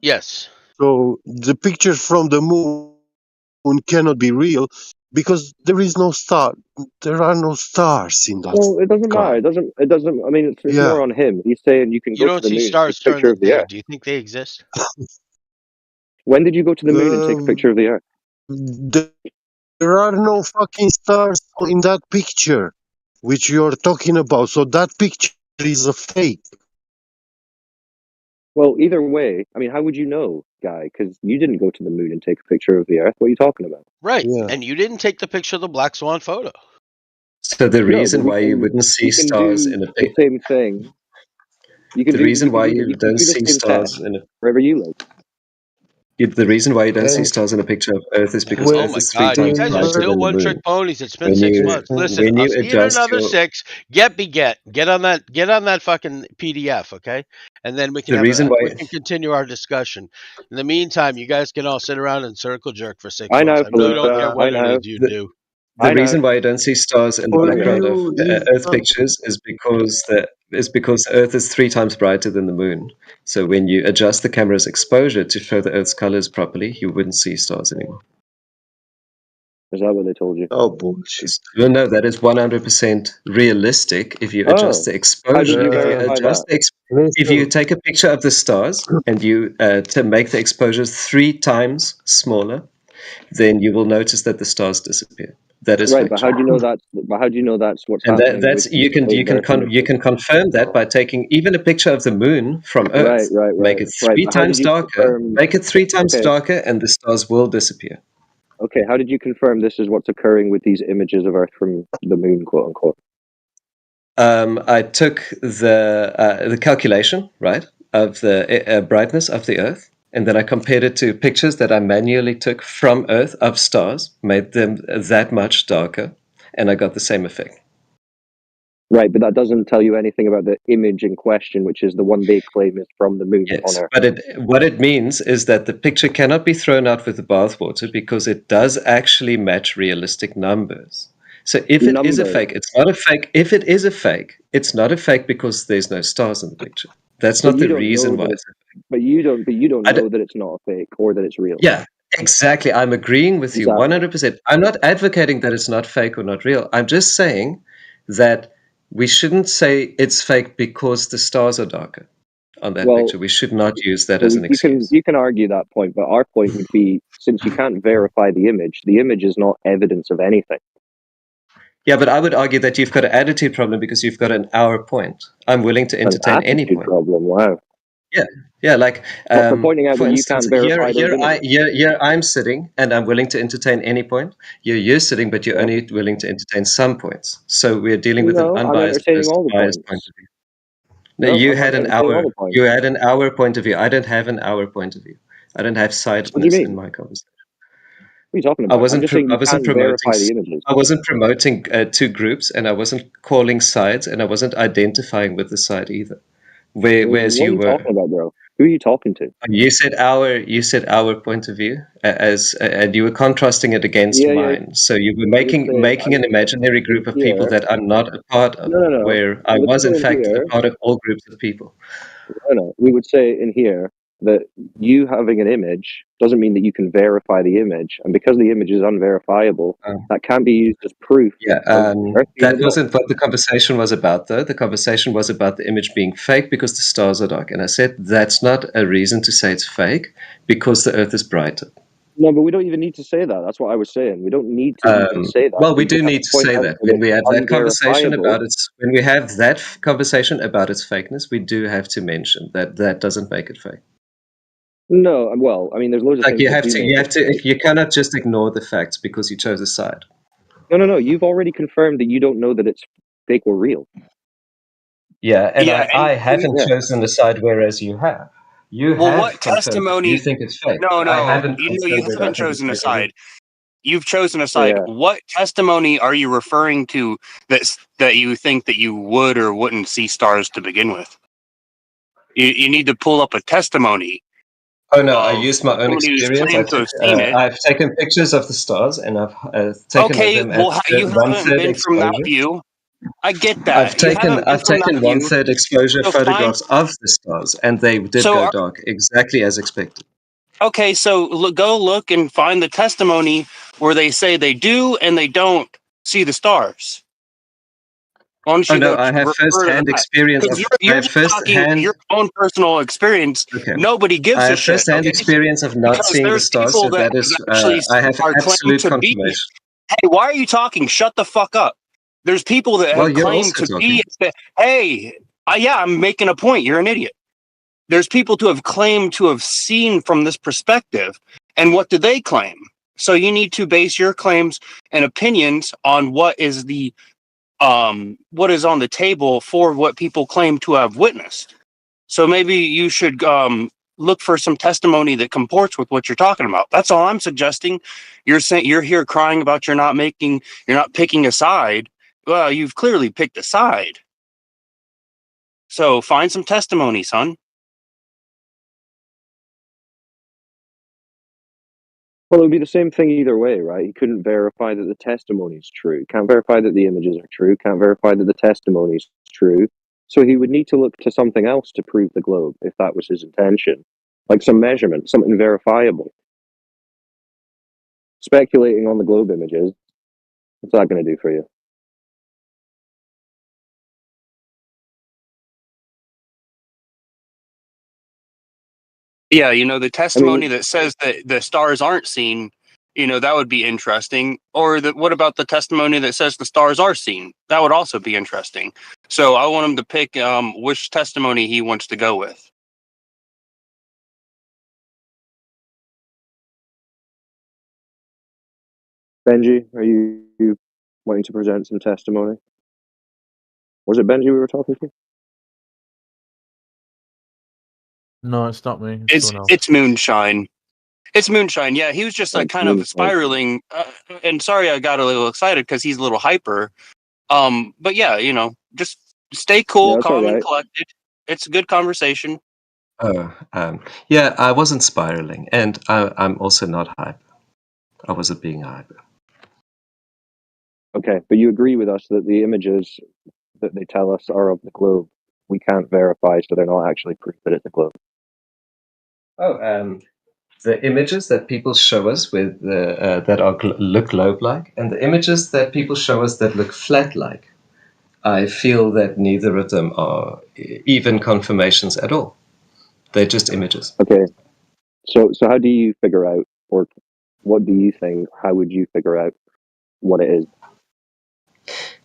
Yes. So the picture from the moon cannot be real because there is no star. There are no stars in that Well, it doesn't matter. sky. It doesn't. I mean, it's Yeah. more on him. He's saying you can You go to don't the see moon and take stars a during picture the of the day. Earth. Do you think they exist? When did you go to the moon and take a picture of the Earth? There are no fucking stars in that picture, which you're talking about. So that picture is a fake. Well, either way, I mean, how would you know, guy? Because you didn't go to the moon and take a picture of the Earth. What are you talking about? Right. And you didn't take the picture of the Black Swan photo. So the No, but reason we why you can wouldn't see we can stars do in a the picture, same thing. You can the do reason why you you can don't do the see same stars test in a wherever you live. the reason why you don't see And stars in a picture of Earth is because Oh Earth my is 3 God, you times guys are brighter still than the one-trick moon. ponies. It's been 6 months. Listen, When I'll you see you in adjust another your 6. Get on that fucking PDF, okay? And then we can the reason why we can continue our discussion. In the meantime, you guys can all sit around and circle jerk for 6 I months. know, I really Felipe. don't care I what it is know. you do. the I know. reason why you don't see stars in the for background of you is Earth pictures is because the Earth is 3 times brighter than the moon. So when you adjust the camera's exposure to show the Earth's colors properly, you wouldn't see stars anymore. Is that what they told you? oh bullshit. Well, no, that is 100% realistic. If you adjust the How did exposure, you if you verify adjust that? if you take a picture of the stars and you to make the exposures 3 times smaller, then you will notice that the stars disappear. That is Right, but how factual. do you know that's? But how do you know that's what's And happening that's with you can those Earth you images? can confirm that by taking even a picture of the moon from Right, Earth, make it right. 3 But how did times you darker, confirm? make it 3 times Okay, darker, and the stars will disappear. okay. How did you confirm this is what's occurring with these images of Earth from the moon, quote unquote? I took the calculation, right, of the brightness of the Earth, and then I compared it to pictures that I manually took from Earth of stars, made them that much darker, and I got the same effect. Right, but that doesn't tell you anything about the image in question, which is the one they claim is from the moon on Yes, Earth. but what it means is that the picture cannot be thrown out with the bathwater because it does actually match realistic numbers. So if it is a Numbers. fake, it's not a fake. If it is a fake, it's not a fake because there's no stars in the picture. That's But not you the don't know reason why that. it's a fake. But you don't I d- know that it's not a fake or that it's real. yeah, exactly. I'm agreeing with you Exactly. 100%. I'm not advocating that it's not fake or not real. I'm just saying that we shouldn't say it's fake because the stars are darker on that Well, picture. We should not use that so as an excuse. you can argue that point, but our point would be since you can't verify the image is not evidence of anything. Yeah, but I would argue that you've got an attitude problem because you've got an hour point. I'm willing to entertain any point. Problem. Wow. Yeah, like But for pointing out for that you instance, can't verify those images. here I'm sitting and I'm willing to entertain any point. You're sitting, but you're only willing to entertain some points. So we're dealing with an No, I'm unbiased entertaining versus all the biased points. point of view. No, No, you I'm had an entertaining all hour. the points. You had an hour point of view. I don't have an hour point of view. I don't have What do you sidedness mean? in my conversation. What are you talking I about? I'm just saying I you wasn't can't promoting verify the images. I wasn't promoting two groups, and I wasn't calling sides, and I wasn't identifying with the side either. Whereas What are you you were, talking about, bro? Who are you talking to? you said our point of view and you were contrasting it against Yeah. mine. So you were I would say making an imaginary group of people here. that I'm not a part of, No. where I I would was in say in fact a here. part of all groups of people. No. We would say in here that you having an image doesn't mean that you can verify the image, and because the image is unverifiable, that can be used as proof. Yeah, Earth being that real. wasn't what the conversation was about, though. The conversation was about the image being fake because the stars are dark. And I said that's not a reason to say it's fake because the Earth is brighter. No, but we don't even need to say that. That's what I was saying. We don't need to even say that. Well, we do just have need to point say out that when we have that conversation unverifiable. about its, when we have that conversation about its fakeness, we do have to mention that that doesn't make it fake. No, well, I mean, there's loads of Like things you that have do to, make you it have to, fake. you cannot just ignore the facts because you chose a side. No. You've already confirmed that you don't know that it's fake or real. Yeah, and Yeah, I haven't Yeah. chosen a side, whereas you have. You well, have what confirmed that you testimony? think it's fake. No, I haven't you confirmed that I haven't think it's chosen a fake or real. side. You've chosen a Oh, side. yeah. What testimony are you referring to that you think that you would or wouldn't see stars to begin with? You need to pull up a testimony. Oh no, I used my own somebody who's experience. claimed to have seen it. I've taken pictures of the stars and I've taken Okay, them well, at you haven't 1/3 been from that exposure. view. I get that. I've You haven't been from that taken view. 1/3 exposure So photographs of the stars, and they did So go are- dark, exactly as expected. Okay, so go look and find the testimony where they say they do and they don't see the stars. Why don't Oh you no, go I have refer to first-hand that? experience Because of. you're I have just talking first-hand. your own personal experience. Okay. Nobody gives I a have shit. first-hand Okay? experience of not Because seeing the there's stars, people so that that is. actually I have are claimed absolute to be. confirmation. Hey, why are you talking? Shut the fuck up. There's people that Well, have you're claimed also to talking. be. Hey, yeah, I'm making a point. You're an idiot. There's people to have claimed to have seen from this perspective. And what do they claim? So you need to base your claims and opinions on what is what is on the table for what people claim to have witnessed. So maybe you should look for some testimony that comports with what you're talking about. That's all I'm suggesting. You're saying you're here crying about you're not picking a side. Well, you've clearly picked a side. So find some testimony, son. Well, it would be the same thing either way, right? He couldn't verify that the testimony is true. He can't verify that the images are true. Can't verify that the testimony is true. So he would need to look to something else to prove the globe, if that was his intention. Like some measurement, something verifiable. Speculating on the globe images, what's that going to do for you? Yeah, the testimony that says that the stars aren't seen, that would be interesting. Or what about the testimony that says the stars are seen? That would also be interesting. So I want him to pick which testimony he wants to go with. Benji, are you wanting to present some testimony? Was it Benji we were talking to? No, it's not me. It's Moonshine. It's Moonshine. Yeah, he was just like kind of spiraling. And sorry, I got a little excited because he's a little hyper. But yeah, just stay cool, calm, and collected. It's a good conversation. Yeah, I wasn't spiraling, and I'm also not hyper. I wasn't being hyper. Okay, but you agree with us that the images that they tell us are of the globe. We can't verify, so they're not actually proof that it's a globe. Oh, the images that people show us with that look globe-like, and the images that people show us that look flat-like, I feel that neither of them are even confirmations at all. They're just images. Okay, so how do you figure out, or what do you think? How would you figure out what it is?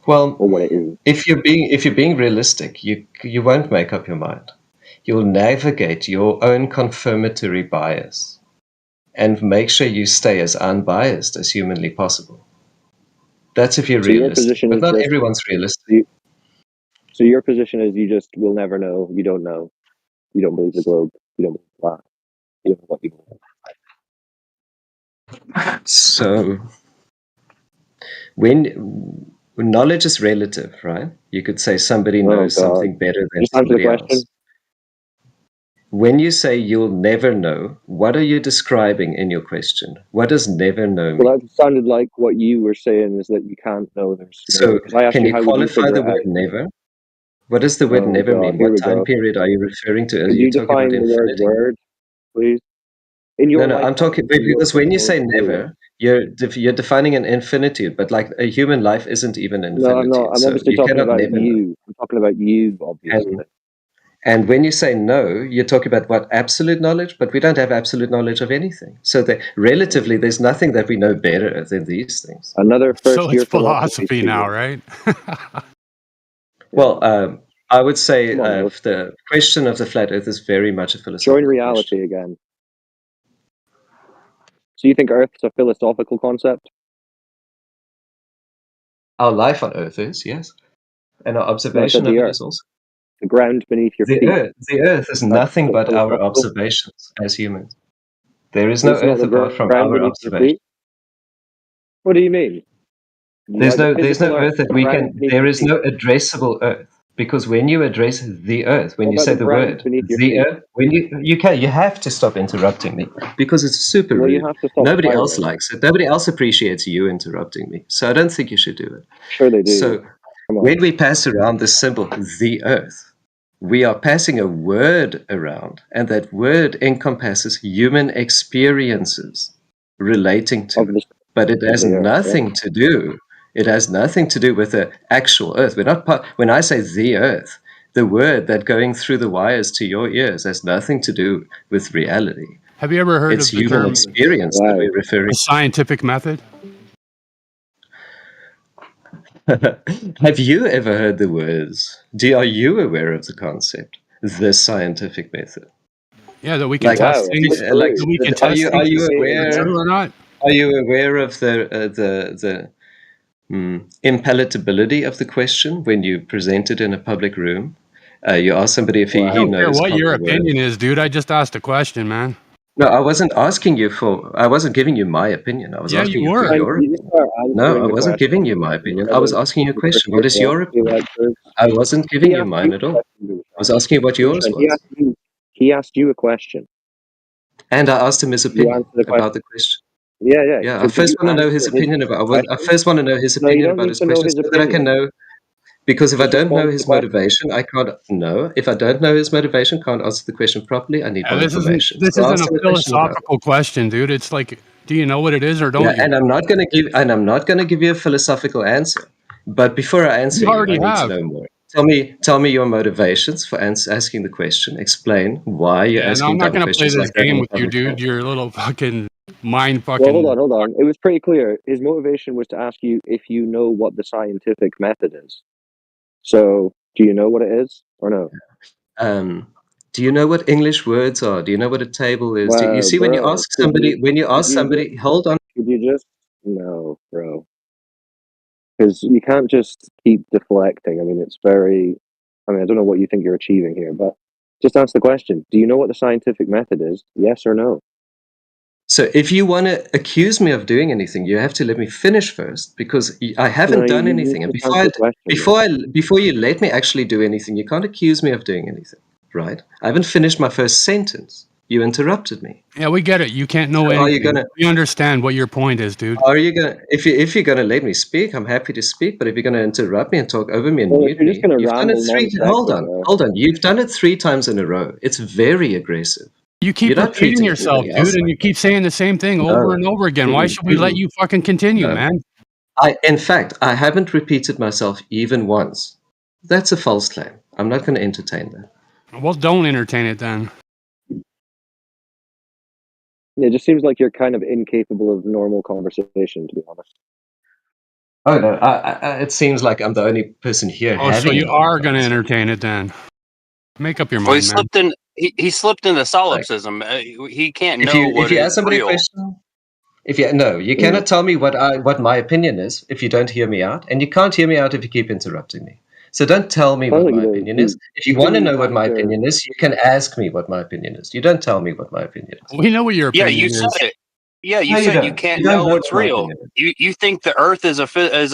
Well, or what it is? If you're being realistic, you won't make up your mind. You'll navigate your own confirmatory bias and make sure you stay as unbiased as humanly possible. That's if you're realistic, but not everyone's realistic. So your position is you just will never know, you don't know, you don't believe the globe, you don't believe the flat, you don't know what you believe. So when knowledge is relative, right? You could say somebody knows something better than somebody else. When you say you'll never know, what are you describing in your question? What does never know mean? Well, that sounded like what you were saying is that you can't know. So can you qualify the word never? What does the word never mean? What time period are you referring to? Are you talking about infinity? Word, please? No, I'm talking because when you say never, you're defining an infinitude, but like a human life isn't even infinitude. No, I'm not. I'm obviously talking about you. I'm talking about you, obviously. And when you say no, you're talking about what? Absolute knowledge? But we don't have absolute knowledge of anything. So relatively, there's nothing that we know better than these things. Another so it's philosophy now, right? Well, I would say the question of the flat Earth is very much a philosophical Join reality again. So you think Earth's a philosophical concept? Our life on Earth is, yes. And our No, I observation said of the it Earth. is also. The ground beneath your feet. The Earth is That's nothing but our philosophical. observations as humans. There is no It's not Earth the apart from ground our beneath your observation. feet. What do you mean? There's Like the no physical Earth that we ground can. beneath There your is feet. no addressable Earth, because when you address the Earth, when What you about say the the ground word beneath your the feet? Earth, when you have to stop interrupting me, because it's super Well, you rude. have to stop Nobody else spiraling. likes it. Nobody else appreciates you interrupting me. So I don't think you should do it. Sure they do. So Come on. when we pass around the symbol the Earth, we are passing a word around, and that word encompasses human experiences relating to it. But it has the Earth, nothing to do. It has nothing to do with the actual Earth. We're not when I say the Earth, the word that going through the wires to your ears has nothing to do with reality. Have you ever heard It's of the human term experience that we're referring the scientific method? to. Have you ever heard the words? Are you aware of the concept, the scientific method? Yeah, that we can test things. That we can Are test you things to see if aware? they're true or not. Are you aware of the impalatability of the question when you present it in a public room? You ask somebody if I he don't care knows what your common words. opinion is, dude. I just asked a question, man. No, I wasn't asking you I wasn't giving you my opinion. I was Yeah, asking you you for were. your opinion. No, I wasn't giving you my opinion. I was asking you a question. What is your opinion? I wasn't giving you mine at all. I was asking you what yours was. He asked you a question. And I asked him his opinion about the question. Yeah. Yeah, So I first want to know his opinion about. I first want to know his opinion about his question so that I can know. Because if I don't know his motivation, I can't know. If I don't know his motivation, can't answer the question properly. I need more information. This So isn't ask a him question about it. philosophical question, dude. It's like, do you know what it is or don't you? And I'm not going to give you a philosophical answer. But before I answer You already I need have. to know more. Tell me your motivations for asking the question. Explain why you're Yeah, no, asking I'm not dumb gonna play questions this like that in game a with you, public dude. forum. You're a little fucking mind Well, fucking. hold on. It was pretty clear. His motivation was to ask you if you know what the scientific method is. So, do you know what it is or no? Do you know what English words are? Do you know what a table is? Do you see Bro, when you ask somebody? Hold on. Could you just no, bro? Because you can't just keep deflecting. I mean, I don't know what you think you're achieving here, but just answer the question. Do you know what the scientific method is? Yes or no? So if you want to accuse me of doing anything, you have to let me finish first, because I haven't done anything. And before you let me actually do anything, you can't accuse me of doing anything, right? I haven't finished my first sentence. You interrupted me. Yeah, we get it. You can't know So anything. We understand what your point is, dude. Are you gonna? If you're gonna let me speak, I'm happy to speak. But if you're gonna interrupt me and talk over me and mute me, you've done it Hold on. You've done it 3 times in a row. It's very aggressive. You keep You're not repeating treating yourself, anybody dude, else and like you keep saying the same thing over and over again. Why should we let you fucking continue, No. man? In fact, I haven't repeated myself even once. That's a false claim. I'm not going to entertain that. Well, don't entertain it then. It just seems like you're kind of incapable of normal conversation, to be honest. Oh no, it seems like I'm the only person here Oh, so having. you are going to entertain it then? Make up your Well, mind, man. He slipped into solipsism. He can't know what if you is ask somebody real. a question, you cannot tell me what my opinion is if you don't hear me out, and you can't hear me out if you keep interrupting me. So don't tell me what my opinion is. If you want to know what my opinion is, you can ask me what my opinion is. You don't tell me what my opinion is. We know what your opinion Yeah, you is. said it. Yeah, you No, you said you don't. can't You don't know know what's what my real. opinion You think the Earth is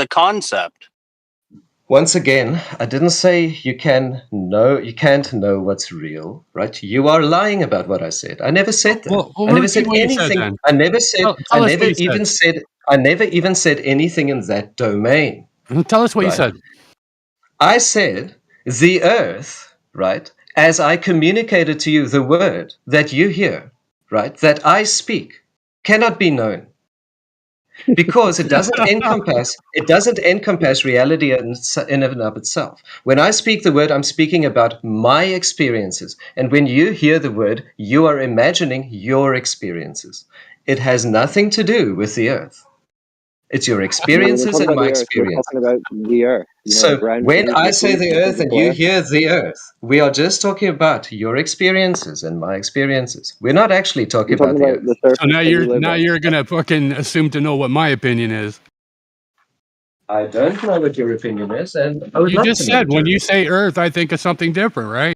a concept. Once again, I didn't say you can't know what's real, right? You are lying about what I said. I never said that. Well, I never repeat said what you said anything. then. I never said. Tell us what you said. I never even said anything in that domain. Tell us what you said. I said the Earth, right? As I communicated to you the word that you hear, right? That I speak, cannot be known. Because it doesn't encompass reality in and of itself. When I speak the word, I'm speaking about my experiences, and when you hear the word, you are imagining your experiences. It has nothing to do with the Earth. It's your We're experiences talking and about my the Earth. We're experience. talking about the Earth. You know, So ground when truth, I the say truth, the the Earth and physical you Earth. hear the Earth, we are just talking about your experiences and my experiences. We're not actually talking We're about talking the about Earth. the So surface now you're gonna fucking assume to know what my opinion is. I don't know what your opinion is, and I would You love just to know said what when your you say Earth, I think of something different, right?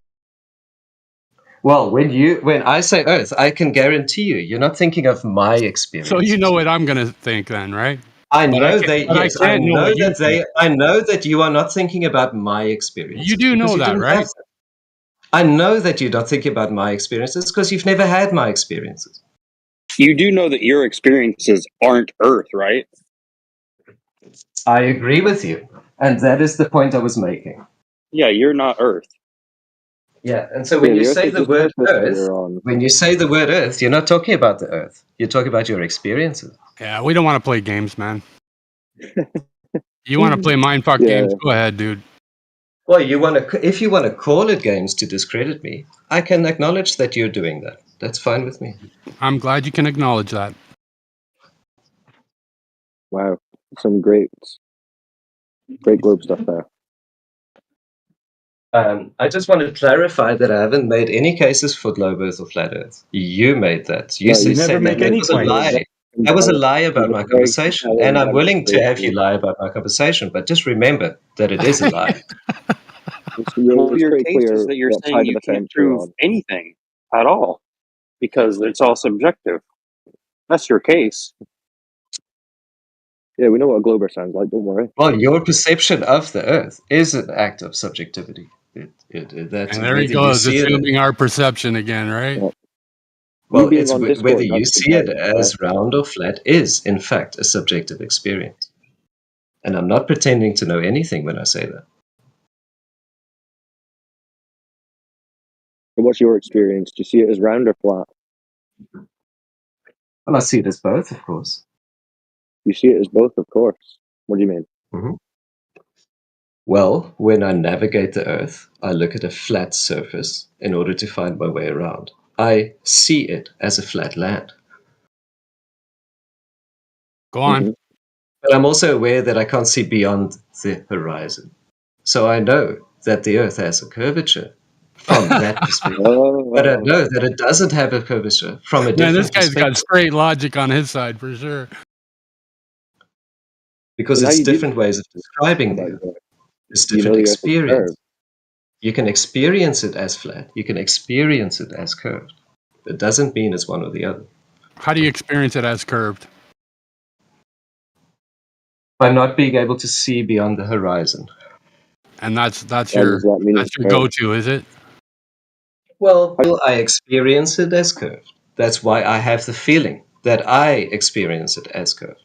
Well, when I say Earth, I can guarantee you're not thinking of my experience. So you know what I'm gonna think then, right? I But know I can't know what you think. I know that you are not thinking about my experiences. You do because know you that, didn't right? have them. I know that you're not thinking about my experiences because you've never had my experiences. You do know that your experiences aren't Earth, right? I agree with you, and that is the point I was making. Yeah, you're not Earth. Yeah, and so when you say the word Earth, you're not talking about the Earth. You're talking about your experiences. Yeah, we don't want to play games, man. You want to play mindfuck games? Go ahead, dude. Well, if you want to call it games to discredit me, I can acknowledge that you're doing that. That's fine with me. I'm glad you can acknowledge that. Wow, some great globe stuff there. I just want to clarify that I haven't made any cases for globe Earth or flat Earth. You made that. You never make any was a lie. That was a lie about my conversation, and I'm willing to have you lie about my conversation. But just remember that it is a lie. Well, your case is that you're saying you can't prove anything at all because it's all subjective. That's your case. Yeah, we know what a glober sounds like. Don't worry. Well, your perception of the Earth is an act of subjectivity. And there he goes, assuming our perception again, right? Well, it's whether you see it as round or flat is, in fact, a subjective experience. And I'm not pretending to know anything when I say that. What's your experience? Do you see it as round or flat? Well, I see it as both, of course. You see it as both, of course. What do you mean? Mm-hmm. Well, when I navigate the Earth, I look at a flat surface in order to find my way around. I see it as a flat land. Go on. Mm-hmm. But I'm also aware that I can't see beyond the horizon. So I know that the Earth has a curvature from that perspective. But I know that it doesn't have a curvature from a different Man, this guy's perspective. got straight logic on his side for sure. Because it's different ways of describing the Earth. It's different experience. You can experience it as flat. You can experience it as curved. It doesn't mean it's one or the other. How do you experience it as curved? By not being able to see beyond the horizon. And that's your go-to, is it? Well, I experience it as curved. That's why I have the feeling that I experience it as curved.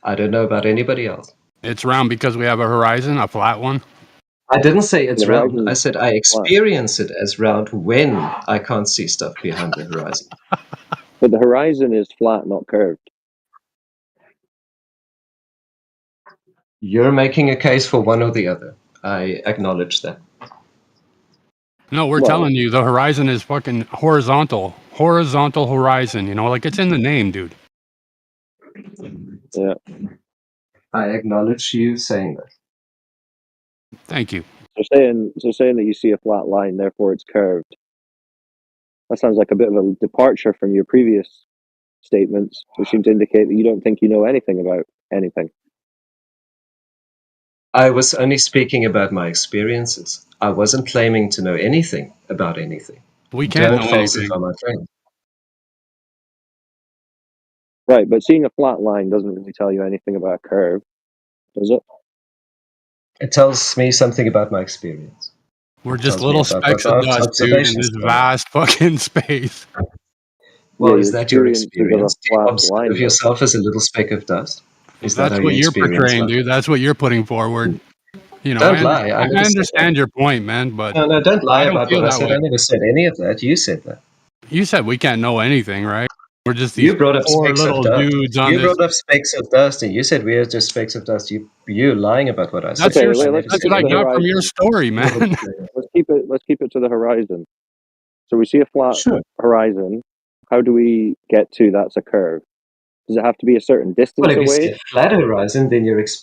I don't know about anybody else. It's round because we have a horizon, a flat one? I didn't say it's round. I said I experience it as round when I can't see stuff behind the horizon. But the horizon is flat, not curved. You're making a case for one or the other. I acknowledge that. No, we're telling you the horizon is fucking horizontal. Horizontal horizon, you know, like it's in the name, dude. Yeah. I acknowledge you saying that. Thank you. So saying that you see a flat line, therefore it's curved. That sounds like a bit of a departure from your previous statements, which seem to indicate that you don't think you know anything about anything. I was only speaking about my experiences. I wasn't claiming to know anything about anything. We can't know anything. On my claim. Right, but seeing a flat line doesn't really tell you anything about a curve, does it? It tells me something about my experience. We're just little specks of dust, dude, in this vast fucking space. Well, is that your experience? Do you observe yourself as a little speck of dust? Is that That's what you're portraying, dude. That's what you're putting forward. You know, don't lie. I understand your point, man, but no, don't lie about what I said. Way. I never said any of that. You said that. You said we can't know anything, right? We're just these you brought up poor specks little of dust. dudes on You brought up specks of dust, and you said we are just specks of dust. You're lying about what I said. That's what I got from your story, man. Let's keep it to the horizon. So we see a flat horizon. How do we get to that's a curve? Does it have to be a certain distance Well, if you away? say flat horizon, then you're